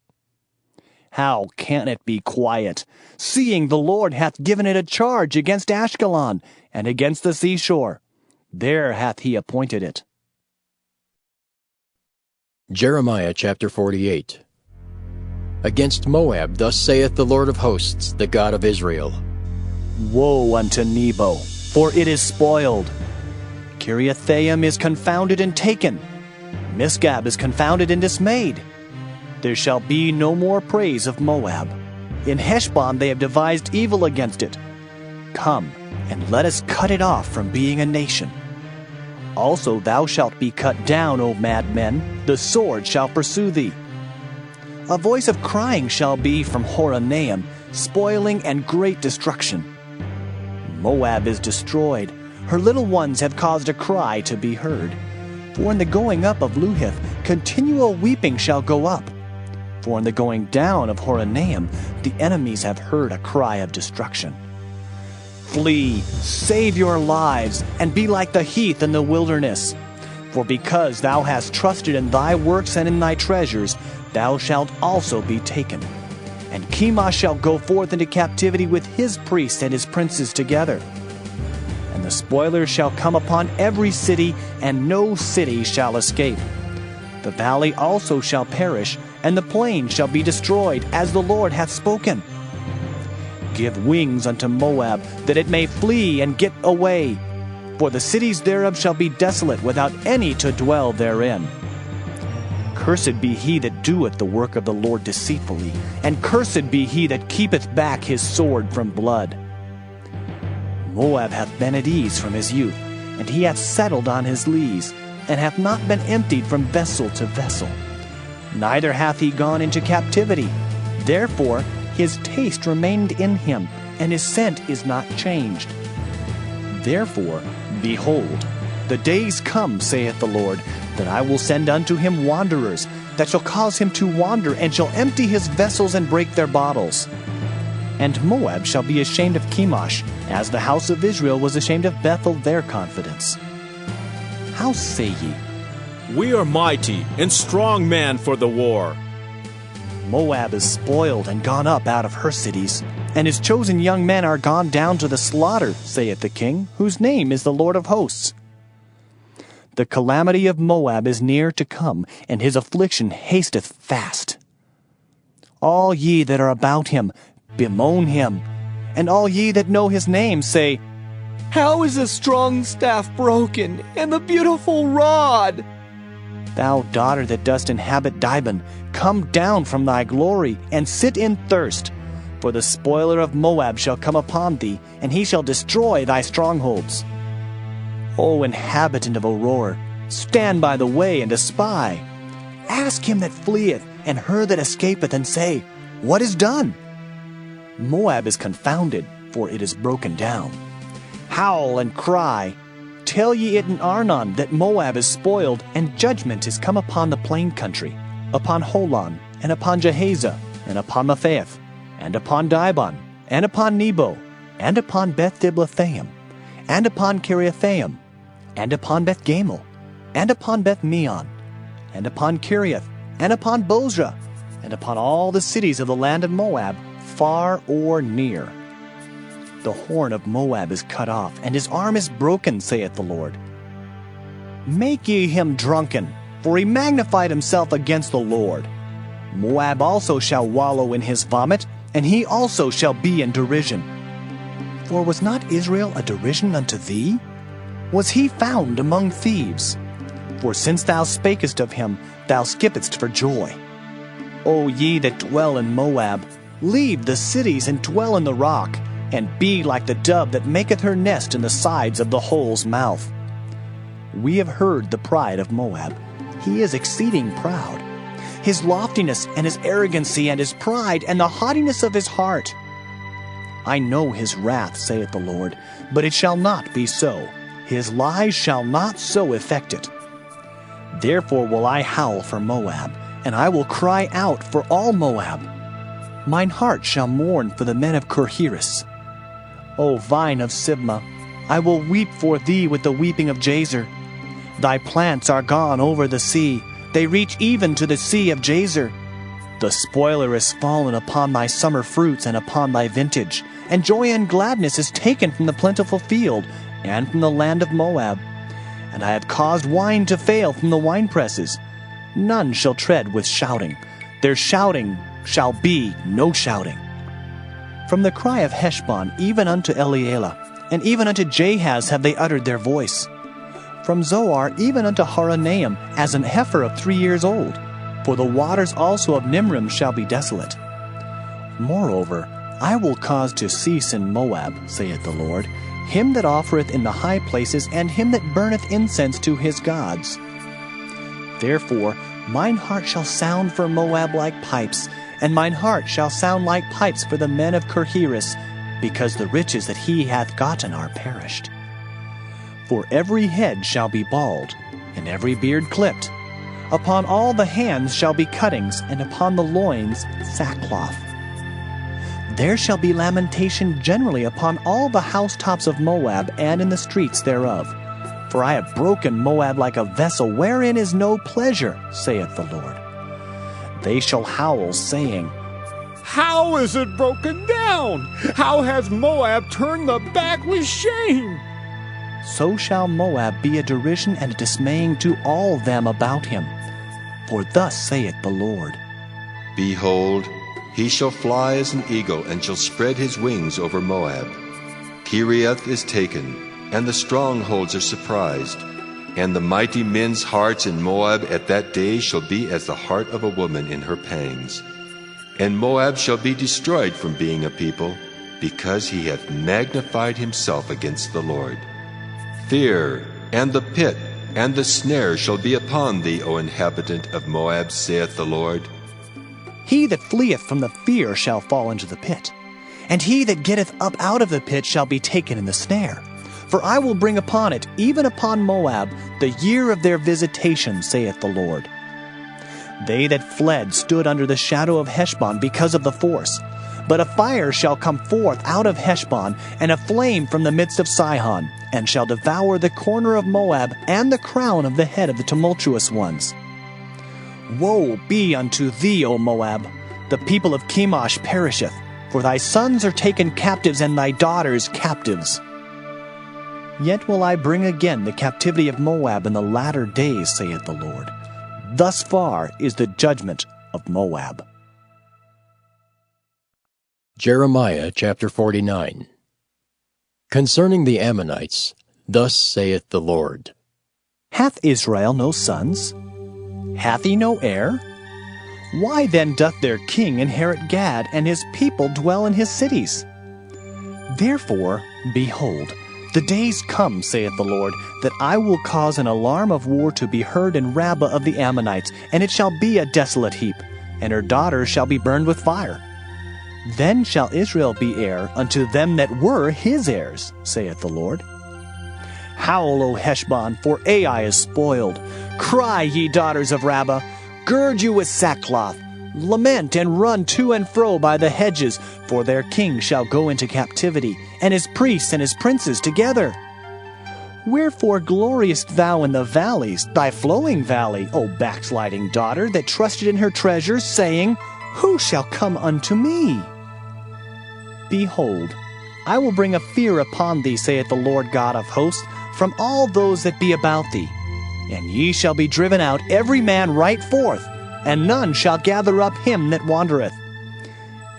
How can it be quiet, seeing the Lord hath given it a charge against Ashkelon and against the seashore? There hath he appointed it. Jeremiah chapter 48. Against Moab thus saith the Lord of hosts, the God of Israel. Woe unto Nebo, for it is spoiled. Kiriathaim is confounded and taken. Misgab is confounded and dismayed. There shall be no more praise of Moab. In Heshbon they have devised evil against it. Come, and let us cut it off from being a nation. Also thou shalt be cut down, O madmen, the sword shall pursue thee. A voice of crying shall be from Horonaim, spoiling and great destruction. Moab is destroyed, her little ones have caused a cry to be heard. For in the going up of Luhith, continual weeping shall go up. For in the going down of Horonaim, the enemies have heard a cry of destruction. Flee, save your lives, and be like the heath in the wilderness. For because thou hast trusted in thy works and in thy treasures, thou shalt also be taken. And Chemosh shall go forth into captivity with his priests and his princes together. And the spoilers shall come upon every city, and no city shall escape. The valley also shall perish, and the plain shall be destroyed, as the Lord hath spoken. Give wings unto Moab, that it may flee and get away. For the cities thereof shall be desolate, without any to dwell therein. Cursed be he that doeth the work of the Lord deceitfully, and cursed be he that keepeth back his sword from blood. Moab hath been at ease from his youth, and he hath settled on his lees, and hath not been emptied from vessel to vessel. Neither hath he gone into captivity. Therefore his taste remained in him, and his scent is not changed. Therefore, behold, the days come, saith the Lord, that I will send unto him wanderers, that shall cause him to wander, and shall empty his vessels and break their bottles. And Moab shall be ashamed of Chemosh, as the house of Israel was ashamed of Bethel their confidence. How say ye? We are mighty and strong men for the war. Moab is spoiled and gone up out of her cities, and his chosen young men are gone down to the slaughter, saith the king, whose name is the Lord of hosts. The calamity of Moab is near to come, and his affliction hasteth fast. All ye that are about him, bemoan him, and all ye that know his name say, How is the strong staff broken, and the beautiful rod? Thou daughter that dost inhabit Dibon, come down from thy glory, and sit in thirst. For the spoiler of Moab shall come upon thee, and he shall destroy thy strongholds. O inhabitant of Aurora, stand by the way and espy. Ask him that fleeth, and her that escapeth, and say, What is done? Moab is confounded, for it is broken down. Howl and cry. Tell ye it in Arnon that Moab is spoiled, and judgment is come upon the plain country, upon Holon, and upon Jahaza, and upon Mephaeth, and upon Dibon, and upon Nebo, and upon Beth-Diblathaim, and upon Kiriathaim, and upon Beth-Gamel, and upon Beth-Meon, and upon Kiriath, and upon Bozrah, and upon all the cities of the land of Moab, far or near. The horn of Moab is cut off, and his arm is broken, saith the Lord. Make ye him drunken, for he magnified himself against the Lord. Moab also shall wallow in his vomit, and he also shall be in derision. For was not Israel a derision unto thee? Was he found among thieves? For since thou spakest of him, thou skippedst for joy. O ye that dwell in Moab, leave the cities and dwell in the rock, and be like the dove that maketh her nest in the sides of the hole's mouth. We have heard the pride of Moab. He is exceeding proud. His loftiness and his arrogancy and his pride and the haughtiness of his heart. I know his wrath, saith the Lord, but it shall not be so. His lies shall not so effect it. Therefore will I howl for Moab, and I will cry out for all Moab. Mine heart shall mourn for the men of Kirheres. O vine of Sibmah, I will weep for thee with the weeping of Jazer. Thy plants are gone over the sea, they reach even to the sea of Jazer. The spoiler is fallen upon thy summer fruits and upon thy vintage, and joy and gladness is taken from the plentiful field and from the land of Moab. And I have caused wine to fail from the winepresses. None shall tread with shouting. Their shouting shall be no shouting. From the cry of Heshbon even unto Elealeh, and even unto Jahaz have they uttered their voice. From Zoar even unto Horonaim, as an heifer of 3 years old. For the waters also of Nimrim shall be desolate. Moreover, I will cause to cease in Moab, saith the Lord, him that offereth in the high places, and him that burneth incense to his gods. Therefore mine heart shall sound for Moab like pipes, and mine heart shall sound like pipes for the men of Kirheres, because the riches that he hath gotten are perished. For every head shall be bald, and every beard clipped. Upon all the hands shall be cuttings, and upon the loins sackcloth. There shall be lamentation generally upon all the housetops of Moab, and in the streets thereof. For I have broken Moab like a vessel wherein is no pleasure, saith the Lord. They shall howl, saying, How is it broken down? How hath Moab turned the back with shame? So shall Moab be a derision and a dismaying to all them about him. For thus saith the Lord. Behold, he shall fly as an eagle, and shall spread his wings over Moab. Kiriath is taken, and the strongholds are surprised. And the mighty men's hearts in Moab at that day shall be as the heart of a woman in her pangs. And Moab shall be destroyed from being a people, because he hath magnified himself against the Lord. Fear, and the pit, and the snare shall be upon thee, O inhabitant of Moab, saith the Lord. He that fleeth from the fear shall fall into the pit, and he that getteth up out of the pit shall be taken in the snare. For I will bring upon it, even upon Moab, the year of their visitation, saith the Lord. They that fled stood under the shadow of Heshbon because of the force. But a fire shall come forth out of Heshbon, and a flame from the midst of Sihon, and shall devour the corner of Moab, and the crown of the head of the tumultuous ones. Woe be unto thee, O Moab! The people of Chemosh perisheth, for thy sons are taken captives, and thy daughters captives. Yet will I bring again the captivity of Moab in the latter days, saith the Lord. Thus far is the judgment of Moab. Jeremiah chapter 49. Concerning the Ammonites, thus saith the Lord. Hath Israel no sons? Hath he no heir? Why then doth their king inherit Gad, and his people dwell in his cities? Therefore, behold, the days come, saith the Lord, that I will cause an alarm of war to be heard in Rabbah of the Ammonites, and it shall be a desolate heap, and her daughters shall be burned with fire. Then shall Israel be heir unto them that were his heirs, saith the Lord. Howl, O Heshbon, for Ai is spoiled. Cry, ye daughters of Rabbah, gird you with sackcloth. Lament and run to and fro by the hedges, for their king shall go into captivity, and his priests and his princes together. Wherefore gloriest thou in the valleys, thy flowing valley, O backsliding daughter, that trusted in her treasures, saying, Who shall come unto me? Behold, I will bring a fear upon thee, saith the Lord God of hosts, from all those that be about thee. And ye shall be driven out every man right forth, and none shall gather up him that wandereth.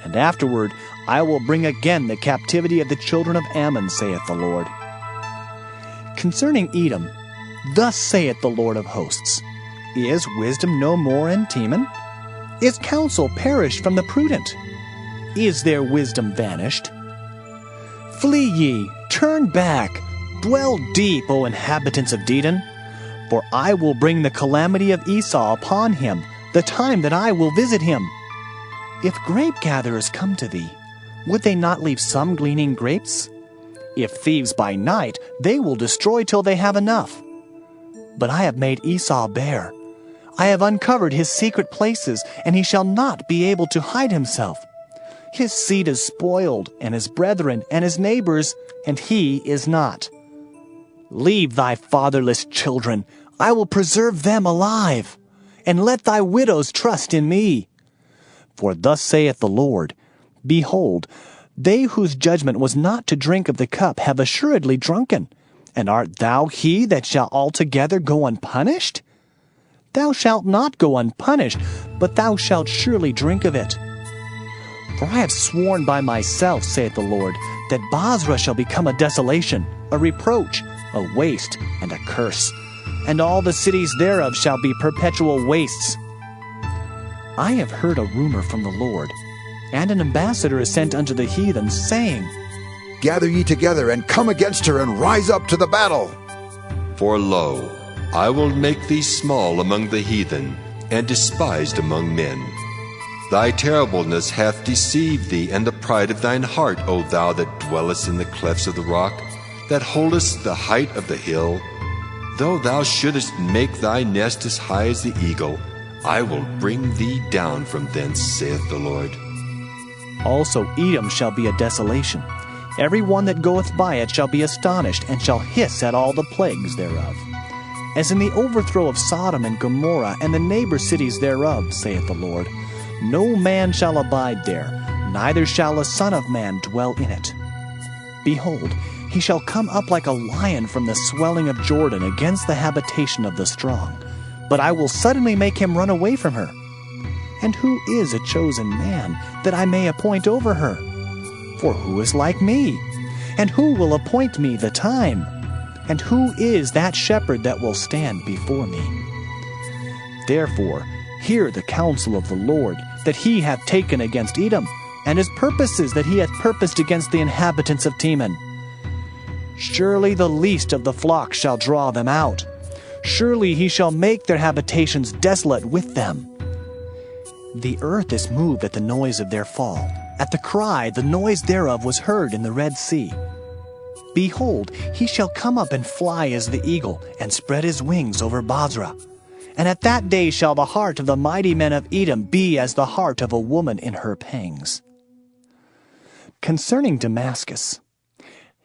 And afterward I will bring again the captivity of the children of Ammon, saith the Lord. Concerning Edom, thus saith the Lord of hosts, Is wisdom no more in Teman? Is counsel perished from the prudent? Is their wisdom vanished? Flee ye, turn back, dwell deep, O inhabitants of Dedan, for I will bring the calamity of Esau upon him, the time that I will visit him. If grape gatherers come to thee, would they not leave some gleaning grapes? If thieves by night, they will destroy till they have enough. But I have made Esau bare. I have uncovered his secret places, and he shall not be able to hide himself. His seed is spoiled, and his brethren and his neighbors, and he is not. Leave thy fatherless children, I will preserve them alive, and let thy widows trust in me. For thus saith the Lord, Behold, they whose judgment was not to drink of the cup have assuredly drunken. And art thou he that shall altogether go unpunished? Thou shalt not go unpunished, but thou shalt surely drink of it. For I have sworn by myself, saith the Lord, that Bozrah shall become a desolation, a reproach, a waste, and a curse, and all the cities thereof shall be perpetual wastes. I have heard a rumor from the Lord, and an ambassador is sent unto the heathen, saying, Gather ye together, and come against her, and rise up to the battle. For lo, I will make thee small among the heathen, and despised among men. Thy terribleness hath deceived thee, and the pride of thine heart, O thou that dwellest in the clefts of the rock, that holdest the height of the hill. Though thou shouldest make thy nest as high as the eagle, I will bring thee down from thence, saith the Lord. Also Edom shall be a desolation. Every one that goeth by it shall be astonished, and shall hiss at all the plagues thereof. As in the overthrow of Sodom and Gomorrah, and the neighbor cities thereof, saith the Lord, no man shall abide there, neither shall a son of man dwell in it. Behold, he shall come up like a lion from the swelling of Jordan against the habitation of the strong. But I will suddenly make him run away from her. And who is a chosen man, that I may appoint over her? For who is like me? And who will appoint me the time? And who is that shepherd that will stand before me? Therefore, hear the counsel of the Lord, that he hath taken against Edom, and his purposes that he hath purposed against the inhabitants of Teman. Surely the least of the flock shall draw them out. Surely he shall make their habitations desolate with them. The earth is moved at the noise of their fall. At the cry, the noise thereof was heard in the Red Sea. Behold, he shall come up and fly as the eagle, and spread his wings over Bozrah. And at that day shall the heart of the mighty men of Edom be as the heart of a woman in her pangs. Concerning Damascus,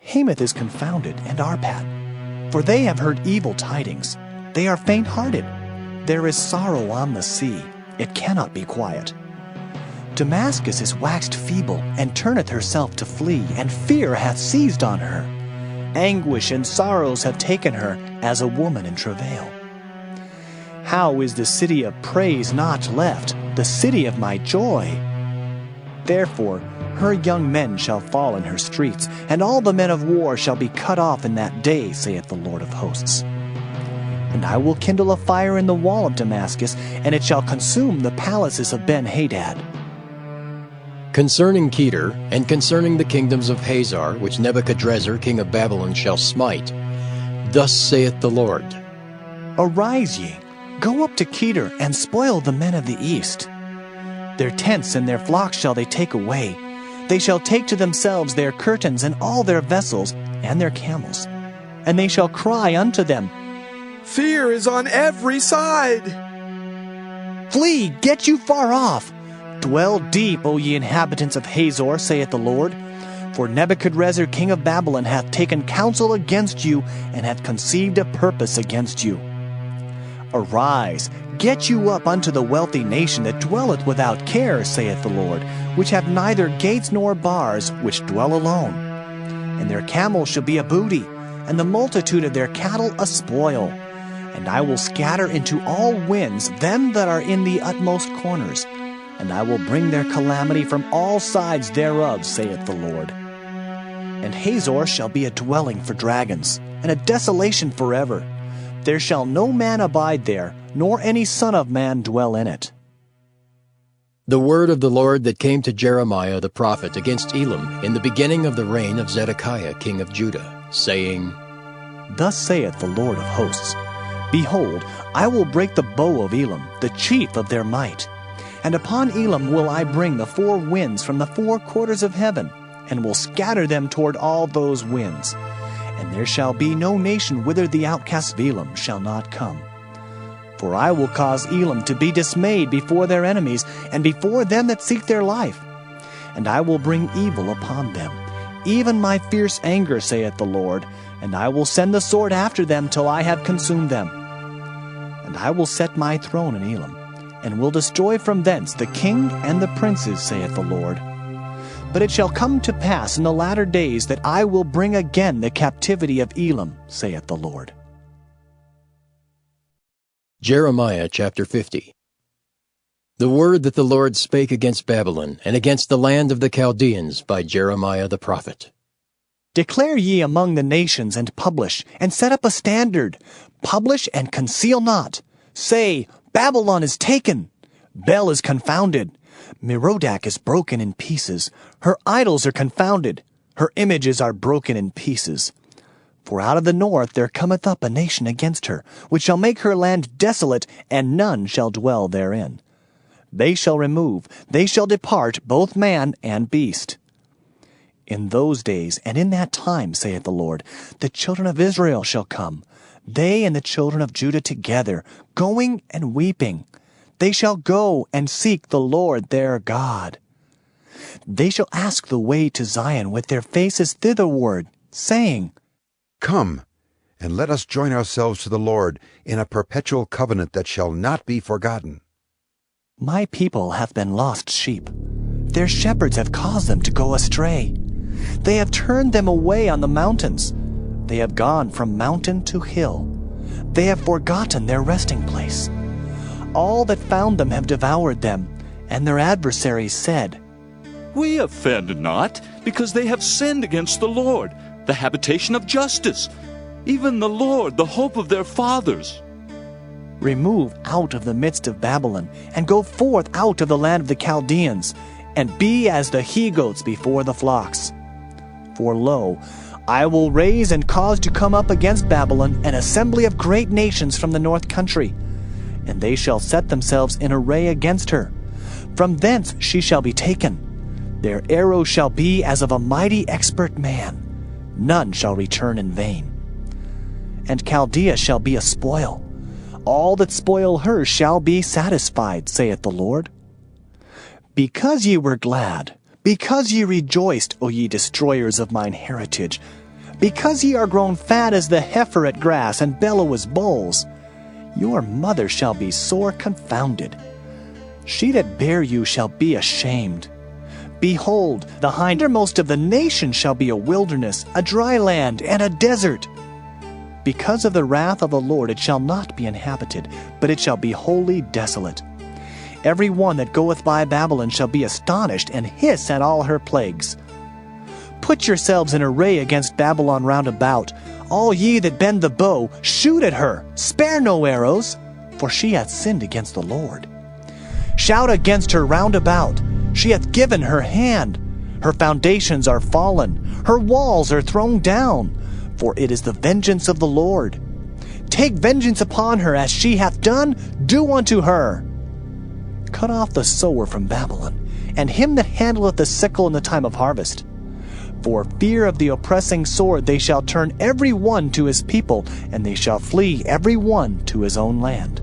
Hamath is confounded, and Arpad, for they have heard evil tidings. They are faint-hearted. There is sorrow on the sea. It cannot be quiet. Damascus is waxed feeble, and turneth herself to flee, and fear hath seized on her. Anguish and sorrows have taken her, as a woman in travail. How is the city of praise not left, the city of my joy? Therefore her young men shall fall in her streets, and all the men of war shall be cut off in that day, saith the Lord of hosts. And I will kindle a fire in the wall of Damascus, and it shall consume the palaces of Ben-Hadad. Concerning Kedar, and concerning the kingdoms of Hazar, which Nebuchadrezzar king of Babylon shall smite, thus saith the Lord, Arise ye, go up to Kedar, and spoil the men of the east. Their tents and their flocks shall they take away. They shall take to themselves their curtains and all their vessels and their camels. And they shall cry unto them, Fear is on every side. Flee, get you far off. Dwell deep, O ye inhabitants of Hazor, saith the Lord. For Nebuchadrezzar king of Babylon hath taken counsel against you, and hath conceived a purpose against you. Arise, get you up unto the wealthy nation that dwelleth without care, saith the Lord, which have neither gates nor bars, which dwell alone. And their camels shall be a booty, and the multitude of their cattle a spoil. And I will scatter into all winds them that are in the utmost corners, and I will bring their calamity from all sides thereof, saith the Lord. And Hazor shall be a dwelling for dragons, and a desolation forever. There shall no man abide there, nor any son of man dwell in it. The word of the Lord that came to Jeremiah the prophet against Elam in the beginning of the reign of Zedekiah king of Judah, saying, Thus saith the Lord of hosts, Behold, I will break the bow of Elam, the chief of their might. And upon Elam will I bring the four winds from the four quarters of heaven, and will scatter them toward all those winds. And there shall be no nation whither the outcasts of Elam shall not come. For I will cause Elam to be dismayed before their enemies, and before them that seek their life. and I will bring evil upon them, even my fierce anger, saith the Lord, and I will send the sword after them till I have consumed them. And I will set my throne in Elam, and will destroy from thence the king and the princes, saith the Lord. But it shall come to pass in the latter days that I will bring again the captivity of Elam, saith the Lord. Jeremiah chapter 50. The word that the Lord spake against Babylon, and against the land of the Chaldeans by Jeremiah the prophet. Declare ye among the nations, and publish, and set up a standard. Publish and conceal not. Say, Babylon is taken. Bel is confounded. Merodach is broken in pieces. Her idols are confounded. Her images are broken in pieces. For out of the north there cometh up a nation against her, which shall make her land desolate, and none shall dwell therein. They shall remove, they shall depart, both man and beast. In those days and in that time, saith the Lord, the children of Israel shall come, they and the children of Judah together, going and weeping. They shall go and seek the Lord their God. They shall ask the way to Zion with their faces thitherward, saying, Come, and let us join ourselves to the Lord in a perpetual covenant that shall not be forgotten. My people hath been lost sheep. Their shepherds have caused them to go astray. They have turned them away on the mountains. They have gone from mountain to hill. They have forgotten their resting place. All that found them have devoured them, and their adversaries said, We offend not, because they have sinned against the Lord, the habitation of justice, even the Lord, the hope of their fathers. Remove out of the midst of Babylon, and go forth out of the land of the Chaldeans, and be as the he-goats before the flocks. For lo, I will raise and cause to come up against Babylon an assembly of great nations from the north country, and they shall set themselves in array against her. From thence she shall be taken. Their arrows shall be as of a mighty expert man. None shall return in vain. And Chaldea shall be a spoil. All that spoil her shall be satisfied, saith the Lord. Because ye were glad, because ye rejoiced, O ye destroyers of mine heritage, because ye are grown fat as the heifer at grass, and bellow as bulls, your mother shall be sore confounded. She that bare you shall be ashamed. Behold, the hindermost of the nations shall be a wilderness, a dry land, and a desert. Because of the wrath of the Lord it shall not be inhabited, but it shall be wholly desolate. Every one that goeth by Babylon shall be astonished, and hiss at all her plagues. Put yourselves in array against Babylon round about. All ye that bend the bow, shoot at her, spare no arrows, for she hath sinned against the Lord. Shout against her round about. She hath given her hand. Her foundations are fallen. Her walls are thrown down. For it is the vengeance of the Lord. Take vengeance upon her, as she hath done, do unto her. Cut off the sower from Babylon, and him that handleth the sickle in the time of harvest. For fear of the oppressing sword they shall turn every one to his people, and they shall flee every one to his own land.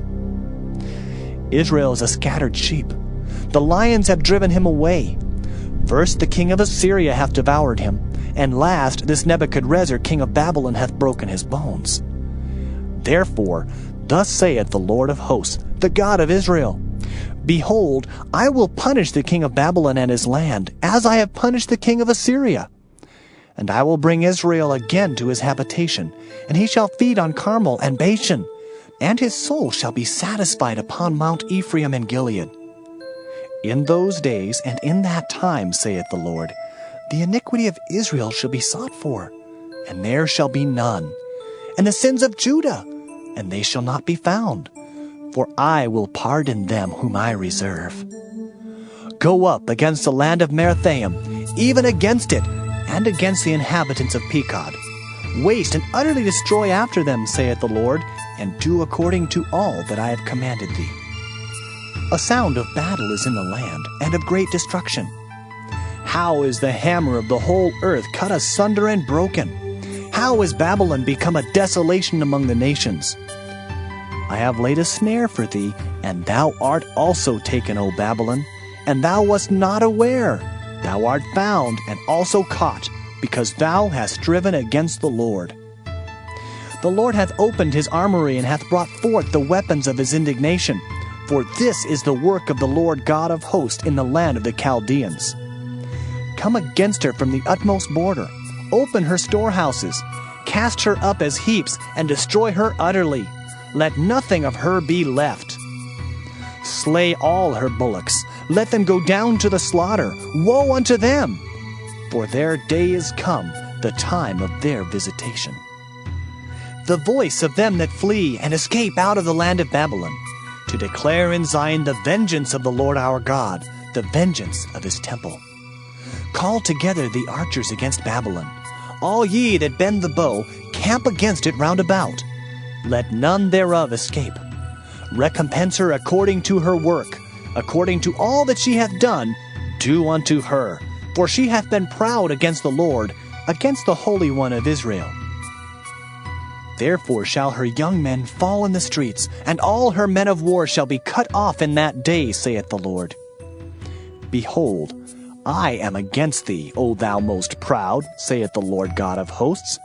Israel is a scattered sheep. The lions have driven him away. First the king of Assyria hath devoured him, and last this Nebuchadrezzar king of Babylon hath broken his bones. Therefore, thus saith the Lord of hosts, the God of Israel, Behold, I will punish the king of Babylon and his land, as I have punished the king of Assyria. And I will bring Israel again to his habitation, and he shall feed on Carmel and Bashan, and his soul shall be satisfied upon Mount Ephraim and Gilead. In those days and in that time, saith the Lord, the iniquity of Israel shall be sought for, and there shall be none, and the sins of Judah, and they shall not be found, for I will pardon them whom I reserve. Go up against the land of Merathaim, even against it, and against the inhabitants of Pekod. Waste and utterly destroy after them, saith the Lord, and do according to all that I have commanded thee. A sound of battle is in the land, and of great destruction. How is the hammer of the whole earth cut asunder and broken? How is Babylon become a desolation among the nations? I have laid a snare for thee, and thou art also taken, O Babylon, and thou wast not aware. Thou art found and also caught, because thou hast striven against the Lord. The Lord hath opened his armory, and hath brought forth the weapons of his indignation. For this is the work of the Lord God of hosts in the land of the Chaldeans. Come against her from the utmost border. Open her storehouses. Cast her up as heaps, and destroy her utterly. Let nothing of her be left. Slay all her bullocks. Let them go down to the slaughter. Woe unto them! For their day is come, the time of their visitation. The voice of them that flee and escape out of the land of Babylon, to declare in Zion the vengeance of the Lord our God, the vengeance of his temple. Call together the archers against Babylon. All ye that bend the bow, camp against it round about. Let none thereof escape. Recompense her according to her work, according to all that she hath done, do unto her. For she hath been proud against the Lord, against the Holy One of Israel. Therefore shall her young men fall in the streets, and all her men of war shall be cut off in that day, saith the Lord. Behold, I am against thee, O thou most proud, saith the Lord God of hosts.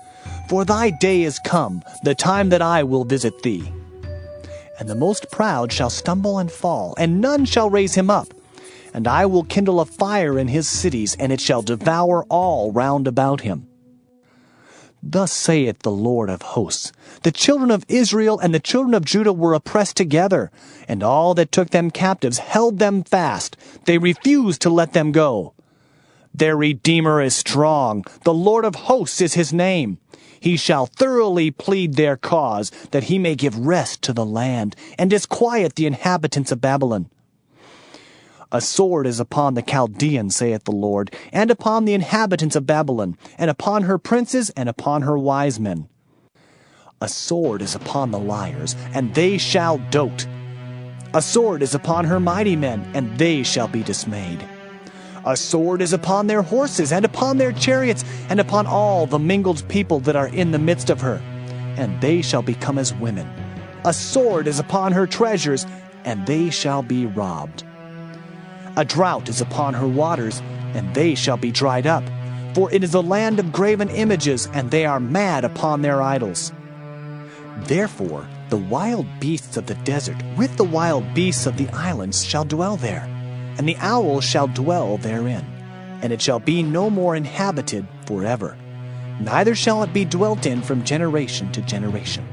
For thy day is come, the time that I will visit thee. And the most proud shall stumble and fall, and none shall raise him up. And I will kindle a fire in his cities, and it shall devour all round about him. Thus saith the Lord of hosts, the children of Israel and the children of Judah were oppressed together, and all that took them captives held them fast. They refused to let them go. Their Redeemer is strong. The Lord of hosts is his name. He shall thoroughly plead their cause, that he may give rest to the land, and disquiet the inhabitants of Babylon. A sword is upon the Chaldeans, saith the Lord, and upon the inhabitants of Babylon, and upon her princes, and upon her wise men. A sword is upon the liars, and they shall dote. A sword is upon her mighty men, and they shall be dismayed. A sword is upon their horses, and upon their chariots, and upon all the mingled people that are in the midst of her, and they shall become as women. A sword is upon her treasures, and they shall be robbed. A drought is upon her waters, and they shall be dried up. For it is a land of graven images, and they are mad upon their idols. Therefore the wild beasts of the desert with the wild beasts of the islands shall dwell there, and the owl shall dwell therein, and it shall be no more inhabited forever, neither shall it be dwelt in from generation to generation.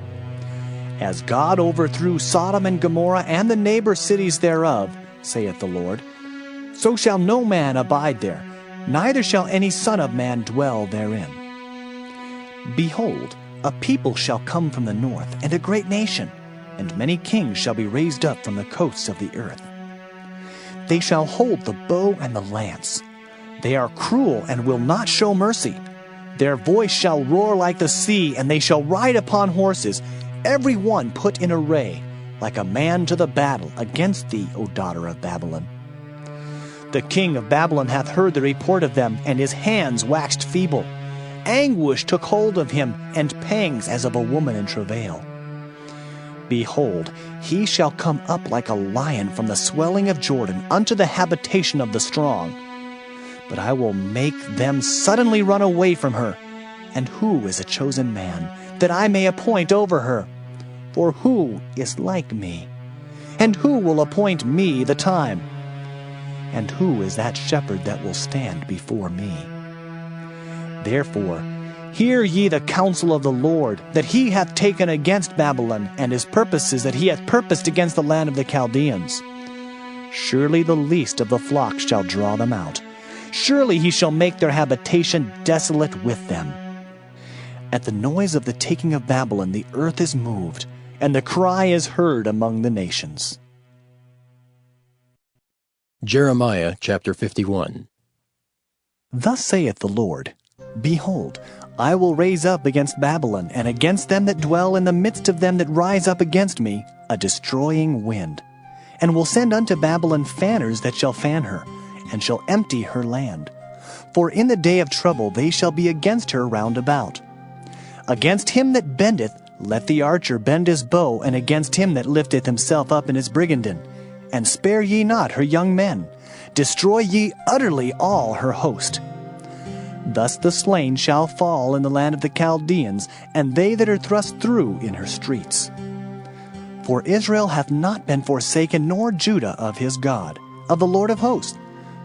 As God overthrew Sodom and Gomorrah and the neighbor cities thereof, saith the Lord, so shall no man abide there, neither shall any son of man dwell therein. Behold, a people shall come from the north, and a great nation, and many kings shall be raised up from the coasts of the earth. They shall hold the bow and the lance. They are cruel and will not show mercy. Their voice shall roar like the sea, and they shall ride upon horses, every one put in array, like a man to the battle against thee, O daughter of Babylon. The king of Babylon hath heard the report of them, and his hands waxed feeble. Anguish took hold of him, and pangs as of a woman in travail. Behold, he shall come up like a lion from the swelling of Jordan unto the habitation of the strong. But I will make them suddenly run away from her. And who is a chosen man, that I may appoint over her? For who is like me? And who will appoint me the time? And who is that shepherd that will stand before me? Therefore, hear ye the counsel of the Lord, that he hath taken against Babylon, and his purposes that he hath purposed against the land of the Chaldeans. Surely the least of the flock shall draw them out. Surely he shall make their habitation desolate with them. At the noise of the taking of Babylon the earth is moved, and the cry is heard among the nations. Jeremiah chapter 51. Thus saith the Lord, Behold, I will raise up against Babylon, and against them that dwell in the midst of them that rise up against me, a destroying wind, and will send unto Babylon fanners that shall fan her, and shall empty her land. For in the day of trouble they shall be against her round about. Against him that bendeth, let the archer bend his bow, and against him that lifteth himself up in his brigandine. And spare ye not her young men. destroy ye utterly all her host. Thus the slain shall fall in the land of the Chaldeans, and they that are thrust through in her streets. For Israel hath not been forsaken, nor Judah of his God, of the Lord of hosts,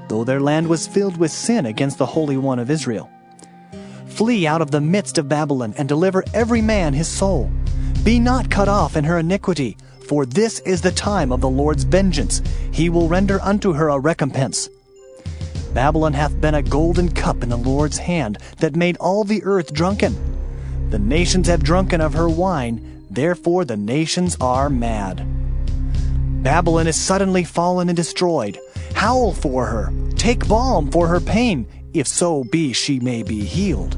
though their land was filled with sin against the Holy One of Israel. Flee out of the midst of Babylon, and deliver every man his soul. Be not cut off in her iniquity, for this is the time of the Lord's vengeance. He will render unto her a recompense. Babylon hath been a golden cup in the Lord's hand, that made all the earth drunken. The nations have drunken of her wine, therefore the nations are mad. Babylon is suddenly fallen and destroyed. Howl for her, take balm for her pain, if so be she may be healed.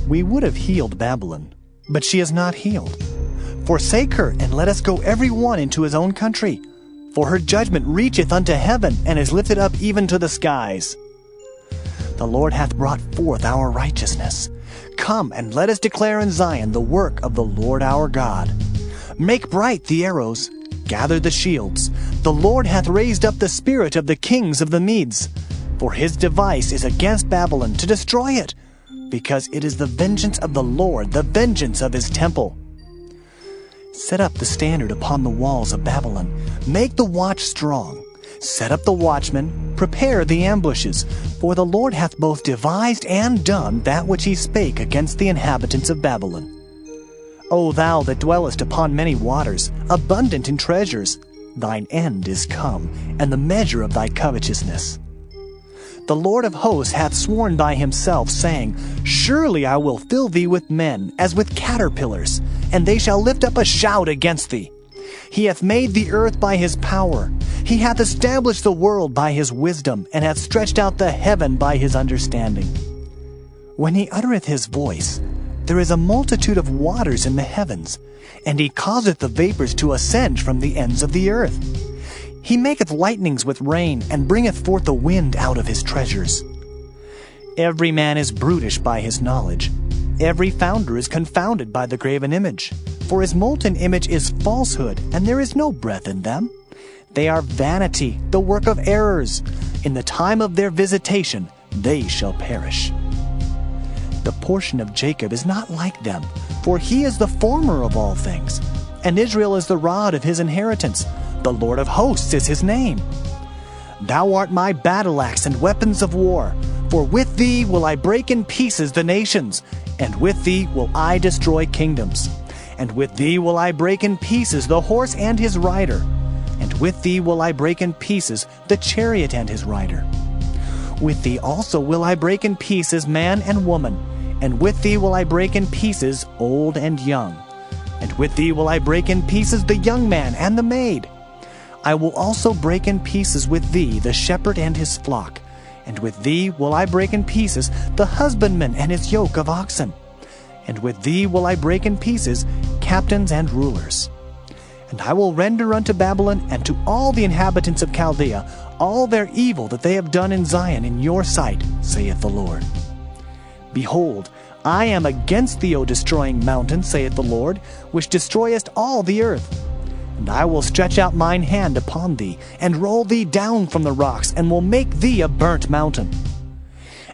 We would have healed Babylon, but she is not healed. Forsake her, and let us go every one into his own country. For her judgment reacheth unto heaven, and is lifted up even to the skies. The Lord hath brought forth our righteousness. Come, and let us declare in Zion the work of the Lord our God. Make bright the arrows, gather the shields. The Lord hath raised up the spirit of the kings of the Medes. For his device is against Babylon, to destroy it, because it is the vengeance of the Lord, the vengeance of his temple. Set up the standard upon the walls of Babylon. Make the watch strong. Set up the watchmen. Prepare the ambushes. For the Lord hath both devised and done that which he spake against the inhabitants of Babylon. O thou that dwellest upon many waters, abundant in treasures, thine end is come, and the measure of thy covetousness. The Lord of hosts hath sworn by himself, saying, Surely I will fill thee with men, as with caterpillars, and they shall lift up a shout against thee. He hath made the earth by his power. He hath established the world by his wisdom, and hath stretched out the heaven by his understanding. When he uttereth his voice, there is a multitude of waters in the heavens, and he causeth the vapors to ascend from the ends of the earth. He maketh lightnings with rain, and bringeth forth the wind out of his treasures. Every man is brutish by his knowledge. Every founder is confounded by the graven image. For his molten image is falsehood, and there is no breath in them. They are vanity, the work of errors. In the time of their visitation, they shall perish. The portion of Jacob is not like them, for he is the former of all things, and Israel is the rod of his inheritance. The Lord of hosts is his name. Thou art my battle axe and weapons of war, for with thee will I break in pieces the nations, and with thee will I destroy kingdoms. And with thee will I break in pieces the horse and his rider, and with thee will I break in pieces the chariot and his rider. With thee also will I break in pieces man and woman, and with thee will I break in pieces old and young. And with thee will I break in pieces the young man and the maid. I will also break in pieces with thee the shepherd and his flock, and with thee will I break in pieces the husbandman and his yoke of oxen. And with thee will I break in pieces captains and rulers. And I will render unto Babylon and to all the inhabitants of Chaldea all their evil that they have done in Zion in your sight, saith the Lord. Behold, I am against thee, O destroying mountain, saith the Lord, which destroyest all the earth. And I will stretch out mine hand upon thee, and roll thee down from the rocks, and will make thee a burnt mountain.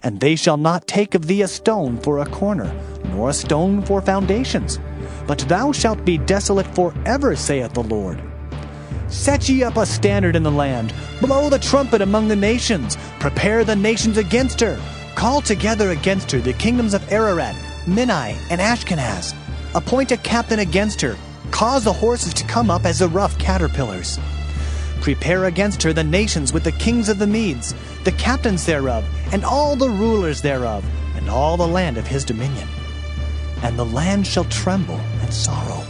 And they shall not take of thee a stone for a corner, nor a stone for foundations, but thou shalt be desolate forever, saith the Lord. Set ye up a standard in the land, blow the trumpet among the nations, prepare the nations against her, call together against her the kingdoms of Ararat, Minai, and Ashkenaz, appoint a captain against her, cause the horses to come up as the rough caterpillars. Prepare against her the nations with the kings of the Medes, the captains thereof, and all the rulers thereof, and all the land of his dominion. And the land shall tremble and sorrow.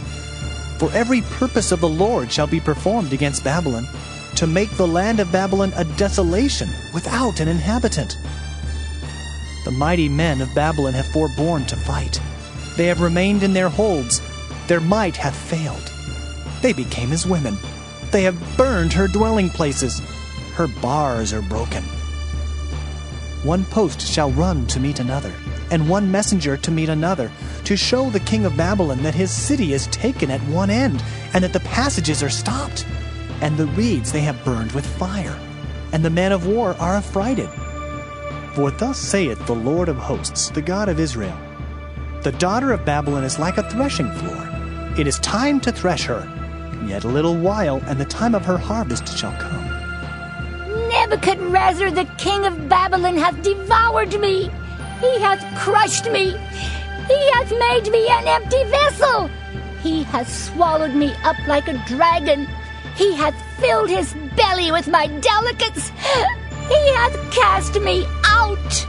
For every purpose of the Lord shall be performed against Babylon, to make the land of Babylon a desolation without an inhabitant. The mighty men of Babylon have forborne to fight. They have remained in their holds. Their might hath failed. They became as women. They have burned her dwelling places. Her bars are broken. One post shall run to meet another, and one messenger to meet another, to show the king of Babylon that his city is taken at one end, and that the passages are stopped, and the reeds they have burned with fire, and the men of war are affrighted. For thus saith the Lord of hosts, the God of Israel, the daughter of Babylon is like a threshing floor. It is time to thresh her. Yet a little while, and the time of her harvest shall come. Nebuchadrezzar, the king of Babylon, hath devoured me. He hath crushed me. He hath made me an empty vessel. He hath swallowed me up like a dragon. He hath filled his belly with my delicates. He hath cast me out.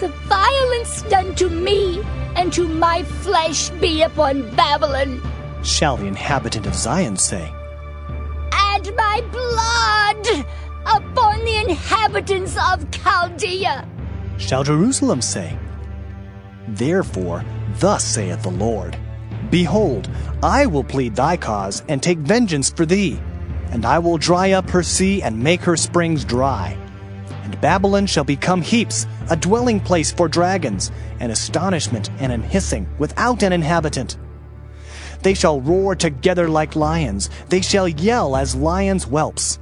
The violence done to me and to my flesh be upon Babylon, shall the inhabitant of Zion say. And my blood upon the inhabitants of Chaldea, shall Jerusalem say. Therefore, thus saith the Lord, Behold, I will plead thy cause, and take vengeance for thee, and I will dry up her sea, and make her springs dry. And Babylon shall become heaps, a dwelling place for dragons, an astonishment and an hissing, without an inhabitant. They shall roar together like lions, they shall yell as lions' whelps.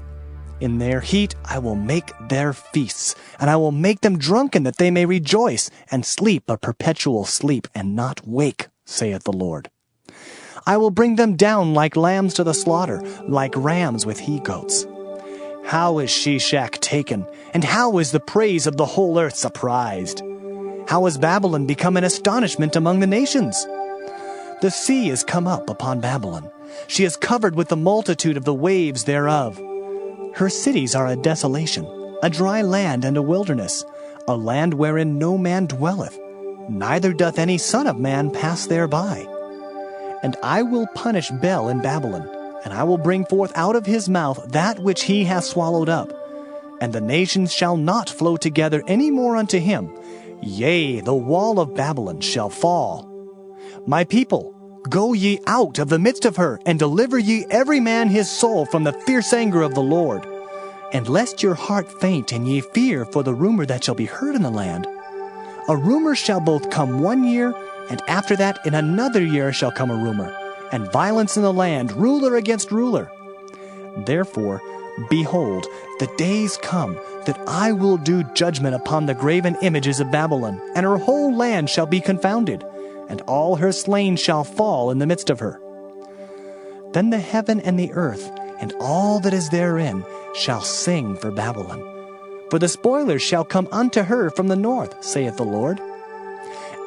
In their heat I will make their feasts, and I will make them drunken, that they may rejoice, and sleep a perpetual sleep, and not wake, saith the Lord. I will bring them down like lambs to the slaughter, like rams with he-goats. How is Shishak taken, and how is the praise of the whole earth surprised? How has Babylon become an astonishment among the nations? The sea is come up upon Babylon. She is covered with the multitude of the waves thereof. Her cities are a desolation, a dry land and a wilderness, a land wherein no man dwelleth, neither doth any son of man pass thereby. And I will punish Bel in Babylon, and I will bring forth out of his mouth that which he hath swallowed up. And the nations shall not flow together any more unto him. Yea, the wall of Babylon shall fall. My people, go ye out of the midst of her, and deliver ye every man his soul from the fierce anger of the Lord. And lest your heart faint, and ye fear for the rumor that shall be heard in the land. A rumor shall both come 1 year, and after that in another year shall come a rumor, and violence in the land, ruler against ruler. Therefore, behold, the days come that I will do judgment upon the graven images of Babylon, and her whole land shall be confounded, and all her slain shall fall in the midst of her. Then the heaven and the earth, and all that is therein, shall sing for Babylon. For the spoilers shall come unto her from the north, saith the Lord.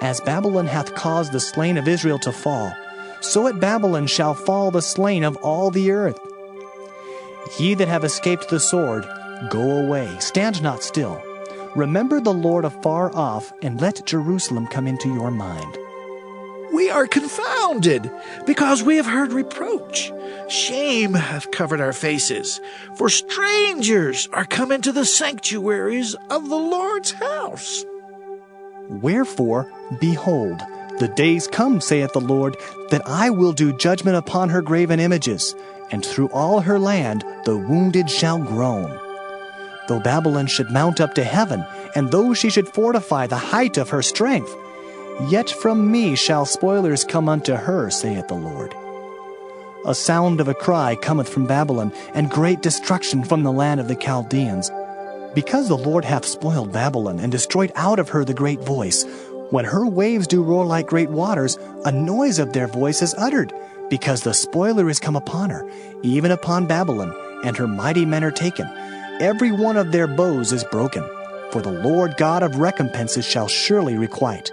As Babylon hath caused the slain of Israel to fall, so at Babylon shall fall the slain of all the earth. Ye that have escaped the sword, go away, stand not still. Remember the Lord afar off, and let Jerusalem come into your mind. We are confounded, because we have heard reproach. Shame hath covered our faces, for strangers are come into the sanctuaries of the Lord's house. Wherefore, behold, the days come, saith the Lord, that I will do judgment upon her graven images, and through all her land the wounded shall groan. Though Babylon should mount up to heaven, and though she should fortify the height of her strength, yet from me shall spoilers come unto her, saith the Lord. A sound of a cry cometh from Babylon, and great destruction from the land of the Chaldeans. Because the Lord hath spoiled Babylon, and destroyed out of her the great voice, when her waves do roar like great waters, a noise of their voice is uttered, because the spoiler is come upon her, even upon Babylon, and her mighty men are taken. Every one of their bows is broken, for the Lord God of recompenses shall surely requite.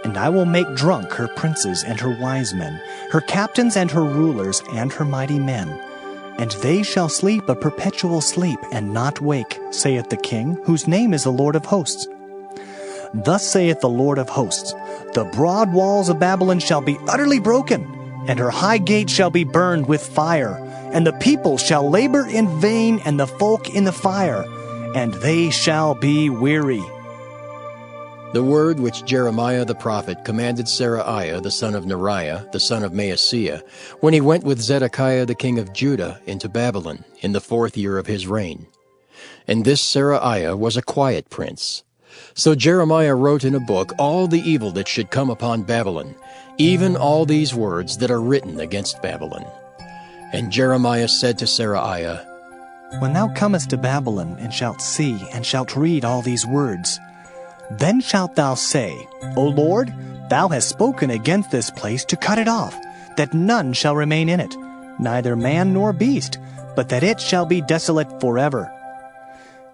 And I will make drunk her princes and her wise men, her captains and her rulers and her mighty men. And they shall sleep a perpetual sleep, and not wake, saith the King, whose name is the Lord of hosts. Thus saith the Lord of hosts, the broad walls of Babylon shall be utterly broken, and her high gate shall be burned with fire, and the people shall labor in vain, and the folk in the fire, and they shall be weary. The word which Jeremiah the prophet commanded Seraiah the son of Neriah, the son of Maaseiah, when he went with Zedekiah the king of Judah into Babylon in the 4th year of his reign. And this Seraiah was a quiet prince. So Jeremiah wrote in a book all the evil that should come upon Babylon, even all these words that are written against Babylon. And Jeremiah said to Seraiah, When thou comest to Babylon, and shalt see, and shalt read all these words, then shalt thou say, O Lord, thou hast spoken against this place to cut it off, that none shall remain in it, neither man nor beast, but that it shall be desolate forever.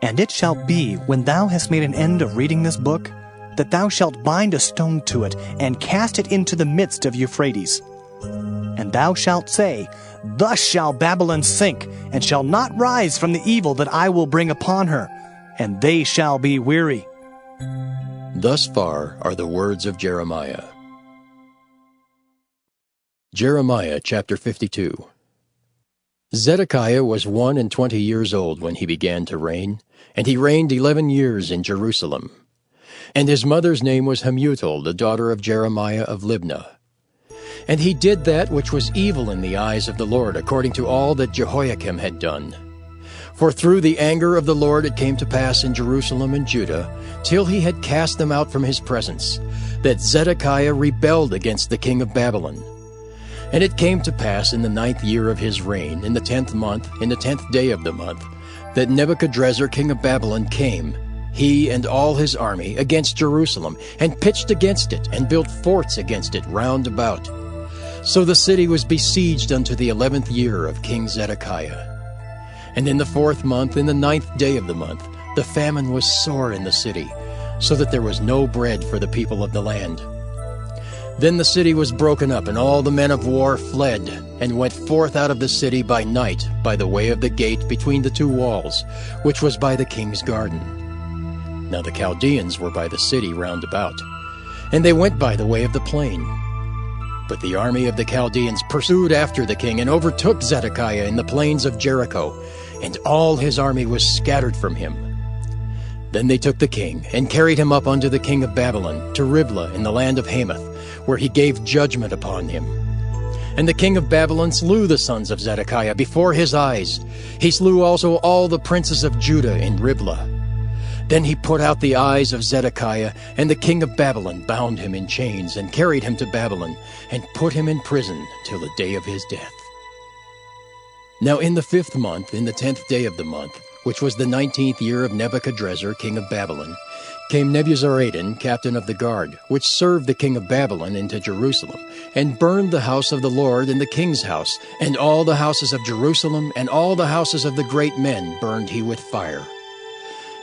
And it shall be, when thou hast made an end of reading this book, that thou shalt bind a stone to it, and cast it into the midst of Euphrates. And thou shalt say, Thus shall Babylon sink, and shall not rise from the evil that I will bring upon her, and they shall be weary. Thus far are the words of Jeremiah. Jeremiah chapter 52. Zedekiah was 21 years old when he began to reign, and he reigned 11 years in Jerusalem. And his mother's name was Hamutal, the daughter of Jeremiah of Libnah. And he did that which was evil in the eyes of the Lord, according to all that Jehoiakim had done. For through the anger of the Lord it came to pass in Jerusalem and Judah, till he had cast them out from his presence, that Zedekiah rebelled against the king of Babylon. And it came to pass in the 9th year of his reign, in the 10th month, in the 10th day of the month, that Nebuchadrezzar king of Babylon came, he and all his army, against Jerusalem, and pitched against it, and built forts against it round about. So the city was besieged unto the 11th year of King Zedekiah. And in the 4th month, in the 9th day of the month, the famine was sore in the city, so that there was no bread for the people of the land. Then the city was broken up, and all the men of war fled, and went forth out of the city by night, by the way of the gate between the two walls, which was by the king's garden. Now the Chaldeans were by the city round about, and they went by the way of the plain. But the army of the Chaldeans pursued after the king, and overtook Zedekiah in the plains of Jericho, and all his army was scattered from him. Then they took the king, and carried him up unto the king of Babylon, to Riblah in the land of Hamath, where he gave judgment upon him. And the king of Babylon slew the sons of Zedekiah before his eyes. He slew also all the princes of Judah in Riblah. Then he put out the eyes of Zedekiah, and the king of Babylon bound him in chains, and carried him to Babylon, and put him in prison till the day of his death. Now in the 5th month, in the 10th day of the month, which was the 19th year of Nebuchadrezzar king of Babylon, came Nebuzaradan, captain of the guard, which served the king of Babylon, into Jerusalem, and burned the house of the Lord and the king's house, and all the houses of Jerusalem, and all the houses of the great men burned he with fire.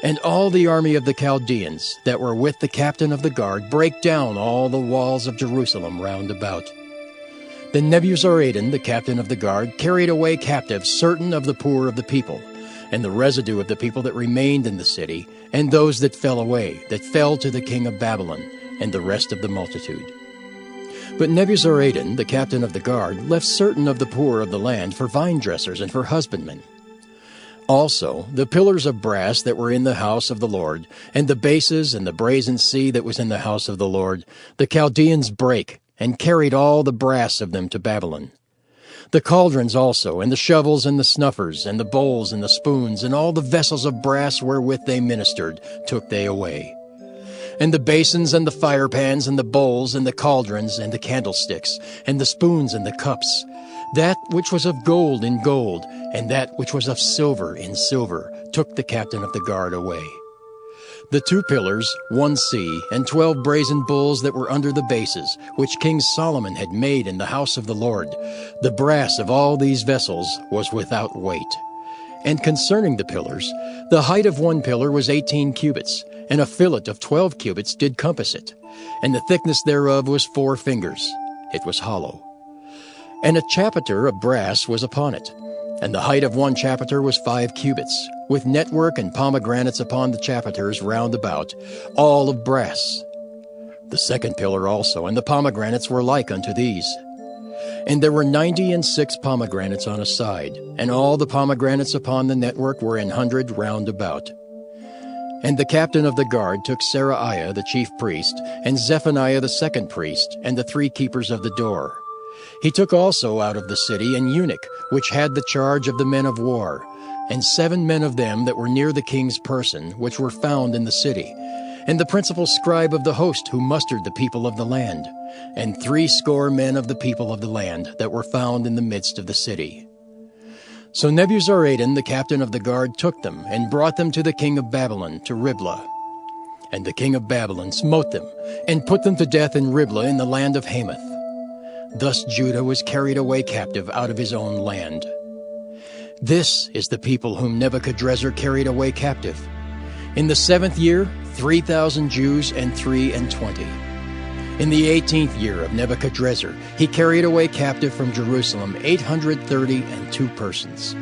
And all the army of the Chaldeans that were with the captain of the guard brake down all the walls of Jerusalem round about. Then Nebuzaradan, the captain of the guard, carried away captive certain of the poor of the people, and the residue of the people that remained in the city, and those that fell away, that fell to the king of Babylon, and the rest of the multitude. But Nebuzaradan, the captain of the guard, left certain of the poor of the land for vine dressers and for husbandmen. Also the pillars of brass that were in the house of the Lord, and the bases and the brazen sea that was in the house of the Lord, the Chaldeans brake, and carried all the brass of them to Babylon. The cauldrons also, and the shovels, and the snuffers, and the bowls, and the spoons, and all the vessels of brass wherewith they ministered, took they away. And the basins, and the firepans, and the bowls, and the cauldrons, and the candlesticks, and the spoons, and the cups, that which was of gold in gold, and that which was of silver in silver, took the captain of the guard away. The 2 pillars, 1 sea, and 12 brazen bulls that were under the bases, which King Solomon had made in the house of the Lord, the brass of all these vessels was without weight. And concerning the pillars, the height of 1 pillar was 18 cubits, and a fillet of 12 cubits did compass it, and the thickness thereof was 4 fingers. It was hollow. And a chapiter of brass was upon it, and the height of 1 chapiter was 5 cubits, with network and pomegranates upon the chapiters round about, all of brass. The 2nd pillar also, and the pomegranates were like unto these. And there were 96 pomegranates on a side, and all the pomegranates upon the network were 100 round about. And the captain of the guard took Seraiah the chief priest, and Zephaniah the 2nd priest, and the 3 keepers of the door. He took also out of the city an eunuch, which had the charge of the men of war, and 7 men of them that were near the king's person, which were found in the city, and the principal scribe of the host who mustered the people of the land, and 80 men of the people of the land that were found in the midst of the city. So Nebuzaradan, the captain of the guard, took them and brought them to the king of Babylon, to Riblah. And the king of Babylon smote them, and put them to death in Riblah in the land of Hamath. Thus Judah was carried away captive out of his own land. This is the people whom Nebuchadrezzar carried away captive. In the 7th year, 3,000 Jews and 23. In the 18th year of Nebuchadrezzar, he carried away captive from Jerusalem 832 persons.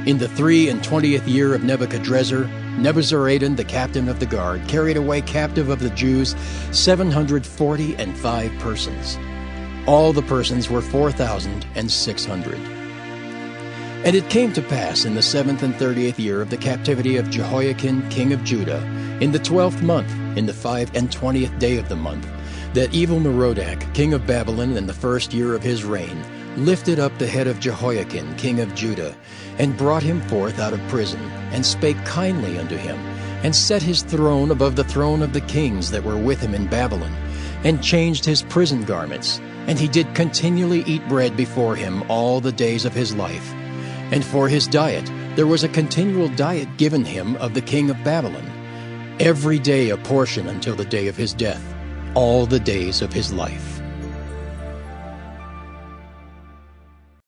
In the 23rd year of Nebuchadrezzar, Nebuzaradan, the captain of the guard, carried away captive of the Jews 745 persons. All the persons were 4,600. And it came to pass in the 7th and 30th year of the captivity of Jehoiakim, king of Judah, in the 12th month, in the 25th day of the month, that Evil-Merodach, king of Babylon, in the 1st year of his reign, lifted up the head of Jehoiakim, king of Judah, and brought him forth out of prison, and spake kindly unto him, and set his throne above the throne of the kings that were with him in Babylon, and changed his prison garments, and he did continually eat bread before him all the days of his life. And for his diet there was a continual diet given him of the king of Babylon, every day a portion until the day of his death, all the days of his life.